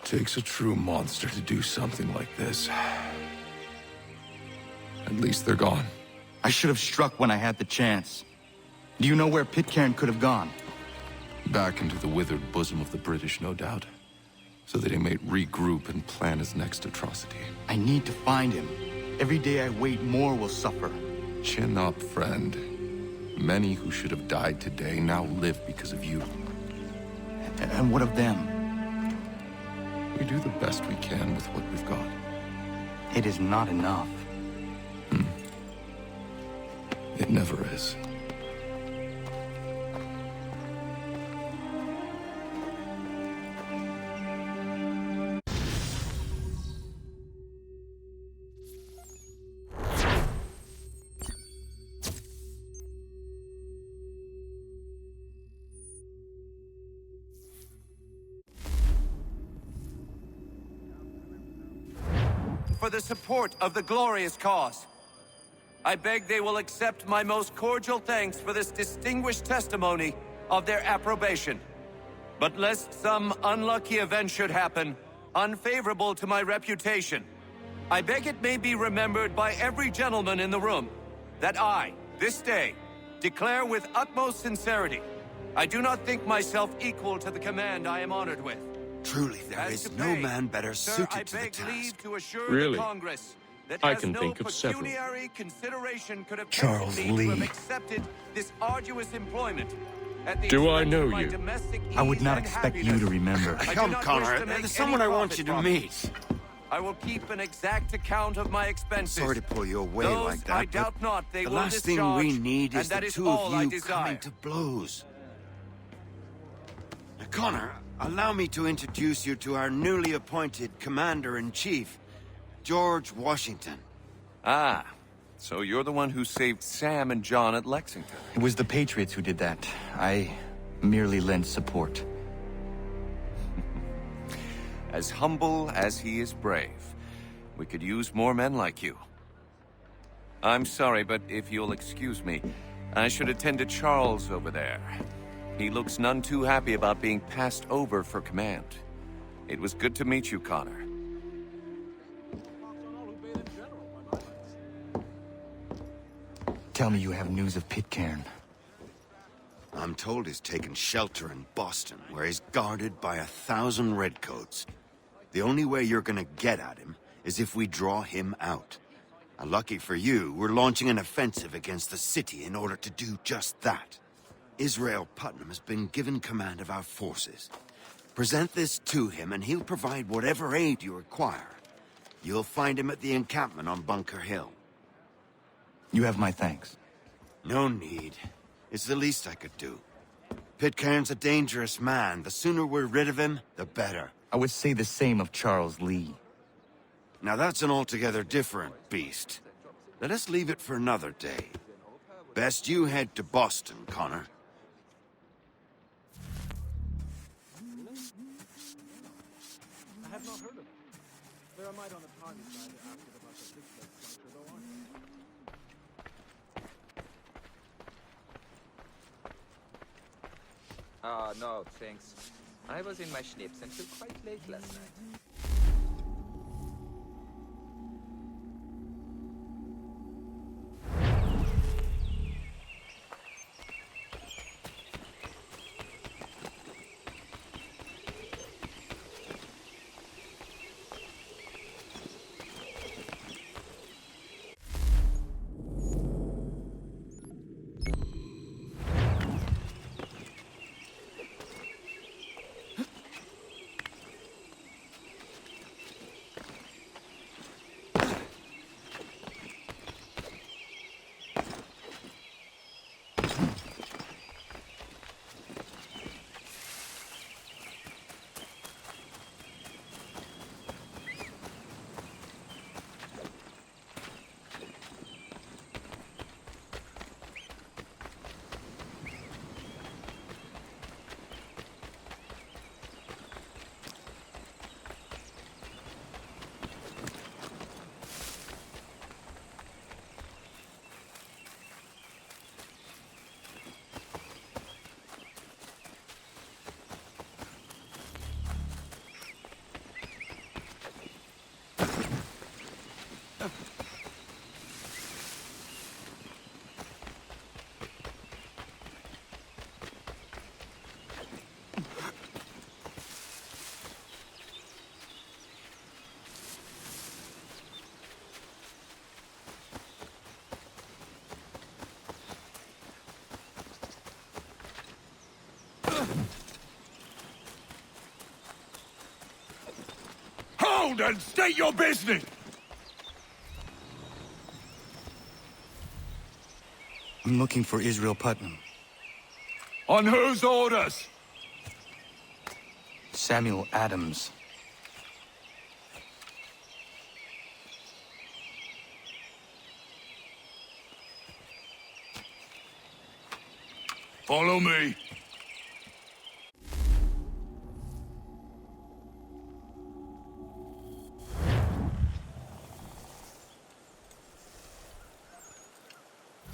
Takes a true monster to do something like this. At least they're gone. I should have struck when I had the chance. Do you know where Pitcairn could have gone? Back into the withered bosom of the British, no doubt. So that he might regroup and plan his next atrocity. I need to find him. Every day I wait, more will suffer. Chin up, friend. Many who should have died today now live because of you. And what of them? We do the best we can with what we've got. It is not enough. It never is. For the support of the glorious cause. I beg they will accept my most cordial thanks for this distinguished testimony of their approbation. But lest some unlucky event should happen, unfavorable to my reputation, I beg it may be remembered by every gentleman in the room that I, this day, declare with utmost sincerity, I do not think myself equal to the command I am honored with. Truly, there is no man better suited to the task. Really? That I can think of several. Could have Charles Lee. have accepted this arduous employment. Do I know you? I would not expect you to remember. Come, Connor, there's someone I want you to meet. I will keep an exact account of my expenses. Sorry to pull you away Those like that, I doubt not they the will last thing discharge, we need is and that the is two all of I you desire. coming to blows. Now, Connor, allow me to introduce you to our newly appointed Commander-in-Chief, George Washington. Ah, so you're the one who saved Sam and John at Lexington. It was the Patriots who did that. I merely lent support. As humble as he is brave. We could use more men like you. I'm sorry, but if you'll excuse me, I should attend to Charles over there. He looks none too happy about being passed over for command. It was good to meet you, Connor. Tell me you have news of Pitcairn. I'm told he's taken shelter in Boston, where he's guarded by 1,000 redcoats. The only way you're gonna get at him is if we draw him out. And lucky for you, we're launching an offensive against the city in order to do just that. Israel Putnam has been given command of our forces. Present this to him and he'll provide whatever aid you require. You'll find him at the encampment on Bunker Hill. You have my thanks. No need. It's the least I could do. Pitcairn's a dangerous man. The sooner we're rid of him, the better. I would say the same of Charles Lee. Now that's an altogether different beast. Let us leave it for another day. Best you head to Boston, Connor. I have not heard of it. There are might on the party side after about the big place juncture, though, aren't Ah, you? no, thanks. I was in my schnips until quite late last night. Hold and state your business! I'm looking for Israel Putnam. On whose orders? Samuel Adams. Follow me.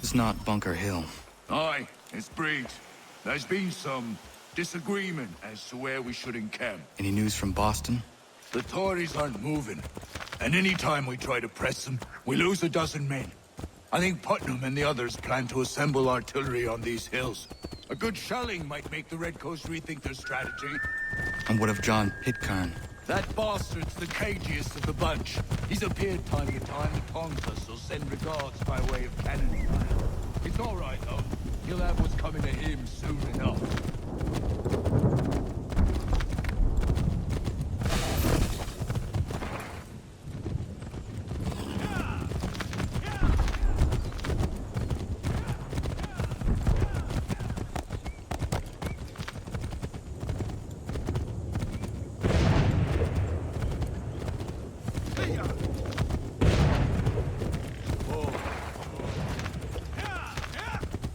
It's not Bunker Hill. Aye, it's Breed. There's been some disagreement as to where we should encamp. Any news from Boston? The Tories aren't moving, and any time we try to press them, we lose a dozen men. I think Putnam and the others plan to assemble artillery on these hills. A good shelling might make the Redcoats rethink their strategy. And what of John Pitcairn? That bastard's the cagiest of the bunch. He's appeared time to time and taunts us, so send regards by way of cannon fire. It's all right, though. He'll have what's coming to him soon enough.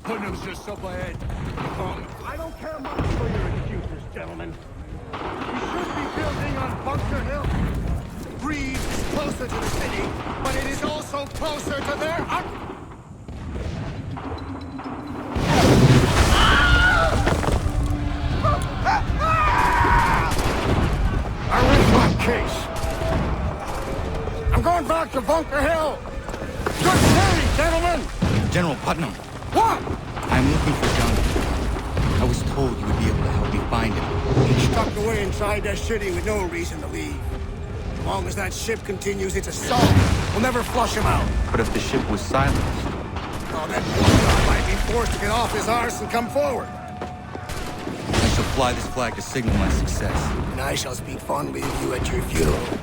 Putnam's just up ahead. I don't care much for your excuses, gentlemen. We should be building on Bunker Hill. Breed is closer to the city, but it is also closer to their... I rest my case. I'm going back to Bunker Hill. Good day, gentlemen. General Putnam. What? I'm looking for John Pitcairn. I was told you would be able to help me find him. He's stuck away inside that city with no reason to leave. As long as that ship continues its assault, we'll never flush him out. But if the ship was silenced... Oh, that poor guy might be forced to get off his arse and come forward. I shall fly this flag to signal my success. And I shall speak fondly of you at your funeral.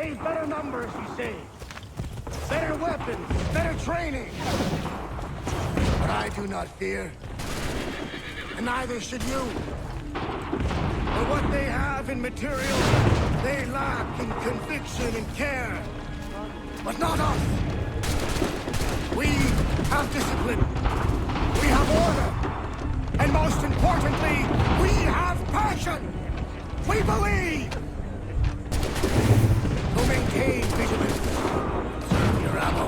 They've better numbers, you say. Better weapons, better training. But I do not fear. And neither should you. For what they have in material, they lack in conviction and care. But not us. We have discipline. We have order. And most importantly, we have passion. We believe. To maintain vigilance, conserve your ammo,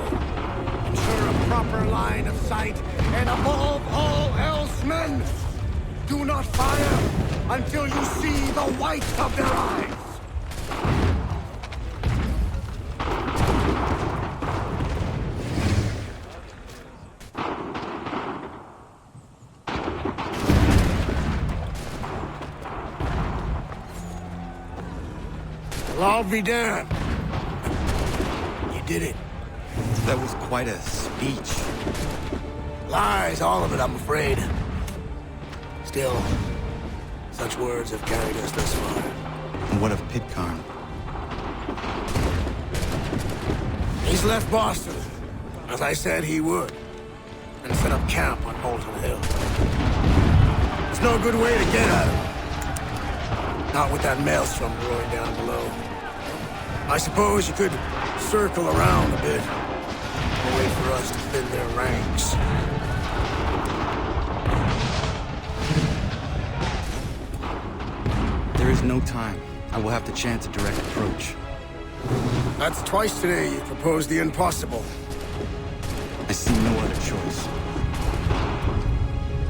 ensure a proper line of sight, and above all else, men, do not fire until you see the white of their eyes. Well, I'll be damned. You did it. That was quite a speech. Lies, all of it, I'm afraid. Still, such words have carried us this far. And what of Pitcairn? He's left Boston, as I said he would, and set up camp on Molten Hill. There's no good way to get at him. Not with that maelstrom roaring down below. I suppose you could circle around a bit and wait for us to thin their ranks. There is no time. I will have to chance a direct approach. That's twice today you proposed the impossible. I see no other choice.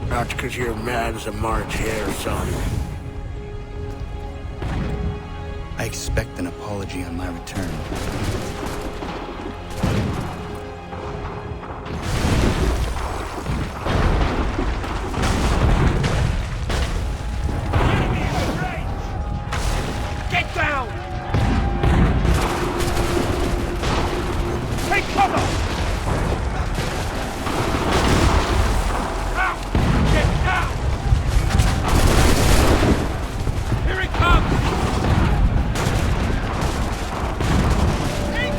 Not because you're mad as a March hare, son. I expect an apology on my return. Get down! Take cover! Out! Get down! Here it comes! Take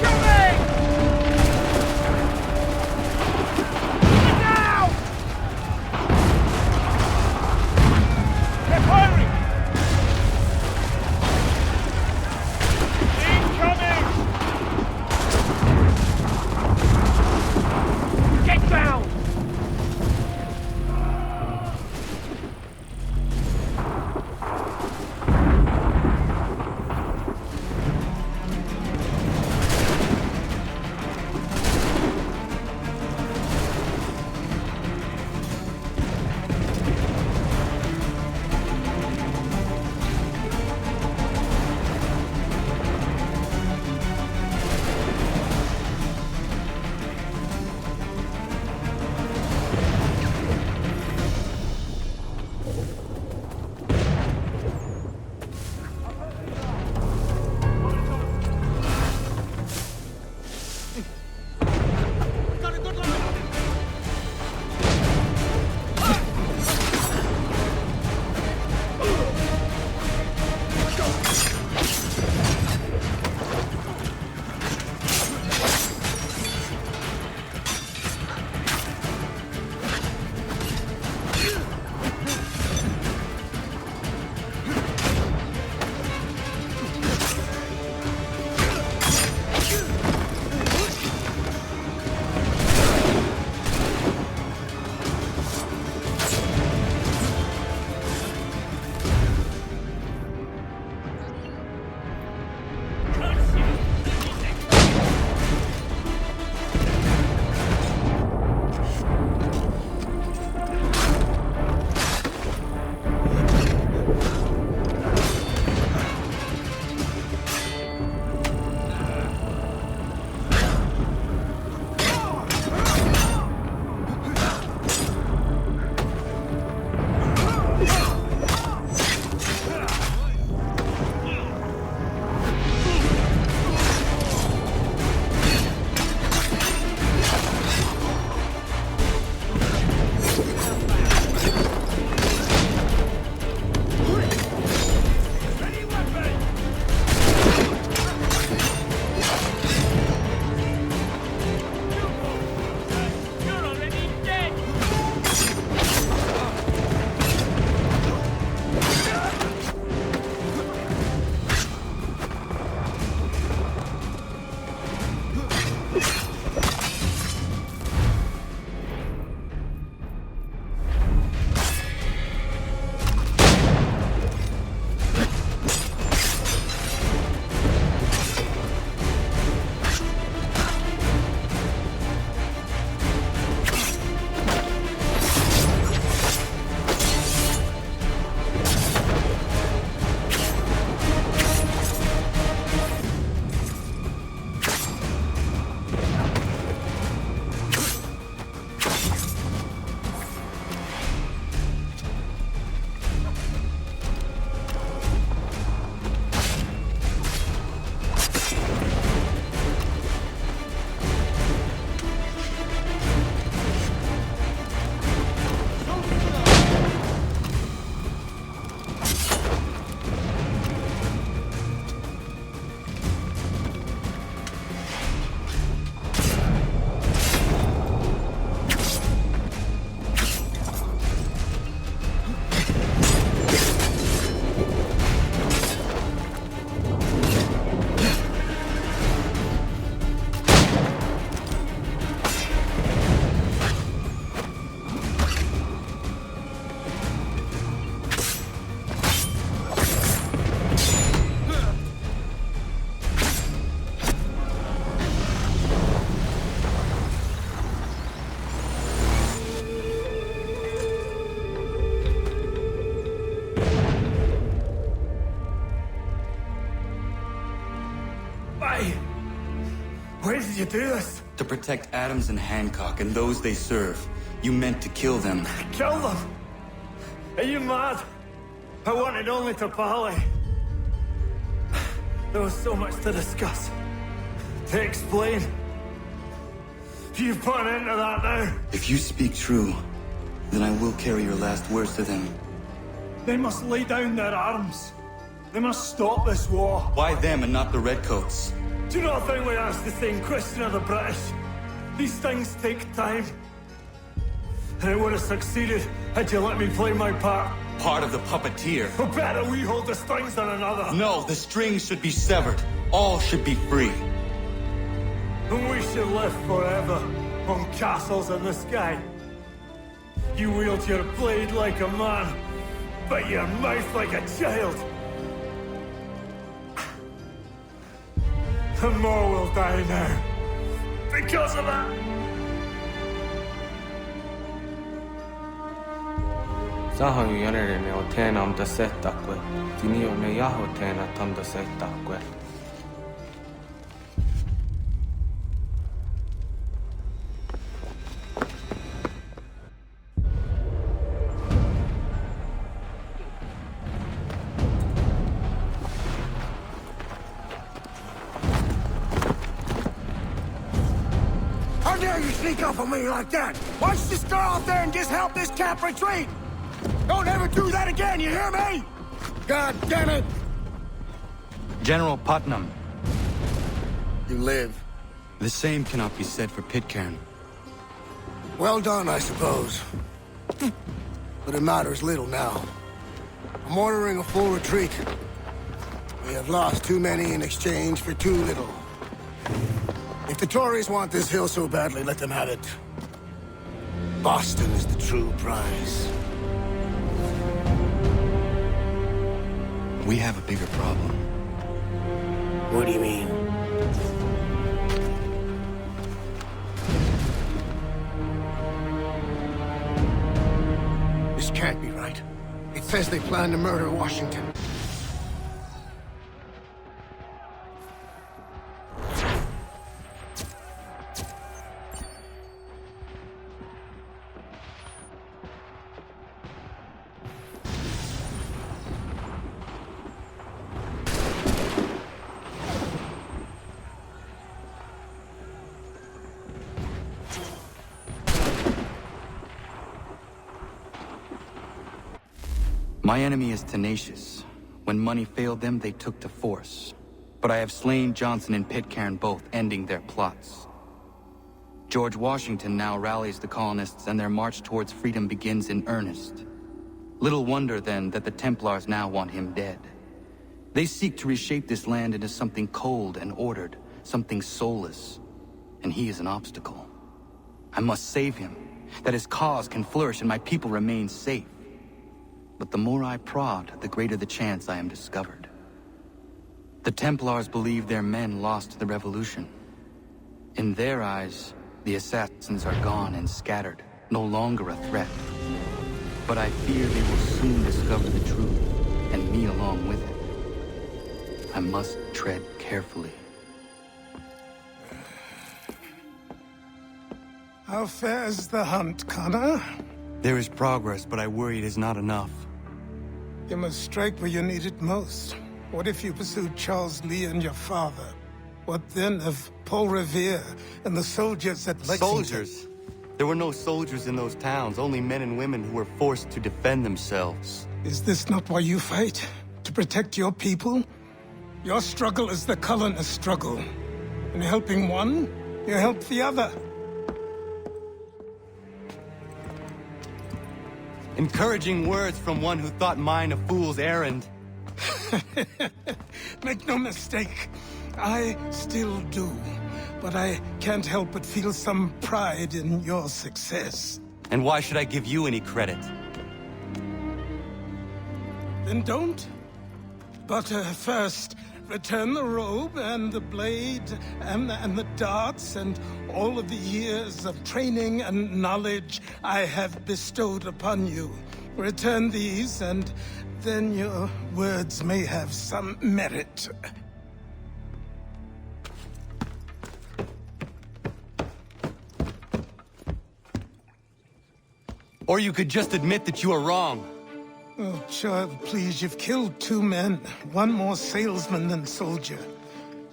did you do this? To protect Adams and Hancock and those they serve, you meant to kill them. Kill them? Are you mad? I wanted only to parley. There was so much to discuss, to explain. You've put an end to that now. If you speak true, then I will carry your last words to them. They must lay down their arms. They must stop this war. Why them and not the Redcoats? Do you not think we asked the same question of the British? These things take time. And it would have succeeded had you let me play my part. Part of the puppeteer. Or better we hold the strings than another. No, the strings should be severed. All should be free. And we should live forever on castles in the sky. You wield your blade like a man, but your mouth like a child. And more will die now. Because of that. Sahan yanere o tena am da setakwe. Tinio ne yaho tena tam da setakwe. How dare you sneak up on me like that? Why don't you just go out there and just help this camp retreat? Don't ever do that again, you hear me? God damn it! General Putnam. You live. The same cannot be said for Pitcairn. Well done, I suppose. But it matters little now. I'm ordering a full retreat. We have lost too many in exchange for too little. If the Tories want this hill so badly, let them have it. Boston is the true prize. We have a bigger problem. What do you mean? This can't be right. It says they plan to murder Washington. My enemy is tenacious. When money failed them, they took to force. But I have slain Johnson and Pitcairn both, ending their plots. George Washington now rallies the colonists and their march towards freedom begins in earnest. Little wonder, then, that the Templars now want him dead. They seek to reshape this land into something cold and ordered, something soulless. And he is an obstacle. I must save him, that his cause can flourish and my people remain safe. But the more I prod, the greater the chance I am discovered. The Templars believe their men lost the revolution. In their eyes, the assassins are gone and scattered, no longer a threat. But I fear they will soon discover the truth, and me along with it. I must tread carefully. How fares the hunt, Connor? There is progress, but I worry it is not enough. You must strike where you need it most. What if you pursued Charles Lee and your father? What then of Paul Revere and the soldiers at Lexington? Soldiers? There were no soldiers in those towns, only men and women who were forced to defend themselves. Is this not why you fight? To protect your people? Your struggle is the colonist struggle. In helping one, you help the other. Encouraging words from one who thought mine a fool's errand. Make no mistake, I still do. But I can't help but feel some pride in your success. And why should I give you any credit? Then don't. But first, return the robe and the blade and the darts and all of the years of training and knowledge I have bestowed upon you. Return these, and then your words may have some merit. Or you could just admit that you are wrong. Oh, child, please, you've killed 2 men. One more salesman than soldier.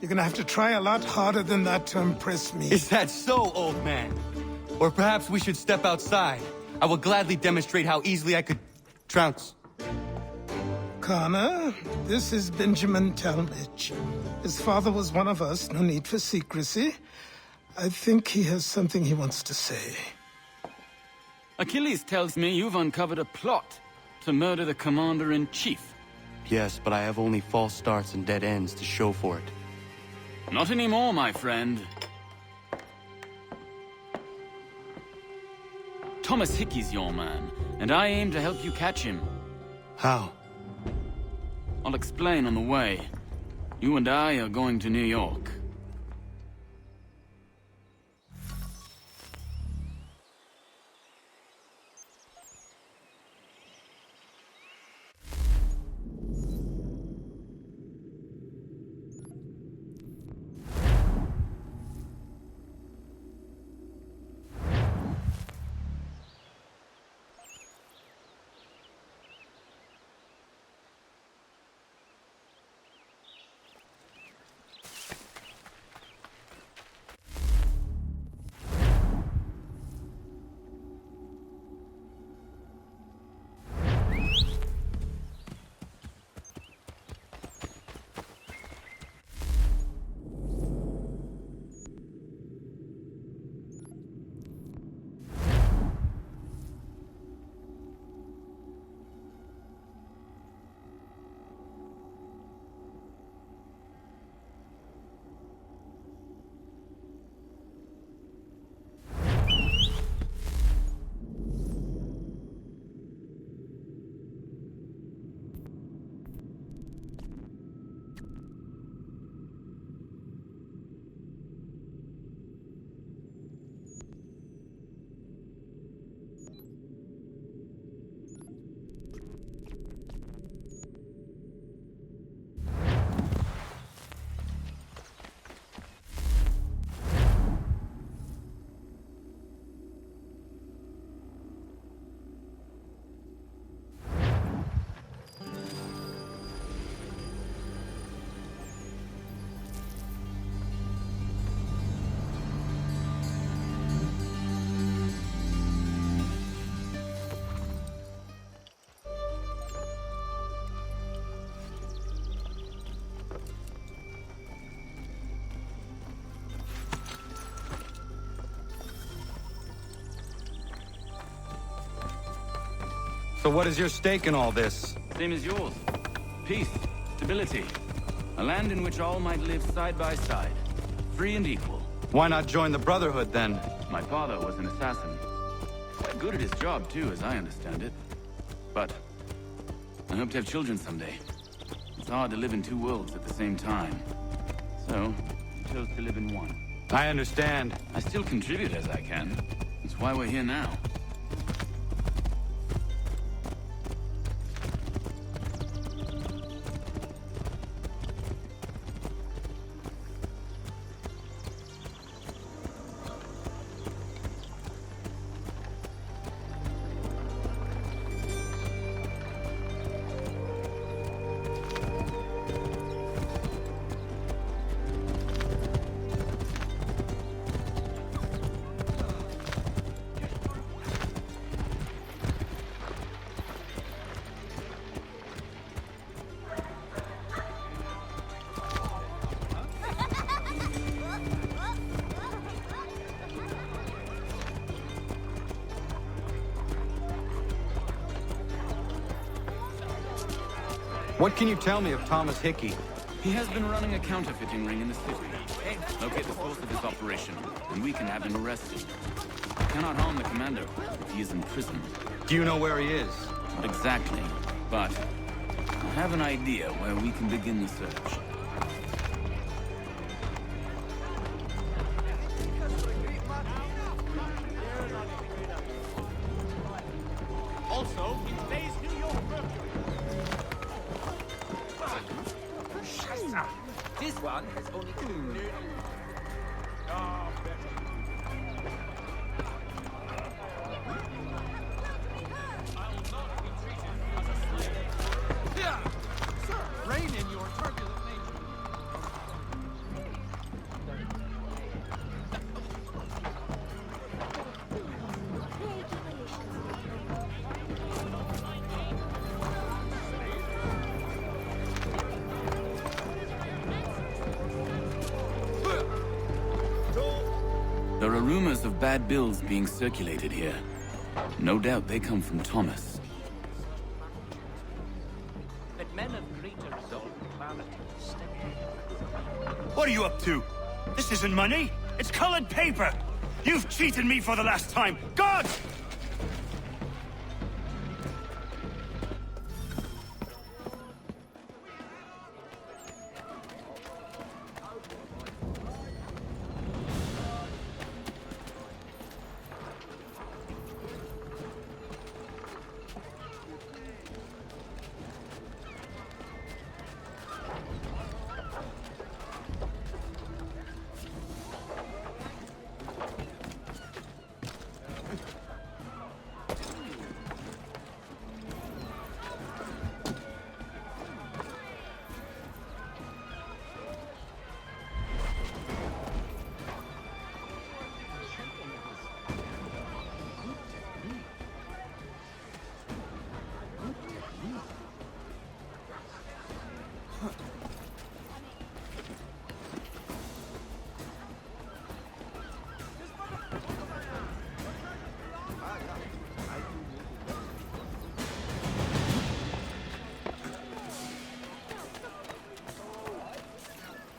You're gonna have to try a lot harder than that to impress me. Is that so, old man? Or perhaps we should step outside. I will gladly demonstrate how easily I could trounce. Connor, this is Benjamin Talmadge. His father was one of us, no need for secrecy. I think he has something he wants to say. Achilles tells me you've uncovered a plot to murder the commander-in-chief. Yes, but I have only false starts and dead ends to show for it. Not anymore, my friend. Thomas Hickey's your man, and I aim to help you catch him. How? I'll explain on the way. You and I are going to New York. So what is your stake in all this? Same as yours. Peace, stability. A land in which all might live side by side. Free and equal. Why not join the Brotherhood, then? My father was an assassin. Quite good at his job, too, as I understand it. But I hope to have children someday. It's hard to live in 2 worlds at the same time. So, I chose to live in one. I understand. I still contribute as I can. That's why we're here now. What can you tell me of Thomas Hickey? He has been running a counterfeiting ring in the city. Locate the source of his operation, and we can have him arrested. I cannot harm the commander if he is in prison. Do you know where he is? Not exactly, but I have an idea where we can begin the search. Also, in today's New York Mercury. This one has only 2. Sir, rein in your turbulent nature. There are rumors of bad bills being circulated here. No doubt they come from Thomas. But men of greater resolve and morality step What are you up to? This isn't money. It's colored paper. You've cheated me for the last time. God!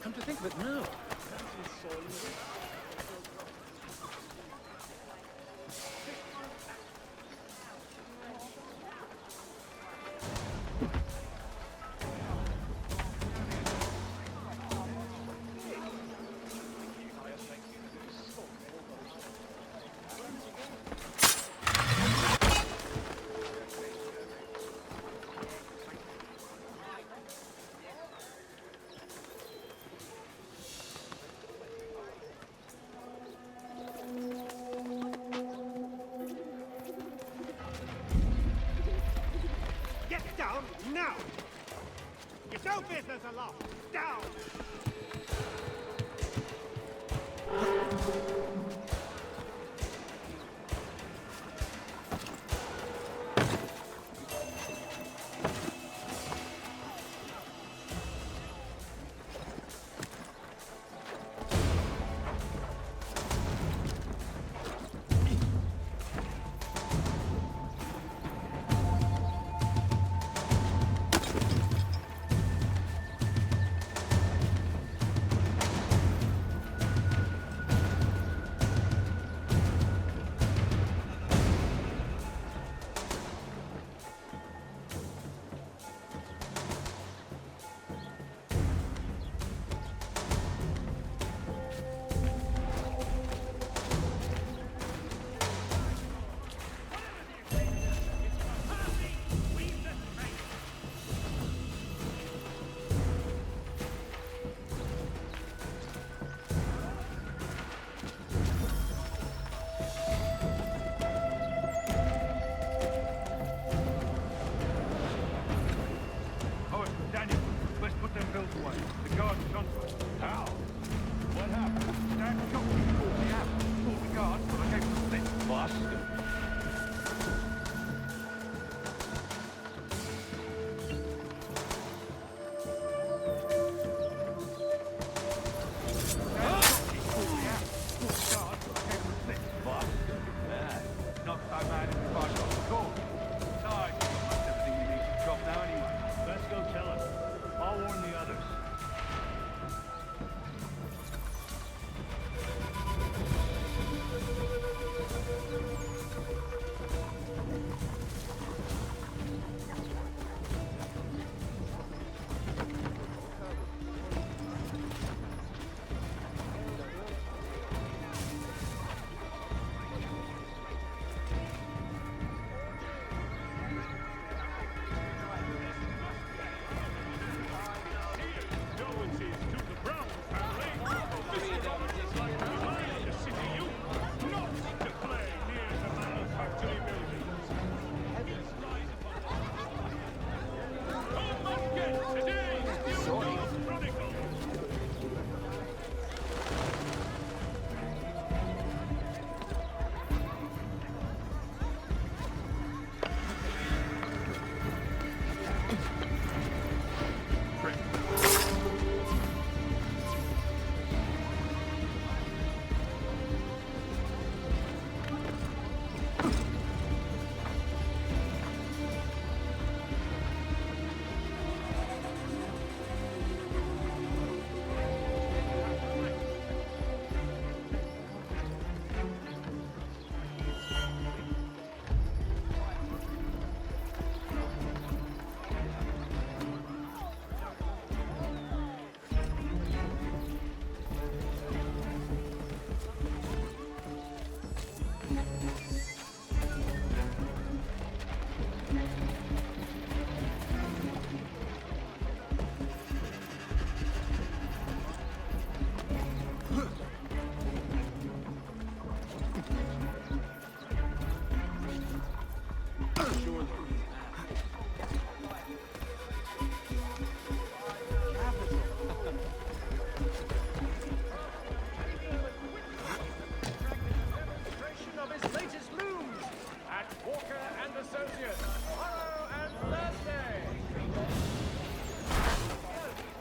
Come to think of it, no. Get down now! It's no business alone! Down!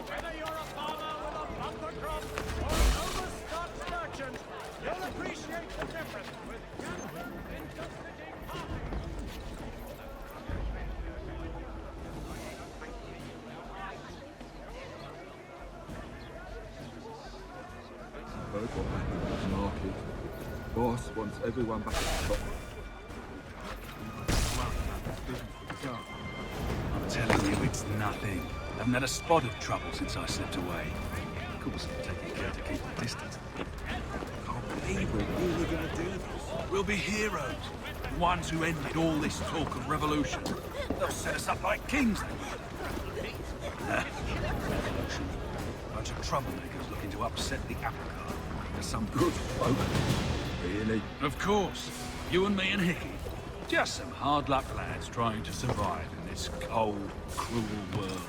Whether you're a farmer with a bumper crop or an overstocked merchant, you'll appreciate the difference with Jansen's interpreting farming. Heard what happened at the market. Boss wants everyone back at the shop. I'm telling you, it's nothing. Haven't had a spot of trouble since I slipped away. Of course, I'm taking care to keep the distance. Can't believe we're really gonna do this. We'll be heroes. The ones who ended all this talk of revolution. They'll set us up like kings, they will. Revolution. Bunch of troublemakers looking to upset the apple cart. There's some good folk. Really? Of course. You and me and Hickey. Just some hard-luck lads trying to survive in this cold, cruel world.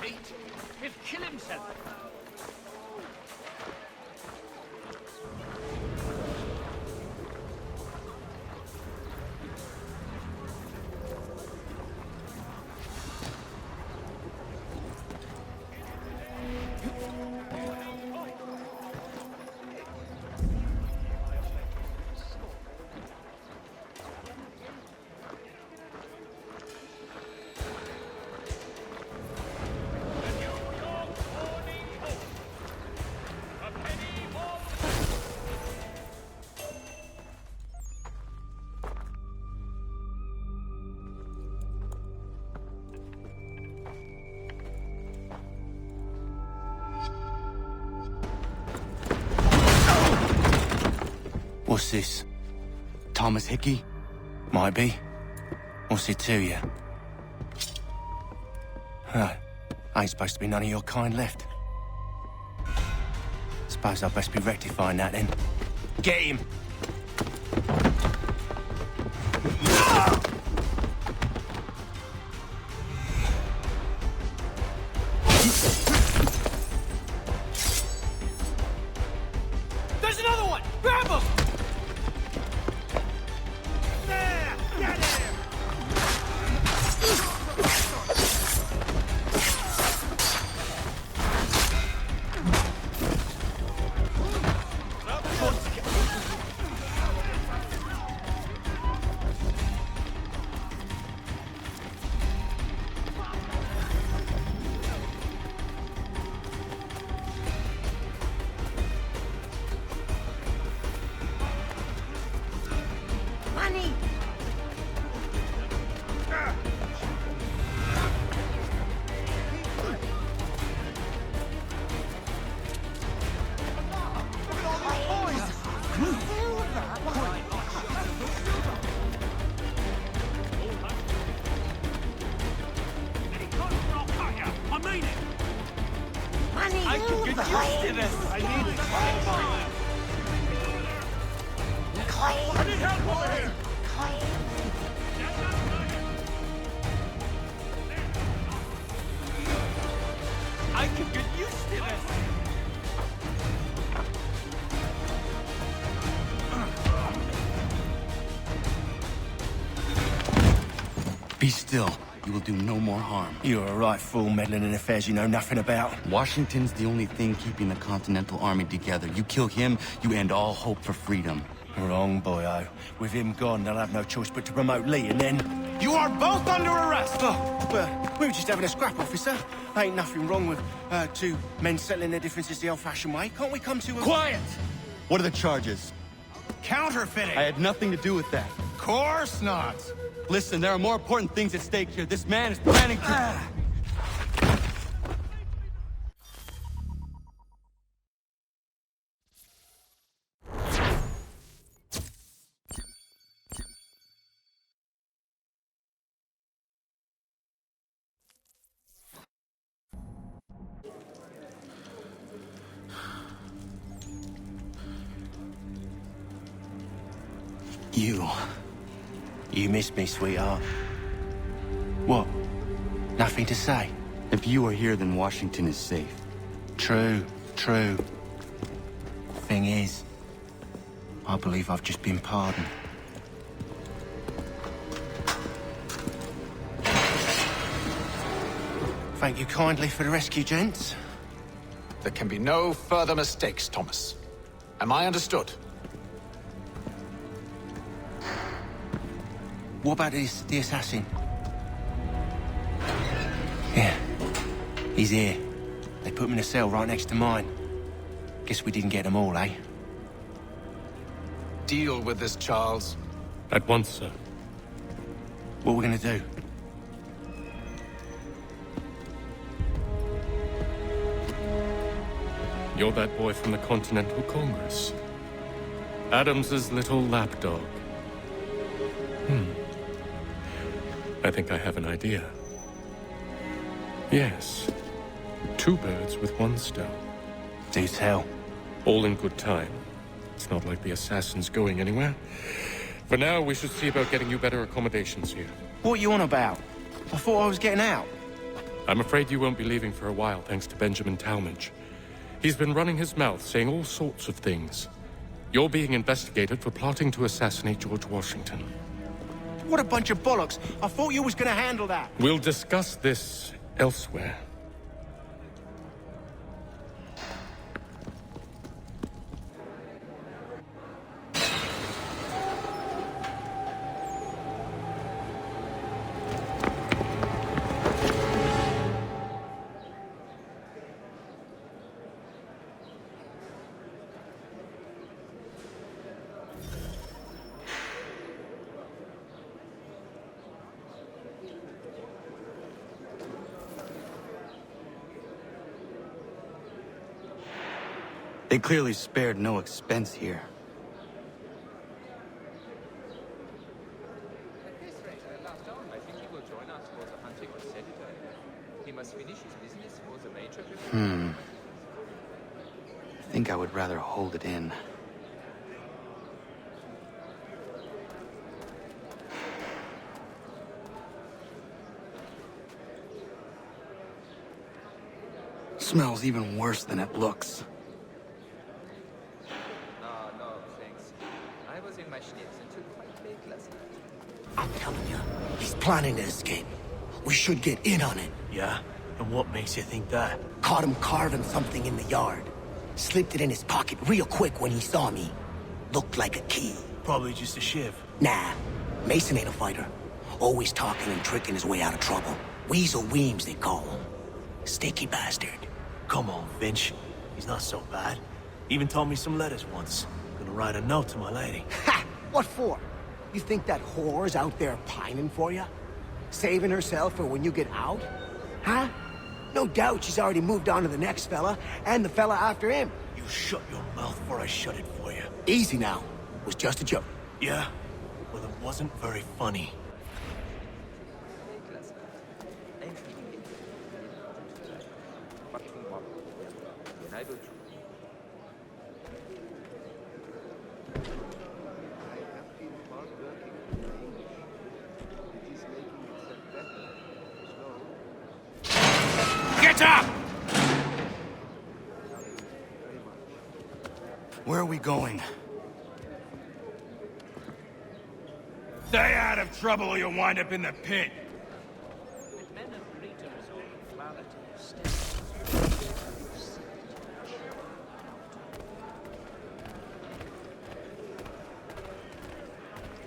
Pete, he'll kill himself. What's this? Thomas Hickey? Might be. What's it to you? Right. Ain't supposed to be none of your kind left. Suppose I'd best be rectifying that then. Get him! There's another one! Grab him! There! Get him! Money! I mean it! Money! I can get used to this! I need it! I need help over here! I can get used to this! Be still. You will do no more harm. You're a right fool meddling in affairs you know nothing about. Washington's the only thing keeping the Continental Army together. You kill him, you end all hope for freedom. Wrong, boyo. With him gone, they'll have no choice but to promote Lee, and then... You are both under arrest! Oh, well, we were just having a scrap, officer. Ain't nothing wrong with two men settling their differences the old-fashioned way. Can't we come to a... Quiet! What are the charges? Counterfeiting! I had nothing to do with that. Course not! Listen, there are more important things at stake here. This man is planning to... You missed me, sweetheart. What? Nothing to say. If you are here, then Washington is safe. True, true. Thing is, I believe I've just been pardoned. Thank you kindly for the rescue, gents. There can be no further mistakes, Thomas. Am I understood? What about the assassin? Yeah, he's here. They put him in a cell right next to mine. Guess we didn't get them all, eh? Deal with this, Charles. At once, sir. What are we gonna do? You're that boy from the Continental Congress. Adams's little lapdog. I think I have an idea. Yes. 2 birds with 1 stone. Do tell. All in good time. It's not like the assassin's going anywhere. For now, we should see about getting you better accommodations here. What are you on about? I thought I was getting out. I'm afraid you won't be leaving for a while, thanks to Benjamin Talmadge. He's been running his mouth, saying all sorts of things. You're being investigated for plotting to assassinate George Washington. What a bunch of bollocks. I thought you was gonna handle that. We'll discuss this elsewhere. They clearly spared no expense here. I think he will join us for the hunting of Senator. He must finish his business for the major. I think I would rather hold it in. Smells even worse than it looks. No, thanks. I was in my schnitz until quite late last night. I'm telling you, he's planning to escape. We should get in on it. Yeah? And what makes you think that? Caught him carving something in the yard. Slipped it in his pocket real quick when he saw me. Looked like a key. Probably just a shiv. Nah, Mason ain't a fighter. Always talking and tricking his way out of trouble. Weasel Weems, they call him. Sticky bastard. Come on, Finch. He's not so bad. Even told me some letters once. Gonna write a note to my lady. Ha! What for? You think that whore's out there pining for you? Saving herself for when you get out? Huh? No doubt she's already moved on to the next fella, and the fella after him. You shut your mouth before I shut it for you. Easy now. Was just a joke. Yeah? Well, it wasn't very funny. Get up! Where are we going? Stay out of trouble or you'll wind up in the pit.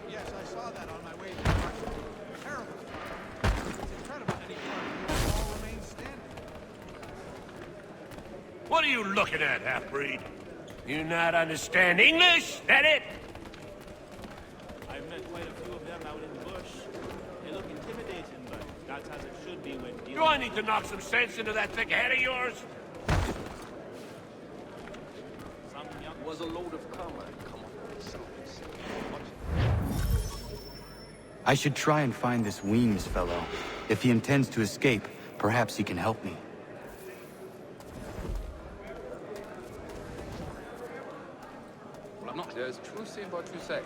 Yes, I saw that on my way to Washington. Terrible. It's incredible any part all remain standing. What are you looking at, half-breed? You not understand English? That it? I've met quite a few of them out in the bush. They look intimidating, but that's as it should be when Do I need to knock some sense into that thick head of yours? was a load of comrade. Come on. I should try and find this Weems fellow. If he intends to escape, perhaps he can help me. There's truth in what you say.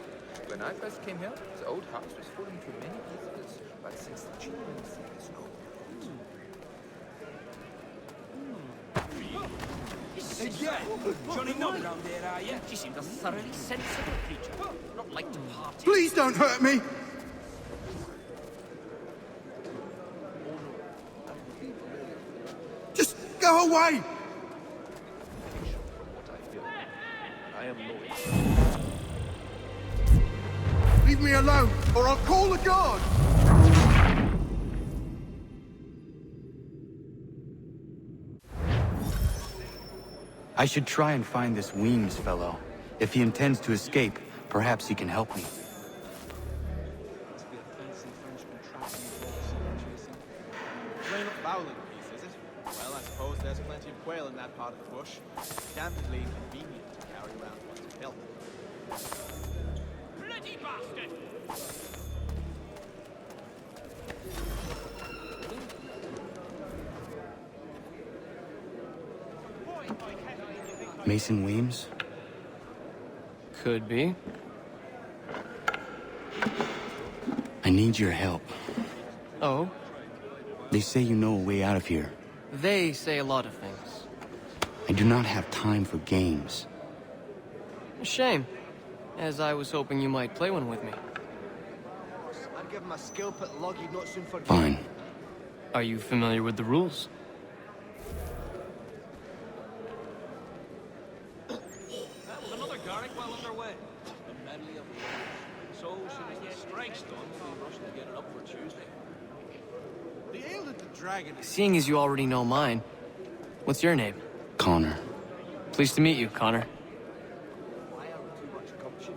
When I first came here, the old house was full into many pieces. But since the children see is gone, Yeah, Johnny not around there, are you? She seemed a thoroughly sensible creature. Not like to party. Please don't hurt me! Just go away! I am loyal. Leave me alone, or I'll call the guard! I should try and find this Weems fellow. If he intends to escape, perhaps he can help me. Plain up fowling piece, is it? Well, I suppose there's plenty of quail in that part of the bush. Damnably inconvenient to carry around one's pelt. Bloody bastard! Mason Weems? Could be. I need your help. Oh? They say you know a way out of here. They say a lot of things. I do not have time for games. A shame, as I was hoping you might play one with me. I'd give him a skill put log he'd not soon forget. Fine. Are you familiar with the rules? That was another Garrick well underway. The medley of the so soon as the strike's done, we'll be rushing to get it up for Tuesday. The ale that the dragon is... Seeing as you already know mine, what's your name? Connor. Pleased to meet you, Connor. Why are we too much gumption?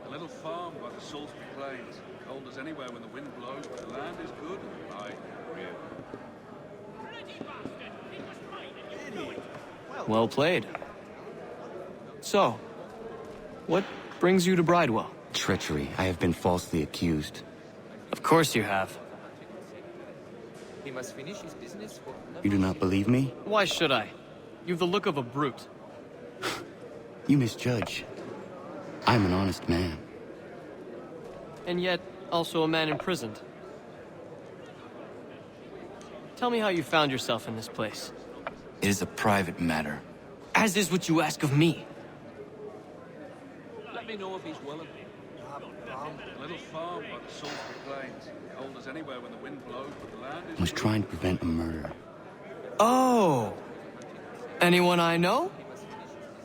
A little farm by the Salisbury Plains. Cold as anywhere when the wind blows, but the land is good and I real. Well played. So, what brings you to Bridewell? Treachery. I have been falsely accused. Of course you have. He must finish his business for... You do not believe me? Why should I? You've the look of a brute. You misjudge. I'm an honest man. And yet, also a man imprisoned. Tell me how you found yourself in this place. It is a private matter. As is what you ask of me. Let me know if he's willing. A little farm by the Salisbury Plains. Cold as anywhere when the wind blows, but the land is I was trying to prevent a murder. Oh! Anyone I know?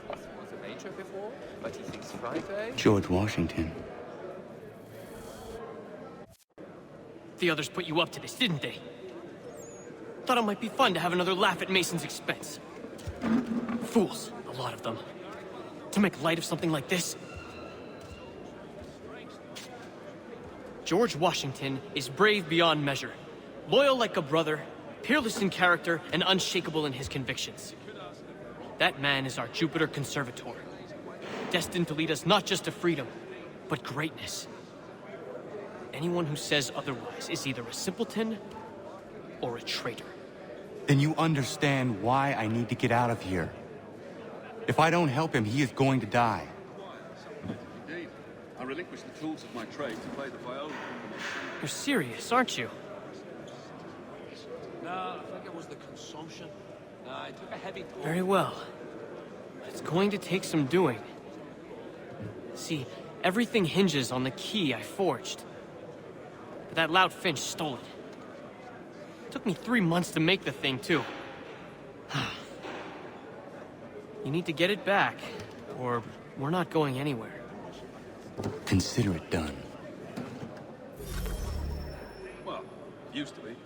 Was a major before, but he thinks Friday... George Washington. The others put you up to this, didn't they? Thought it might be fun to have another laugh at Mason's expense. Fools, a lot of them. To make light of something like this. George Washington is brave beyond measure, loyal like a brother, peerless in character, and unshakable in his convictions. That man is our Jupiter Conservator, destined to lead us not just to freedom, but greatness. Anyone who says otherwise is either a simpleton or a traitor. Then you understand why I need to get out of here. If I don't help him, he is going to die. Indeed. I relinquished the tools of my trade to play the viola. You're serious, aren't you? No, I think it was the consumption. I took a heavy dose. Very well. It's going to take some doing. See, everything hinges on the key I forged. But that loud Finch stole it. Took me 3 months to make the thing, too. You need to get it back, or we're not going anywhere. Consider it done. Well, used to be.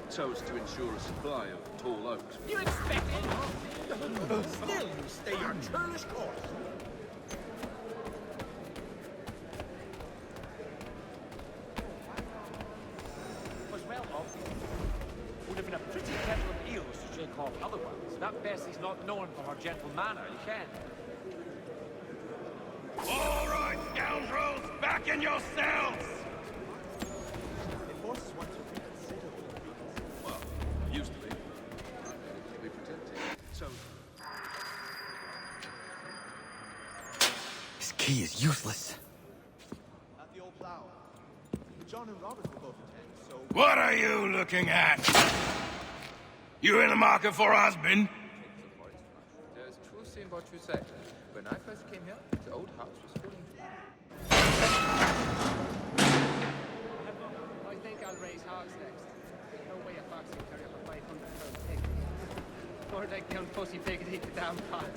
So as to ensure a supply of tall oaks. You expect it? Still, you stay your churlish course. Was well off. Would have been a pretty kettle of eels to shake off otherwise. That Bessie's not known for her gentle manner, you can. All right, scoundrels, back in your cells! The forces want to reconsider. Well, used to be. key is useless. At the old plow. John and Robert will both attend, so... What are you looking at? You in the market for a husband? There's truth in what you say. When I first came here, the old house was fully... I think I'll raise hogs next. There's no way a fox can carry up a 500-pound pig. Or like down pussy pig and eat the damn fox. I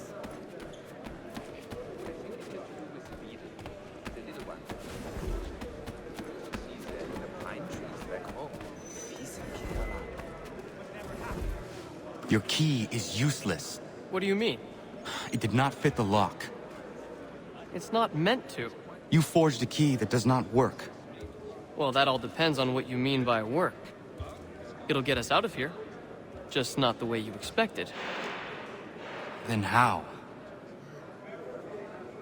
think it has to do with the beetle. The little one. She's there in the pine trees back home. He's a killer. Your key is useless. What do you mean? It did not fit the lock. It's not meant to. You forged a key that does not work. Well, that all depends on what you mean by work. It'll get us out of here. Just not the way you expected. Then how?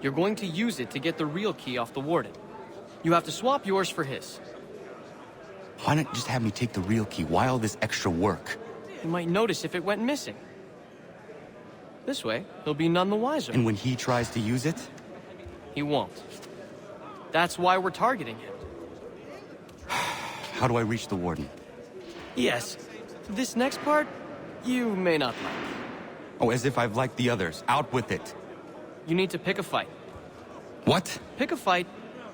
You're going to use it to get the real key off the warden. You have to swap yours for his. Why not just have me take the real key? Why all this extra work? You might notice if it went missing. This way, he'll be none the wiser. And when he tries to use it? He won't. That's why we're targeting him. How do I reach the warden? Yes. This next part, you may not like. Oh, as if I've liked the others. Out with it. You need to pick a fight. What? Pick a fight,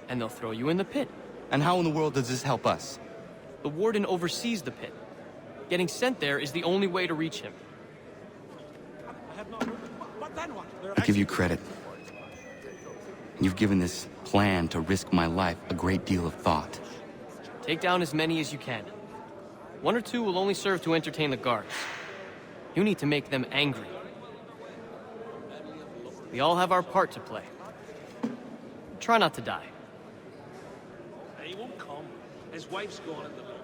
and they'll throw you in the pit. And how in the world does this help us? The warden oversees the pit. Getting sent there is the only way to reach him. I give you credit. You've given this plan to risk my life a great deal of thought. Take down as many as you can. 1 or 2 will only serve to entertain the guards. You need to make them angry. We all have our part to play. Try not to die. He won't come. His wife's gone at the moment.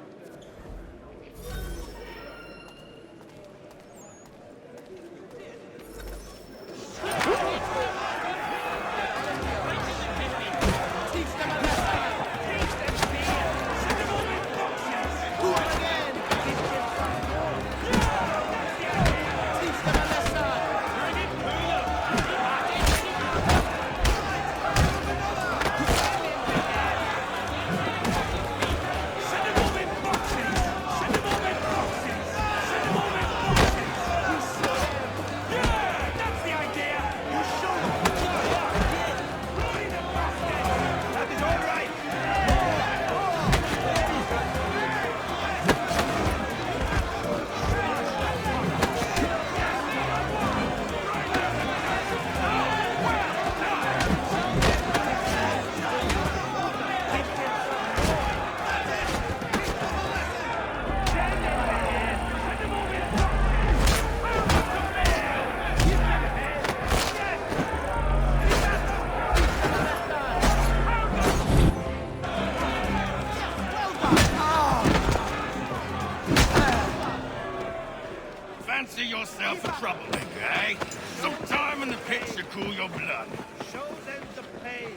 Fancy yourself a troublemaker, eh? Some time in the pits to cool your blood. Show them the pain.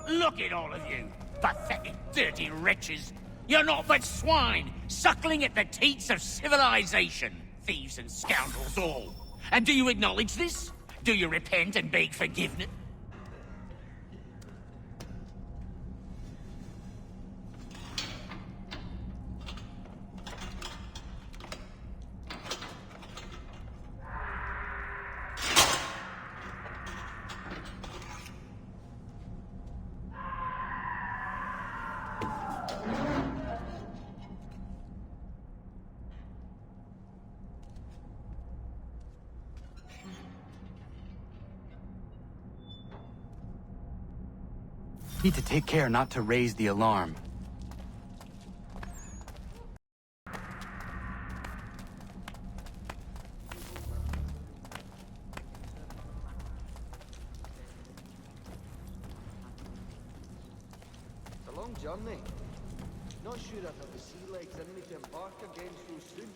Look at all of you, pathetic, dirty wretches. You're not but swine, suckling at the teats of civilization. Thieves and scoundrels all. And do you acknowledge this? Do you repent and beg forgiveness? Need to take care not to raise the alarm. It's a long journey. Not sure if I've the sea legs in me to embark again so soon.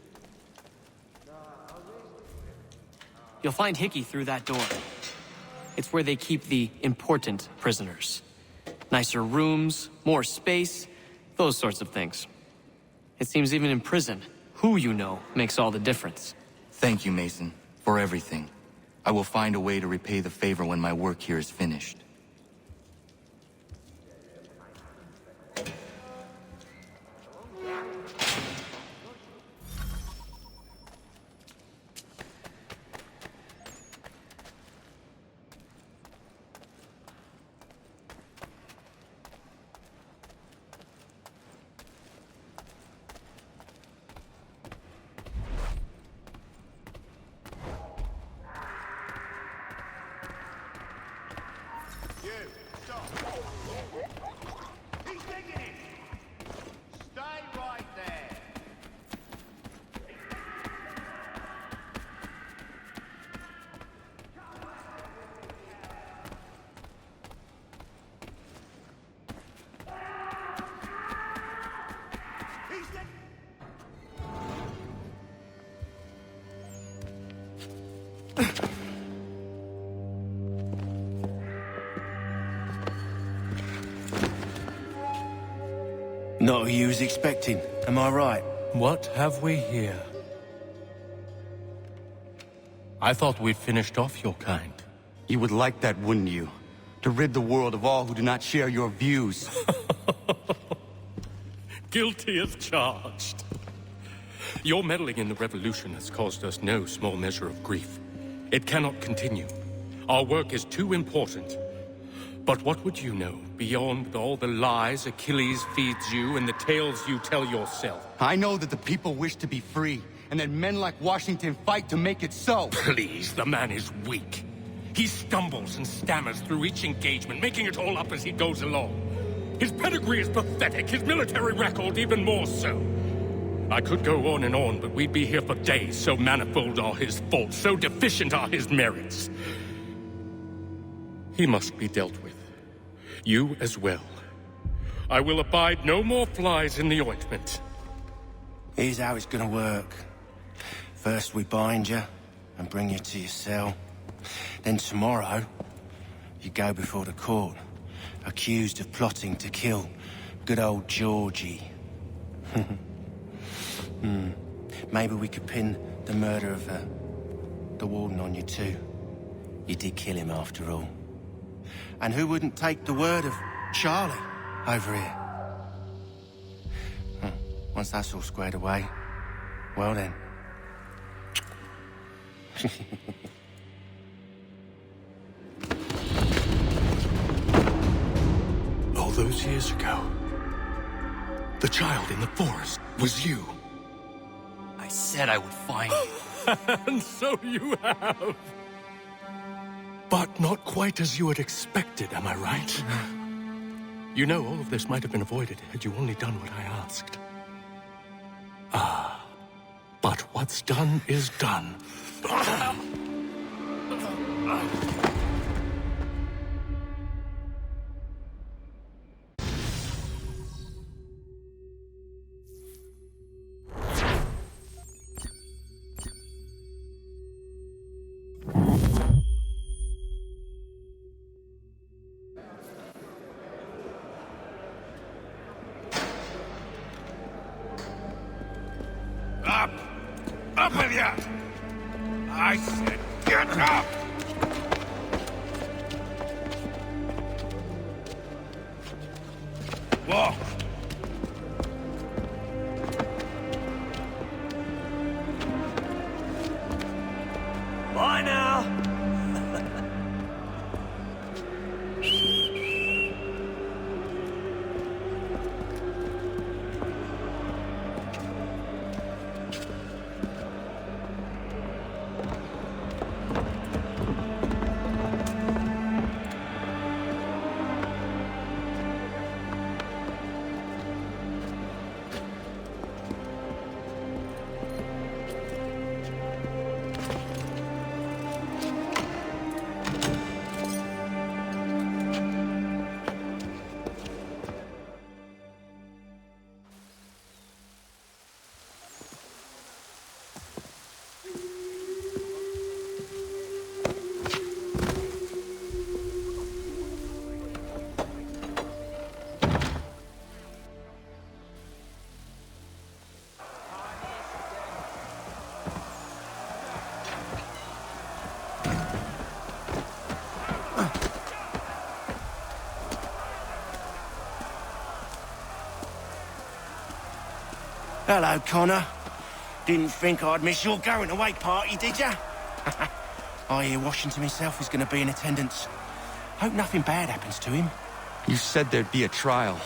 Nah, I'll raise... You'll find Hickey through that door. It's where they keep the important prisoners. Nicer rooms, more space, those sorts of things. It seems even in prison, who you know makes all the difference. Thank you, Mason, for everything. I will find a way to repay the favor when my work here is finished. Not who you was expecting, am I right? What have we here? I thought we'd finished off your kind. You would like that, wouldn't you? To rid the world of all who do not share your views. Guilty as charged. Your meddling in the revolution has caused us no small measure of grief. It cannot continue. Our work is too important. But what would you know, beyond all the lies Achilles feeds you and the tales you tell yourself? I know that the people wish to be free, and that men like Washington fight to make it so. Please, the man is weak. He stumbles and stammers through each engagement, making it all up as he goes along. His pedigree is pathetic, his military record even more so. I could go on, but we'd be here for days, so manifold are his faults, so deficient are his merits. He must be dealt with. You as well. I will abide no more flies in the ointment. Here's how it's gonna work. First we bind you and bring you to your cell. Then tomorrow, you go before the court, accused of plotting to kill good old Georgie. Maybe we could pin the murder of the warden on you too. You did kill him after all. And who wouldn't take the word of Charlie over here? Once that's all squared away, well then. All those years ago, the child in the forest was you. I said I would find you. And so you have. But not quite as you had expected, am I right? You know, all of this might have been avoided had you only done what I asked. But what's done is done. Up! Up with you! I said get up! Walk! Bye now! Hello, Connor. Didn't think I'd miss your going-away party, did ya? I hear Washington himself is going to be in attendance. Hope nothing bad happens to him. You said there'd be a trial.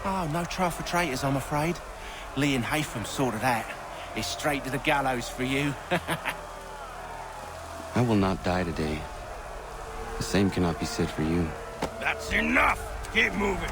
Oh, no trial for traitors, I'm afraid. Lee and Haytham sorted that. It's straight to the gallows for you. I will not die today. The same cannot be said for you. That's enough! Keep moving!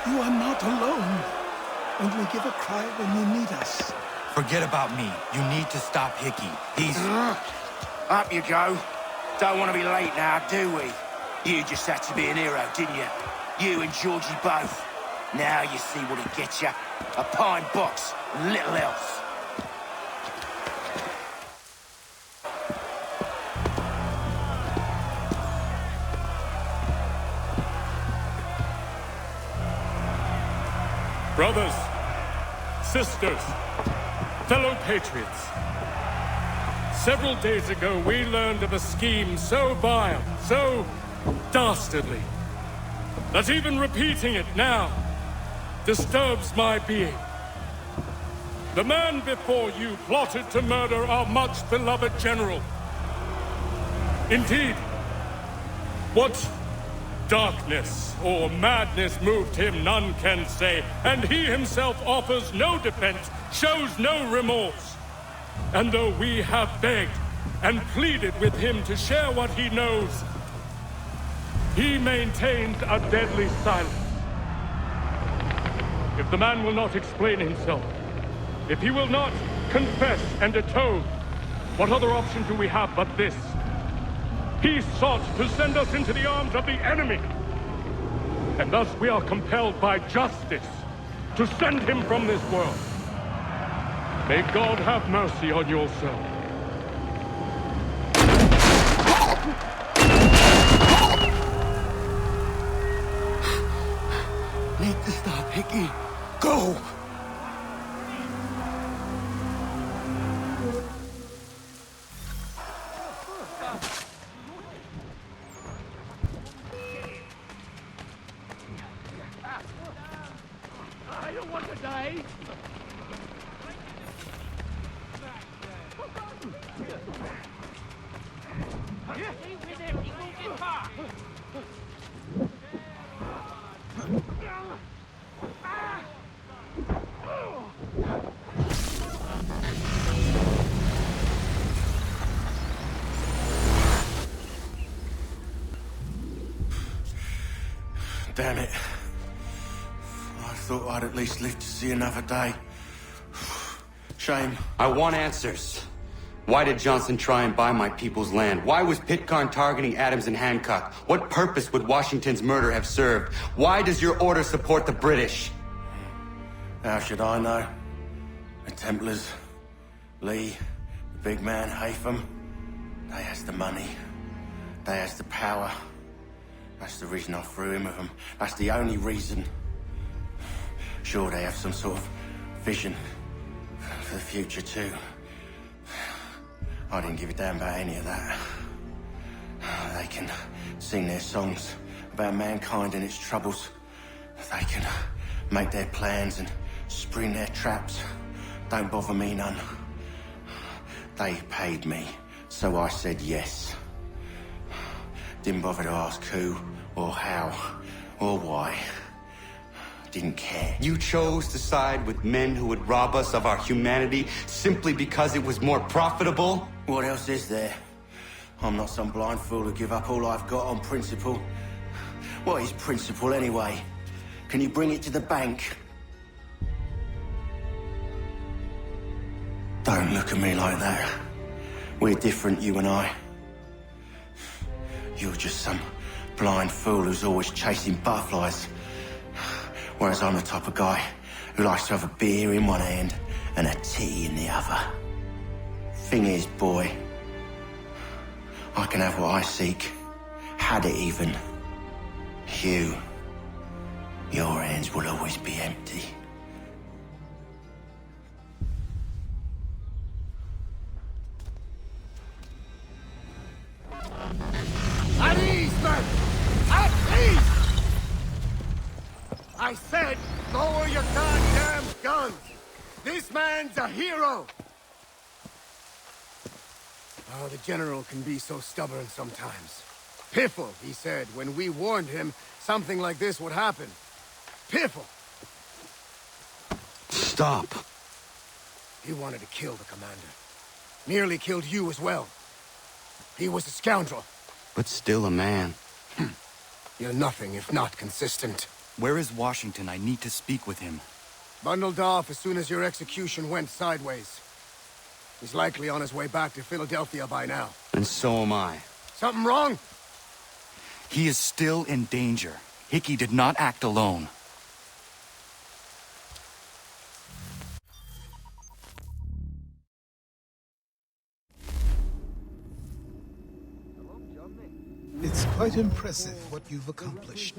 You are not alone. Only give a cry when you need us. Forget about me. You need to stop Hickey. He's... Up you go. Don't want to be late now, do we? You just had to be an hero, didn't you? You and Georgie both. Now you see what he gets you. A pine box and little else. Brothers, sisters, fellow patriots. Several days ago, we learned of a scheme so vile, so dastardly, that even repeating it now disturbs my being. The man before you plotted to murder our much-beloved general. Indeed, what darkness or madness moved him, none can say, and he himself offers no defense, shows no remorse. And though we have begged and pleaded with him to share what he knows, he maintains a deadly silence. If the man will not explain himself, if he will not confess and atone, what other option do we have but this? He sought to send us into the arms of the enemy. And thus we are compelled by justice to send him from this world. May God have mercy on your soul. Need to stop, Hickey. Go! I don't want to die. Damn it. I thought I'd at least live to see another day. Shame. I want answers. Why did Johnson try and buy my people's land? Why was Pitcairn targeting Adams and Hancock? What purpose would Washington's murder have served? Why does your order support the British? How should I know? The Templars, Lee, the big man, Haytham, they has the money. They has the power. That's the reason I threw in with them. That's the only reason. Sure, they have some sort of vision for the future too. I didn't give a damn about any of that. They can sing their songs about mankind and its troubles. They can make their plans and spring their traps. Don't bother me none. They paid me So I said yes. Didn't bother to ask who, or how, or why. Didn't care. You chose to side with men who would rob us of our humanity simply because it was more profitable? What else is there? I'm not some blind fool to give up all I've got on principle. What is principle anyway? Can you bring it to the bank? Don't look at me like that. We're different, you and I. You're just some blind fool who's always chasing butterflies. Whereas I'm the type of guy who likes to have a beer in one hand and a tea in the other. Thing is, boy, I can have what I seek. Had it even. Your hands will always be empty. At ease, men! At ease! I said, lower your goddamn guns! This man's a hero! Oh, the General can be so stubborn sometimes. Piffle, he said, when we warned him something like this would happen. Piffle! Stop. He wanted to kill the commander. Nearly killed you as well. He was a scoundrel. But still a man. You're nothing if not consistent. Where is Washington? I need to speak with him. Bundled off as soon as your execution went sideways. He's likely on his way back to Philadelphia by now. And so am I. Something wrong? He is still in danger. Hickey did not act alone. It's quite impressive what you've accomplished.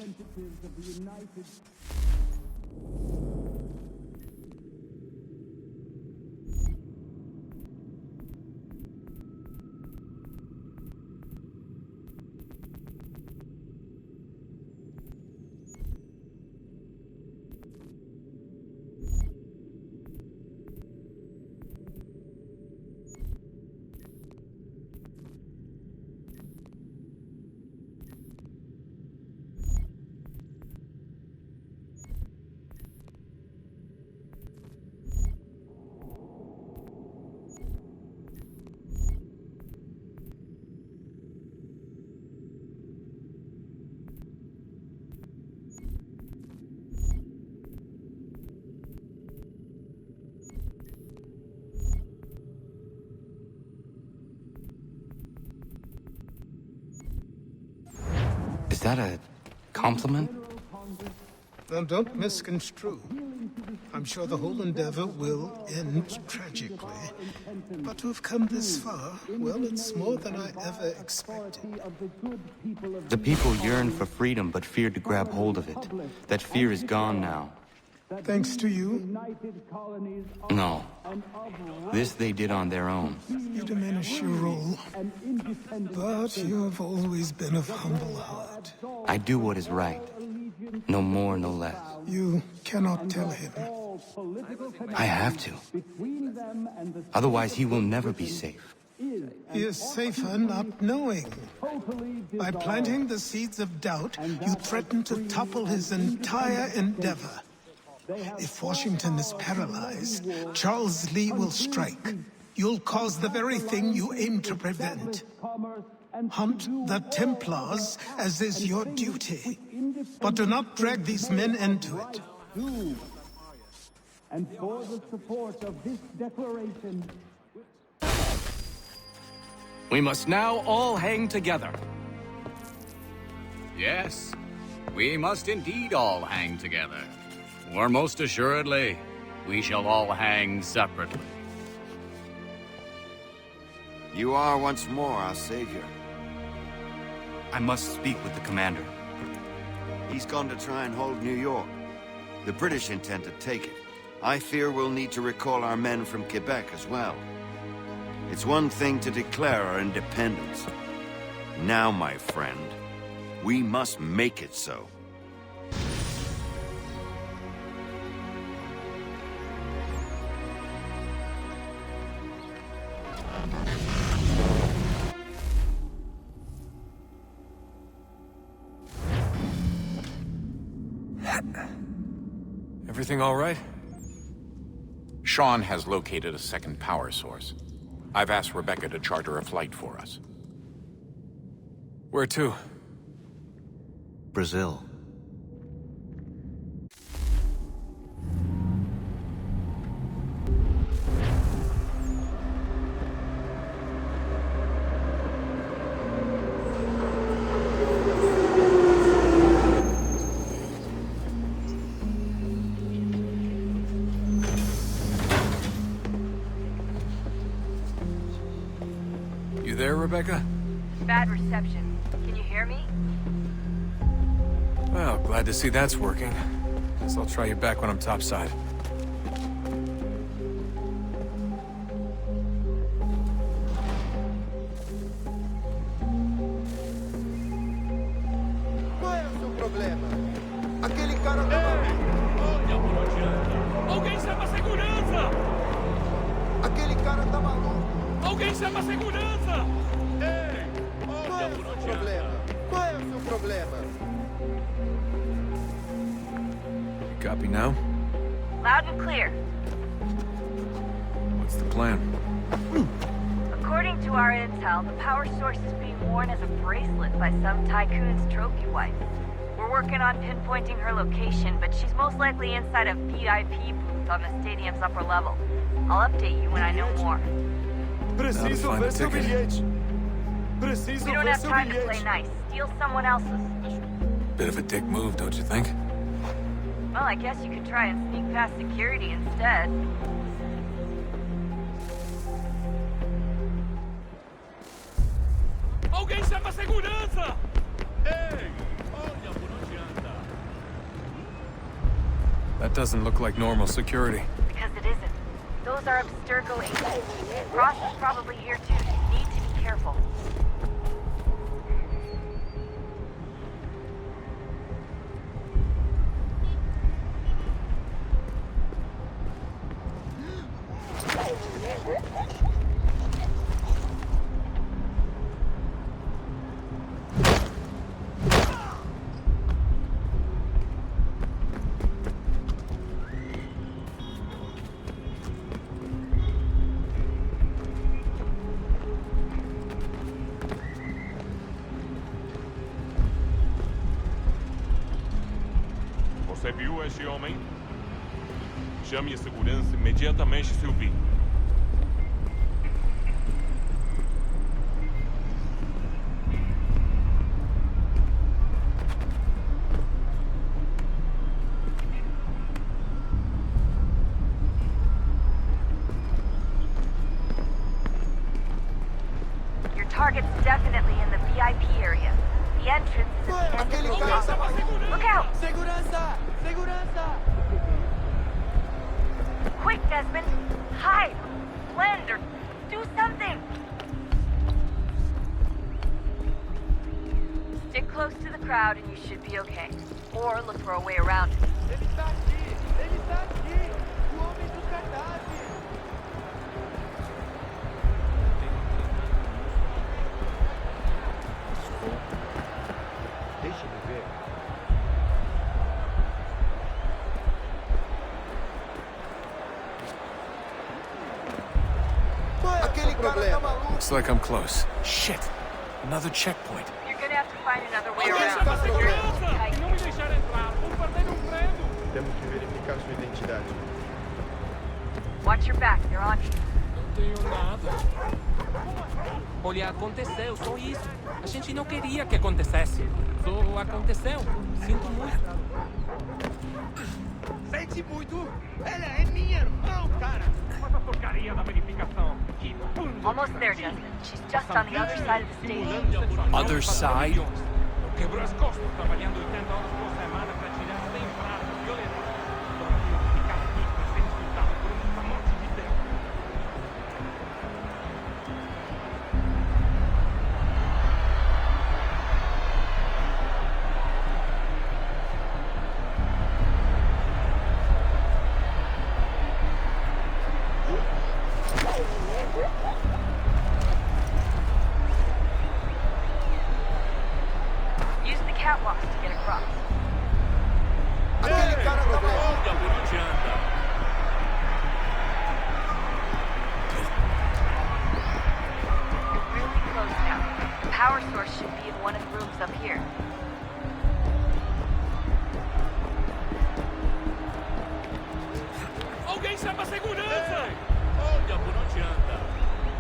Is that a compliment? Now, don't misconstrue. I'm sure the whole endeavor will end tragically. But to have come this far, well, it's more than I ever expected. The people yearn for freedom but feared to grab hold of it. That fear is gone now. Thanks to you? No. This they did on their own. You diminish your role. But you have always been of humble heart. I do what is right. No more, no less. You cannot tell him. I have to. Otherwise, he will never be safe. He is safer not knowing. By planting the seeds of doubt, you threaten to topple his entire endeavor. If Washington is paralyzed, Charles Lee will strike. You'll cause the very thing you aim to prevent. Hunt the Templars, as is your duty. But do not drag these men into it. And for the support of this declaration... We must now all hang together. Yes, we must indeed all hang together. Or most assuredly, we shall all hang separately. You are once more our savior. I must speak with the commander. He's gone to try and hold New York. The British intend to take it. I fear we'll need to recall our men from Quebec as well. It's one thing to declare our independence. Now, my friend, we must make it so. Everything all right? Shaun has located a second power source. I've asked Rebecca to charter a flight for us. Where to? Brazil. You there, Rebecca? Bad reception. Can you hear me? Well, glad to see that's working. Guess I'll try you back when I'm topside. Qual é o seu problema? Aquele cara tá Alguém chama a segurança! Aquele cara tá maluco! Alguém chama a segurança! Qual é o seu problema? Qual é o seu problema? Copy now? Loud and clear. What's the plan? According to our intel, the power source is being worn as a bracelet by some tycoon's trophy wife. We're working on pinpointing her location, but she's most likely inside a VIP booth on the stadium's upper level. I'll update you when I know more. Preciso ver seu bilhete. We don't have time to play nice. Steal someone else's. Bit of a dick move, don't you think? Well, I guess you could try and sneak past security instead. Alguém chama a segurança! That doesn't look like normal security. Because it isn't. Those are Abstergo agents. Ross is probably here too. You need to be careful. Você viu esse homem? Chame a segurança imediatamente se o vir. Your target's definitely in the VIP area. The entrance is at the end of the hall. Look out! Segurança! Segurança! Quick, Desmond! Hide! Blend or do something! Stick close to the crowd and you should be okay. Or look for a way around it. Ele está aqui! Ele está aqui! O homem dos cartazes! Deixa-me ver. Aquele cara tá maluco! Looks like I'm close. Shit! Another checkpoint. You're gonna have to find another way around. Security. Não me deixar entrar! Vou perder prêmio! Temos que verificar sua identidade. Watch your back, they're on you. Não tenho nada. Olha, aconteceu, só isso. A gente não queria que acontecesse. Só aconteceu. Sinto muito. Sente muito? Ela é minha irmã, cara! Mas a porcaria da verificação. Almost there, Desmond. She's just on the other side of the stadium. Other side? Quebrou as costas trabalhando 80 horas por semana para tirar 100 pratos violentos. Agora tenho que ficar aqui para ser insultado por um amante de Deus. Use the catwalk to get across. here. Alguém chama a segurança! Olha, por onde anda?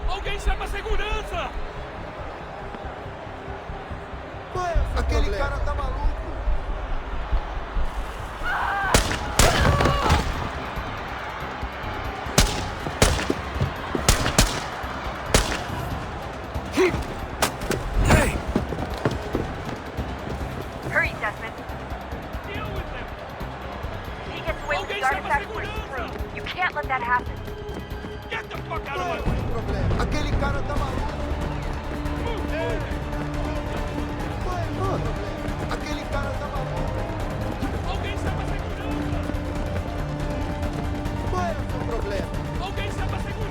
Alguém chama a segurança! Aquele cara tá maluco. Hurry, Desmond. Deal with them! If he gets away with the artifact, we're screwed. You can't let that happen. Get the fuck out of my way! Aquele cara tá maluco. Aquele cara tá maluco. Alguém chama a segurança! Qual é o seu problema? Alguém chama a segurança!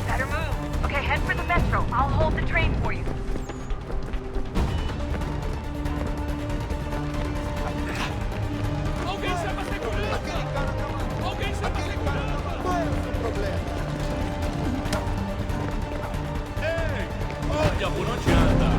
Better move. Okay, head for the metro. I'll hold the train for you. Alguém chama a segurança! Aquele cara tá maluco. Alguém chama a segurança! Qual é o seu problema? Ei! Olha por onde anda!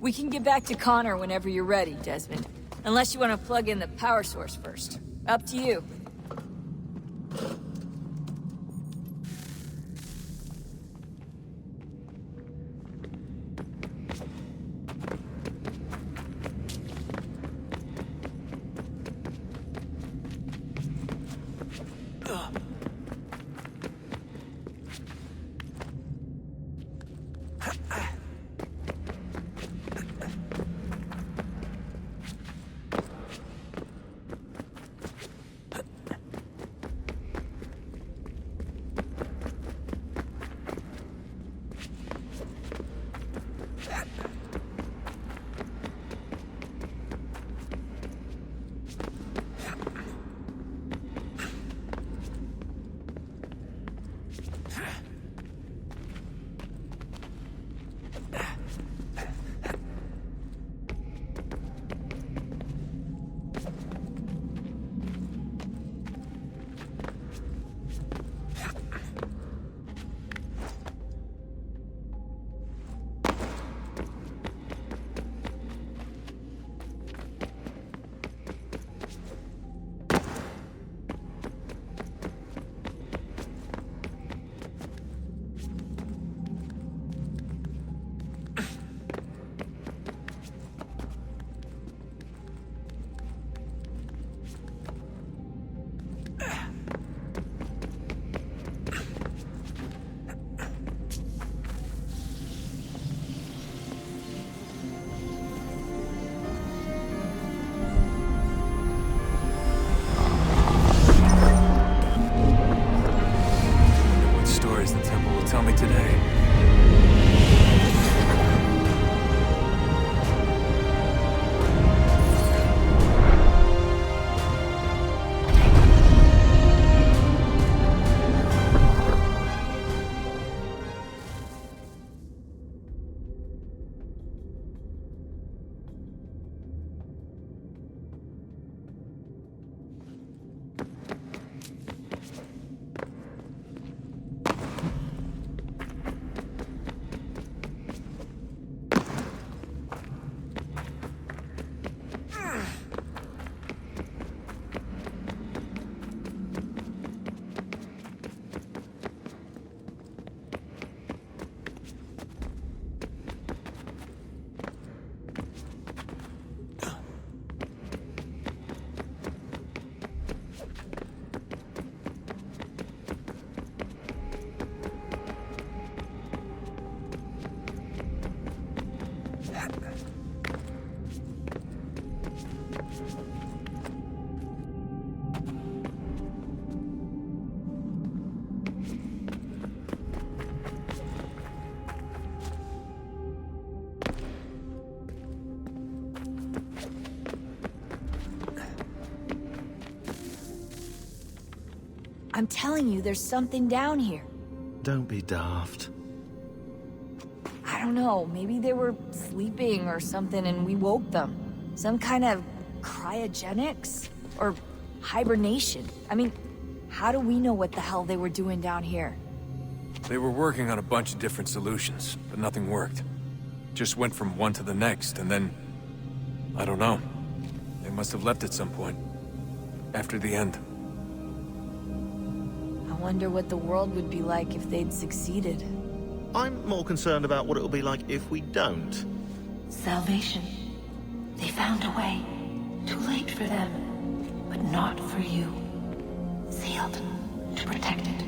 We can get back to Connor whenever you're ready, Desmond. Unless you want to plug in the power source first. Up to you. I'm telling you, there's something down here. Don't be daft. I don't know, maybe they were sleeping or something and we woke them. Some kind of cryogenics? Or hibernation. I mean, how do we know what the hell they were doing down here? They were working on a bunch of different solutions, but nothing worked. Just went from one to the next, and then... I don't know. They must have left at some point. After the end. I wonder what the world would be like if they'd succeeded. I'm more concerned about what it'll be like if we don't. Salvation. They found a way. Too late for them, but not for you. Sealed to protect it.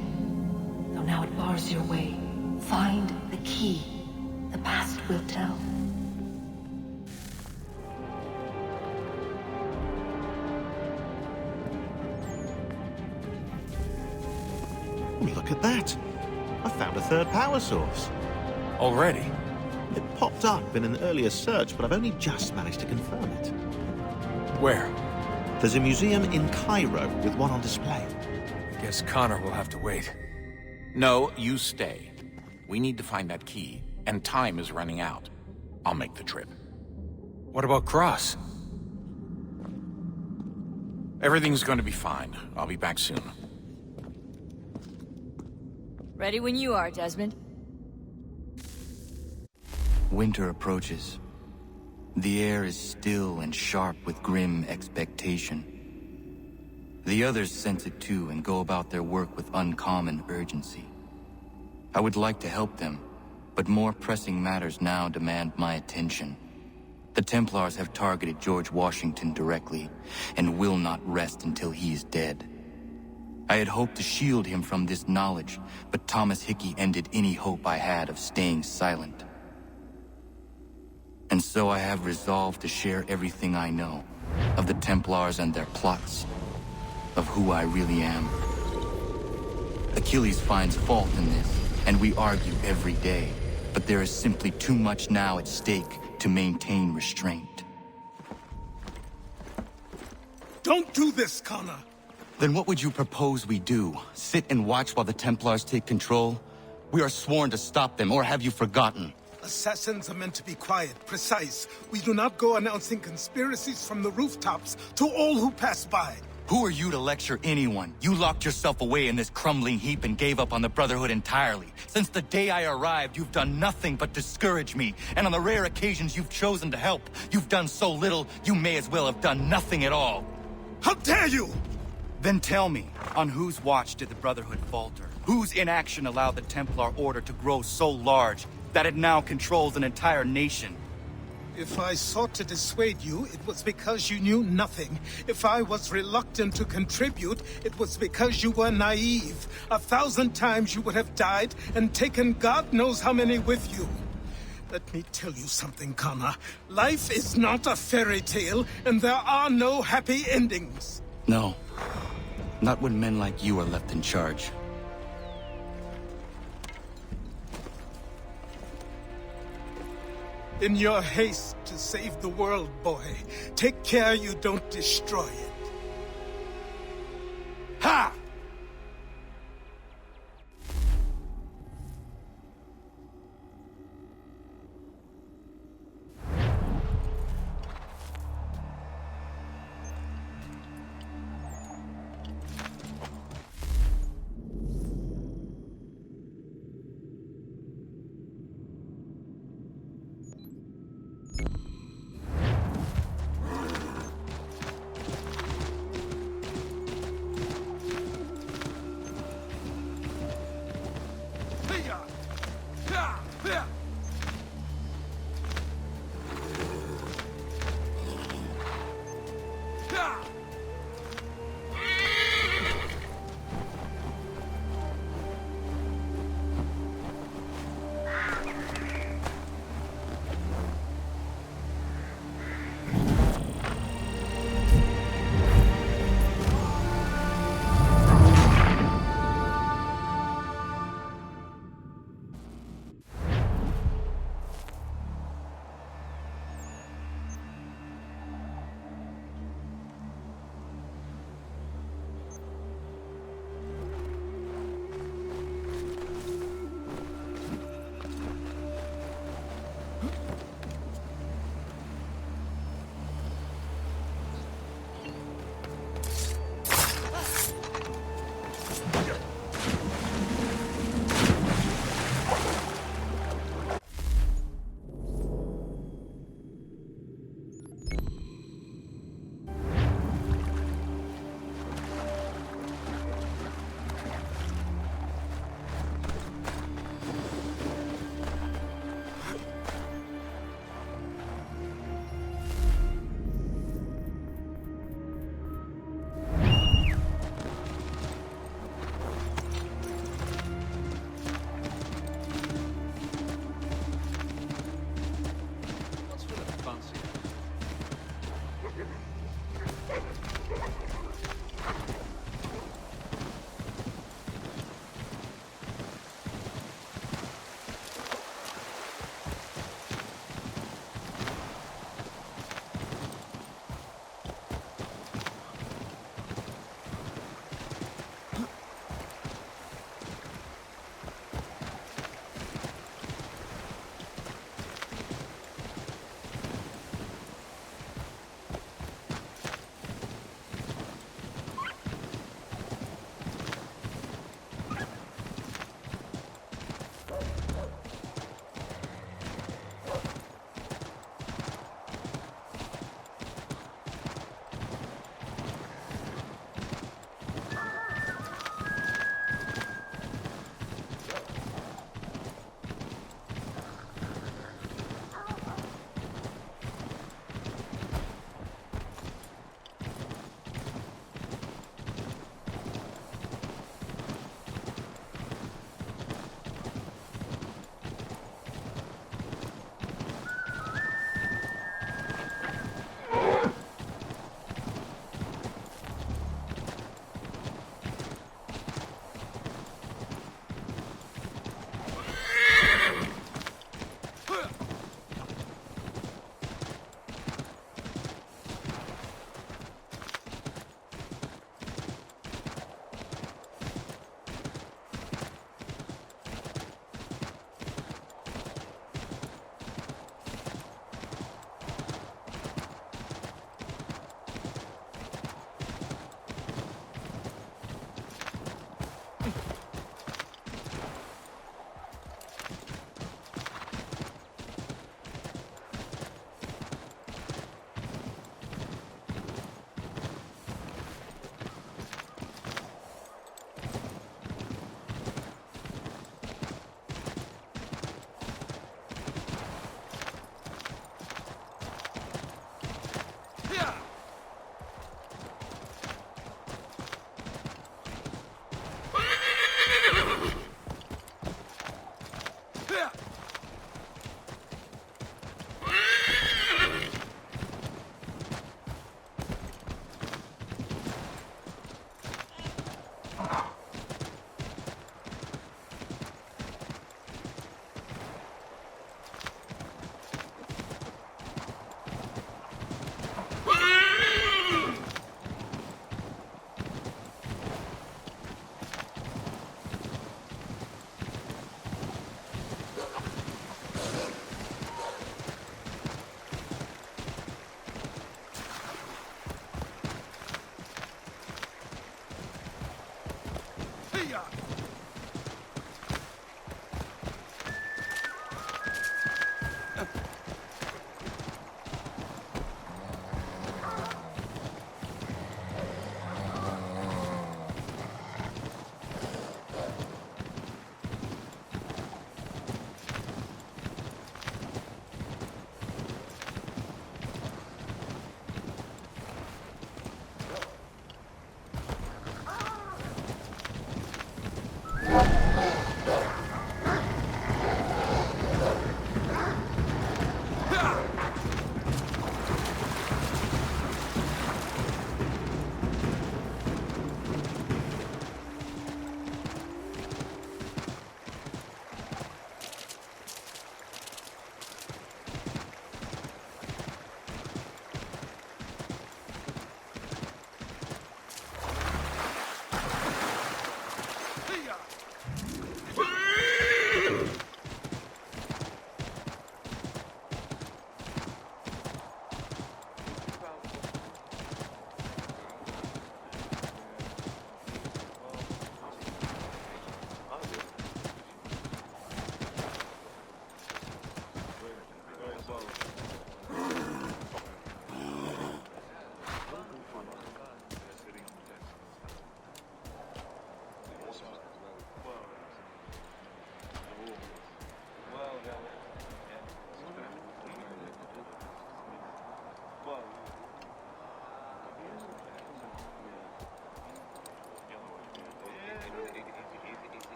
Though now it bars your way. Find the key. The past will tell. Look at that. I found a third power source. Already? It popped up in an earlier search, but I've only just managed to confirm it. Where? There's a museum in Cairo with one on display. I guess Connor will have to wait. No, you stay. We need to find that key, and time is running out. I'll make the trip. What about Cross? Everything's going to be fine. I'll be back soon. Ready when you are, Desmond. Winter approaches. The air is still and sharp with grim expectation. The others sense it too and go about their work with uncommon urgency. I would like to help them, but more pressing matters now demand my attention. The Templars have targeted George Washington directly, and will not rest until he is dead. I had hoped to shield him from this knowledge, but Thomas Hickey ended any hope I had of staying silent. And so I have resolved to share everything I know, of the Templars and their plots, of who I really am. Achilles finds fault in this, and we argue every day, but there is simply too much now at stake to maintain restraint. Don't do this, Connor! Then what would you propose we do? Sit and watch while the Templars take control? We are sworn to stop them, or have you forgotten? Assassins are meant to be quiet, precise. We do not go announcing conspiracies from the rooftops to all who pass by. Who are you to lecture anyone? You locked yourself away in this crumbling heap and gave up on the Brotherhood entirely. Since the day I arrived, you've done nothing but discourage me. And on the rare occasions you've chosen to help, you've done so little, you may as well have done nothing at all. How dare you! Then tell me, on whose watch did the Brotherhood falter? Whose inaction allowed the Templar Order to grow so large that it now controls an entire nation? If I sought to dissuade you, it was because you knew nothing. If I was reluctant to contribute, it was because you were naive. 1,000 times you would have died and taken God knows how many with you. Let me tell you something, Connor. Life is not a fairy tale, and there are no happy endings. No. Not when men like you are left in charge. In your haste to save the world, boy, take care you don't destroy it. Ha!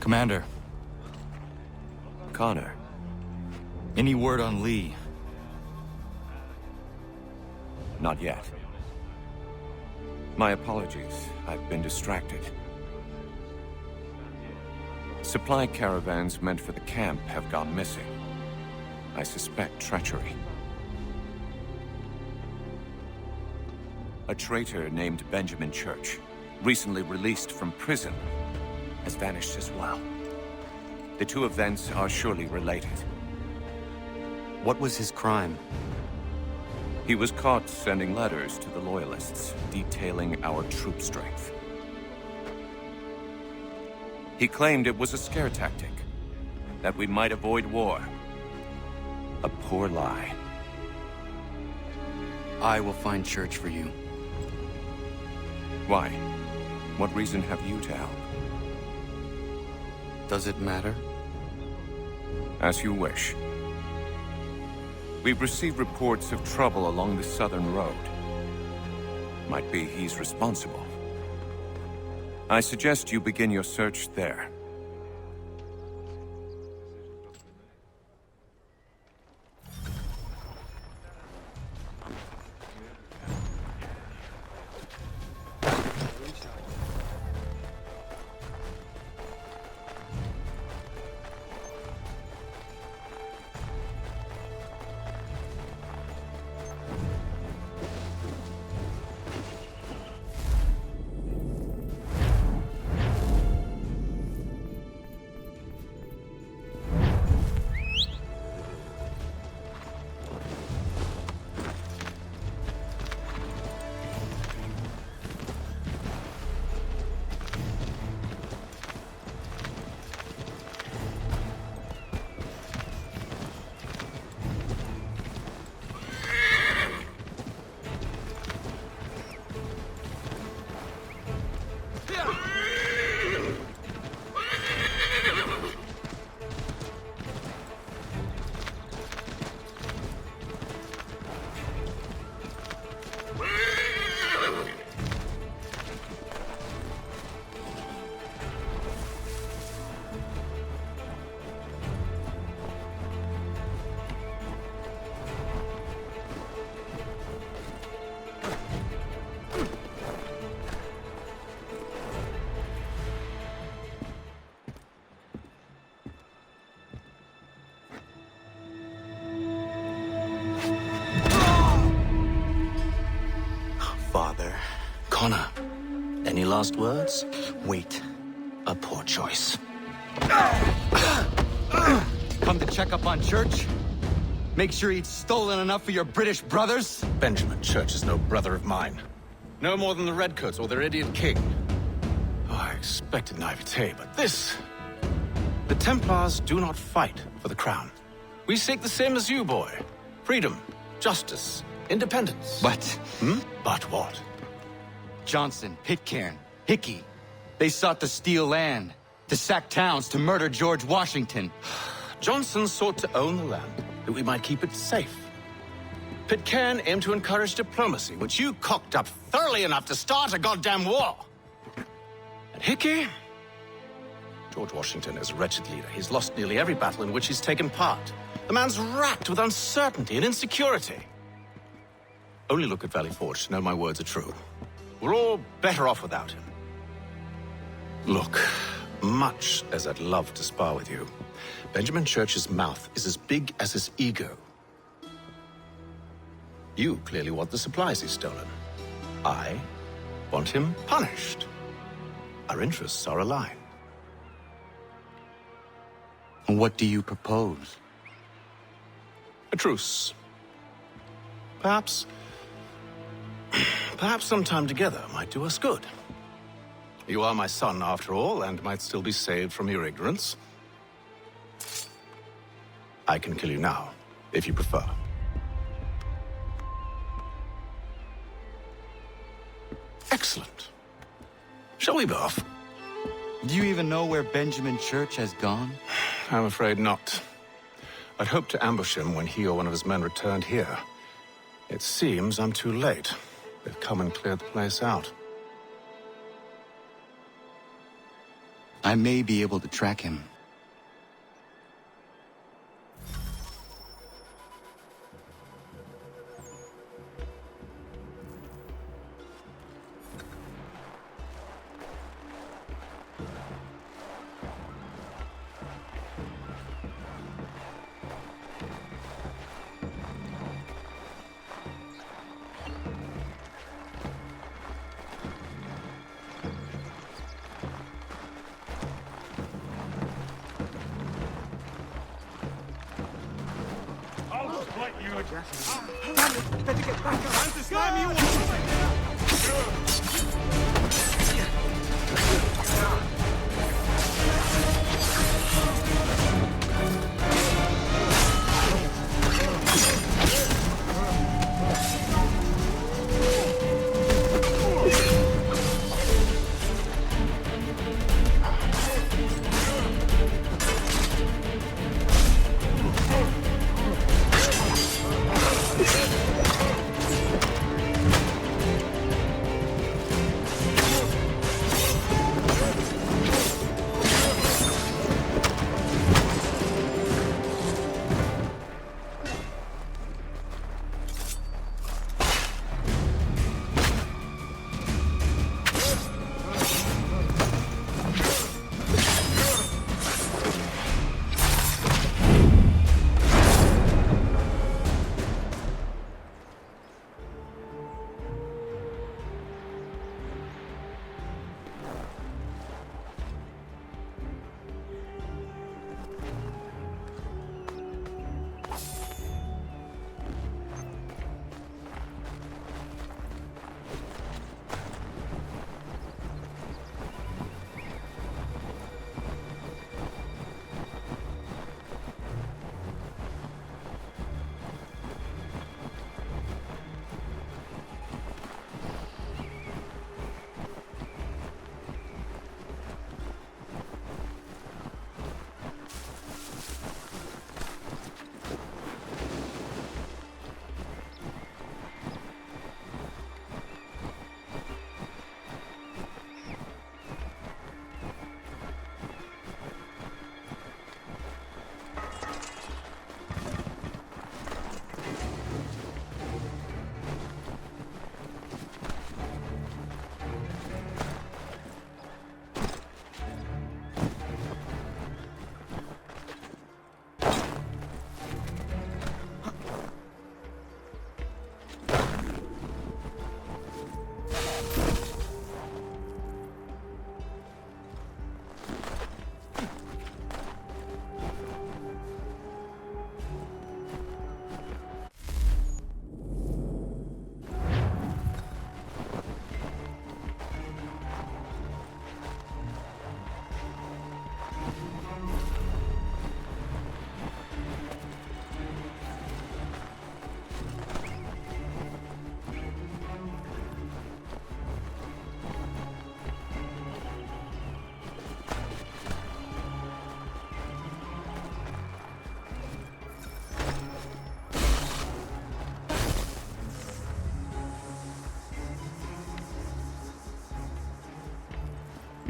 Commander. Connor. Any word on Lee? Not yet. My apologies. I've been distracted. Supply caravans meant for the camp have gone missing. I suspect treachery. A traitor named Benjamin Church, recently released from prison, has vanished as well. The two events are surely related. What was his crime? He was caught sending letters to the Loyalists, detailing our troop strength. He claimed it was a scare tactic, that we might avoid war. A poor lie. I will find Church for you. Why? What reason have you to help? Does it matter? As you wish. We've received reports of trouble along the southern road. Might be he's responsible. I suggest you begin your search there. Connor, any last words? Wait. A poor choice. Come to check up on Church? Make sure he'd stolen enough for your British brothers? Benjamin Church is no brother of mine. No more than the Redcoats or their idiot king. Oh, I expected naivete, but this... The Templars do not fight for the crown. We seek the same as you, boy. Freedom, justice, independence. But... But what? Johnson, Pitcairn, Hickey, they sought to steal land, to sack towns, to murder George Washington. Johnson sought to own the land, that we might keep it safe. Pitcairn aimed to encourage diplomacy, which you cocked up thoroughly enough to start a goddamn war. And Hickey? George Washington is a wretched leader. He's lost nearly every battle in which he's taken part. The man's racked with uncertainty and insecurity. Only look at Valley Forge to know my words are true. We're all better off without him. Look, much as I'd love to spar with you, Benjamin Church's mouth is as big as his ego. You clearly want the supplies he's stolen. I want him punished. Our interests are aligned. What do you propose? A truce. Perhaps some time together might do us good. You are my son, after all, and might still be saved from your ignorance. I can kill you now, if you prefer. Excellent. Shall we be off? Do you even know where Benjamin Church has gone? I'm afraid not. I'd hoped to ambush him when he or one of his men returned here. It seems I'm too late. They've come and cleared the place out. I may be able to track him. Better get back up. Time to slam you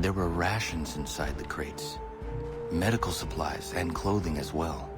There were rations inside the crates. Medical supplies and clothing as well.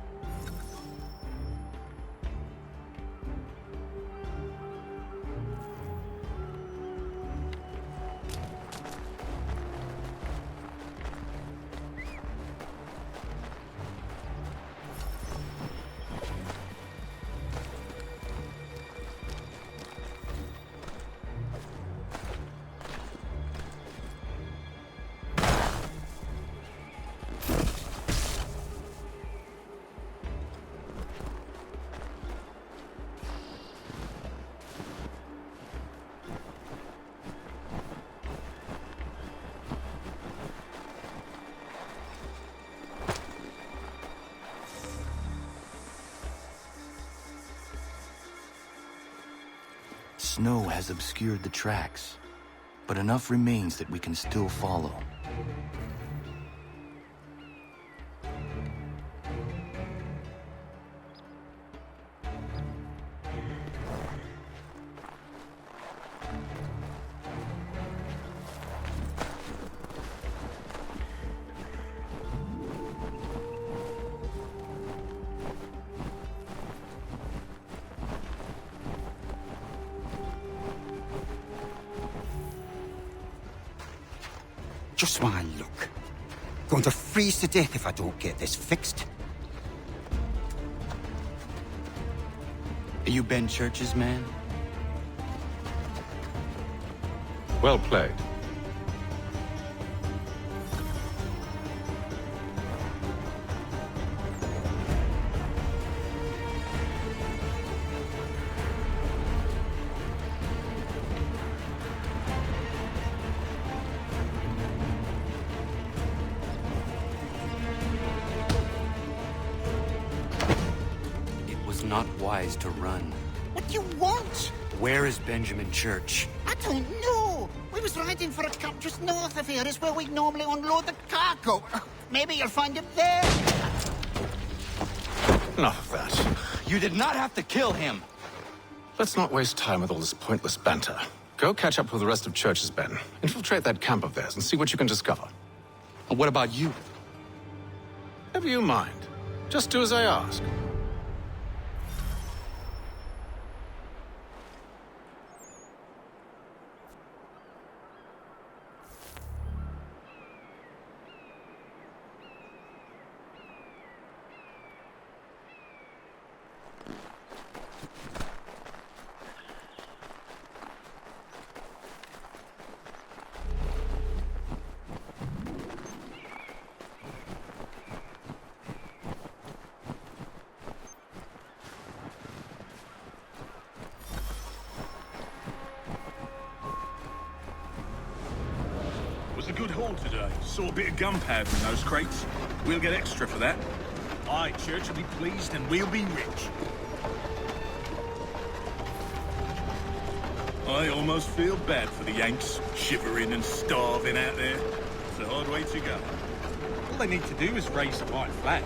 Snow has obscured the tracks, but enough remains that we can still follow. Just one look. Going to freeze to death if I don't get this fixed. Are you Ben Church's man? Well played. Not wise to run. What do you want? Where is Benjamin Church? I don't know. We was riding for a camp just north of here. Is where we normally unload the cargo. Maybe you'll find him there. Enough of that. You did not have to kill him. Let's not waste time with all this pointless banter. Go catch up with the rest of Church's men. Infiltrate that camp of theirs and see what you can discover. And what about you? Never you mind. Just do as I ask. Was a good haul today. Saw a bit of gunpowder in those crates. We'll get extra for that. Aye, Church will be pleased and we'll be rich. I almost feel bad for the Yanks, shivering and starving out there. It's a hard way to go. All they need to do is raise the white flag.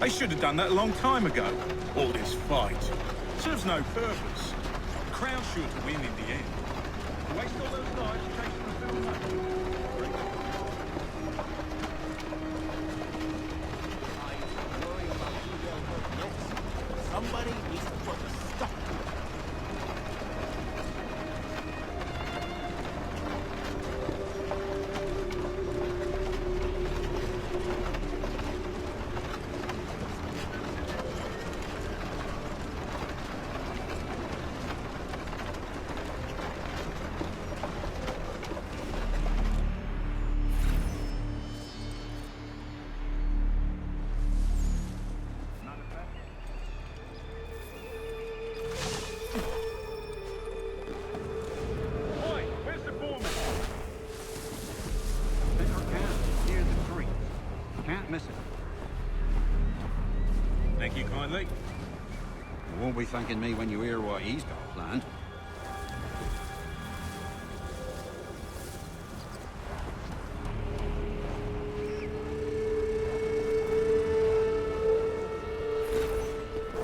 They should have done that a long time ago. All this fight serves no purpose. The Crown's sure to win in the end. Waste all those lives chasing the film money. Somebody needs to put a stop. Miss it. Thank you kindly. You won't be thanking me when you hear what he's got planned.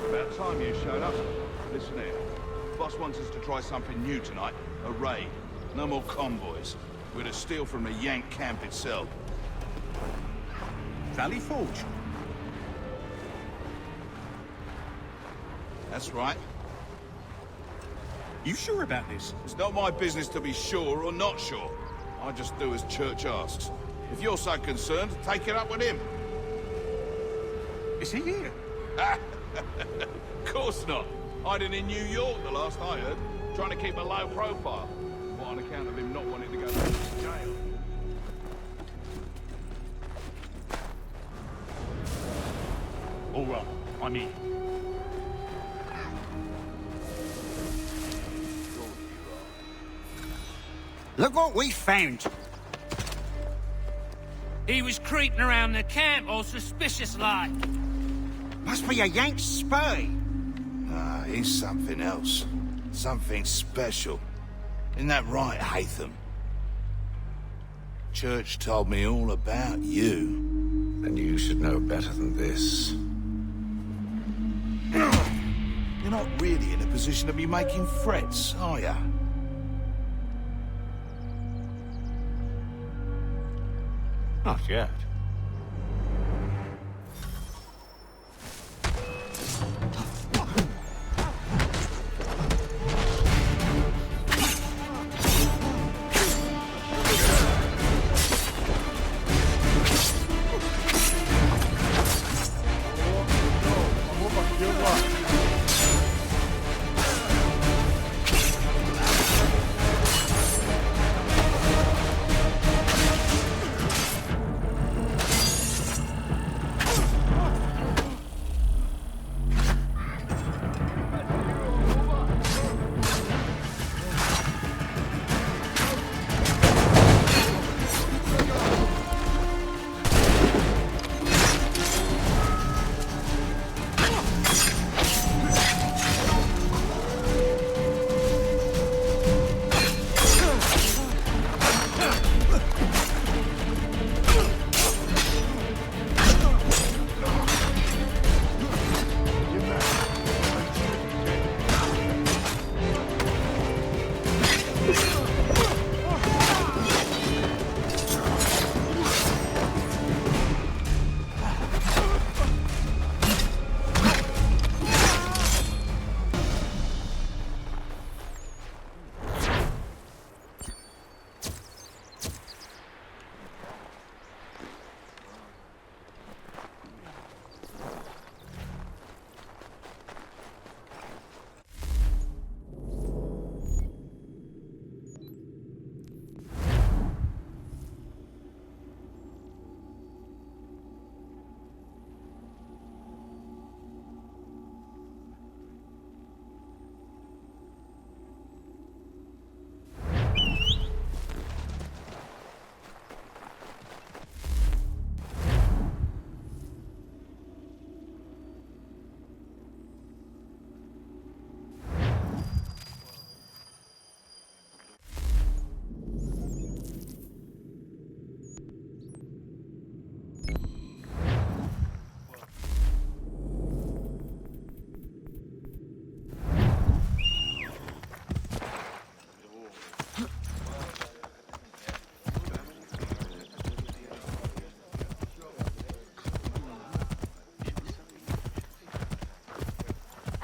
About time you showed up. Listen here. Boss wants us to try something new tonight. A raid. No more convoys. We're to steal from the Yank camp itself. Valley Forge? That's right. You sure about this? It's not my business to be sure or not sure. I just do as Church asks. If you're so concerned, take it up with him. Is he here? Of course not. Hiding in New York, the last I heard. Trying to keep a low profile. What, on account of him not wanting to go to jail? All right, I'm in. Look what we found. He was creeping around the camp all suspicious-like. Must be a Yank spy. Ah, he's something else. Something special. Isn't that right, Haytham? Church told me all about you. Then you should know better than this. You're not really in a position to be making threats, are you? Not yet.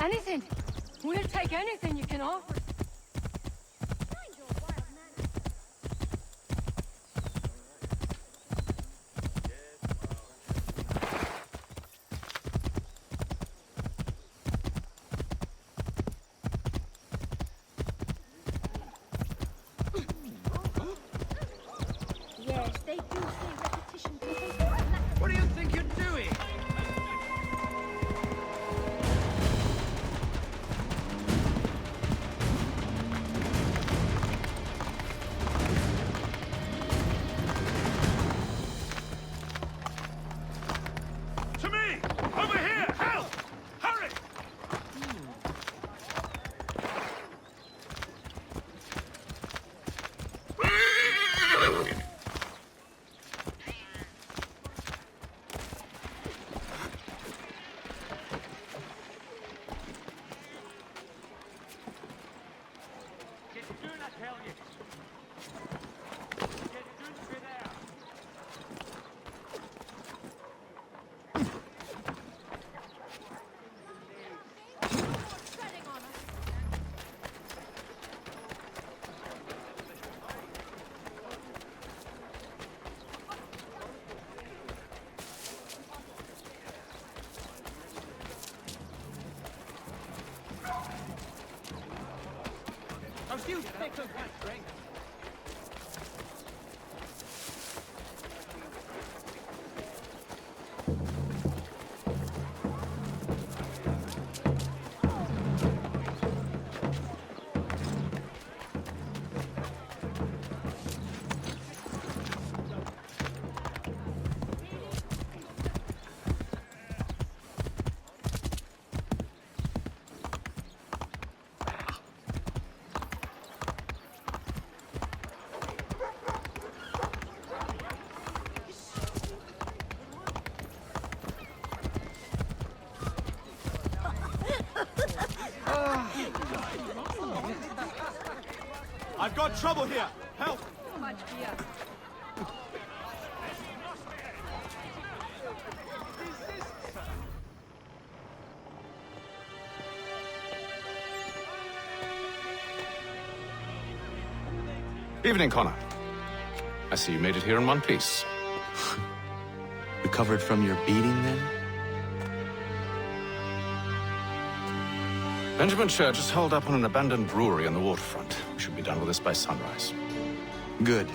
Anything. We'll take anything you can offer. Yes, they do say repetition. What do you think you're doing? You think of what drink? I've got trouble here! Help! Too much beer. Evening, Connor. I see you made it here in one piece. Recovered from your beating, then? Benjamin Church is holed up on an abandoned brewery on the waterfront. We should be done with this by sunrise. Good.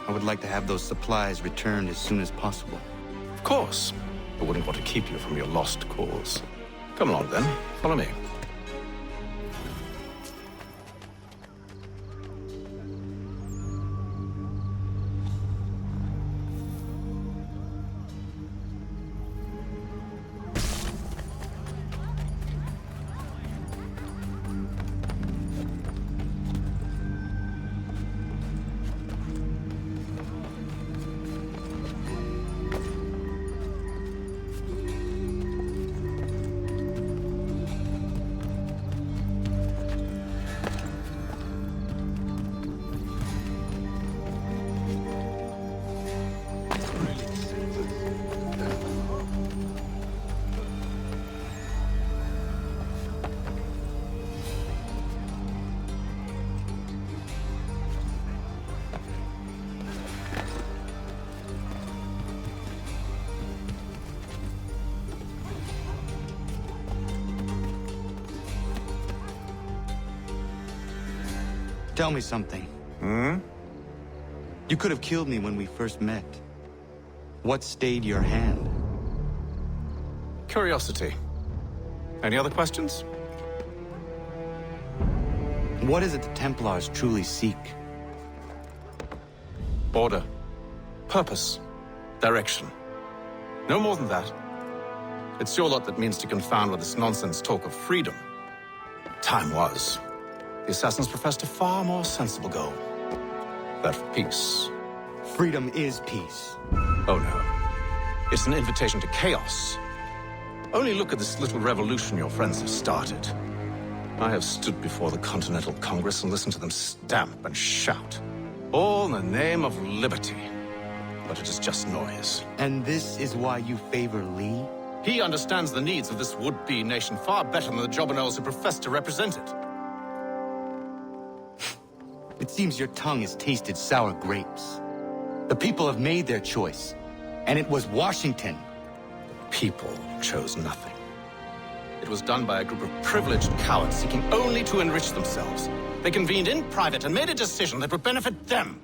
I would like to have those supplies returned as soon as possible. Of course. I wouldn't want to keep you from your lost cause. Come along, then. Follow me. Tell me something. You could have killed me when we first met. What stayed your hand? Curiosity. Any other questions? What is it the Templars truly seek? Order. Purpose. Direction. No more than that. It's your lot that means to confound with this nonsense talk of freedom. Time was. The assassins professed a far more sensible goal. That of peace. Freedom is peace. Oh no. It's an invitation to chaos. Only look at this little revolution your friends have started. I have stood before the Continental Congress and listened to them stamp and shout. All in the name of liberty. But it is just noise. And this is why you favor Lee? He understands the needs of this would-be nation far better than the jobberknolls who profess to represent it. It seems your tongue has tasted sour grapes. The people have made their choice, and it was Washington. The people chose nothing. It was done by a group of privileged cowards seeking only to enrich themselves. They convened in private and made a decision that would benefit them.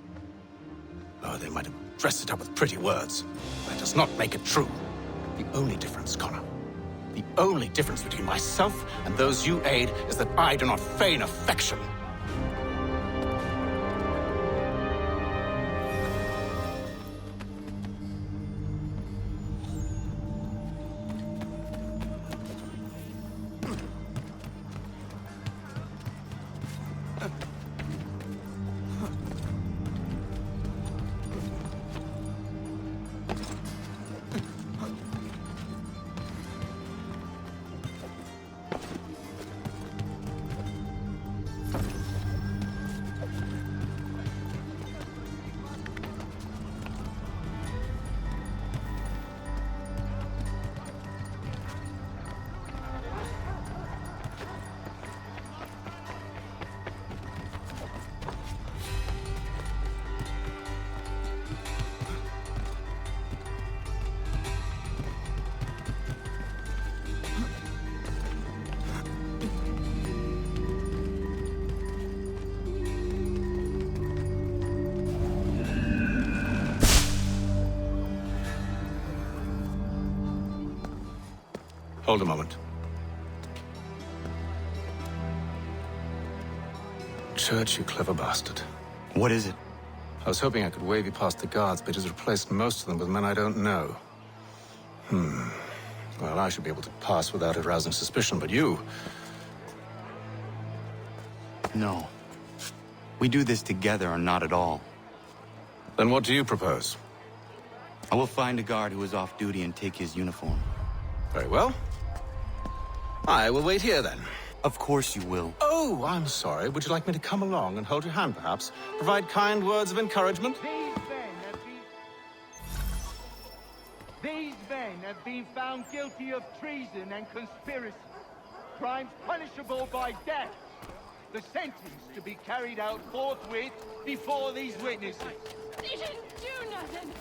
Oh, they might have dressed it up with pretty words. That does not make it true. The only difference, Connor, the only difference between myself and those you aid is that I do not feign affection. Hold a moment. Church, you clever bastard. What is it? I was hoping I could wave you past the guards, but it has replaced most of them with men I don't know. Well, I should be able to pass without arousing suspicion, but you... No. We do this together or not at all. Then what do you propose? I will find a guard who is off duty and take his uniform. Very well. I will wait here, then. Of course you will. Oh, I'm sorry. Would you like me to come along and hold your hand, perhaps? Provide kind words of encouragement? These men have been found guilty of treason and conspiracy. Crimes punishable by death. The sentence to be carried out forthwith before these witnesses. He didn't do nothing.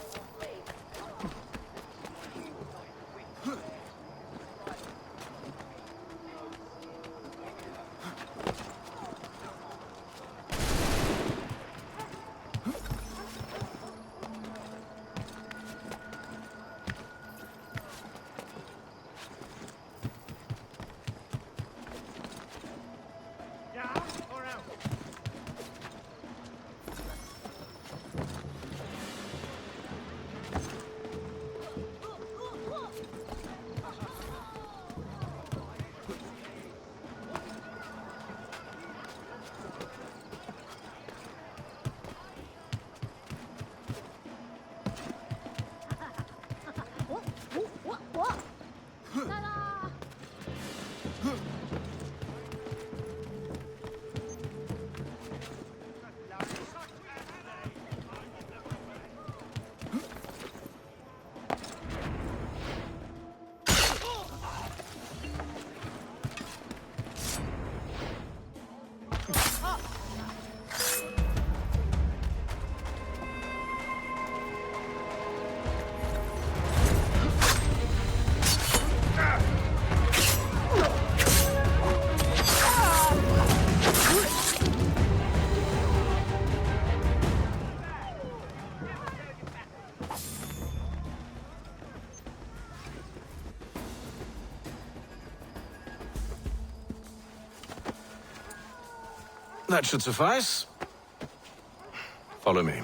That should suffice. Follow me.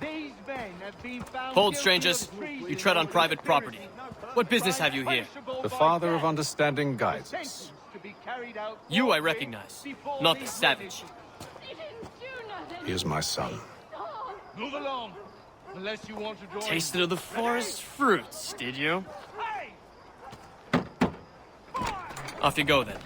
These men have been found Hold, guilty strangers. of treason You tread on and private conspiracy. property. What business have you here? The Father of Understanding guides us. You I recognize, not the savage. He is my son. Move along, unless you want to join. Tasted of the forest fruits, did you? Off you go, then.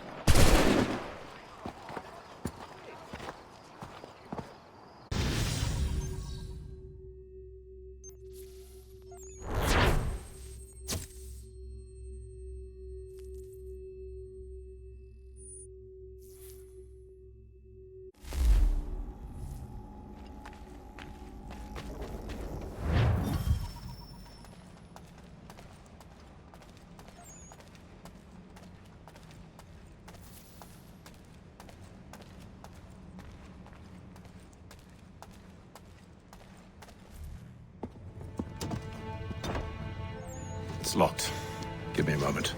It's locked. Give me a moment.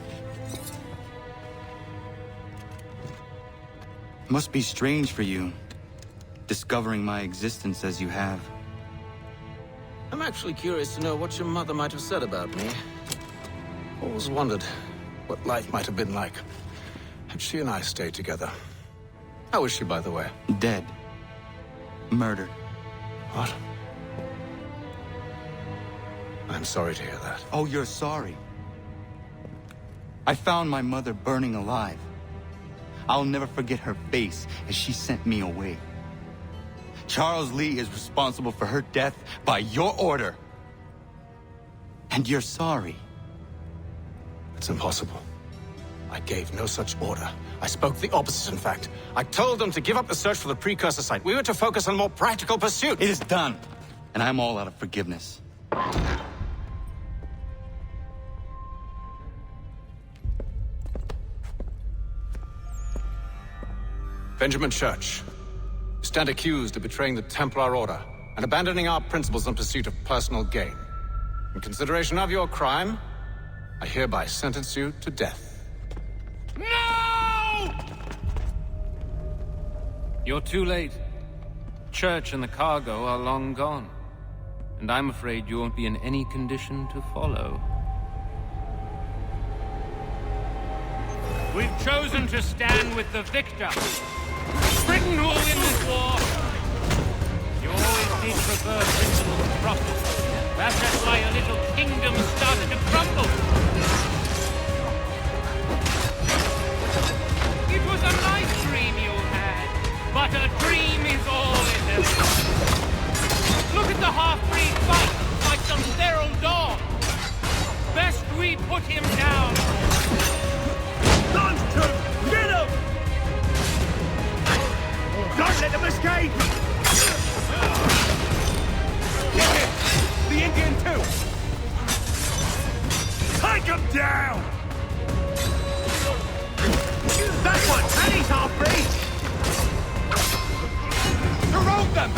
Must be strange for you, discovering my existence as you have. I'm actually curious to know what your mother might have said about me. Always wondered what life might have been like had she and I stayed together. How is she, by the way? Dead. Murdered. What? I'm sorry to hear that. Oh, you're sorry. I found my mother burning alive. I'll never forget her face as she sent me away. Charles Lee is responsible for her death by your order. And you're sorry. It's impossible. I gave no such order. I spoke the opposite, in fact. I told them to give up the search for the precursor site. We were to focus on more practical pursuits. It is done. And I'm all out of forgiveness. Benjamin Church, you stand accused of betraying the Templar Order and abandoning our principles in pursuit of personal gain. In consideration of your crime, I hereby sentence you to death. No! You're too late. Church and the cargo are long gone. And I'm afraid you won't be in any condition to follow. We've chosen to stand with the victor. Britain will win this war. You always need to prefer principles to profit. That's just why your little kingdom started to crumble. It was a nice dream you had, but a dream is all it is. Look at the half-breed fight, like some feral dog. Best we put him down. Those two! Get him! Don't let them escape! Get him! The Indian too! Take him down! That one! And he's half-breed! Corrode them!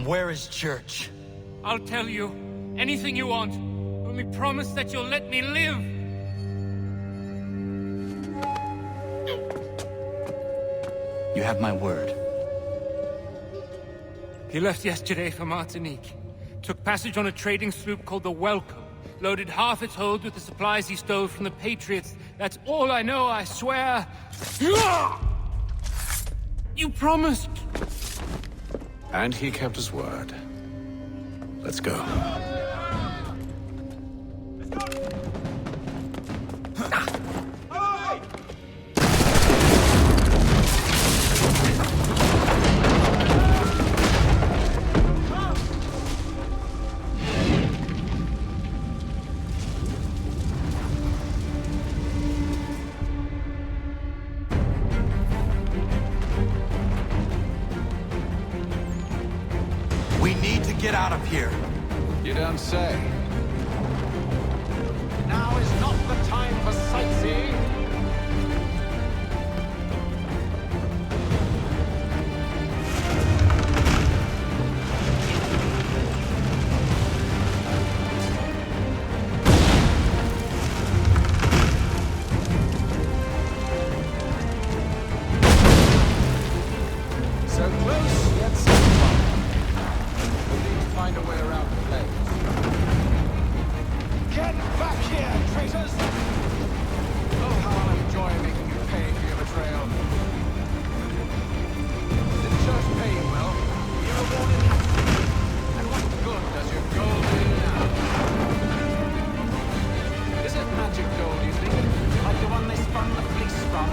Where is Church? I'll tell you. Anything you want. Only promise that you'll let me live. You have my word. He left yesterday for Martinique. Took passage on a trading sloop called the Welcome. Loaded half its hold with the supplies he stole from the Patriots. That's all I know, I swear. You promised. And he kept his word. Let's go. We need to get out of here. You don't say. Now is not the time for sightseeing. So close, yet so far. We need to find a way around the place. Get back here, traitors! Oh, how I'll enjoy making you pay for your betrayal. Did the church pay you well? You rewarded you. And what good does your gold do now? Is it magic gold, you think? Like the one they spun the fleece from?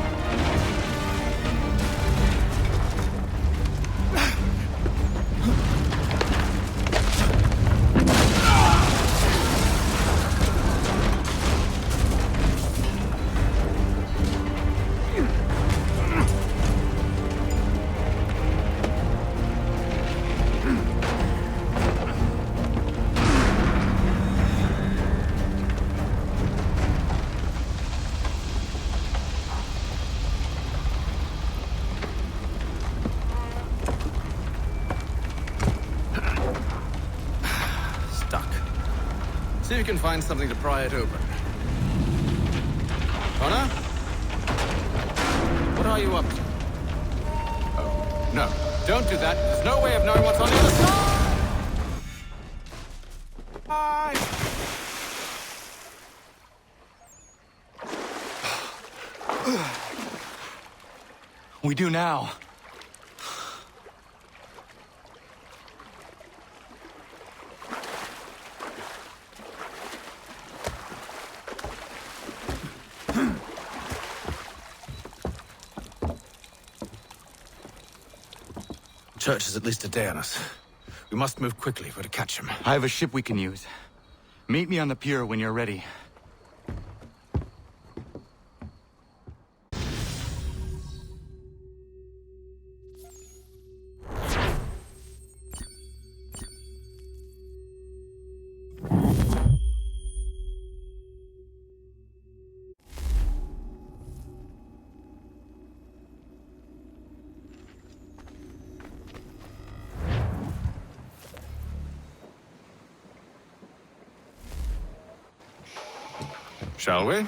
See if you can find something to pry it open. Connor? What are you up to? Oh, no. Don't do that. There's no way of knowing what's on the other side! We do now. Church is at least a day on us. We must move quickly if we're to catch him. I have a ship we can use. Meet me on the pier when you're ready. shall we?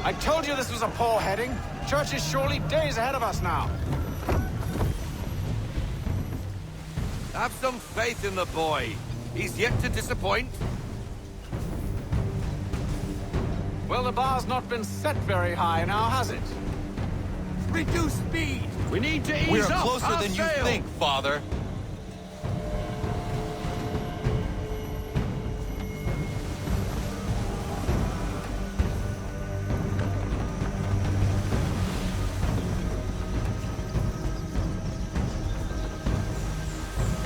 I told you this was a poor heading. Church is surely days ahead of us now. Have some faith in the boy. He's yet to disappoint. Well, the bar's not been set very high now, has it? Reduce speed! We need to ease We're up! closer than you think, Father.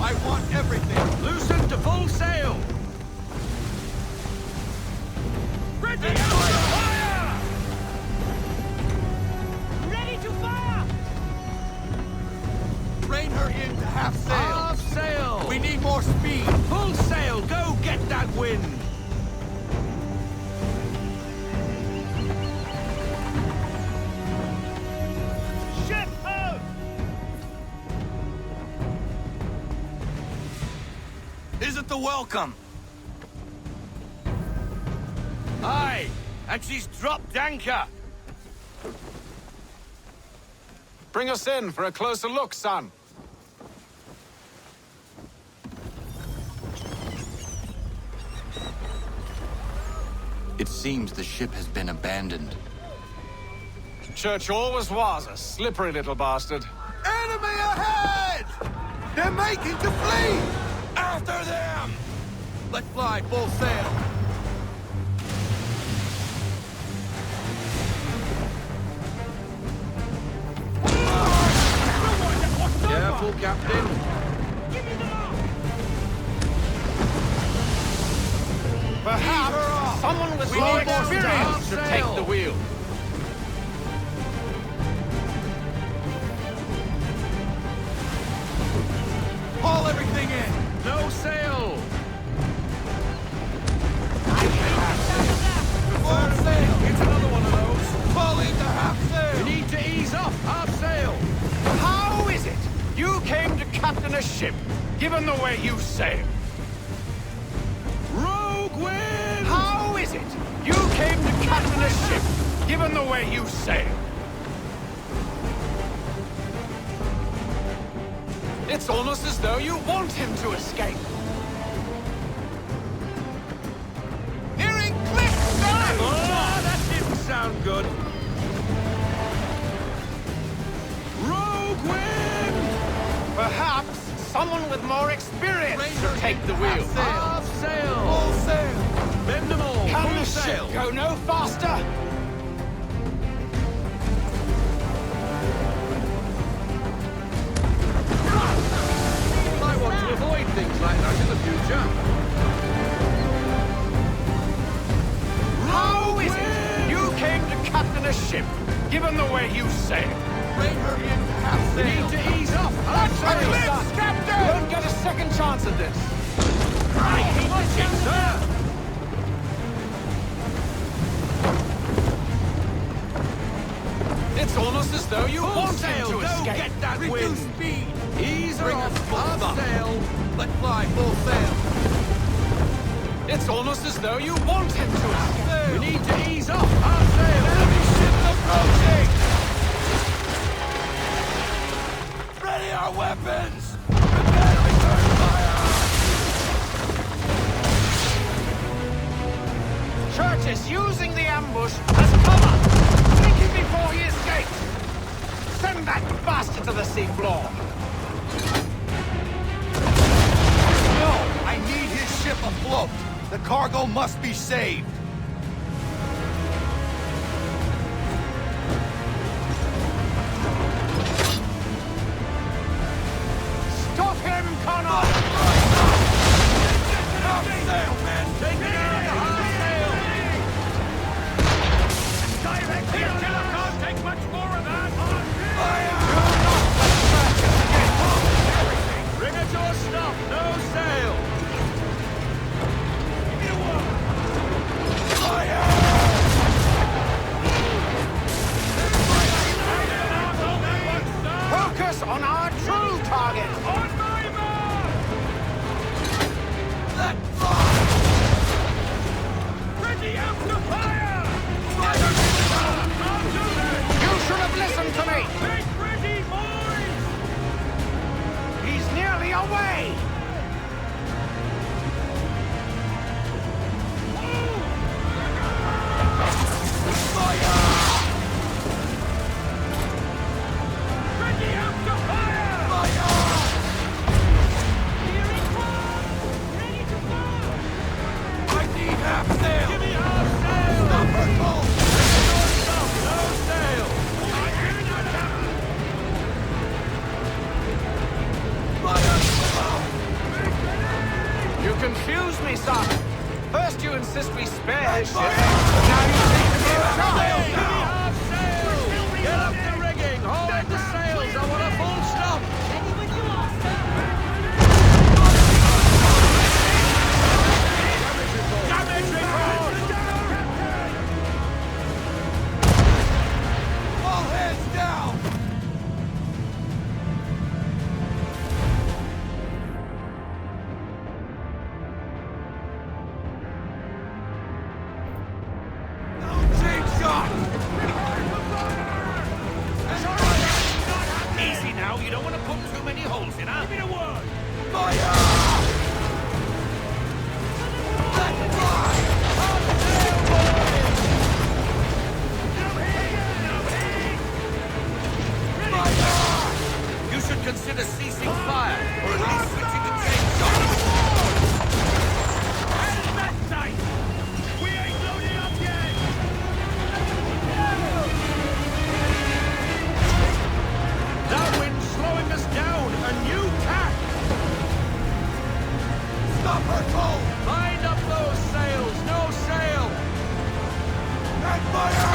I want everything! Loosen to full sail! Ready to fire! Ready to fire! Rein her in to half sail! Half sail! We need more speed! Full sail! Go get that wind! Ship out! Isn't the welcome? Aye, and she's dropped anchor. Bring us in for a closer look, son. It seems the ship has been abandoned. Church always was a slippery little bastard. Enemy ahead! They're making to flee! After them! Let's fly full sail! Careful, Captain. Perhaps someone with more experience should take the wheel. Haul everything in! No sail! Full sail! It's another one of those! Fall into half sail! We need to ease off half sail! How is it you came to captain a ship, given the way you sail? Rogue wind! How is it you came to captain a ship, given the way you sail? It's almost as though you want him to escape. Nearing cliff side! Oh, that didn't sound good. Rogue wind! Perhaps someone with more experience should take the wheel. Half sail! Full sail! Bend them all! Can Full the sail! ship go no faster? I want to avoid things like that in the future. How is it you came to captain a ship, given the way you sail? Rein her in to half sail! We need to ease off! Half sail! Eclipse, Captain! You won't get a second chance at this. I hate the ship, sir! It's almost as though you want him to escape. Get that wind! Speed! Ease her off! Half sail! Let fly full sail! It's almost as though you want him to escape. We need to ease off! Half sail! Enemy ship approaching! Ready our weapons! Prepare to return fire! Church is using the ambush as cover. Take him before he escapes. Send that bastard to the seafloor. No! I need his ship afloat! The cargo must be saved! Stop him, Connor! can't take much more of that! Bring it to a stop! No sail! Focus on our true target! On my mark! Ready out to fire! You should have listened to me! Make ready, boys! He's nearly away! Ready out to fire! Here it comes! Ready to fire! I need half sail! Give me half sail! Stop her boat! No sail! You confuse me, son. First you insist we spare his ship, now you seem to be in charge. Get up the rigging! Haul in the sails! I want a full stop! Damage report! All hands down! Change shot! Easy now, you don't want to put too many holes in, huh? Give me the word! Fire! Let fly! You should consider ceasing fire, or at least switching to change shot. And that tight! We ain't loaded up yet! That wind's slowing us down! A new tack! Stop her coal! Bind up those sails! No sail! And fire!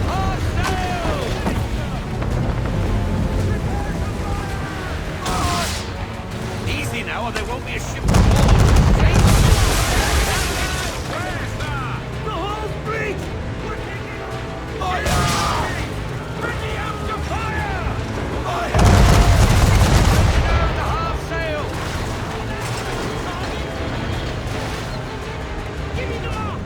Hard sail! Easy now, or there won't be a ship to board. The whole fleet! Fire! Ready out to fire! Fire! Down the half sail! Give me the lock!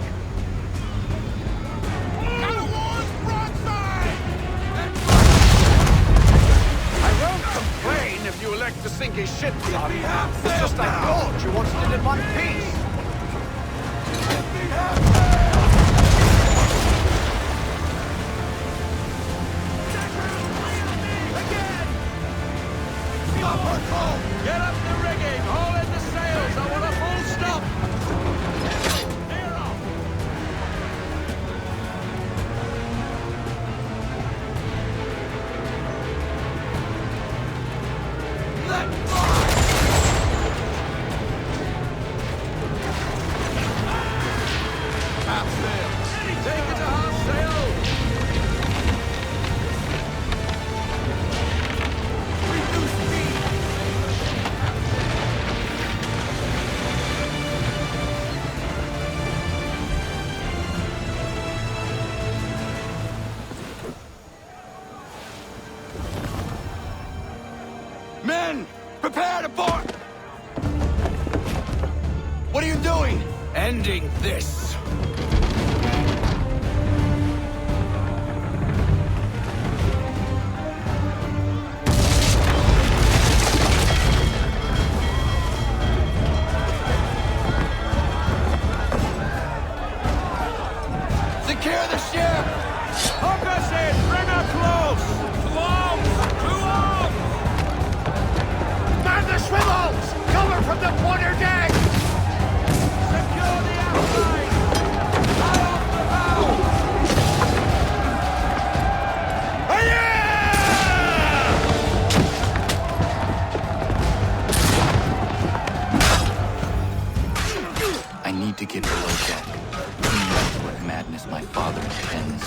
I won't complain if you elect to sink his ship, son. It's just I thought you wanted it in one piece. Stop her coal! Get up the rigging! Haul in the sails! I want a full stop! Clear off! Let fly! Half sail! Take it to half sail! Reduce speed! Men! Prepare to board! What are you doing? Ending this. Secure the ship! Hook us in! Bring her close! Close! Man the swivels! Cover from the quarterdeck! Secure the outside! Tie off the bow! I need need to get below deck. Who knows what madness my father intends.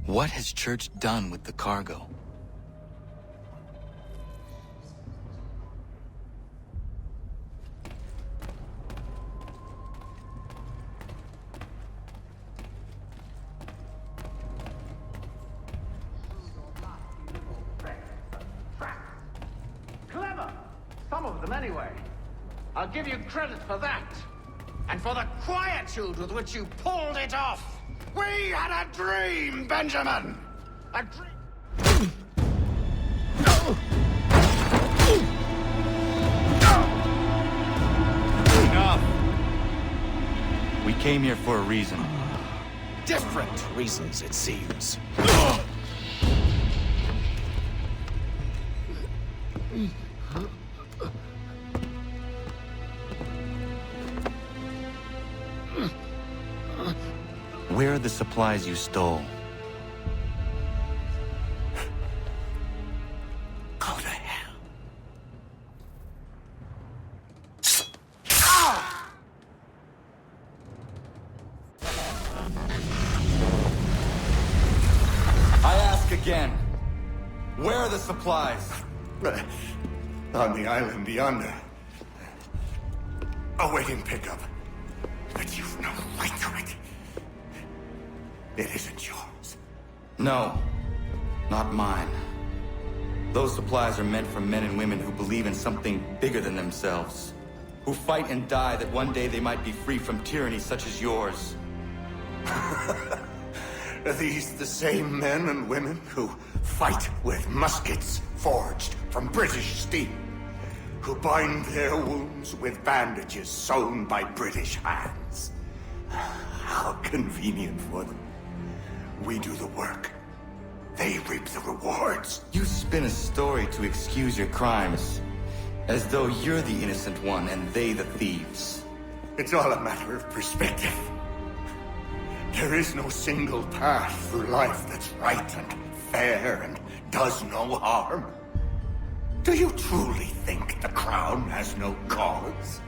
What has Church done with the cargo? Clever! Some of them, anyway. I'll give you credit for that. And for the quietude with which you pulled it off. We had a dream, Benjamin! A dream... Enough! We came here for a reason. Different reasons, it seems. Where are the supplies you stole? Go to hell. I ask again. Where are the supplies? On the island yonder. Awaiting pickup. But you've no right to it. It isn't yours. No, not mine. Those supplies are meant for men and women who believe in something bigger than themselves. Who fight and die that one day they might be free from tyranny such as yours. Are these the same men and women who fight with muskets forged from British steel? Who bind their wounds with bandages sewn by British hands? How convenient for them. We do the work. They reap the rewards. You spin a story to excuse your crimes, as though you're the innocent one and they the thieves. It's all a matter of perspective. There is no single path through life that's right and fair and does no harm. Do you truly think the Crown has no cause?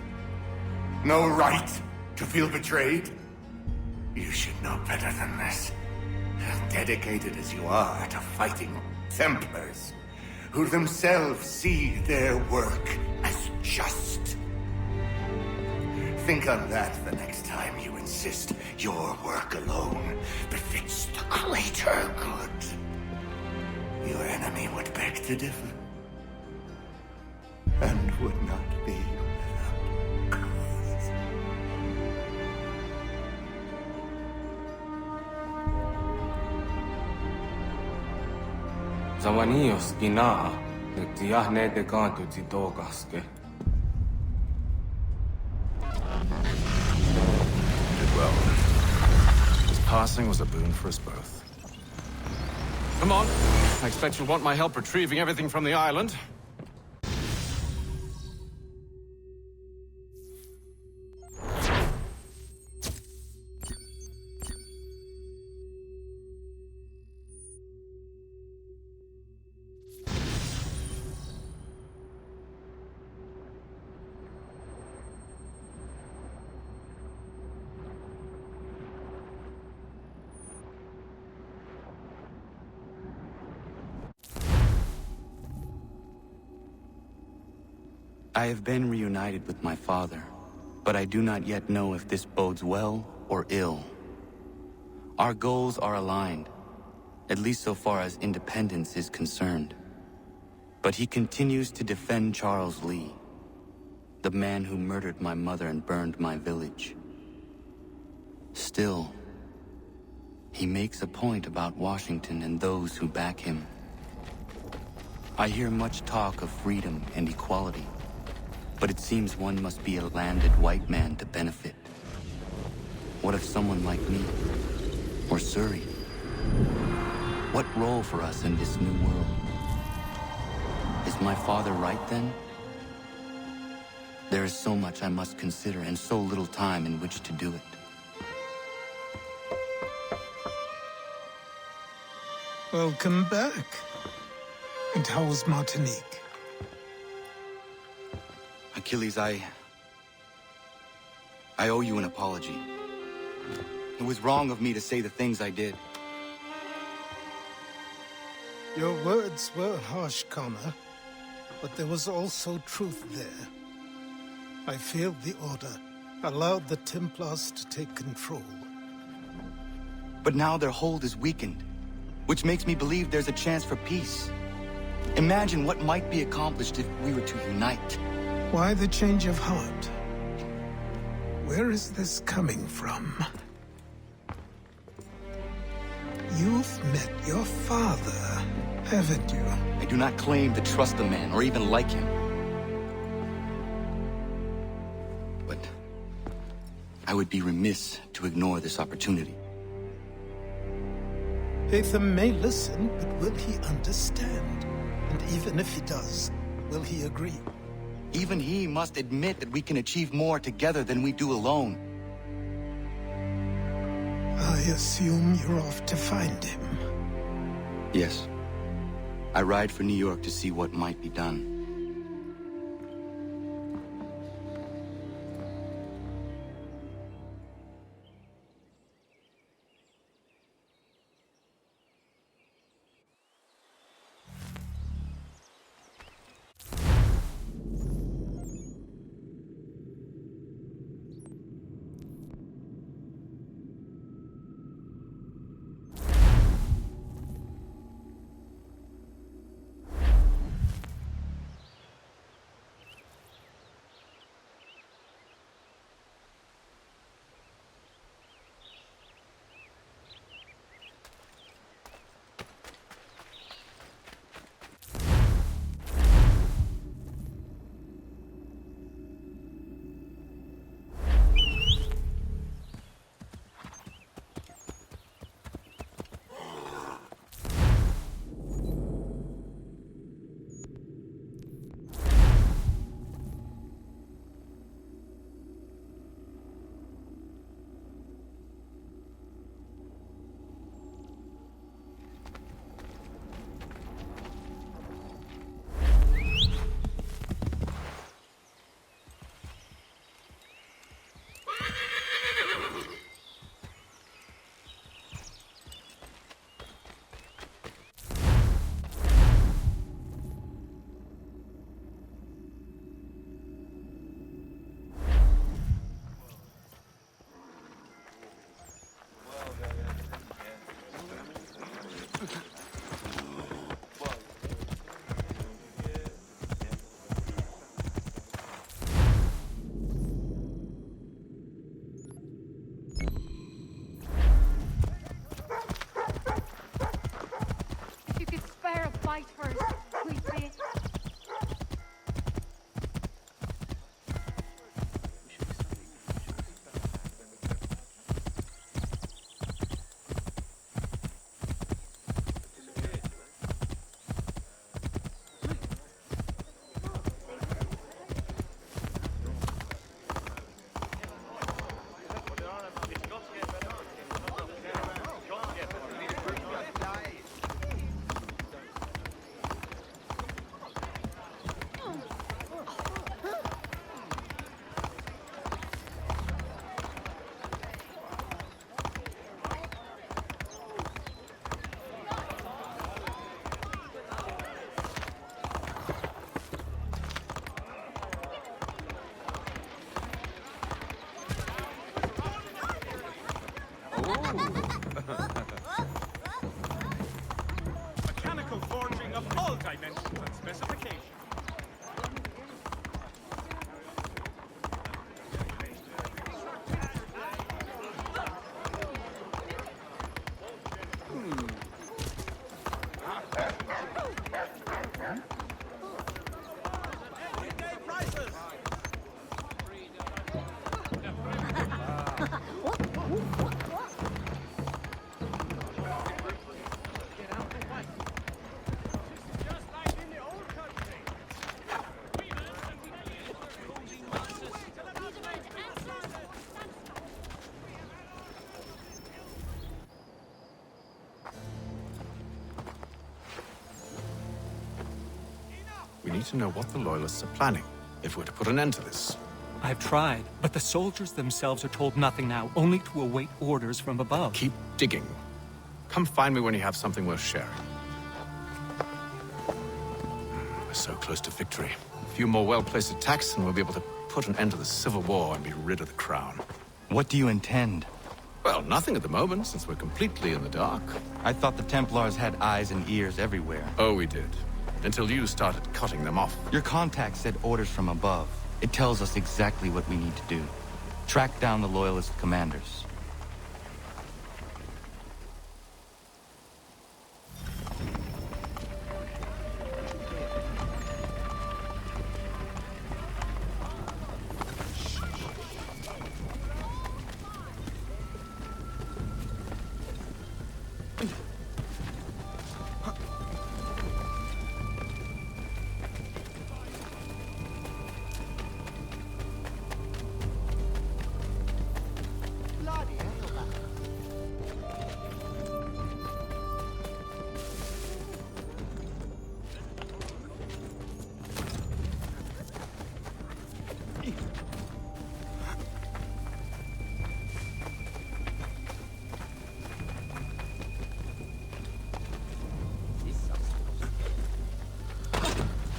No right to feel betrayed? You should know better than this. Dedicated as you are to fighting Templars, who themselves see their work as just. Think on that the next time you insist your work alone befits the greater good. Your enemy would beg to differ, and would not be without cause. Zawanios gina, the Diahne de Gantu Tidogaske. Did well. His passing was a boon for us both. Come on. I expect you'll want my help retrieving everything from the island. I have been reunited with my father, but I do not yet know if this bodes well or ill. Our goals are aligned, at least so far as independence is concerned. But he continues to defend Charles Lee, the man who murdered my mother and burned my village. Still, he makes a point about Washington and those who back him. I hear much talk of freedom and equality, but it seems one must be a landed white man to benefit. What if someone like me, or Surrey? What role for us in this new world? Is my father right then? There is so much I must consider and so little time in which to do it. Welcome back. And how was Martinique? Achilles, I owe you an apology. It was wrong of me to say the things I did. Your words were harsh, Connor, but there was also truth there. I failed the Order, allowed the Templars to take control. But now their hold is weakened, which makes me believe there's a chance for peace. Imagine what might be accomplished if we were to unite. Why the change of heart? Where is this coming from? You've met your father, haven't you? I do not claim to trust the man or even like him. But I would be remiss to ignore this opportunity. Haytham may listen, but will he understand? And even if he does, will he agree? Even he must admit that we can achieve more together than we do alone. I assume you're off to find him. Yes. I ride for New York to see what might be done. Mechanical forging of all dimensions and specifications. We need to know what the Loyalists are planning, if we're to put an end to this. I've tried, but the soldiers themselves are told nothing now, only to await orders from above. Keep digging. Come find me when you have something worth sharing. We're so close to victory. A few more well-placed attacks and we'll be able to put an end to the Civil War and be rid of the Crown. What do you intend? Well, nothing at the moment, since we're completely in the dark. I thought the Templars had eyes and ears everywhere. Oh, we did. Until you started cutting them off. Your contact said orders from above. It tells us exactly what we need to do. Track down the Loyalist commanders.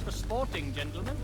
Sporting, gentlemen.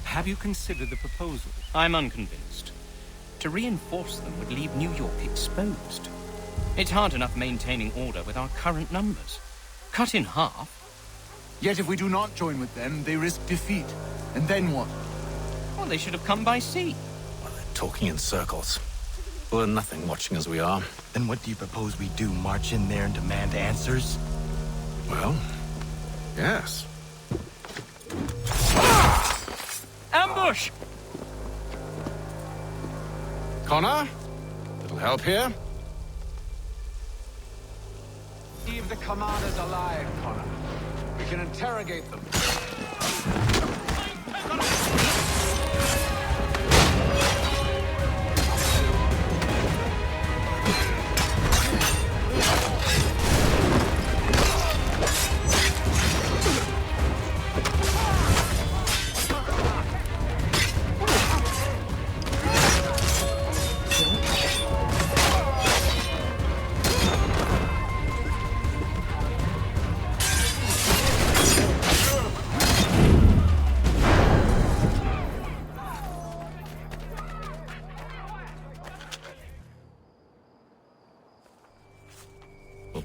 Have you considered the proposal? I'm unconvinced. To reinforce them would leave New York exposed. It's hard enough maintaining order with our current numbers. Cut in half. Yet if we do not join with them, they risk defeat. And then what? Well, they should have come by sea. Well, they're talking in circles. We'll learn nothing watching as we are. Then what do you propose we do? March in there and demand answers? Well, yes. Ambush! Connor? Little help here? Leave the commanders alive, Connor. We can interrogate them.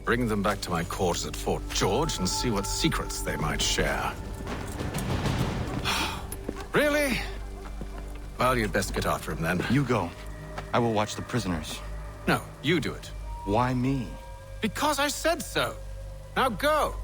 Bring them back to my quarters at Fort George and see what secrets they might share. Really? Well, you'd best get after him then. You go. I will watch the prisoners. No, you do it. Why me? Because I said so. Now go.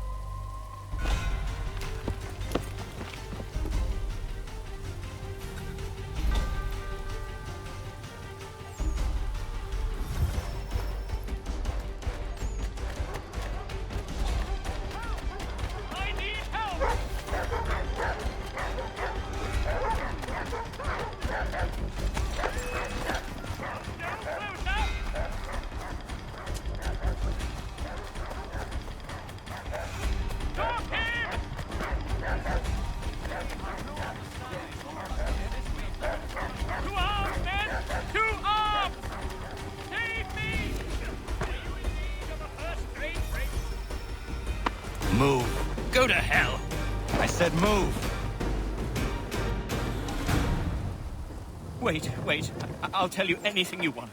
Move. Go to hell. I said move. Wait. I'll tell you anything you want.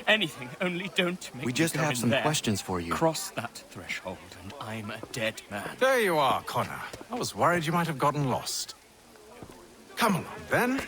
Anything, only don't make We just me go have in some there. questions for you. Cross that threshold, and I'm a dead man. There you are, Connor. I was worried you might have gotten lost. Come along, then.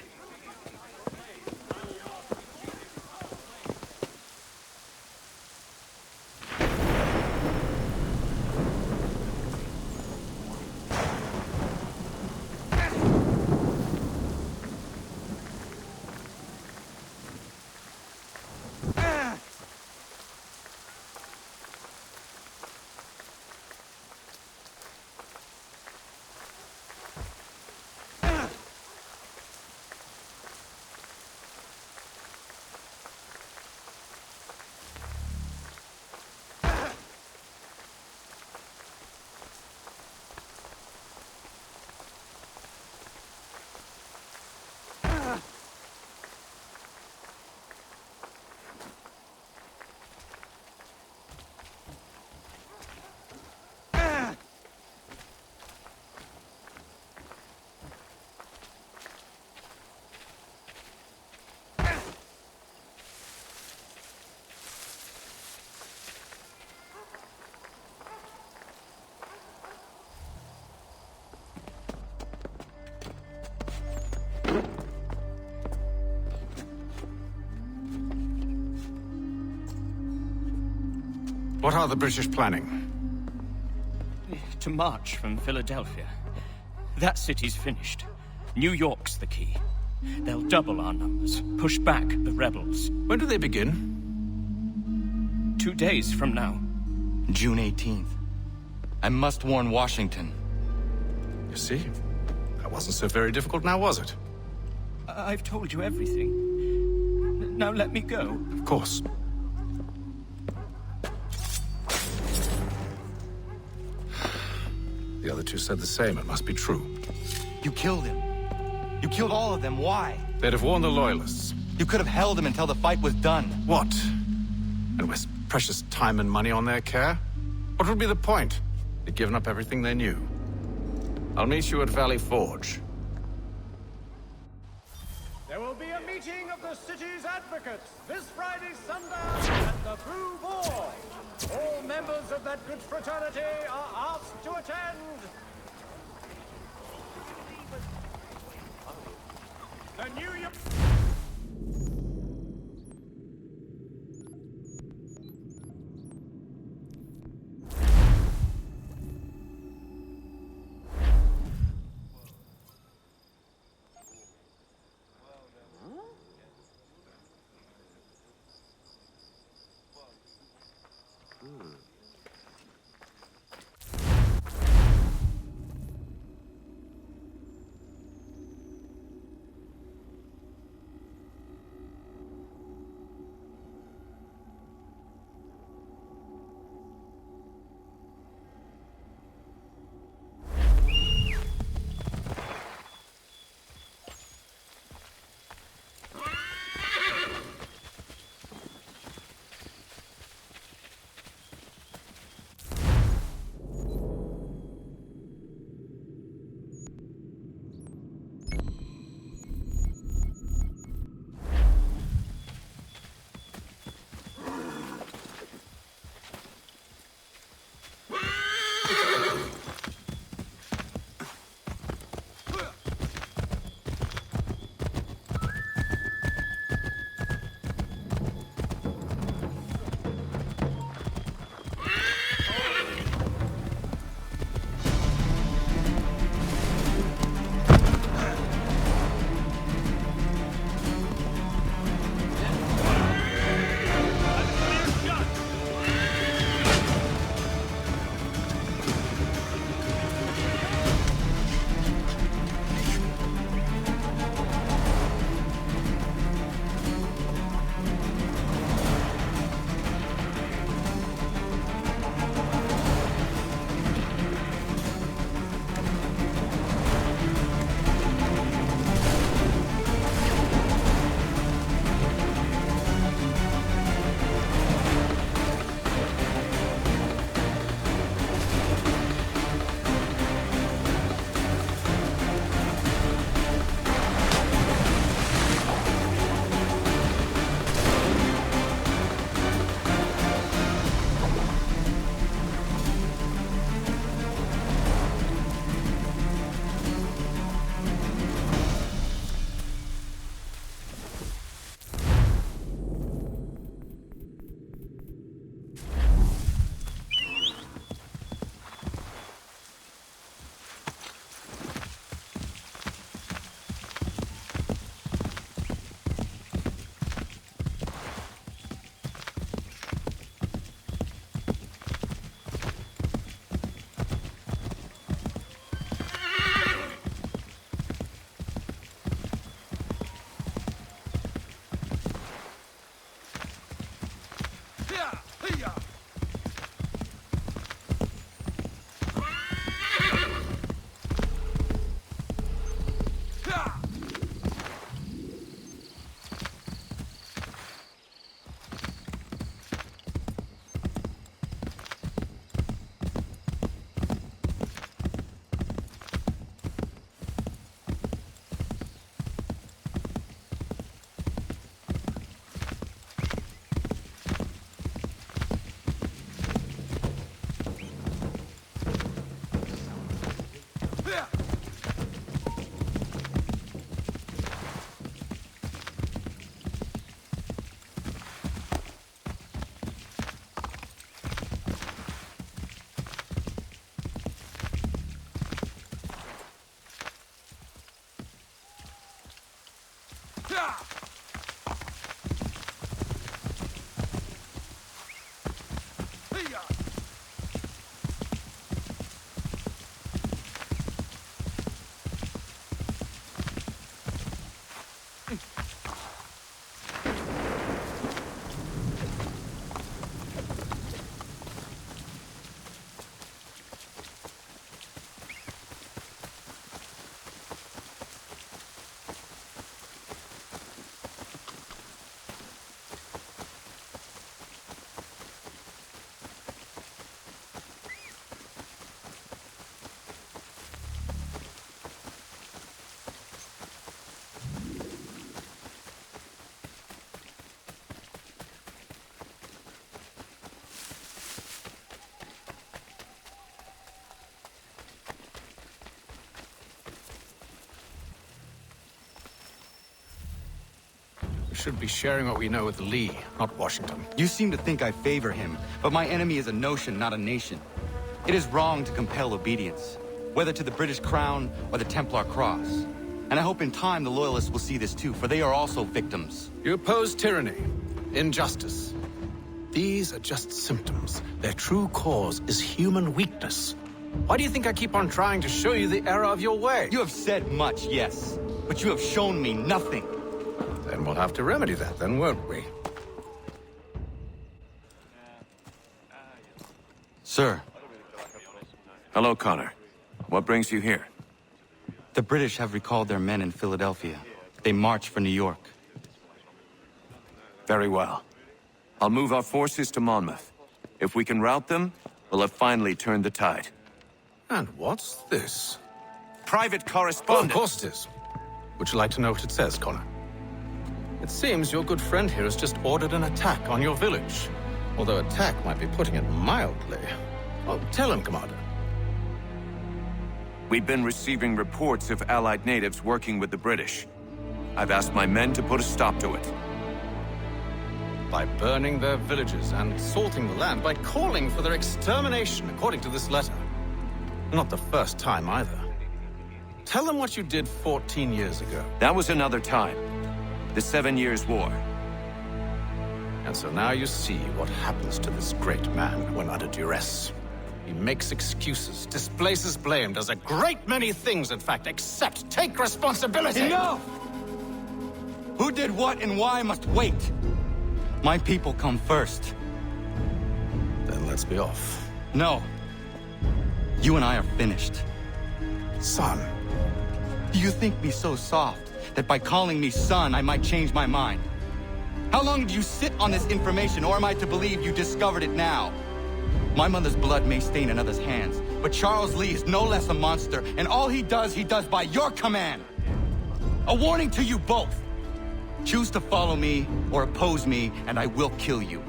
What are the British planning? To march from Philadelphia. That city's finished. New York's the key. They'll double our numbers, push back the rebels. When do they begin? 2 days from now. June 18th. I must warn Washington. You see? That wasn't so very difficult now, was it? I've told you everything. Now let me go. Of course. The other two said the same. It must be true. You killed him. You killed all of them. Why? They'd have warned the Loyalists. You could have held him until the fight was done. What? And waste precious time and money on their care? What would be the point? They'd given up everything they knew. I'll meet you at Valley Forge. There will be a meeting of the city's advocates this Friday sundown at the Blue Boar. All members of that good fraternity are asked to attend. The New York... Should be sharing what we know with Lee, not Washington. You seem to think I favor him, but my enemy is a notion, not a nation. It is wrong to compel obedience, whether to the British Crown or the Templar Cross. And I hope in time the Loyalists will see this too, for they are also victims. You oppose tyranny, injustice. These are just symptoms. Their true cause is human weakness. Why do you think I keep on trying to show you the error of your way? You have said much, yes, but you have shown me nothing. Then we'll have to remedy that, then, won't we? Sir. Hello, Connor. What brings you here? The British have recalled their men in Philadelphia. They march for New York. Very well. I'll move our forces to Monmouth. If we can rout them, we'll have finally turned the tide. And what's this? Private correspondence. Oh, of course it is. Would you like to know what it says, Connor? It seems your good friend here has just ordered an attack on your village. Although attack might be putting it mildly. Well, tell him, Commander. We've been receiving reports of Allied natives working with the British. I've asked my men to put a stop to it. By burning their villages and salting the land, by calling for their extermination, according to this letter. Not the first time, either. Tell them what you did 14 years ago. That was another time. The 7 Years' War. And so now you see what happens to this great man when under duress. He makes excuses, displaces blame, does a great many things, in fact, except take responsibility! Enough! Who did what and why must wait. My people come first. Then let's be off. No. You and I are finished. Son. Do you think me so soft that by calling me son, I might change my mind? How long did you sit on this information, or am I to believe you discovered it now? My mother's blood may stain another's hands, but Charles Lee is no less a monster, and all he does by your command. A warning to you both. Choose to follow me or oppose me, and I will kill you.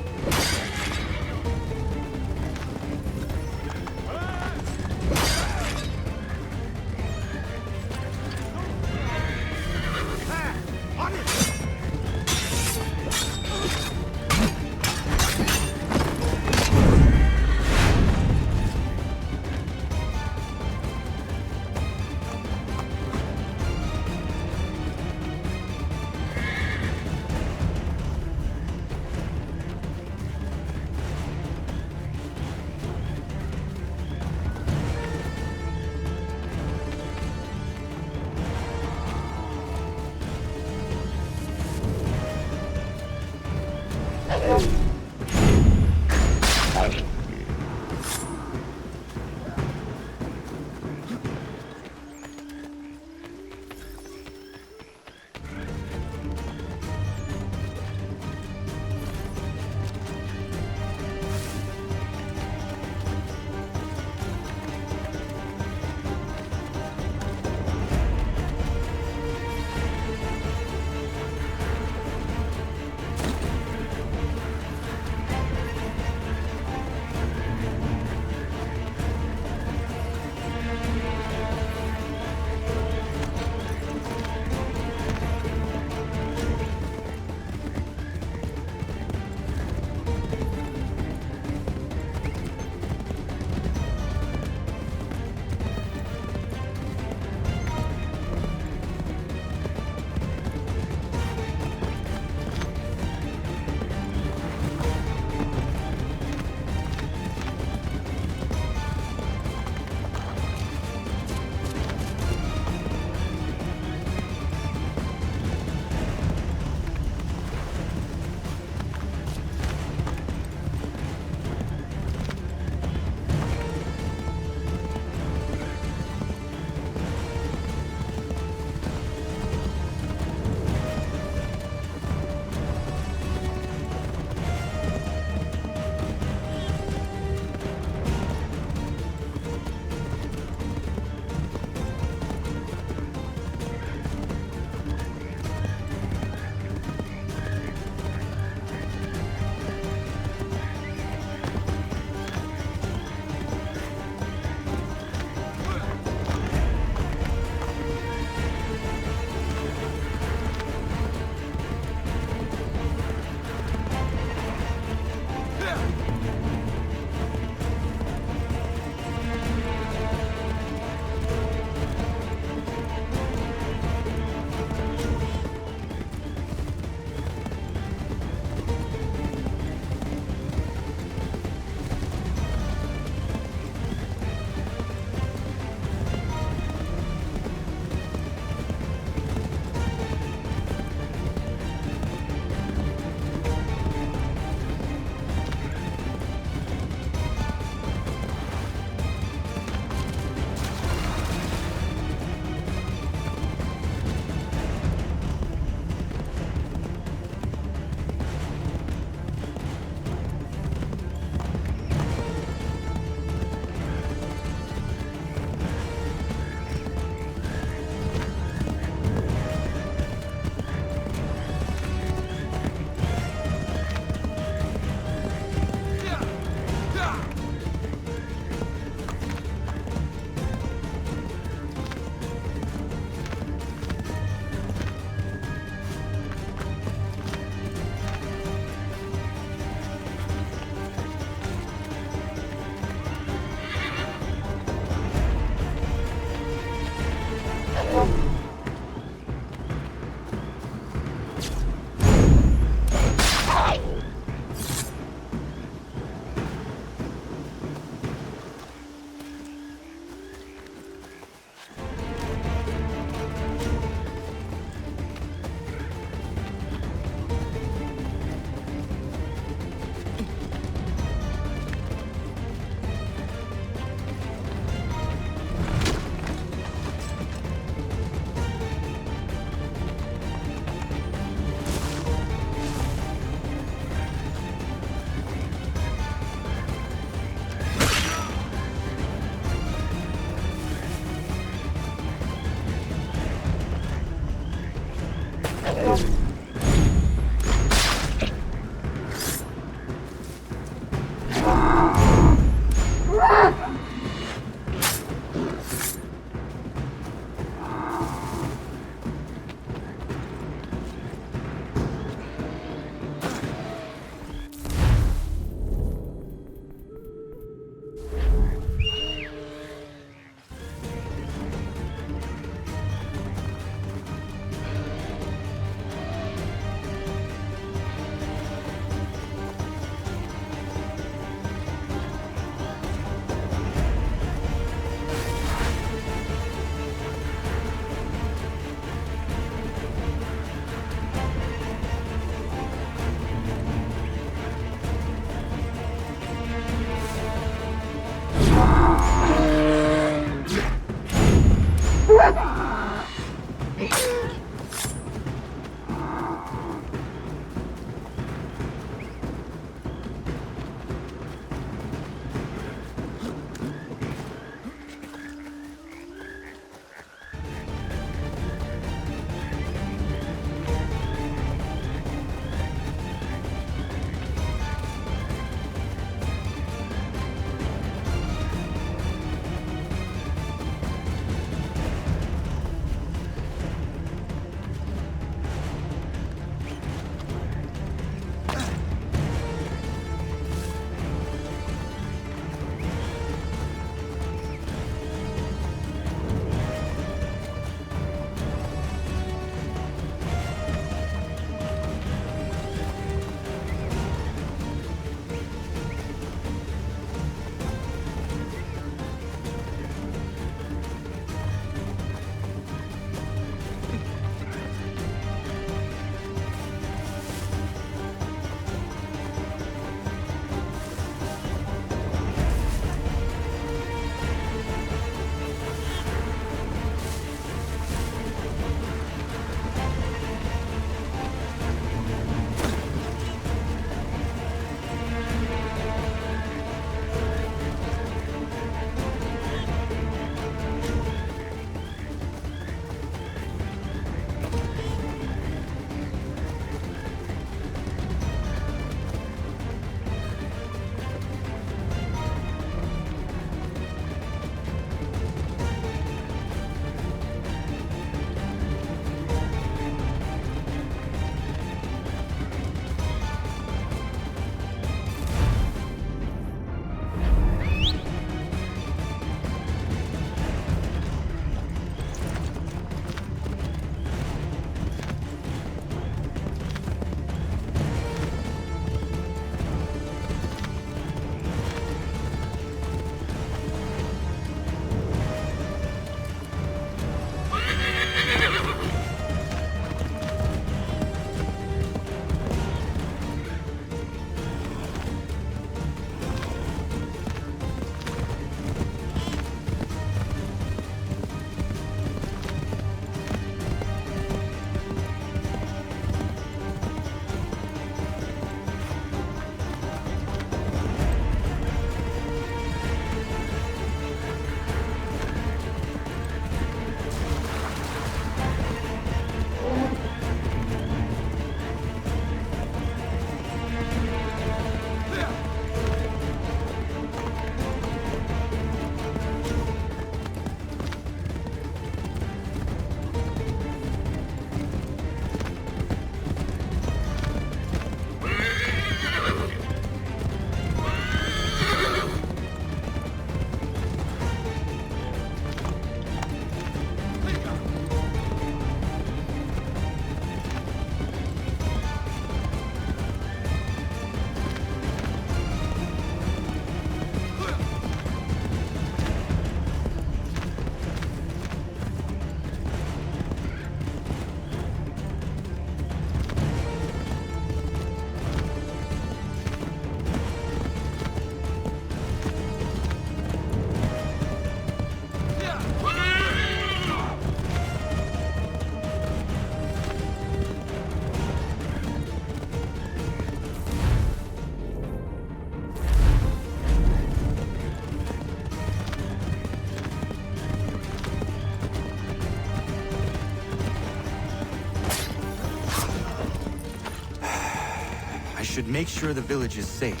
I should make sure the village is safe.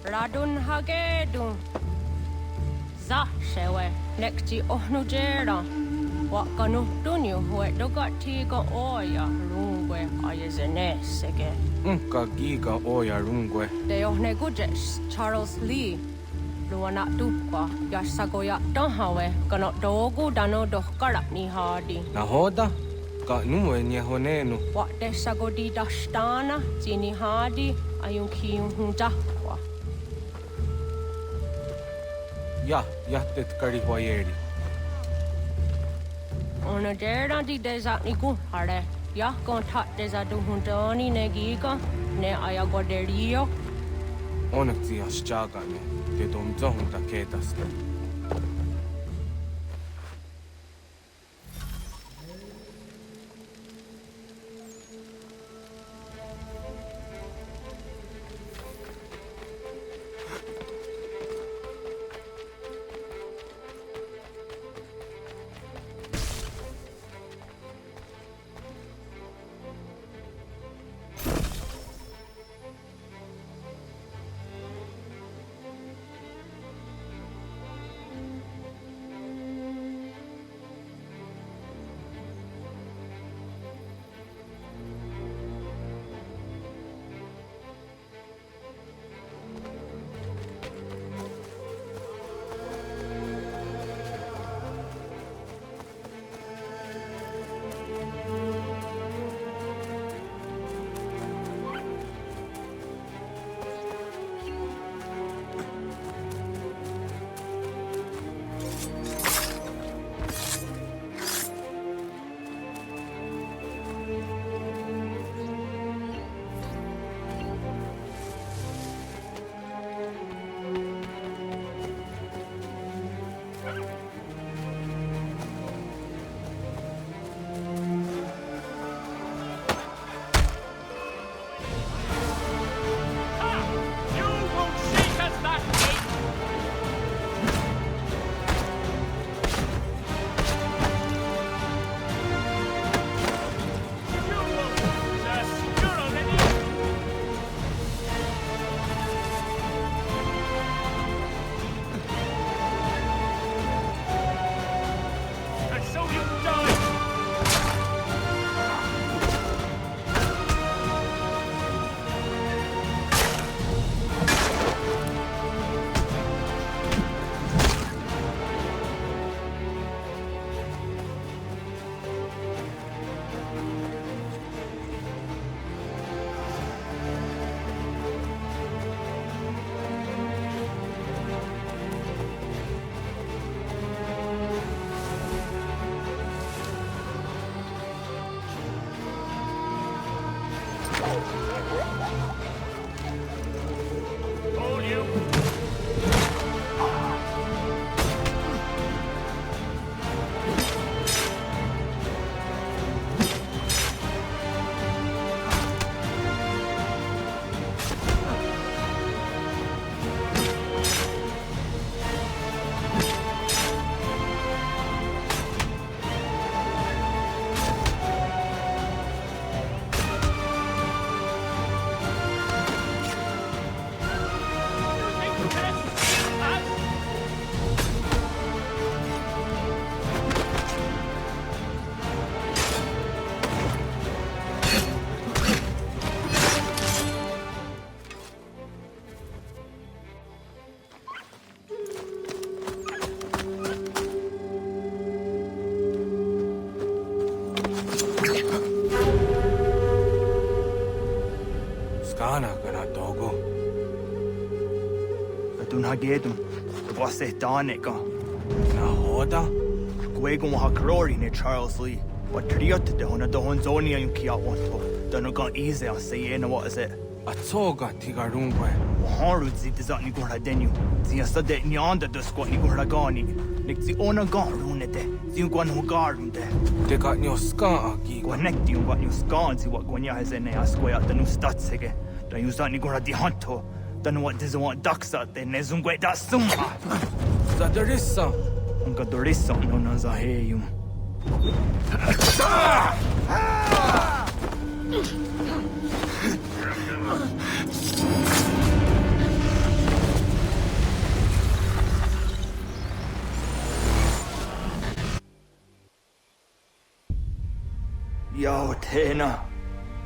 Radun hagedun. Za shewe nekti ohnujera. Wakanu dunyu huetogati go oya rungwe ayezenesege. Unka giga oya rungwe. De ohne gujes Charles Lee. Luana tukwa yasagoya donhawe kano dogu dano dohkara ni hadi. Nahoda? Ka numwe nye honenu. Wakte sagodi dashtana zini hadi ayunkiyun hunjakwa. Ja, jättet karihuajeri. Ono dera di desa ni hare. Ya kontak desa duhuntoni negiga ne ayagoderio. Onneksi asjagane, te domzohunta ketasta. hagedum. Was it Danica? Nahoda? Gwegum ha glory ne Charles Lee. What triot de hona do honzonia yung kia wanto. Dano gan easy on say what is it? Atoga tigarungwe. Haru zi dizat ni gora denu. Zi asade ni anda do squat ni gora gani. Nik zi ona gan runete. Zi gwan ho garunde. De got nyo ska aki. Connect you what you scan zi what gwanya has ene asquay at the new statsege. Dan you zat ni gora di hanto. Dan what does want ducks out there nezungwe da summa. Zadarissa. Unga dorissa no na zaheyum. Yao Tena,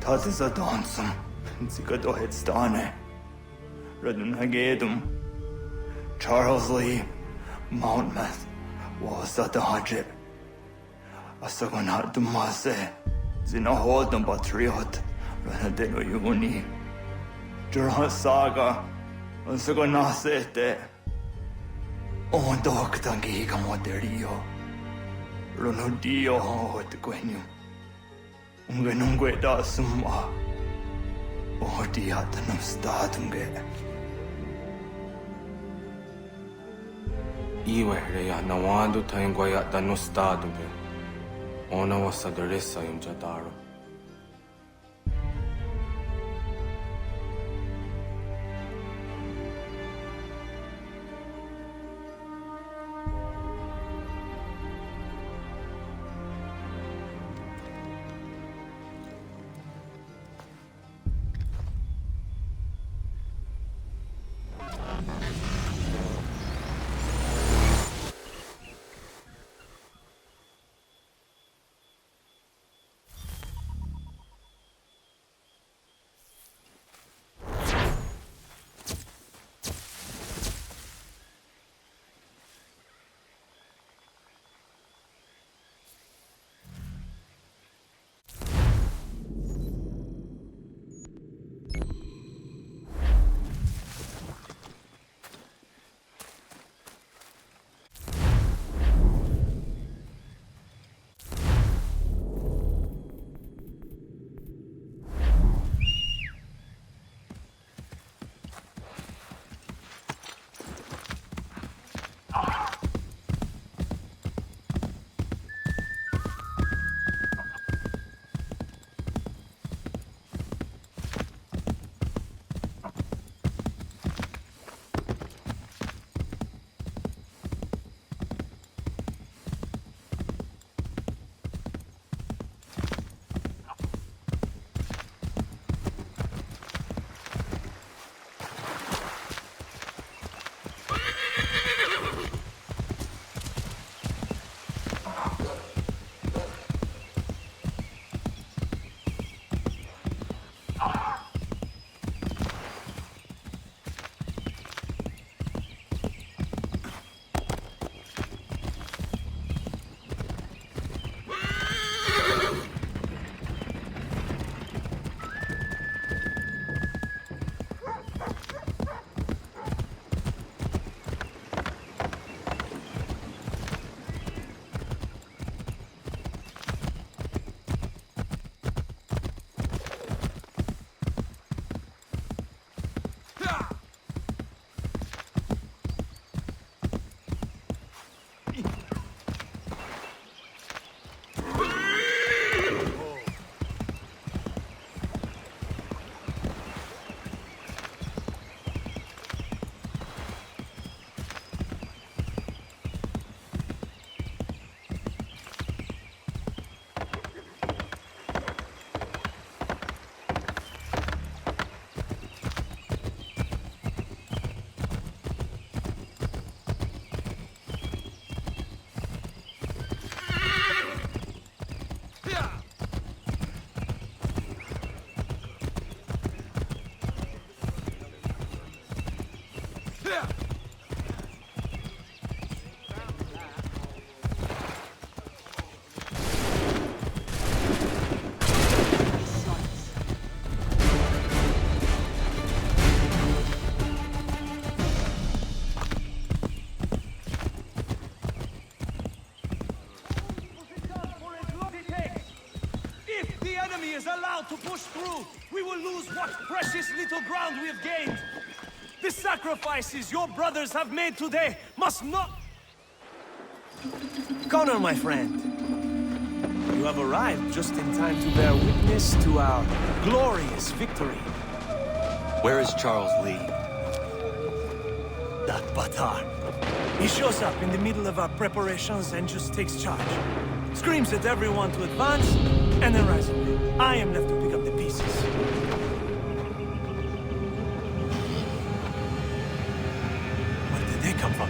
das ist ein Dansum. Sie geht doch jetzt da, ne? Redden Hagedum. Charles Lee, Monmouth, was that the Hajib? Asagon hat du Masse. Sie noch holden Patriot. Renadeno Juni. Jurhan Saga. Asagon Nasete. Und doch dann giga moderio. Ronodio hot Gwenum. Ungenungue da summa. Oh, die hat einem Statunge. Iwe reya nawando taingwaya da no staduge. Ona wasa darissa yung jadaro. is allowed to push through, we will lose what precious little ground we have gained. The sacrifices your brothers have made today must not... Connor, my friend. You have arrived just in time to bear witness to our glorious victory. Where is Charles Lee? That batard. He shows up in the middle of our preparations and just takes charge. Screams at everyone to advance, and then rides away. I am left to pick up the pieces. Where did they come from?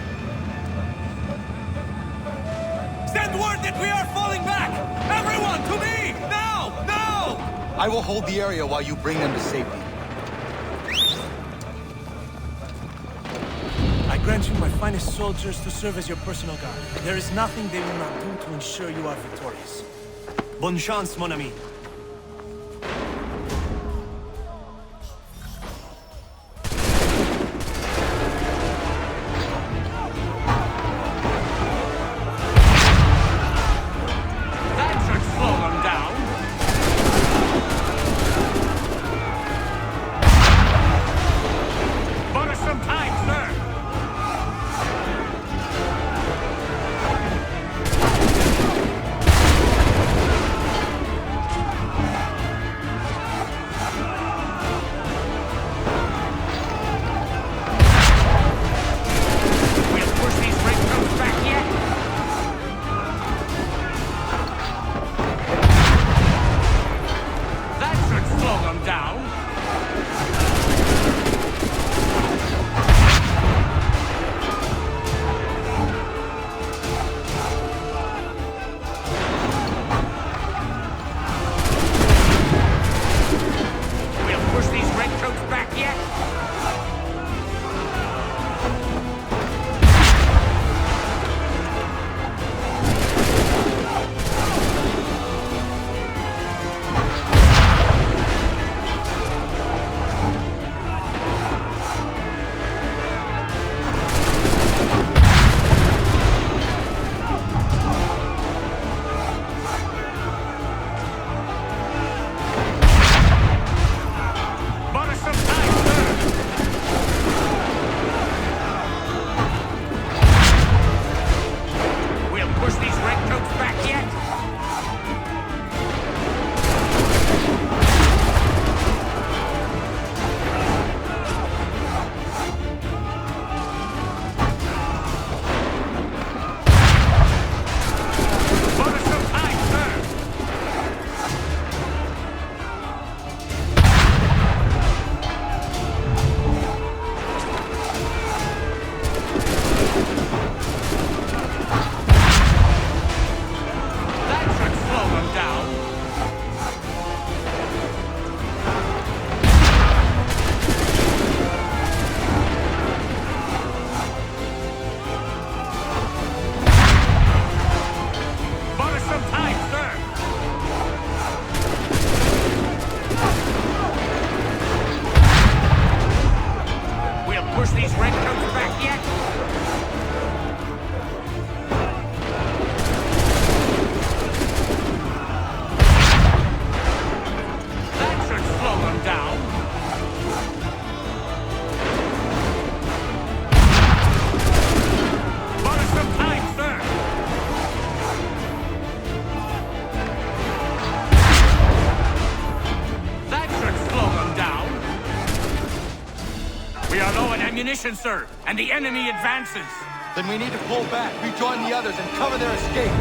Send word that we are falling back! Everyone, to me! Now! Now! I will hold the area while you bring them to safety. I grant you my finest soldiers to serve as your personal guard. There is nothing they will not do to ensure you are victorious. Bonne chance, mon ami. Ammunition, sir, and the enemy advances. Then we need to pull back, rejoin the others, and cover their escape.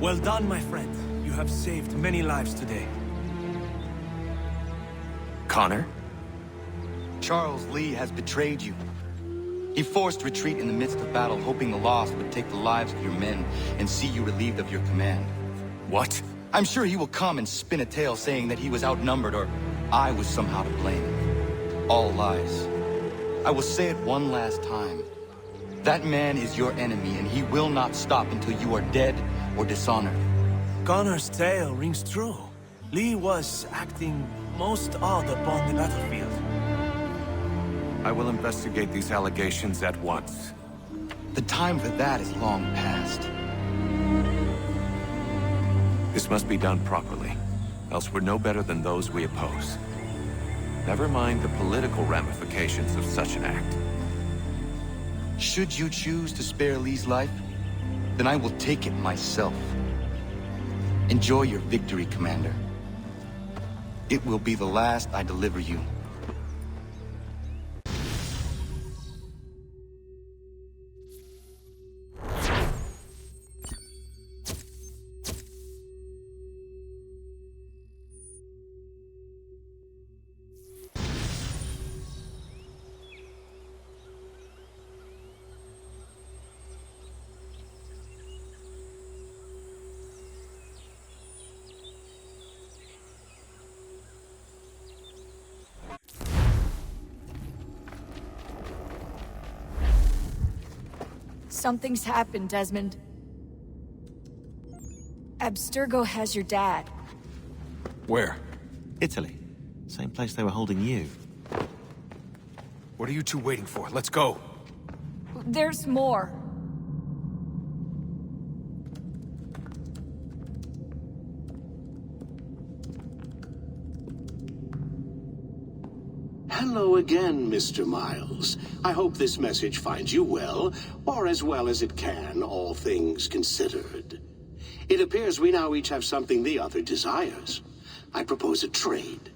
Well done, my friend. You have saved many lives today. Connor? Charles Lee has betrayed you. He forced retreat in the midst of battle, hoping the lost would take the lives of your men and see you relieved of your command. What? I'm sure he will come and spin a tale saying that he was outnumbered or I was somehow to blame. All lies. I will say it one last time. That man is your enemy, and he will not stop until you are dead or dishonored. Connor's tale rings true. Lee was acting most odd upon the battlefield. I will investigate these allegations at once. The time for that is long past. This must be done properly, else we're no better than those we oppose. Never mind the political ramifications of such an act. Should you choose to spare Lee's life, then I will take it myself. Enjoy your victory, Commander. It will be the last I deliver you. Something's happened, Desmond. Abstergo has your dad. Where? Italy. Same place they were holding you. What are you two waiting for? Let's go. There's more. Hello again, Mr. Miles. I hope this message finds you well, or as well as it can, all things considered. It appears we now each have something the other desires. I propose a trade.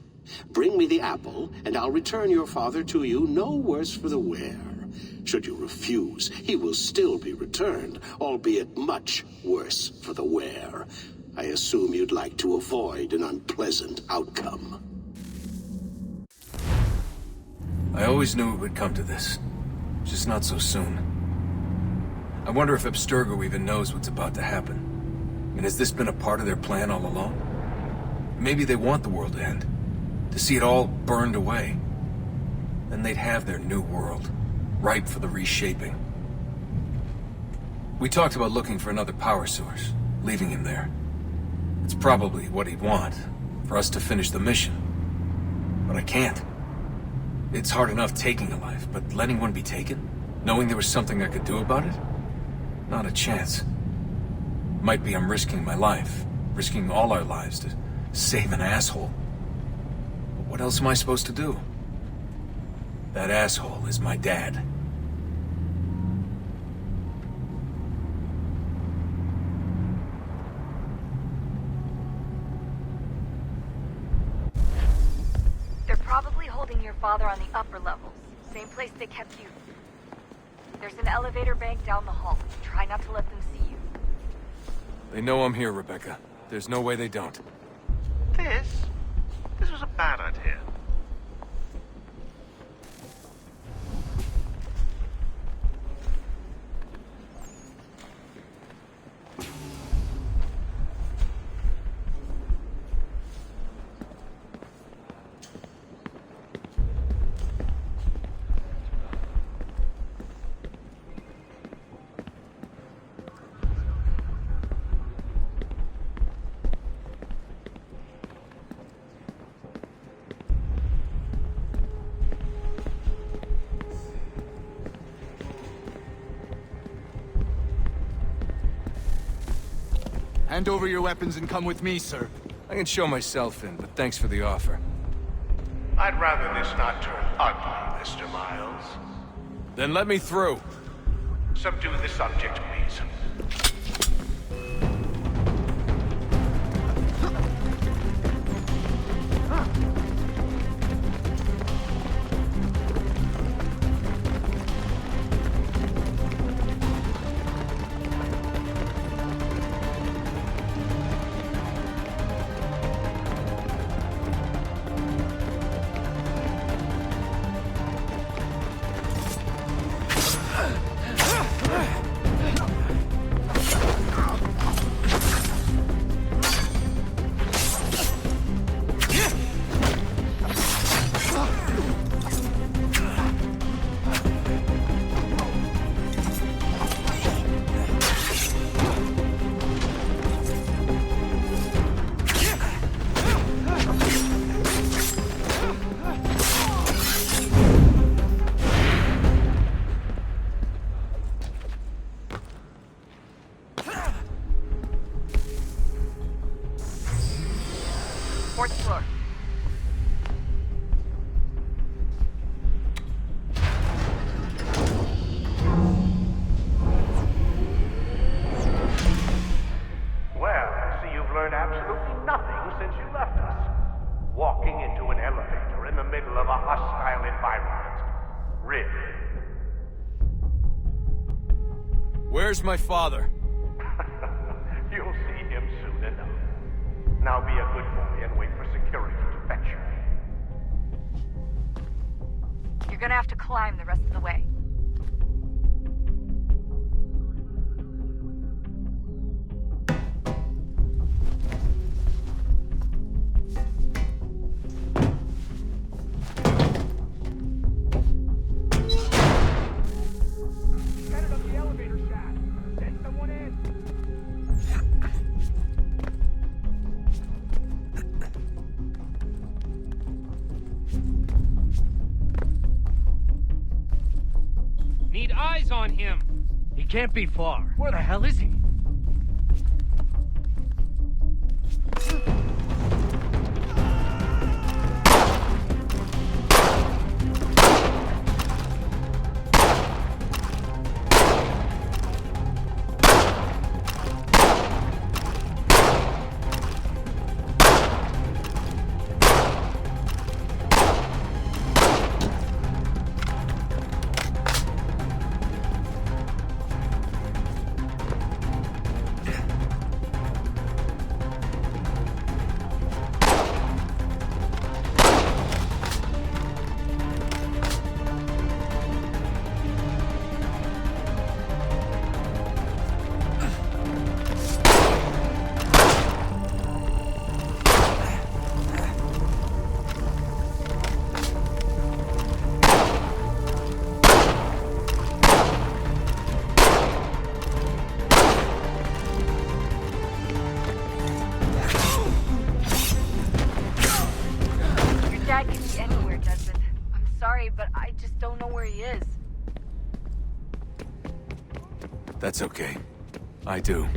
Bring me the apple, and I'll return your father to you no worse for the wear. Should you refuse, he will still be returned, albeit much worse for the wear. I assume you'd like to avoid an unpleasant outcome. I always knew it would come to this. Just not so soon. I wonder if Abstergo even knows what's about to happen. And has this been a part of their plan all along? Maybe they want the world to end. To see it all burned away. Then they'd have their new world, ripe for the reshaping. We talked about looking for another power source, leaving him there. It's probably what he'd want, for us to finish the mission. But I can't. It's hard enough taking a life, but letting one be taken? Knowing there was something I could do about it? Not a chance. Might be I'm risking my life, risking all our lives to save an asshole. But what else am I supposed to do? That asshole is my dad. They're probably holding your father on the upper levels. Same place they kept you. There's an elevator bank down the hall. Try not to let them see you. They know I'm here, Rebecca. There's no way they don't. This was a bad idea. Hand over your weapons and come with me, sir. I can show myself in, but thanks for the offer. I'd rather this not turn ugly, Mr. Miles. Then let me through. Subdue the subject, please. 4th floor. Well, I see you've learned absolutely nothing since you left us. Walking into an elevator in the middle of a hostile environment. Really? Where's my father? You'll see him soon enough. Now be a good boy and wait for security to fetch you. You're gonna have to climb the rest of the way. Need eyes on him. He can't be far. Where the hell is he? Dad could be anywhere, Desmond. I'm sorry, but I just don't know where he is. That's okay. I do.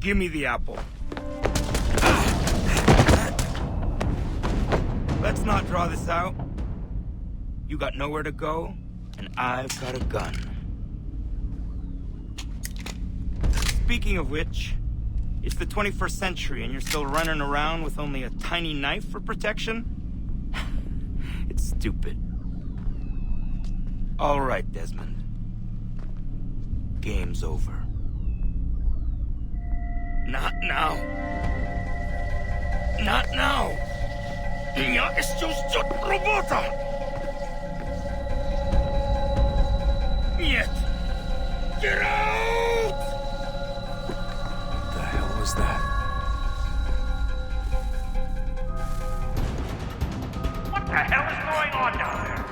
Give me the apple. Let's not draw this out. You got nowhere to go, and I've got a gun. Speaking of which, it's the 21st century and you're still running around with only a tiny knife for protection? It's stupid. All right, Desmond. Game's over. Not now. Not now. Я еще ждет работа. Нет. Get out! What the hell was that? What the hell is going on down there?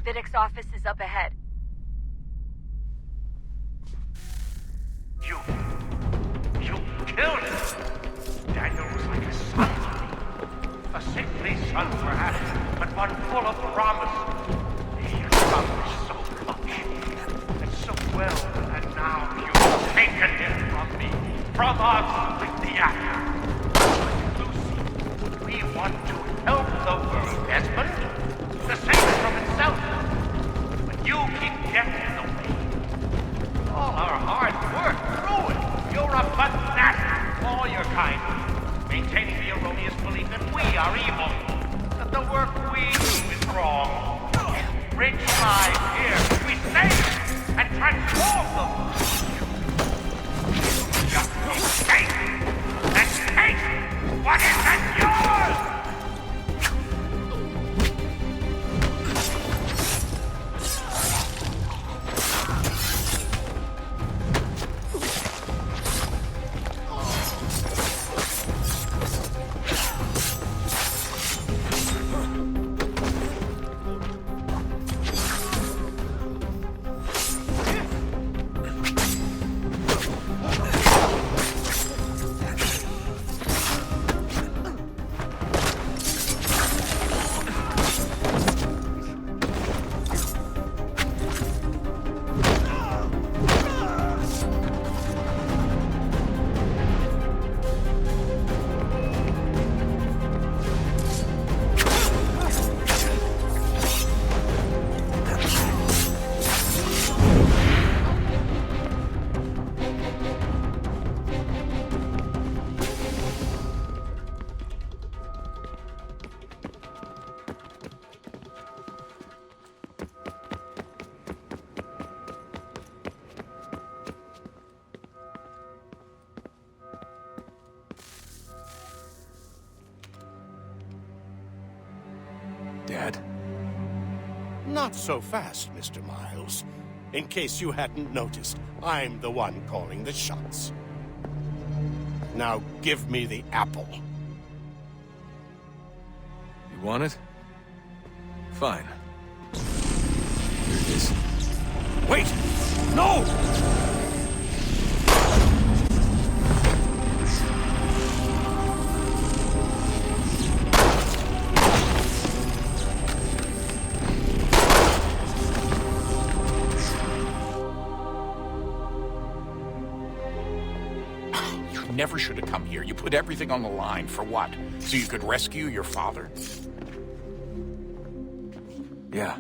Vidic's office is up ahead. You killed him! Daniel was like a son to me. A sickly son, perhaps, but one full of promise. Your son was so lucky, and so well, and now you've taken him from me, from us, with the act. Lucy, we want to help the world, Desmond, to save it from itself. But you keep getting in the way. All our hard work ruined. You're a fanatic. All your kind. Maintaining the erroneous belief that we are evil. That the work we do is wrong. Rich lives here. We save and transform them. Just take and take what isn't yours! Dad. Not so fast, Mr. Miles. In case you hadn't noticed, I'm the one calling the shots. Now give me the apple. You want it? Fine. Here it is. Wait! No! Never should have come here. You put everything on the line. For what? So you could rescue your father? Yeah.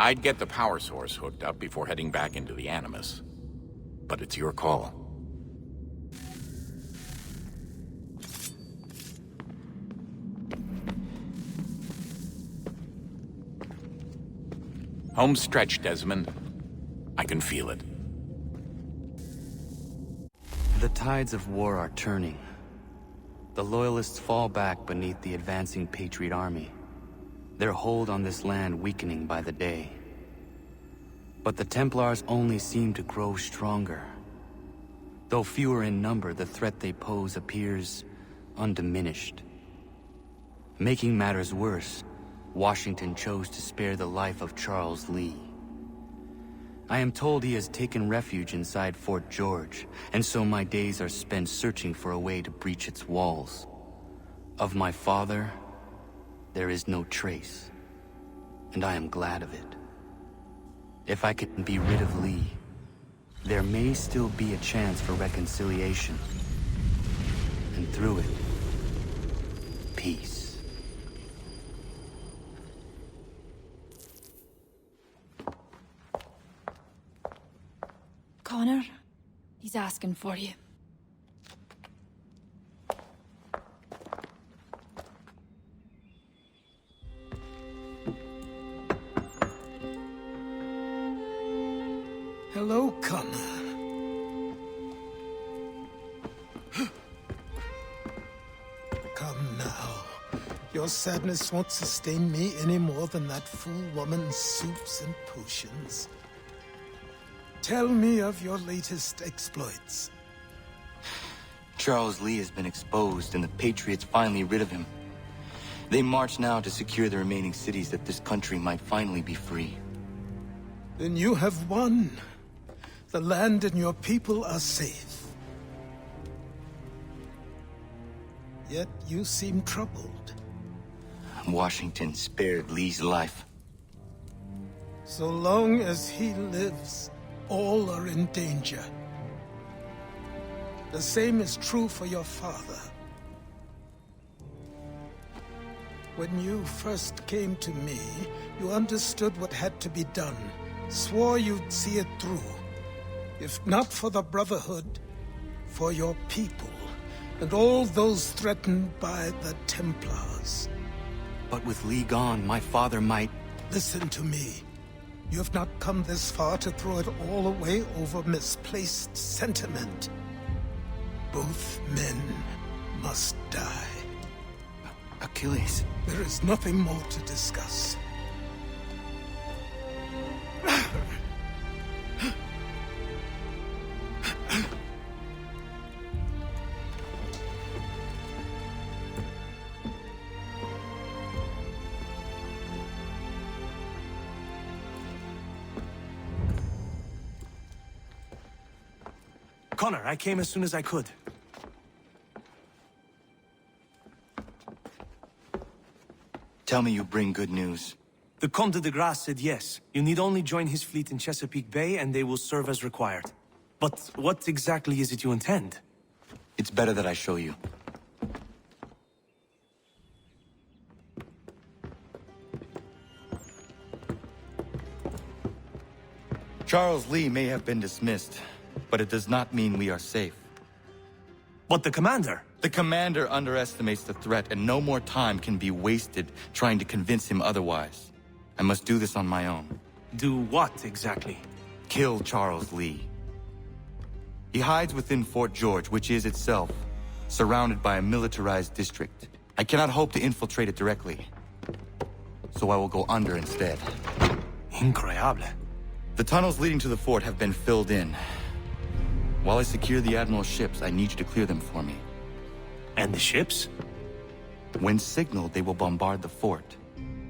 I'd get the power source hooked up before heading back into the Animus. But it's your call. Home stretch, Desmond. I can feel it. The tides of war are turning. The Loyalists fall back beneath the advancing Patriot army. Their hold on this land weakening by the day. But the Templars only seem to grow stronger. Though fewer in number, the threat they pose appears undiminished. Making matters worse, Washington chose to spare the life of Charles Lee. I am told he has taken refuge inside Fort George, and so my days are spent searching for a way to breach its walls. Of my father, there is no trace, and I am glad of it. If I can be rid of Lee, there may still be a chance for reconciliation. And through it, peace. Connor, he's asking for you. Hello, Connor. Come now. Your sadness won't sustain me any more than that fool woman's soups and potions. Tell me of your latest exploits. Charles Lee has been exposed, and the Patriots finally rid of him. They march now to secure the remaining cities that this country might finally be free. Then you have won. The land and your people are safe. Yet you seem troubled. Washington spared Lee's life. So long as he lives, all are in danger. The same is true for your father. When you first came to me, you understood what had to be done, swore you'd see it through. If not for the Brotherhood, for your people, and all those threatened by the Templars. But with Lee gone, my father might... Listen to me. You have not come this far to throw it all away over misplaced sentiment. Both men must die. Achilles. There is nothing more to discuss. Connor, I came as soon as I could. Tell me you bring good news. The Comte de Grasse said yes. You need only join his fleet in Chesapeake Bay and they will serve as required. But what exactly is it you intend? It's better that I show you. Charles Lee may have been dismissed, but it does not mean we are safe. But the commander? The commander underestimates the threat, and no more time can be wasted trying to convince him otherwise. I must do this on my own. Do what, exactly? Kill Charles Lee. He hides within Fort George, which is itself surrounded by a militarized district. I cannot hope to infiltrate it directly, so I will go under instead. Incroyable. The tunnels leading to the fort have been filled in. While I secure the Admiral's ships, I need you to clear them for me. And the ships? When signaled, they will bombard the fort.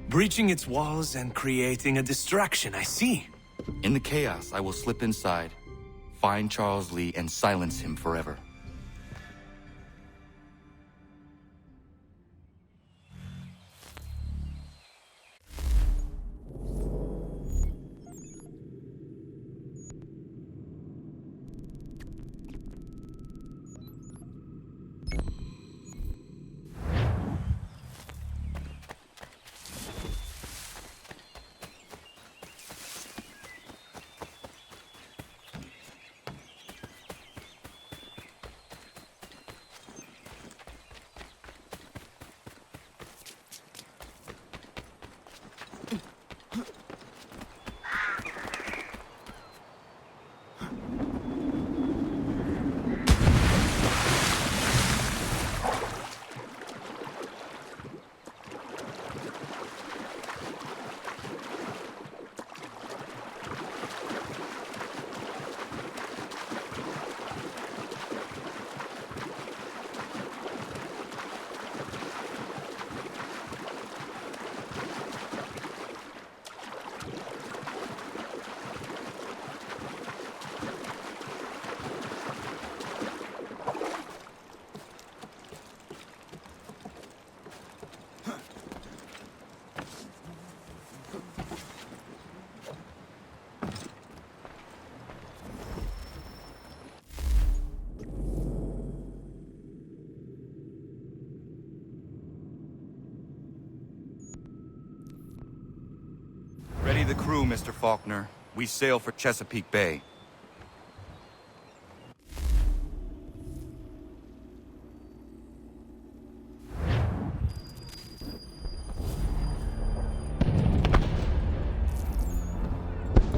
Breaching its walls and creating a distraction, I see. In the chaos, I will slip inside, find Charles Lee, and silence him forever. Ready the crew, Mr. Faulkner. We sail for Chesapeake Bay.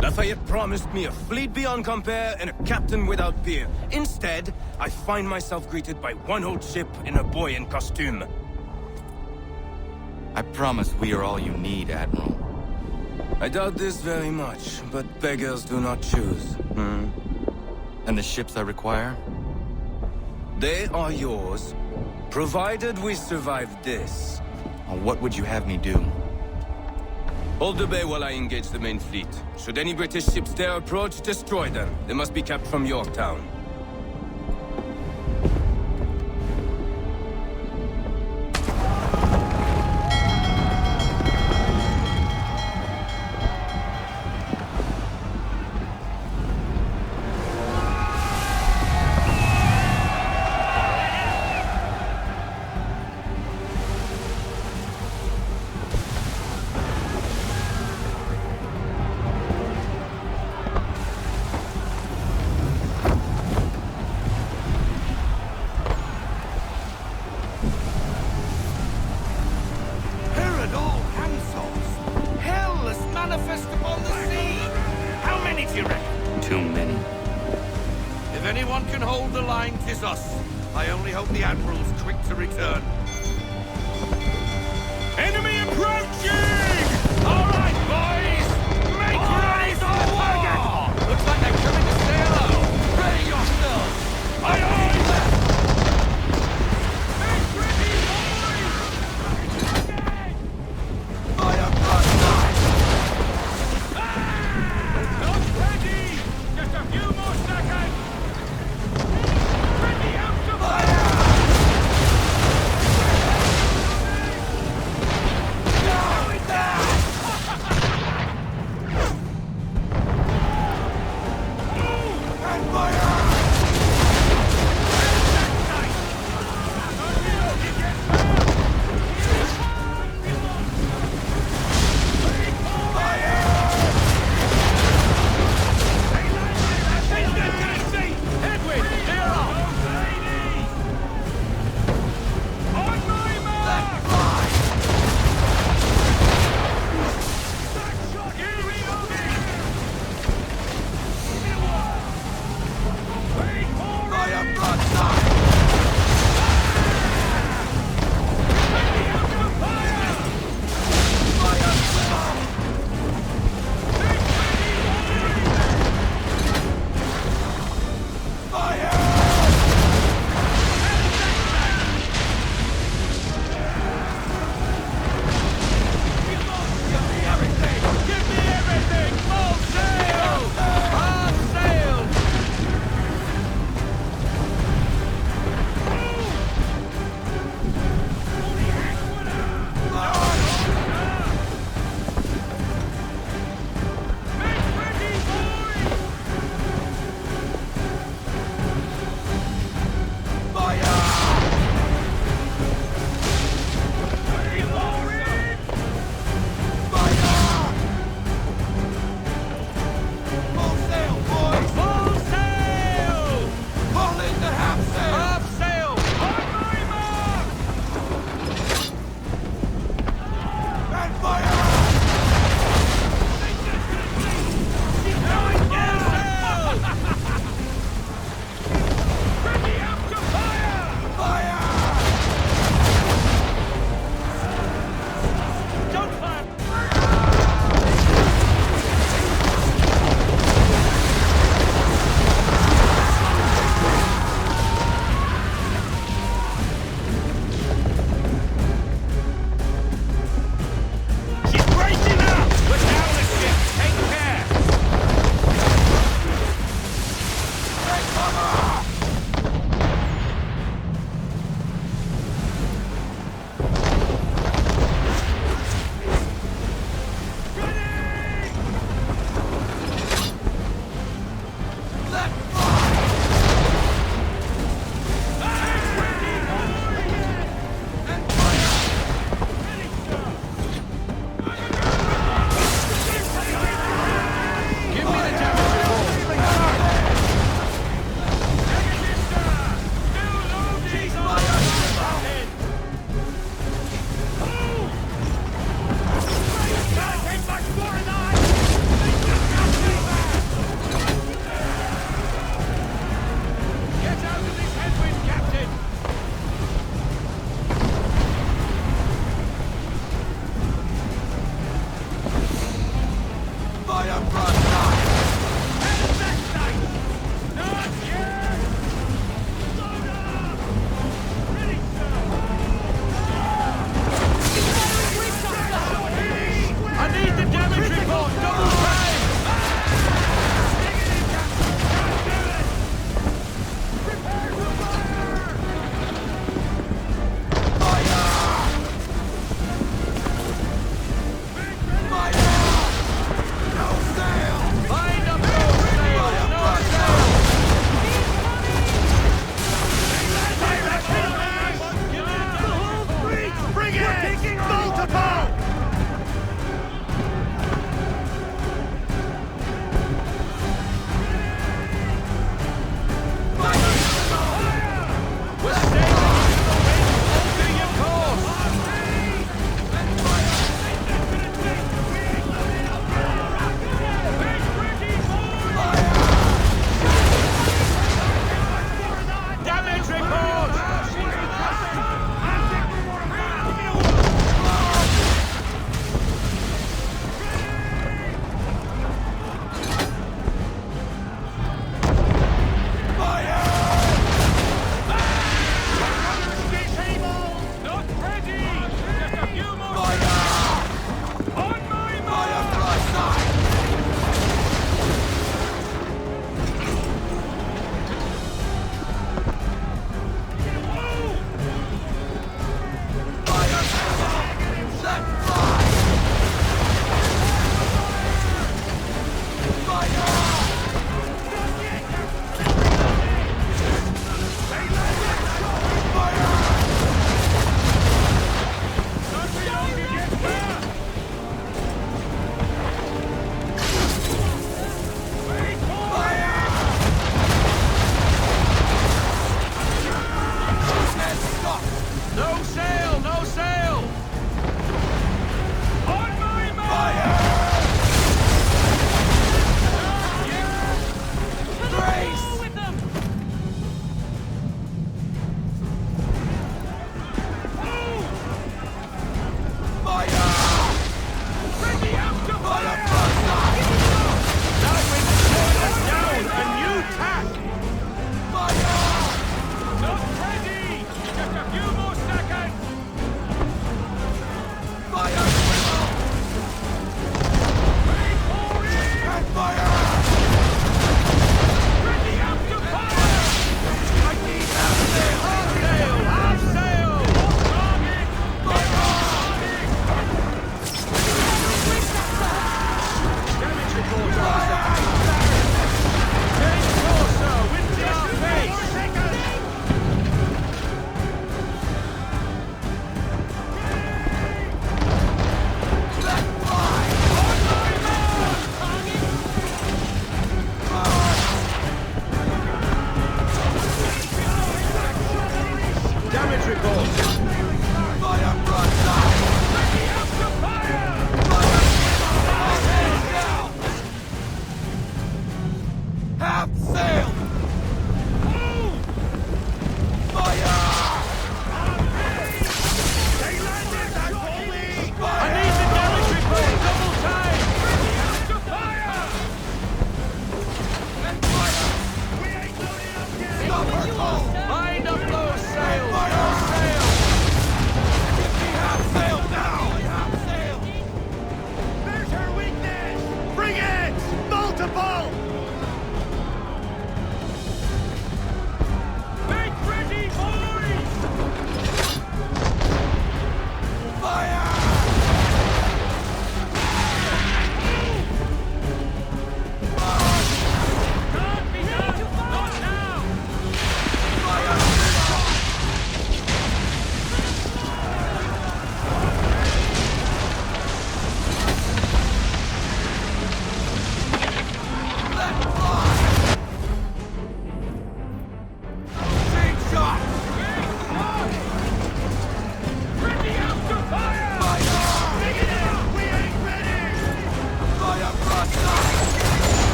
Lafayette promised me a fleet beyond compare and a captain without peer. Instead, I find myself greeted by one old ship and a boy in costume. I promise we are all you need, Admiral. I doubt this very much, but beggars do not choose. And the ships I require? They are yours, provided we survive this. What would you have me do? Hold the bay while I engage the main fleet. Should any British ships dare approach, destroy them. They must be kept from Yorktown.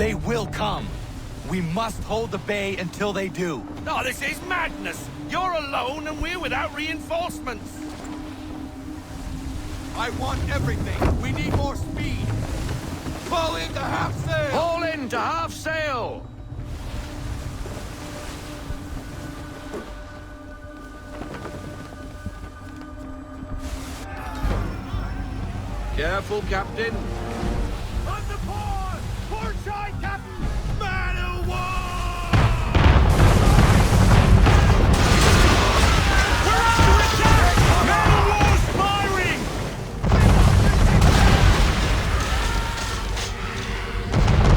They will come. We must hold the bay until they do. No, this is madness. You're alone and we're without reinforcements. I want everything. We need more speed. Fall into half sail. Haul into half sail. Careful, Captain. On the port! Port side, Captain! Man of war! We're under attack! Man of war's firing!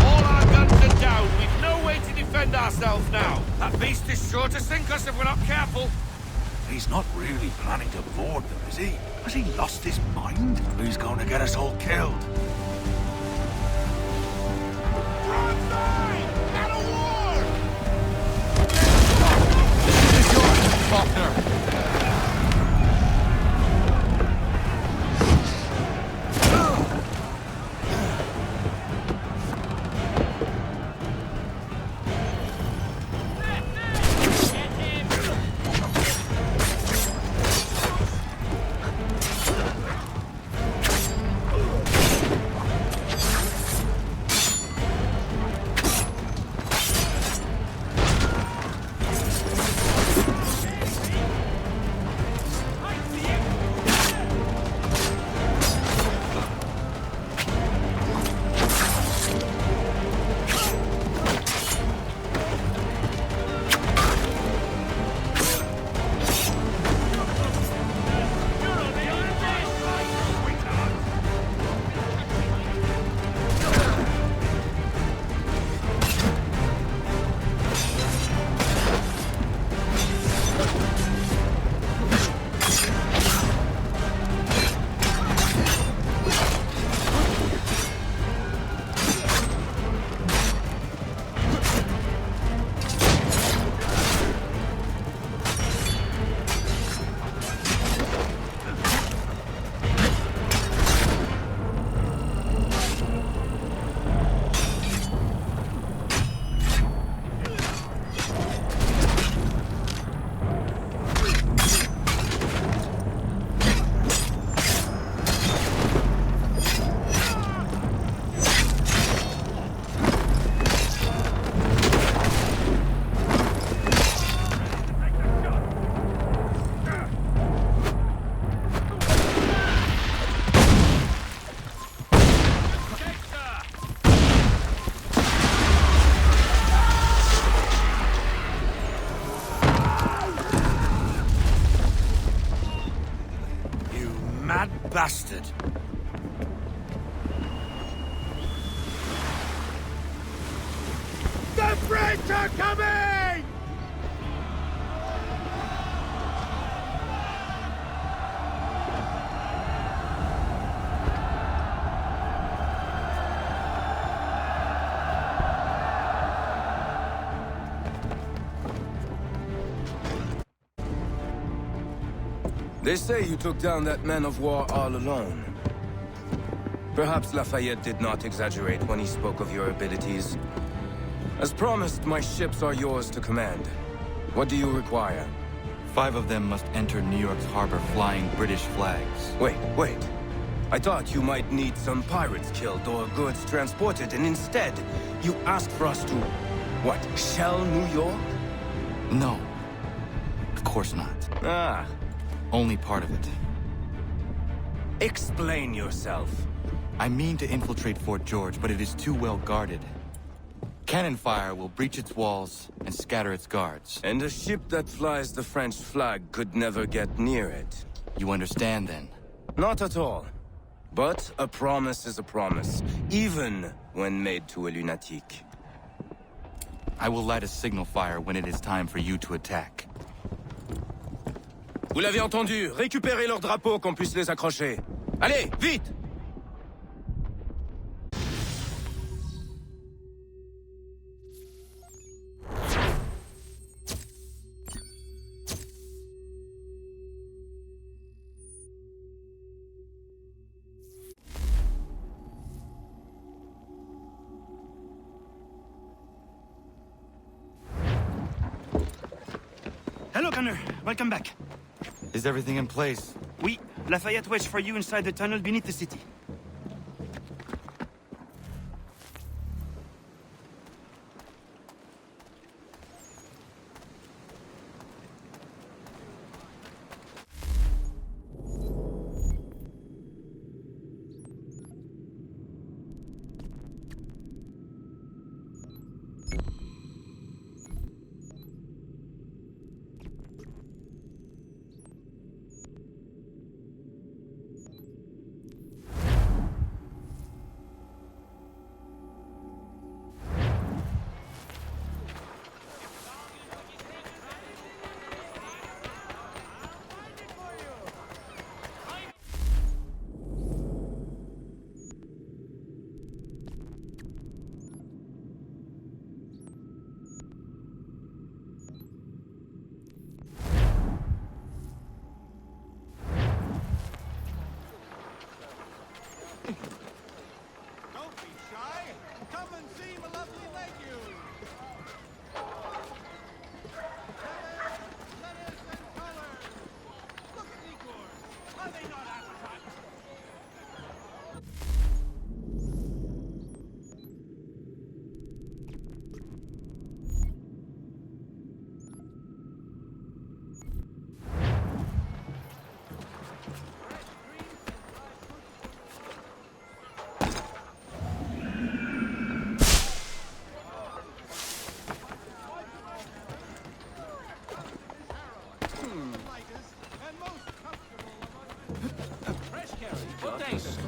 All our guns are down. We've no way to defend ourselves now. That beast is sure to sink us if we're not careful. He's not really planning to board them, is he? Has he lost his mind? He's going to get us all killed. Broadside! Man of war! This is yours, Faulkner. mad bastard. The French are coming! They say you took down that man of war all alone. Perhaps Lafayette did not exaggerate when he spoke of your abilities. As promised, my ships are yours to command. What do you require? 5 of them must enter New York's harbor flying British flags. Wait. I thought you might need some pirates killed or goods transported, and instead, you asked for us to... what, shell New York? No. Of course not. Ah. Only part of it. Explain yourself. I mean to infiltrate Fort George, but it is too well guarded. Cannon fire will breach its walls and scatter its guards. And a ship that flies the French flag could never get near it. You understand, then? Not at all. But a promise is a promise, even when made to a lunatic. I will light a signal fire when it is time for you to attack. Vous l'avez entendu, récupérez leurs drapeaux qu'on puisse les accrocher. Allez, vite! Hello, Connor. Welcome back. Is everything in place? Oui. Lafayette waits for you inside the tunnel beneath the city.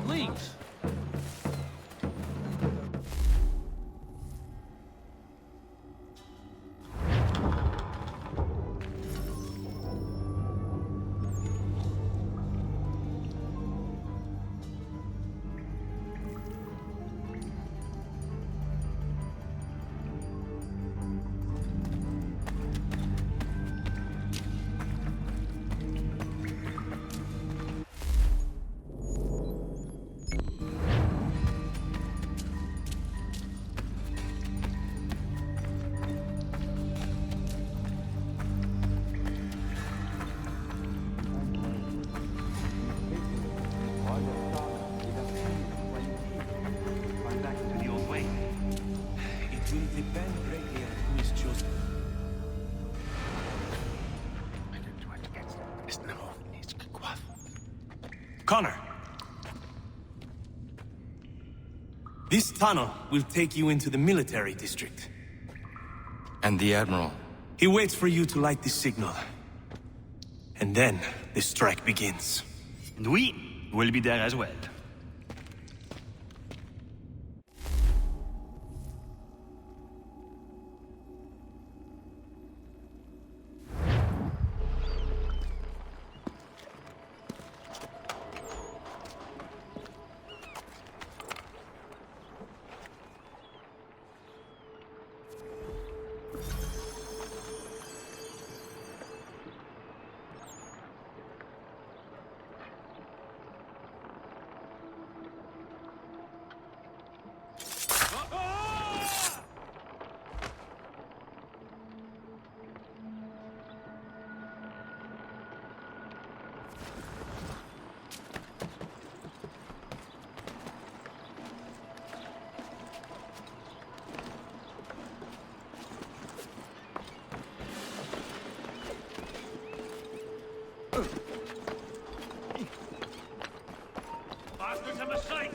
Leaves. Connor. This tunnel will take you into the military district. And the Admiral? He waits for you to light this signal. And then the strike begins. And we will be there as well. Bastards have a sight!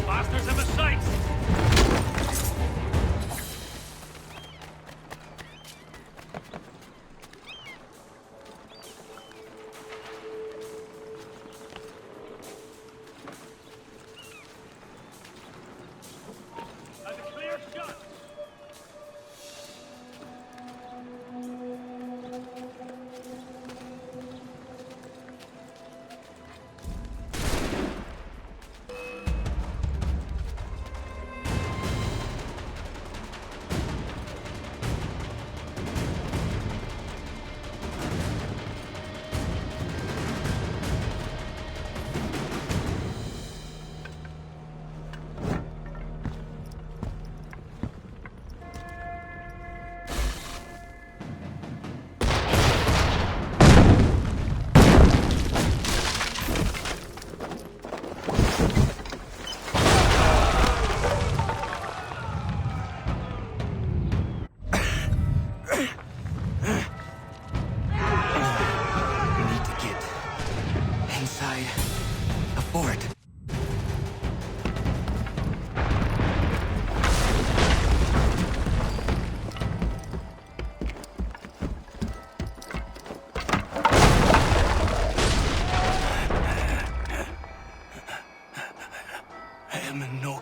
Bastards have a sight! That's a clear shot!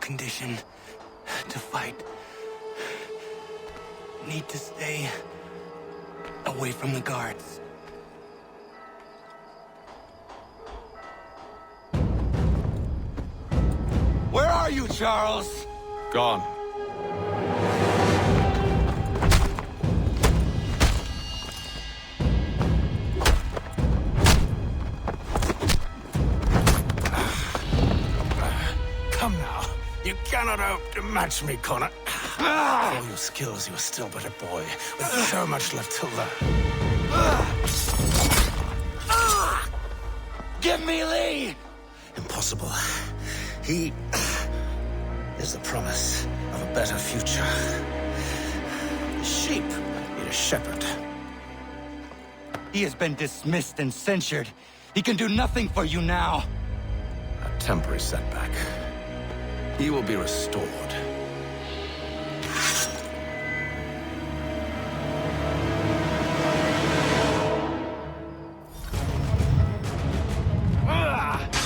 Condition to fight. Need to stay away from the guards. Where are you, Charles? Gone. Come now. You cannot hope to match me, Connor. For all your skills, you are still but a boy, with so much left to learn. Give me Lee! Impossible. He is the promise of a better future. The sheep need a shepherd. He has been dismissed and censured. He can do nothing for you now. A temporary setback. He will be restored.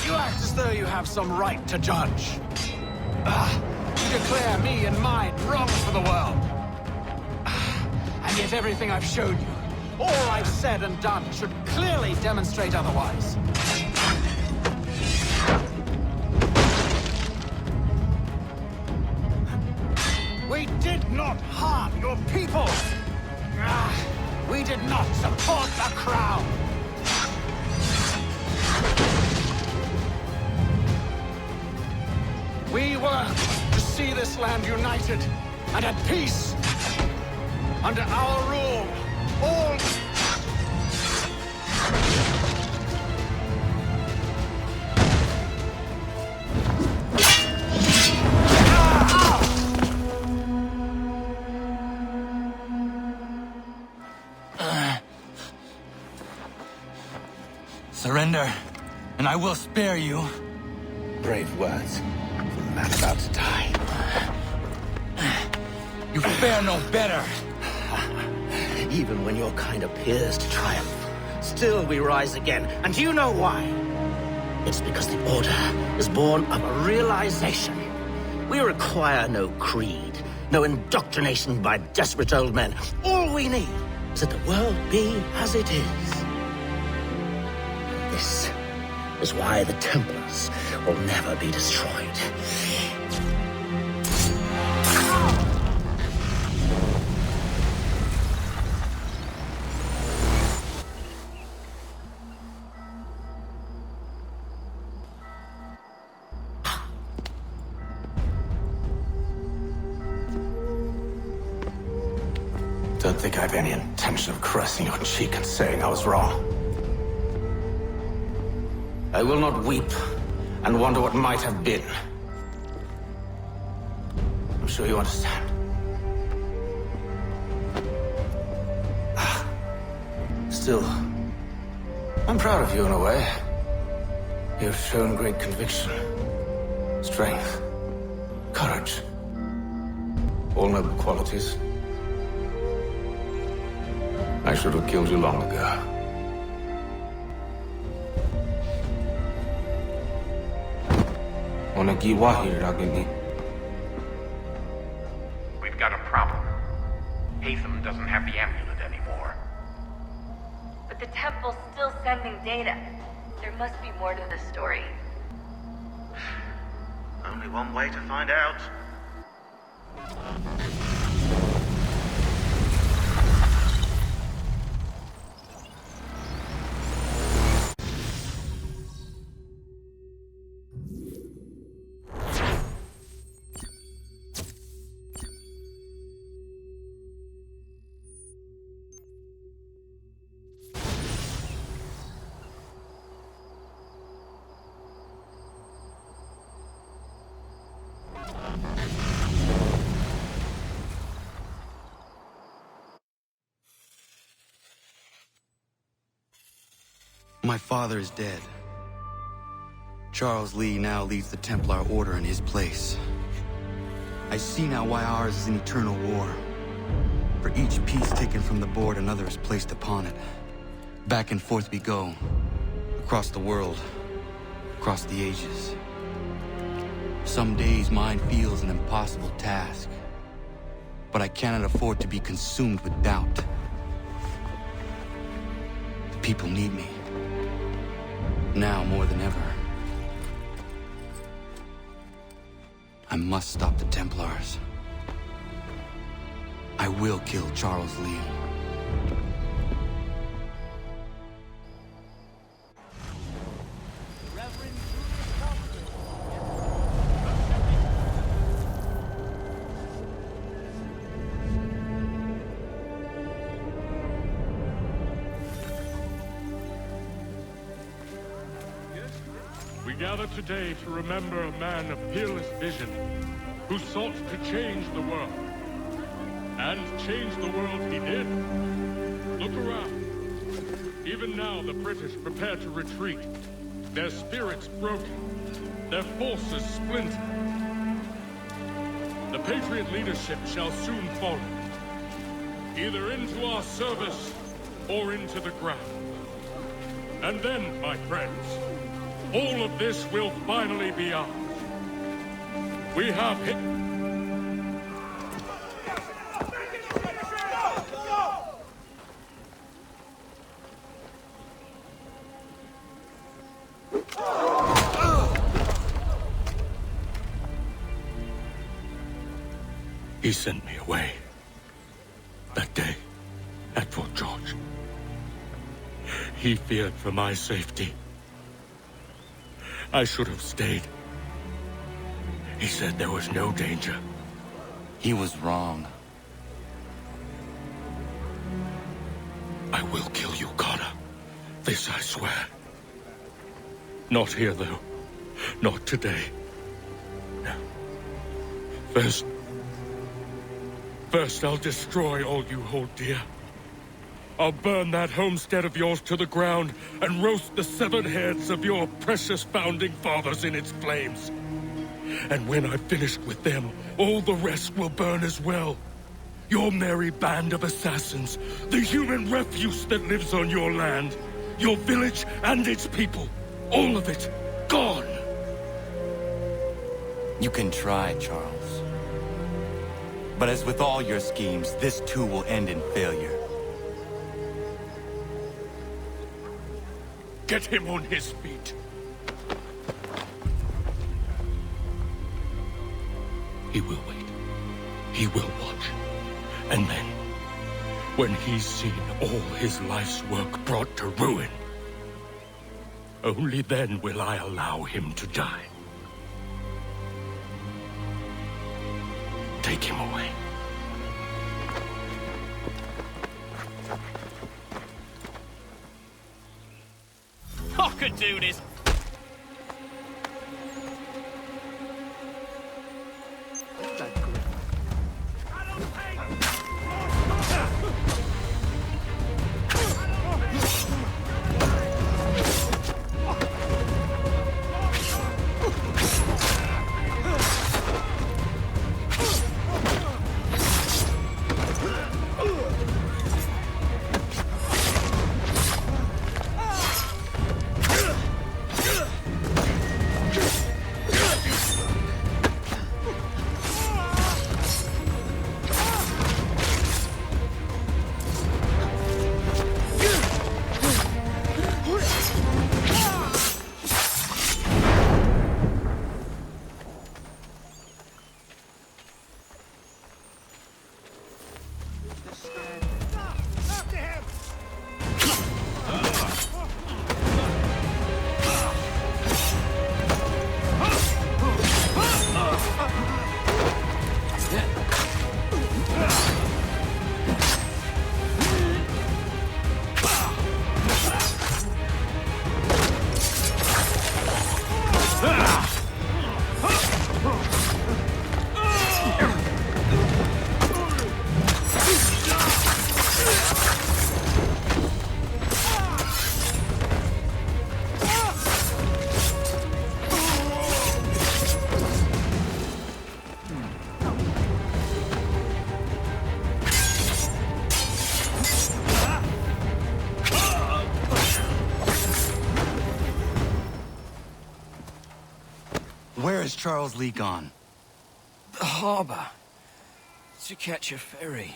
You act as though you have some right to judge. You declare me and mine wrong for the world. And yet everything I've shown you, all I've said and done, should clearly demonstrate otherwise. we were to see this land united and at peace. Under our rule, all... Surrender, and I will spare you. Brave words from a man about to die. You fare no better. Even when your kind appears to triumph, still we rise again. And do you know why? It's because the Order is born of a realization. We require no creed, no indoctrination by desperate old men. All we need is that the world be as it is. This is why the Templars will never be destroyed. Don't think I have any intention of caressing your cheek and saying I was wrong. I will not weep and wonder what might have been. I'm sure you understand. Still, I'm proud of you in a way. You have shown great conviction, strength, courage. All noble qualities. I should have killed you long ago. We've got a problem. Haytham doesn't have the amulet anymore. But the temple's still sending data. There must be more to the story. Only one way to find out. My father is dead. Charles Lee now leads the Templar Order in his place. I see now why ours is an eternal war. For each piece taken from the board, another is placed upon it. Back and forth we go. Across the world. Across the ages. Some days mine feels an impossible task. But I cannot afford to be consumed with doubt. The people need me. Now more than ever. I must stop the Templars. I will kill Charles Lee. We gather today to remember a man of peerless vision who sought to change the world. And change the world he did. Look around. Even now the British prepare to retreat. Their spirits broken. Their forces splintered. The Patriot leadership shall soon fall. Either into our service or into the ground. And then, my friends, all of this will finally be ours. We have hit... He sent me away. That day, at Fort George. He feared for my safety. I should have stayed. He said there was no danger. He was wrong. I will kill you, Connor. This I swear. Not here, though. Not today. No. First I'll destroy all you hold dear. I'll burn that homestead of yours to the ground and roast the severed heads of your precious founding fathers in its flames. And when I've finished with them, all the rest will burn as well. Your merry band of assassins, the human refuse that lives on your land, your village and its people, all of it, gone. You can try, Charles. But as with all your schemes, this too will end in failure. Get him on his feet. He will wait. He will watch. And then, when he's seen all his life's work brought to ruin, only then will I allow him to die. Take him away. I could do this. Where is Charles Lee gone? The harbor. To catch a ferry.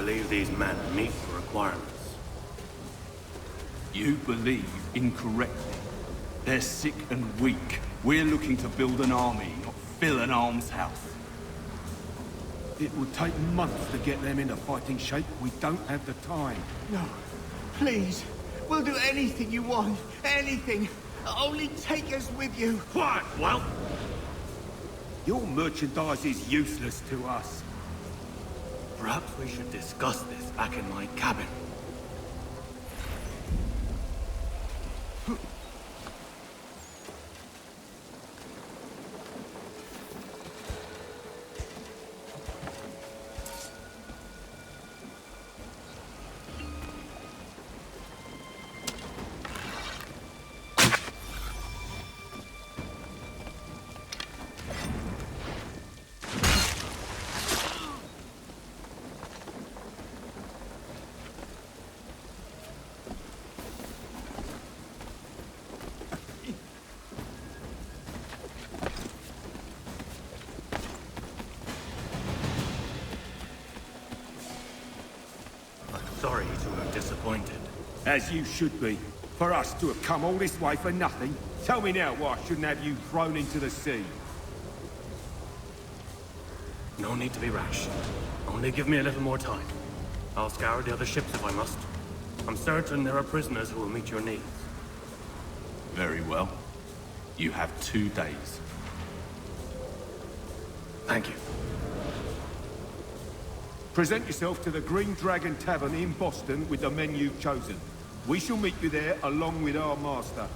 believe these men meet the requirements. You believe incorrectly. They're sick and weak. We're looking to build an army, not fill an almshouse. It will take months to get them into fighting shape. We don't have the time. No. Please. We'll do anything you want. Anything. Only take us with you. Quiet, Well. Your merchandise is useless to us. Perhaps we should discuss this back in my cabin. Sorry to have disappointed. As you should be. For us to have come all this way for nothing. Tell me now why I shouldn't have you thrown into the sea. No need to be rash. Only give me a little more time. I'll scour the other ships if I must. I'm certain there are prisoners who will meet your needs. Very well. You have 2 days. Thank you. Present yourself to the Green Dragon Tavern in Boston with the men you've chosen. We shall meet you there along with our master.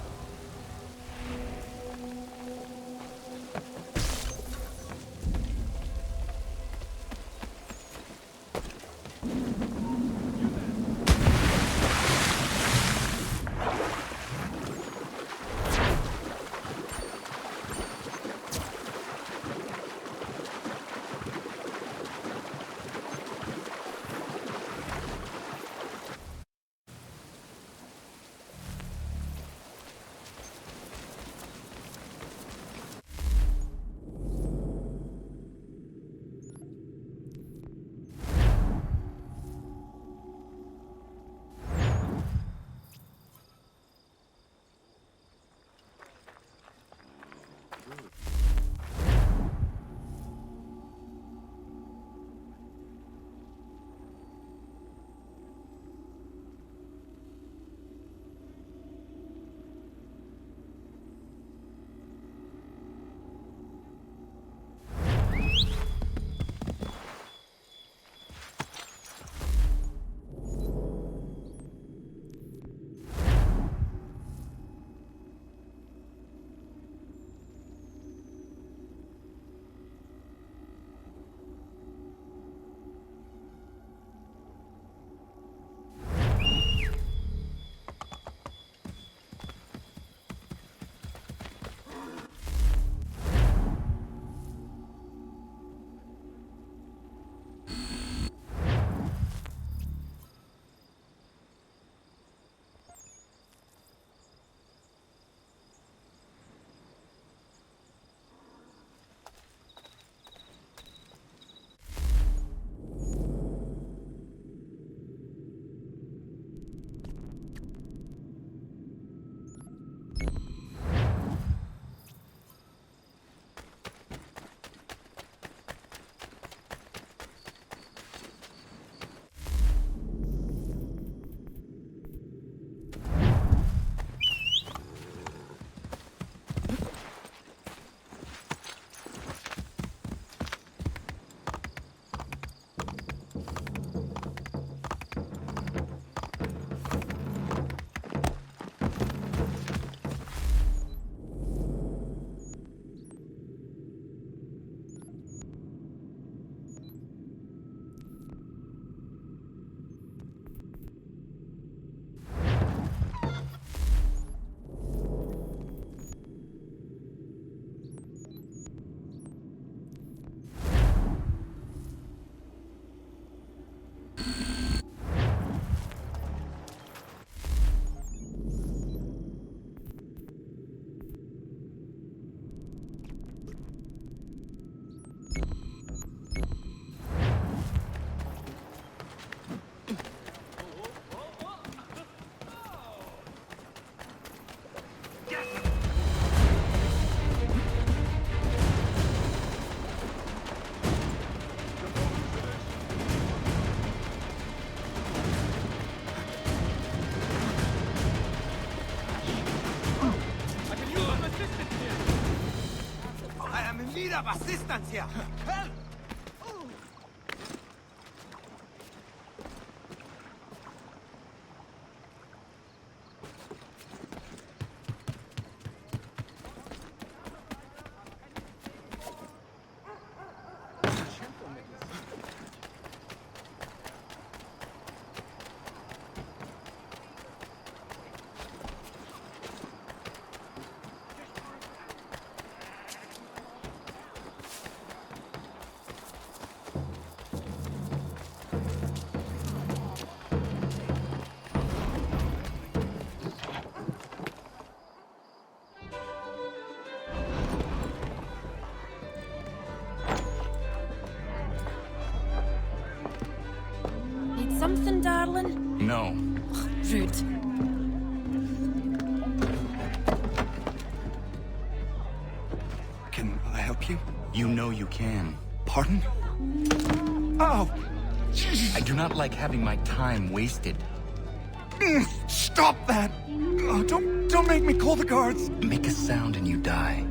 of assistance here! Help! Need something, darling? No. Rude. Can I help you? You know you can. Pardon? Oh! I do not like having my time wasted. Stop that! Oh, don't make me call the guards! Make a sound and you die.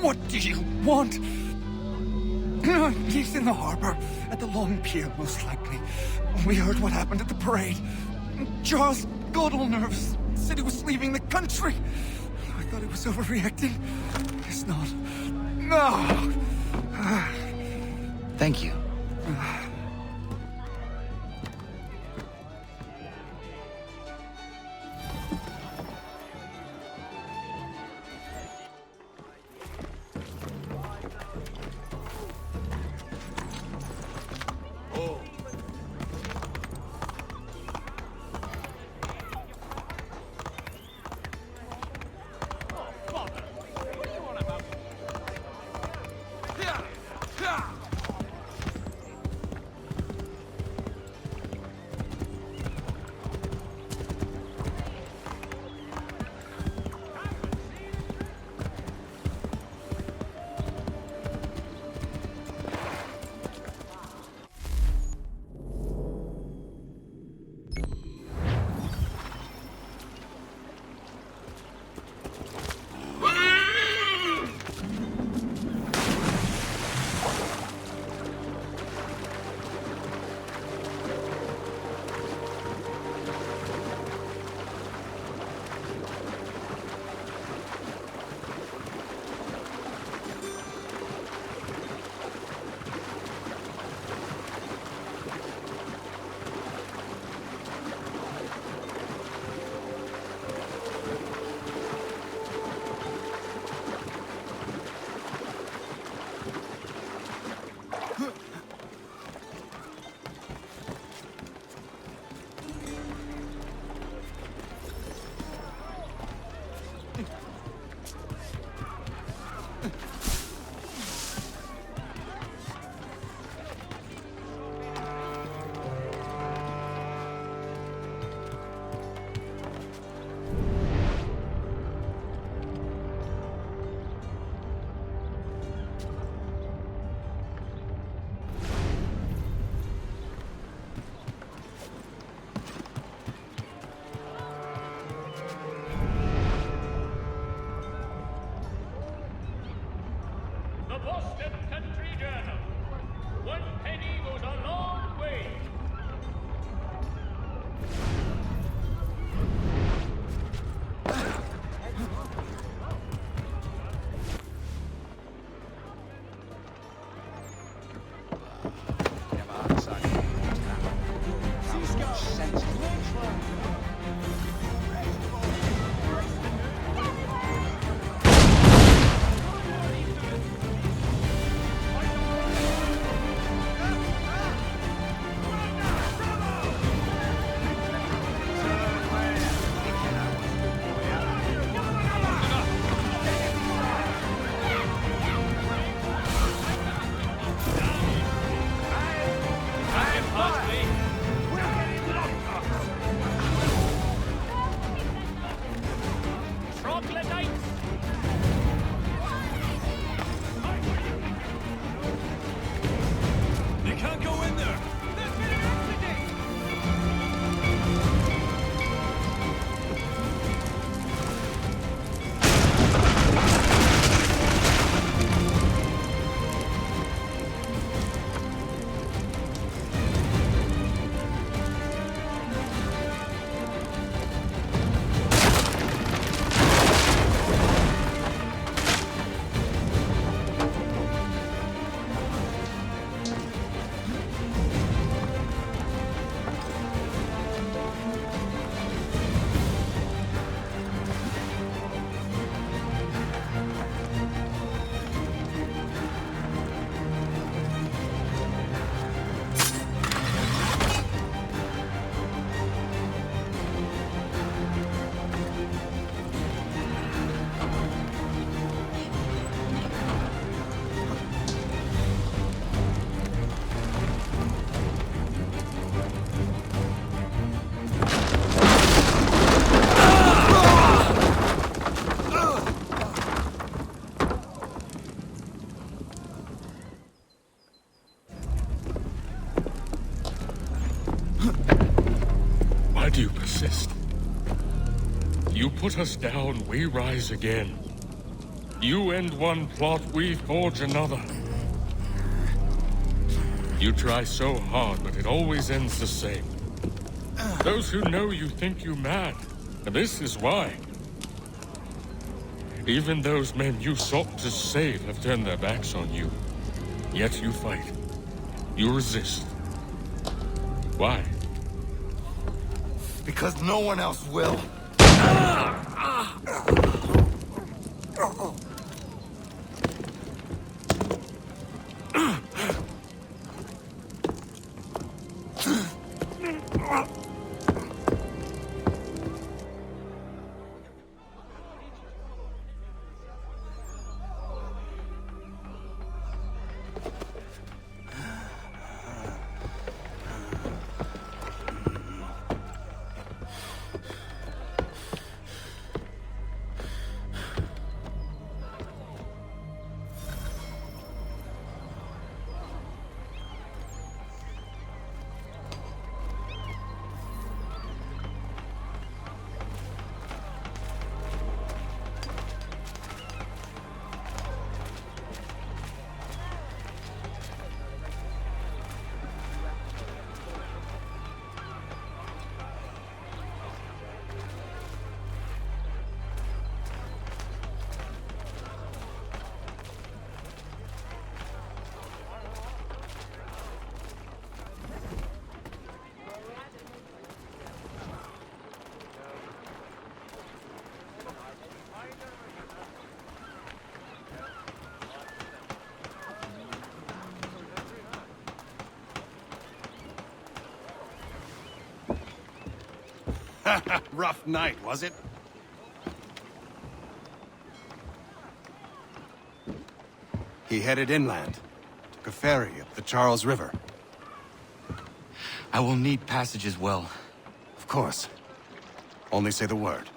What do you want? He's in the harbor, at the long pier, most likely. We heard what happened at the parade. Jaws got all nervous, said he was leaving the country. I thought he was overreacting. It's not. No! Thank you. You persist. You put us down, we rise again. You end one plot, we forge another. You try so hard, but it always ends the same. Those who know you think you mad, and this is why. Even those men you sought to save have turned their backs on you. Yet you fight. You resist. Why? Because no one else will. Rough night, was it? He headed inland. Took a ferry up the Charles River. I will need passage as well. Of course. Only say the word.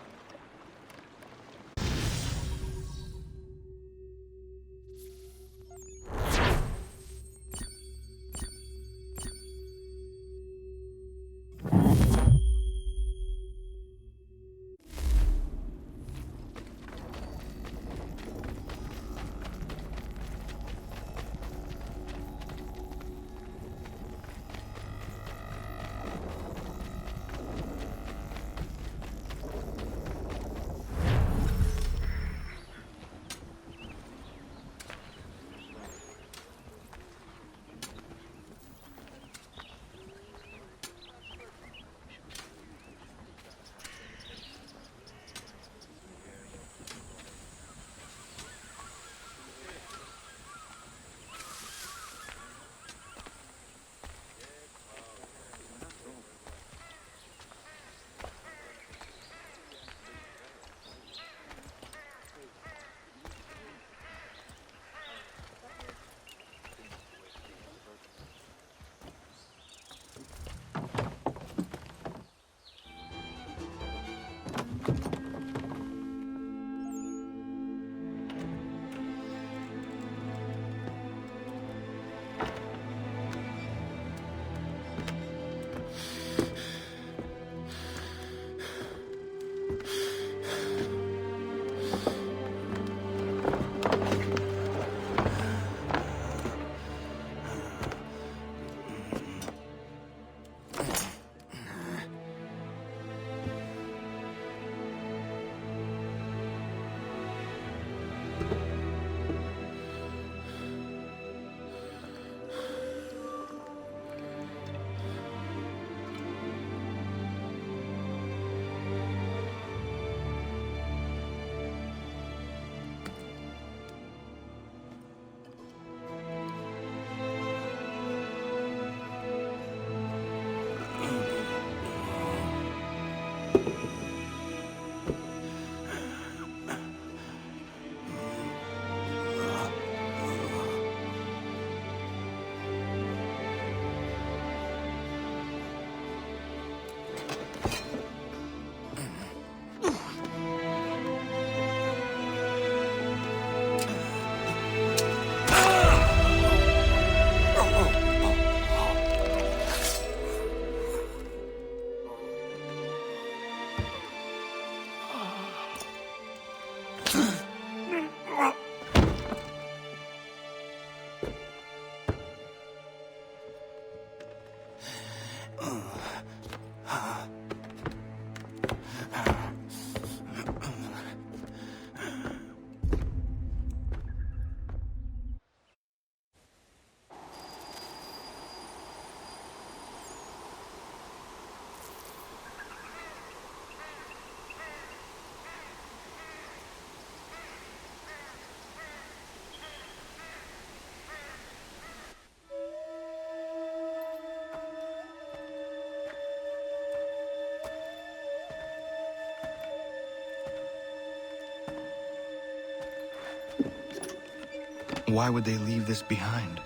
Why would they leave this behind?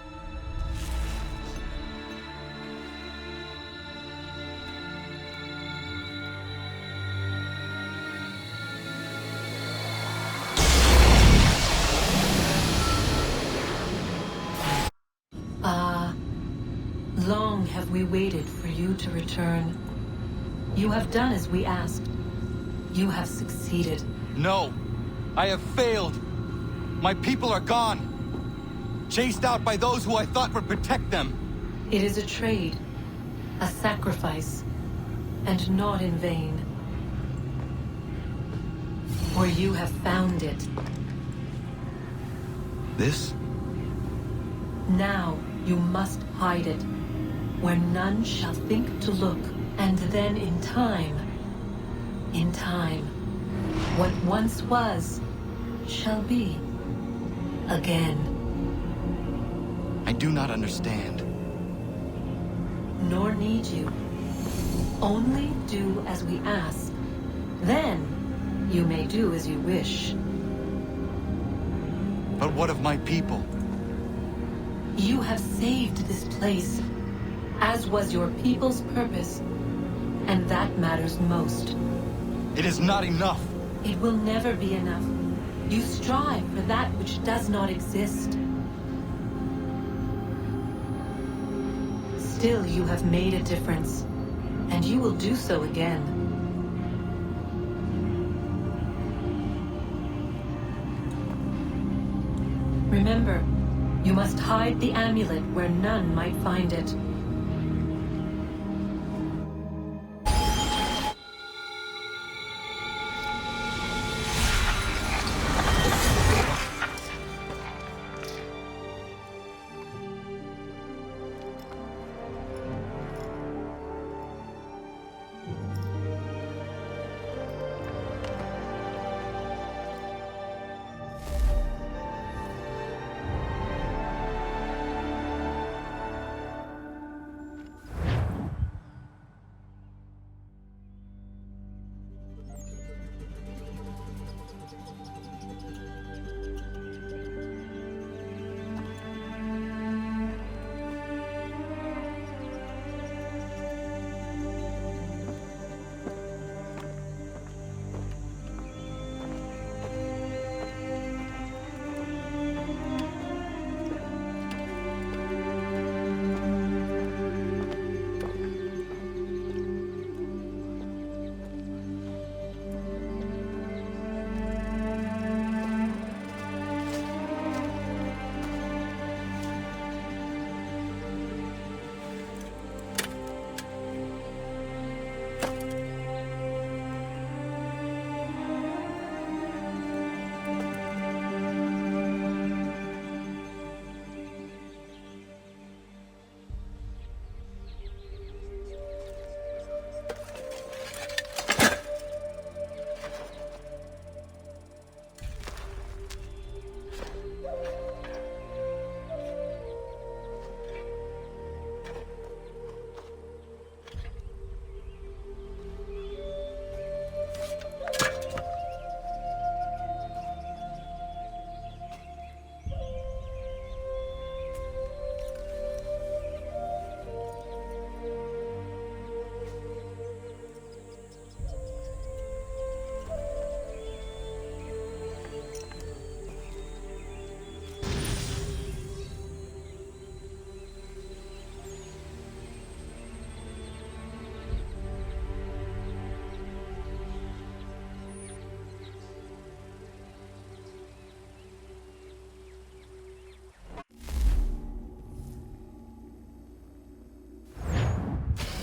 Long have we waited for you to return. You have done as we asked. You have succeeded. No! I have failed! My people are gone! Chased out by those who I thought would protect them! It is a trade, a sacrifice, and not in vain. For you have found it. This? Now you must hide it, where none shall think to look, and then in time, what once was, shall be, again. I do not understand. Nor need you. Only do as we ask. Then, you may do as you wish. But what of my people? You have saved this place, as was your people's purpose, and that matters most. It is not enough. It will never be enough. You strive for that which does not exist. Still, you have made a difference, and you will do so again. Remember, you must hide the amulet where none might find it.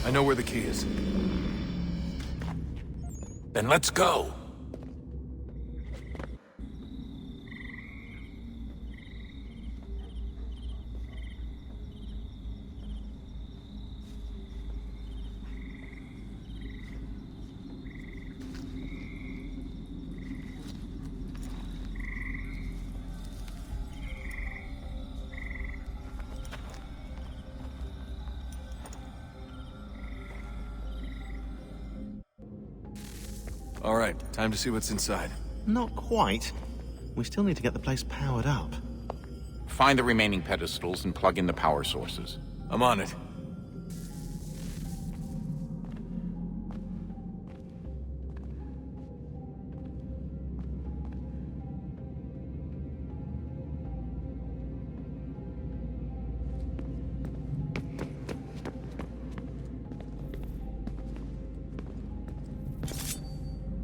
I know where the key is. Then let's go. All right, time to see what's inside. Not quite. We still need to get the place powered up. Find the remaining pedestals and plug in the power sources. I'm on it.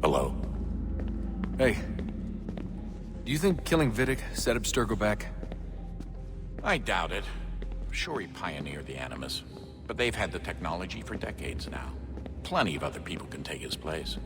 Hello. Hey. Do you think killing Vidic set Abstergo back? I doubt it. Sure, he pioneered the Animus, but they've had the technology for decades now. Plenty of other people can take his place.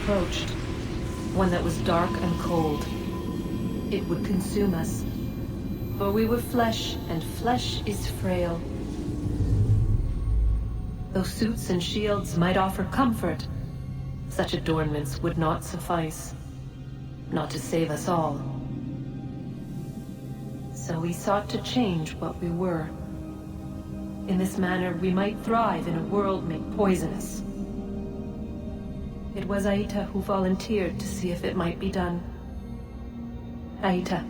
Approached, one that was dark and cold. It would consume us, for we were flesh, and flesh is frail. Though suits and shields might offer comfort, such adornments would not suffice, not to save us all. So we sought to change what we were. In this manner, we might thrive in a world made poisonous. It was Aita who volunteered to see if it might be done. Aita,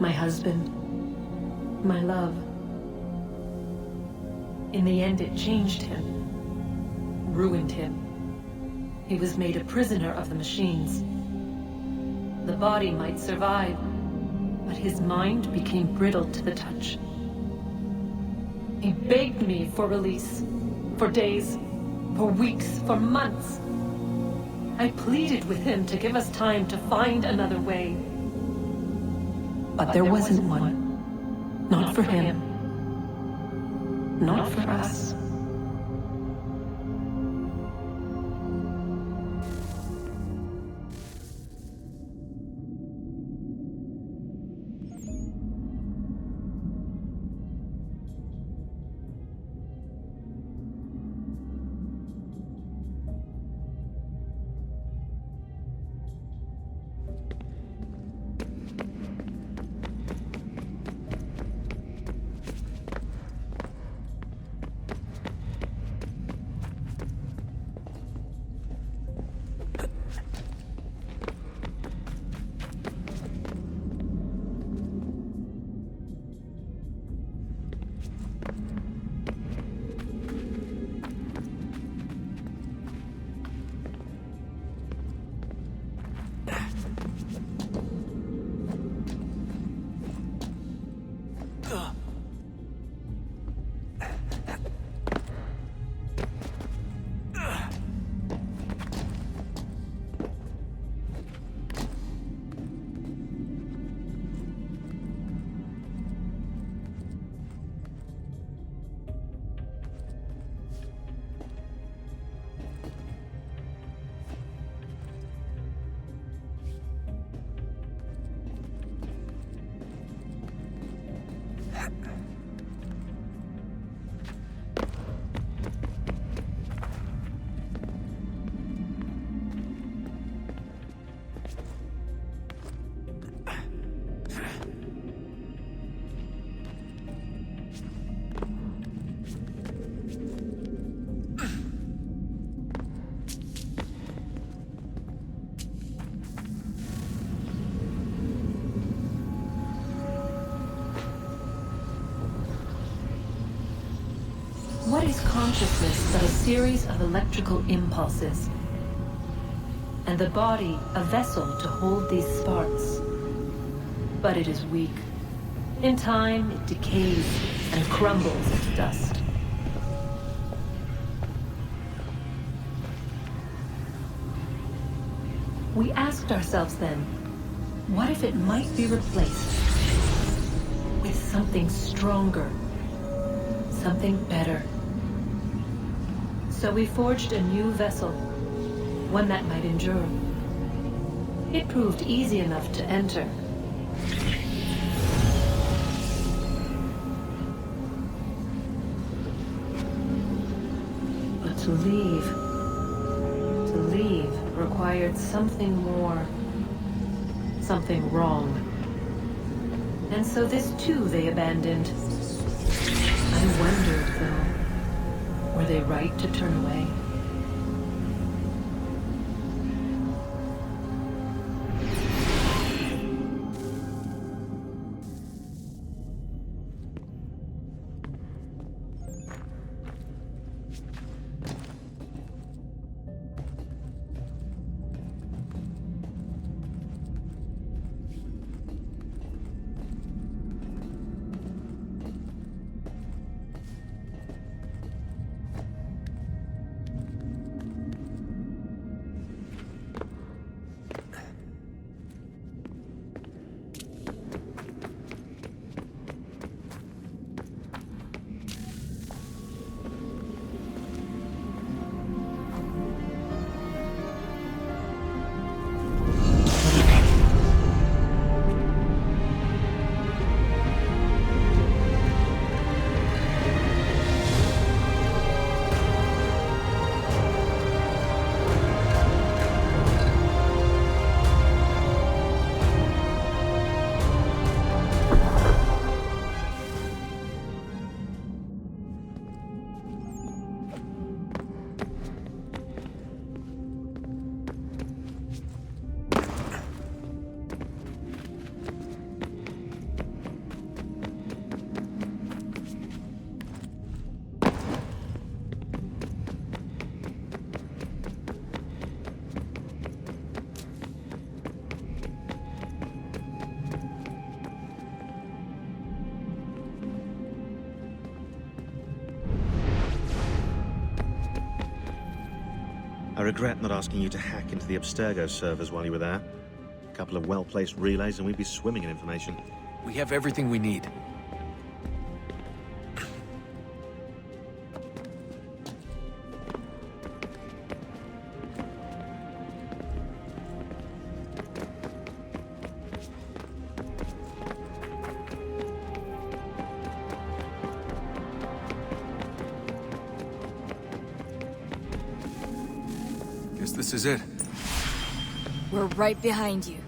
my husband, my love. In the end, it changed him, ruined him. He was made a prisoner of the machines. The body might survive, but his mind became brittle to the touch. He begged me for release, for days, for weeks, for months. I pleaded with him to give us time to find another way. But there wasn't one. Not for him. Not for us. What is consciousness but a series of electrical impulses? And the body a vessel to hold these sparks. But it is weak. In time, it decays and crumbles into dust. We asked ourselves then, what if it might be replaced with something stronger? something better. So we forged a new vessel, one that might endure. It proved easy enough to enter. But to leave required something more, something wrong. And so this too they abandoned. I wondered, though, were they right to turn away? I regret not asking you to hack into the Abstergo servers while you were there. A couple of well-placed relays and we'd be swimming in information. We have everything we need. This is it. We're right behind you.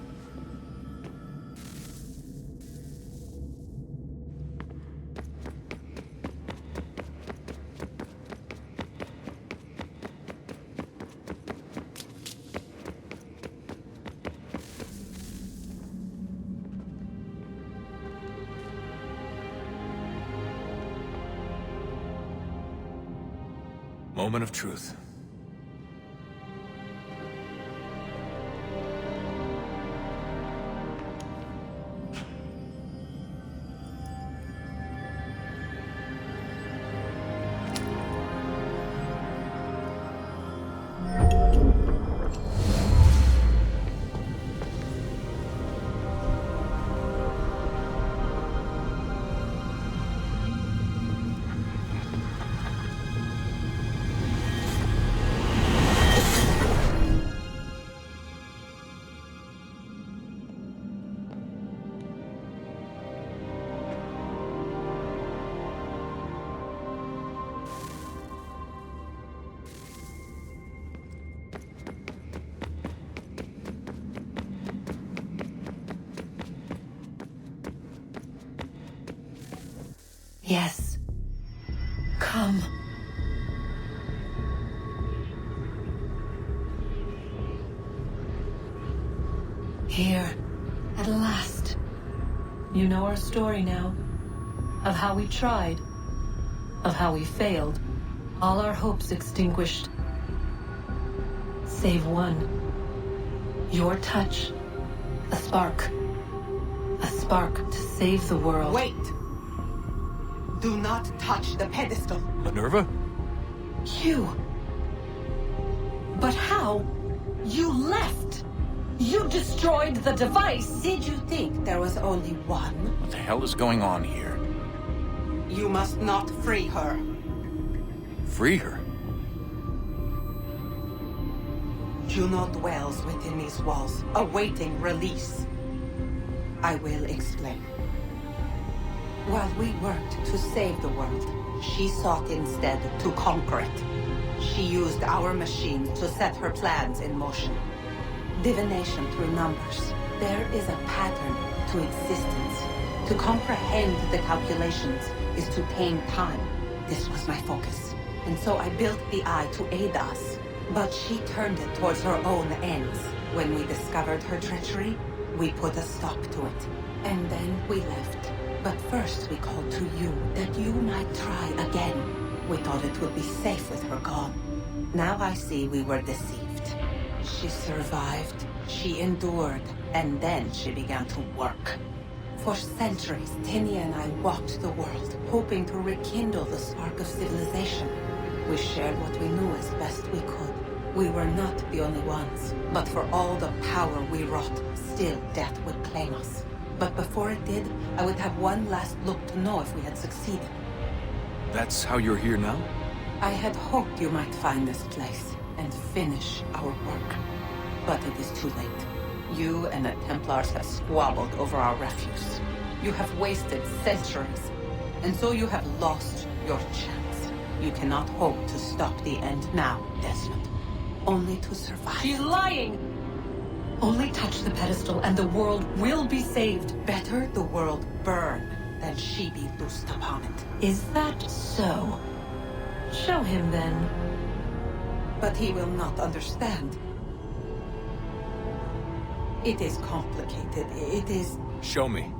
Moment of truth. Yes. Come. Here, at last. You know our story now. Of how we tried. Of how we failed. All our hopes extinguished. Save one. Your touch. A spark. A spark to save the world. Wait! Do not touch the pedestal. Minerva? You. But how? You left. You destroyed the device. Did you think there was only one? What the hell is going on here? You must not free her. Free her? Juno dwells within these walls, awaiting release. I will explain. While we worked to save the world, she sought instead to conquer it. She used our machine to set her plans in motion. Divination through numbers. There is a pattern to existence. To comprehend the calculations is to tame time. This was my focus. And so I built the eye to aid us. But she turned it towards her own ends. When we discovered her treachery, we put a stop to it. And then we left. But first we called to you, that you might try again. We thought it would be safe with her gone. Now I see we were deceived. She survived, she endured, and then she began to work. For centuries, Tinia and I walked the world, hoping to rekindle the spark of civilization. We shared what we knew as best we could. We were not the only ones, but for all the power we wrought, still death would claim us. But before it did, I would have one last look to know if we had succeeded. That's how you're here now? I had hoped you might find this place and finish our work. But it is too late. You and the Templars have squabbled over our refuse. You have wasted centuries, and so you have lost your chance. You cannot hope to stop the end now, Desmond. Only to survive. She's lying! Only touch the pedestal and the world will be saved. Better the world burn than she be loosed upon it. Is that so? Show him then. But he will not understand. It is complicated. It is... Show me.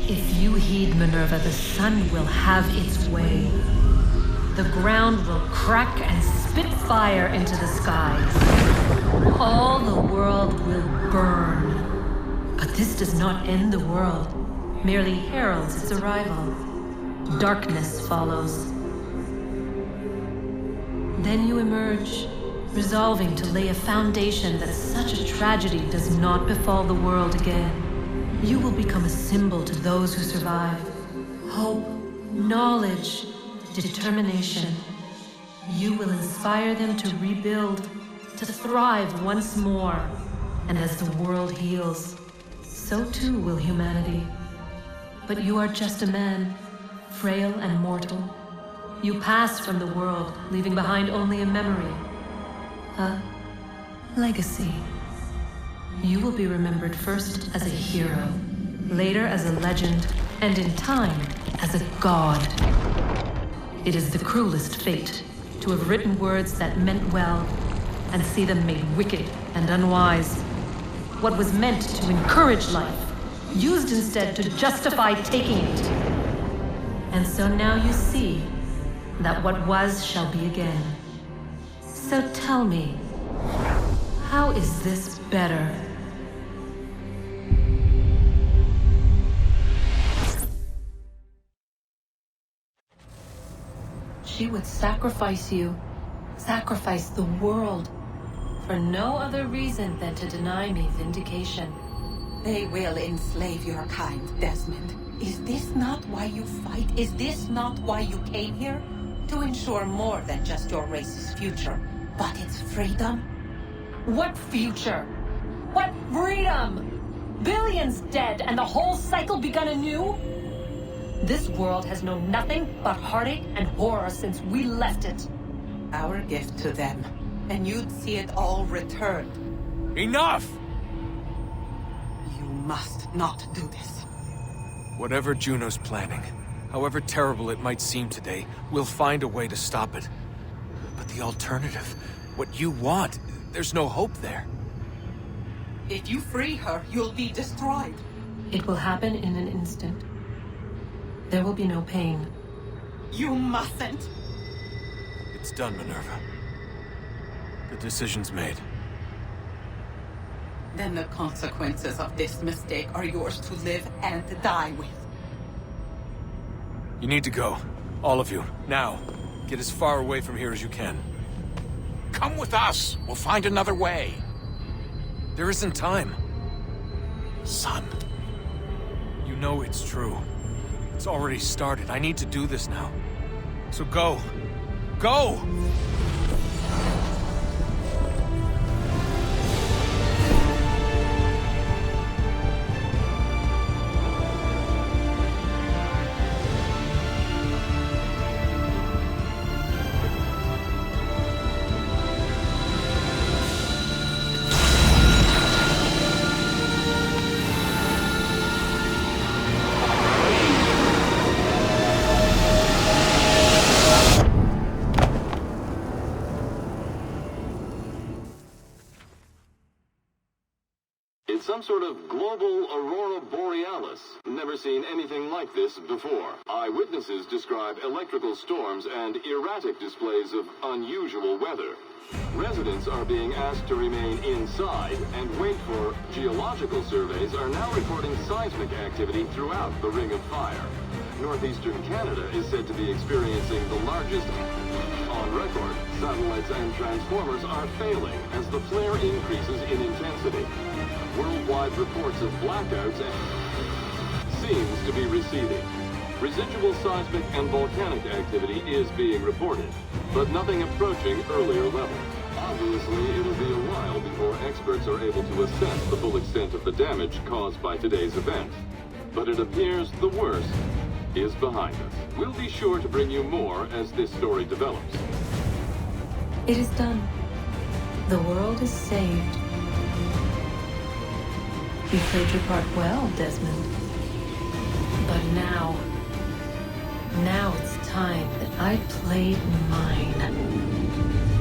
If you heed Minerva, the sun will have its way. The ground will crack and spit fire into the skies. All the world will burn. But this does not end the world, merely heralds its arrival. Darkness follows. Then you emerge, resolving to lay a foundation that such a tragedy does not befall the world again. You will become a symbol to those who survive. Hope, knowledge, determination. You will inspire them to rebuild, to thrive once more. And as the world heals, so too will humanity. But you are just a man, frail and mortal. You pass from the world, leaving behind only a memory. A legacy. You will be remembered first as a hero, later as a legend, and in time, as a god. It is the cruelest fate, to have written words that meant well, and see them made wicked and unwise. What was meant to encourage life, used instead to justify taking it. And so now you see that what was shall be again. So tell me, how is this better? She would sacrifice you, sacrifice the world, for no other reason than to deny me vindication. They will enslave your kind, Desmond. Is this not why you fight? Is this not why you came here? To ensure more than just your race's future, but its freedom? What future? What freedom? Billions dead and the whole cycle begun anew? This world has known nothing but heartache and horror since we left it. Our gift to them, and you'd see it all returned. Enough! You must not do this. Whatever Juno's planning, however terrible it might seem today, we'll find a way to stop it. But the alternative, what you want, there's no hope there. If you free her, you'll be destroyed. It will happen in an instant. There will be no pain. You mustn't. It's done, Minerva. The decision's made. Then the consequences of this mistake are yours to live and die with. You need to go. All of you. Now. Get as far away from here as you can. Come with us. We'll find another way. There isn't time. Son. You know it's true. It's already started. I need to do this now. So go. Go! Some sort of global aurora borealis. Never seen anything like this before. Eyewitnesses describe electrical storms and erratic displays of unusual weather. Residents are being asked to remain inside and wait for geological surveys are now reporting seismic activity throughout the Ring of Fire. Northeastern Canada is said to be experiencing the largest on record. Satellites and transformers are failing as the flare increases in intensity. Worldwide reports of blackouts seems to be receding. Residual seismic and volcanic activity is being reported, but nothing approaching earlier levels. Obviously, it'll be a while before experts are able to assess the full extent of the damage caused by today's event. But it appears the worst is behind us. We'll be sure to bring you more as this story develops. It is done. The world is saved. You played your part well, Desmond. But now it's time that I played mine.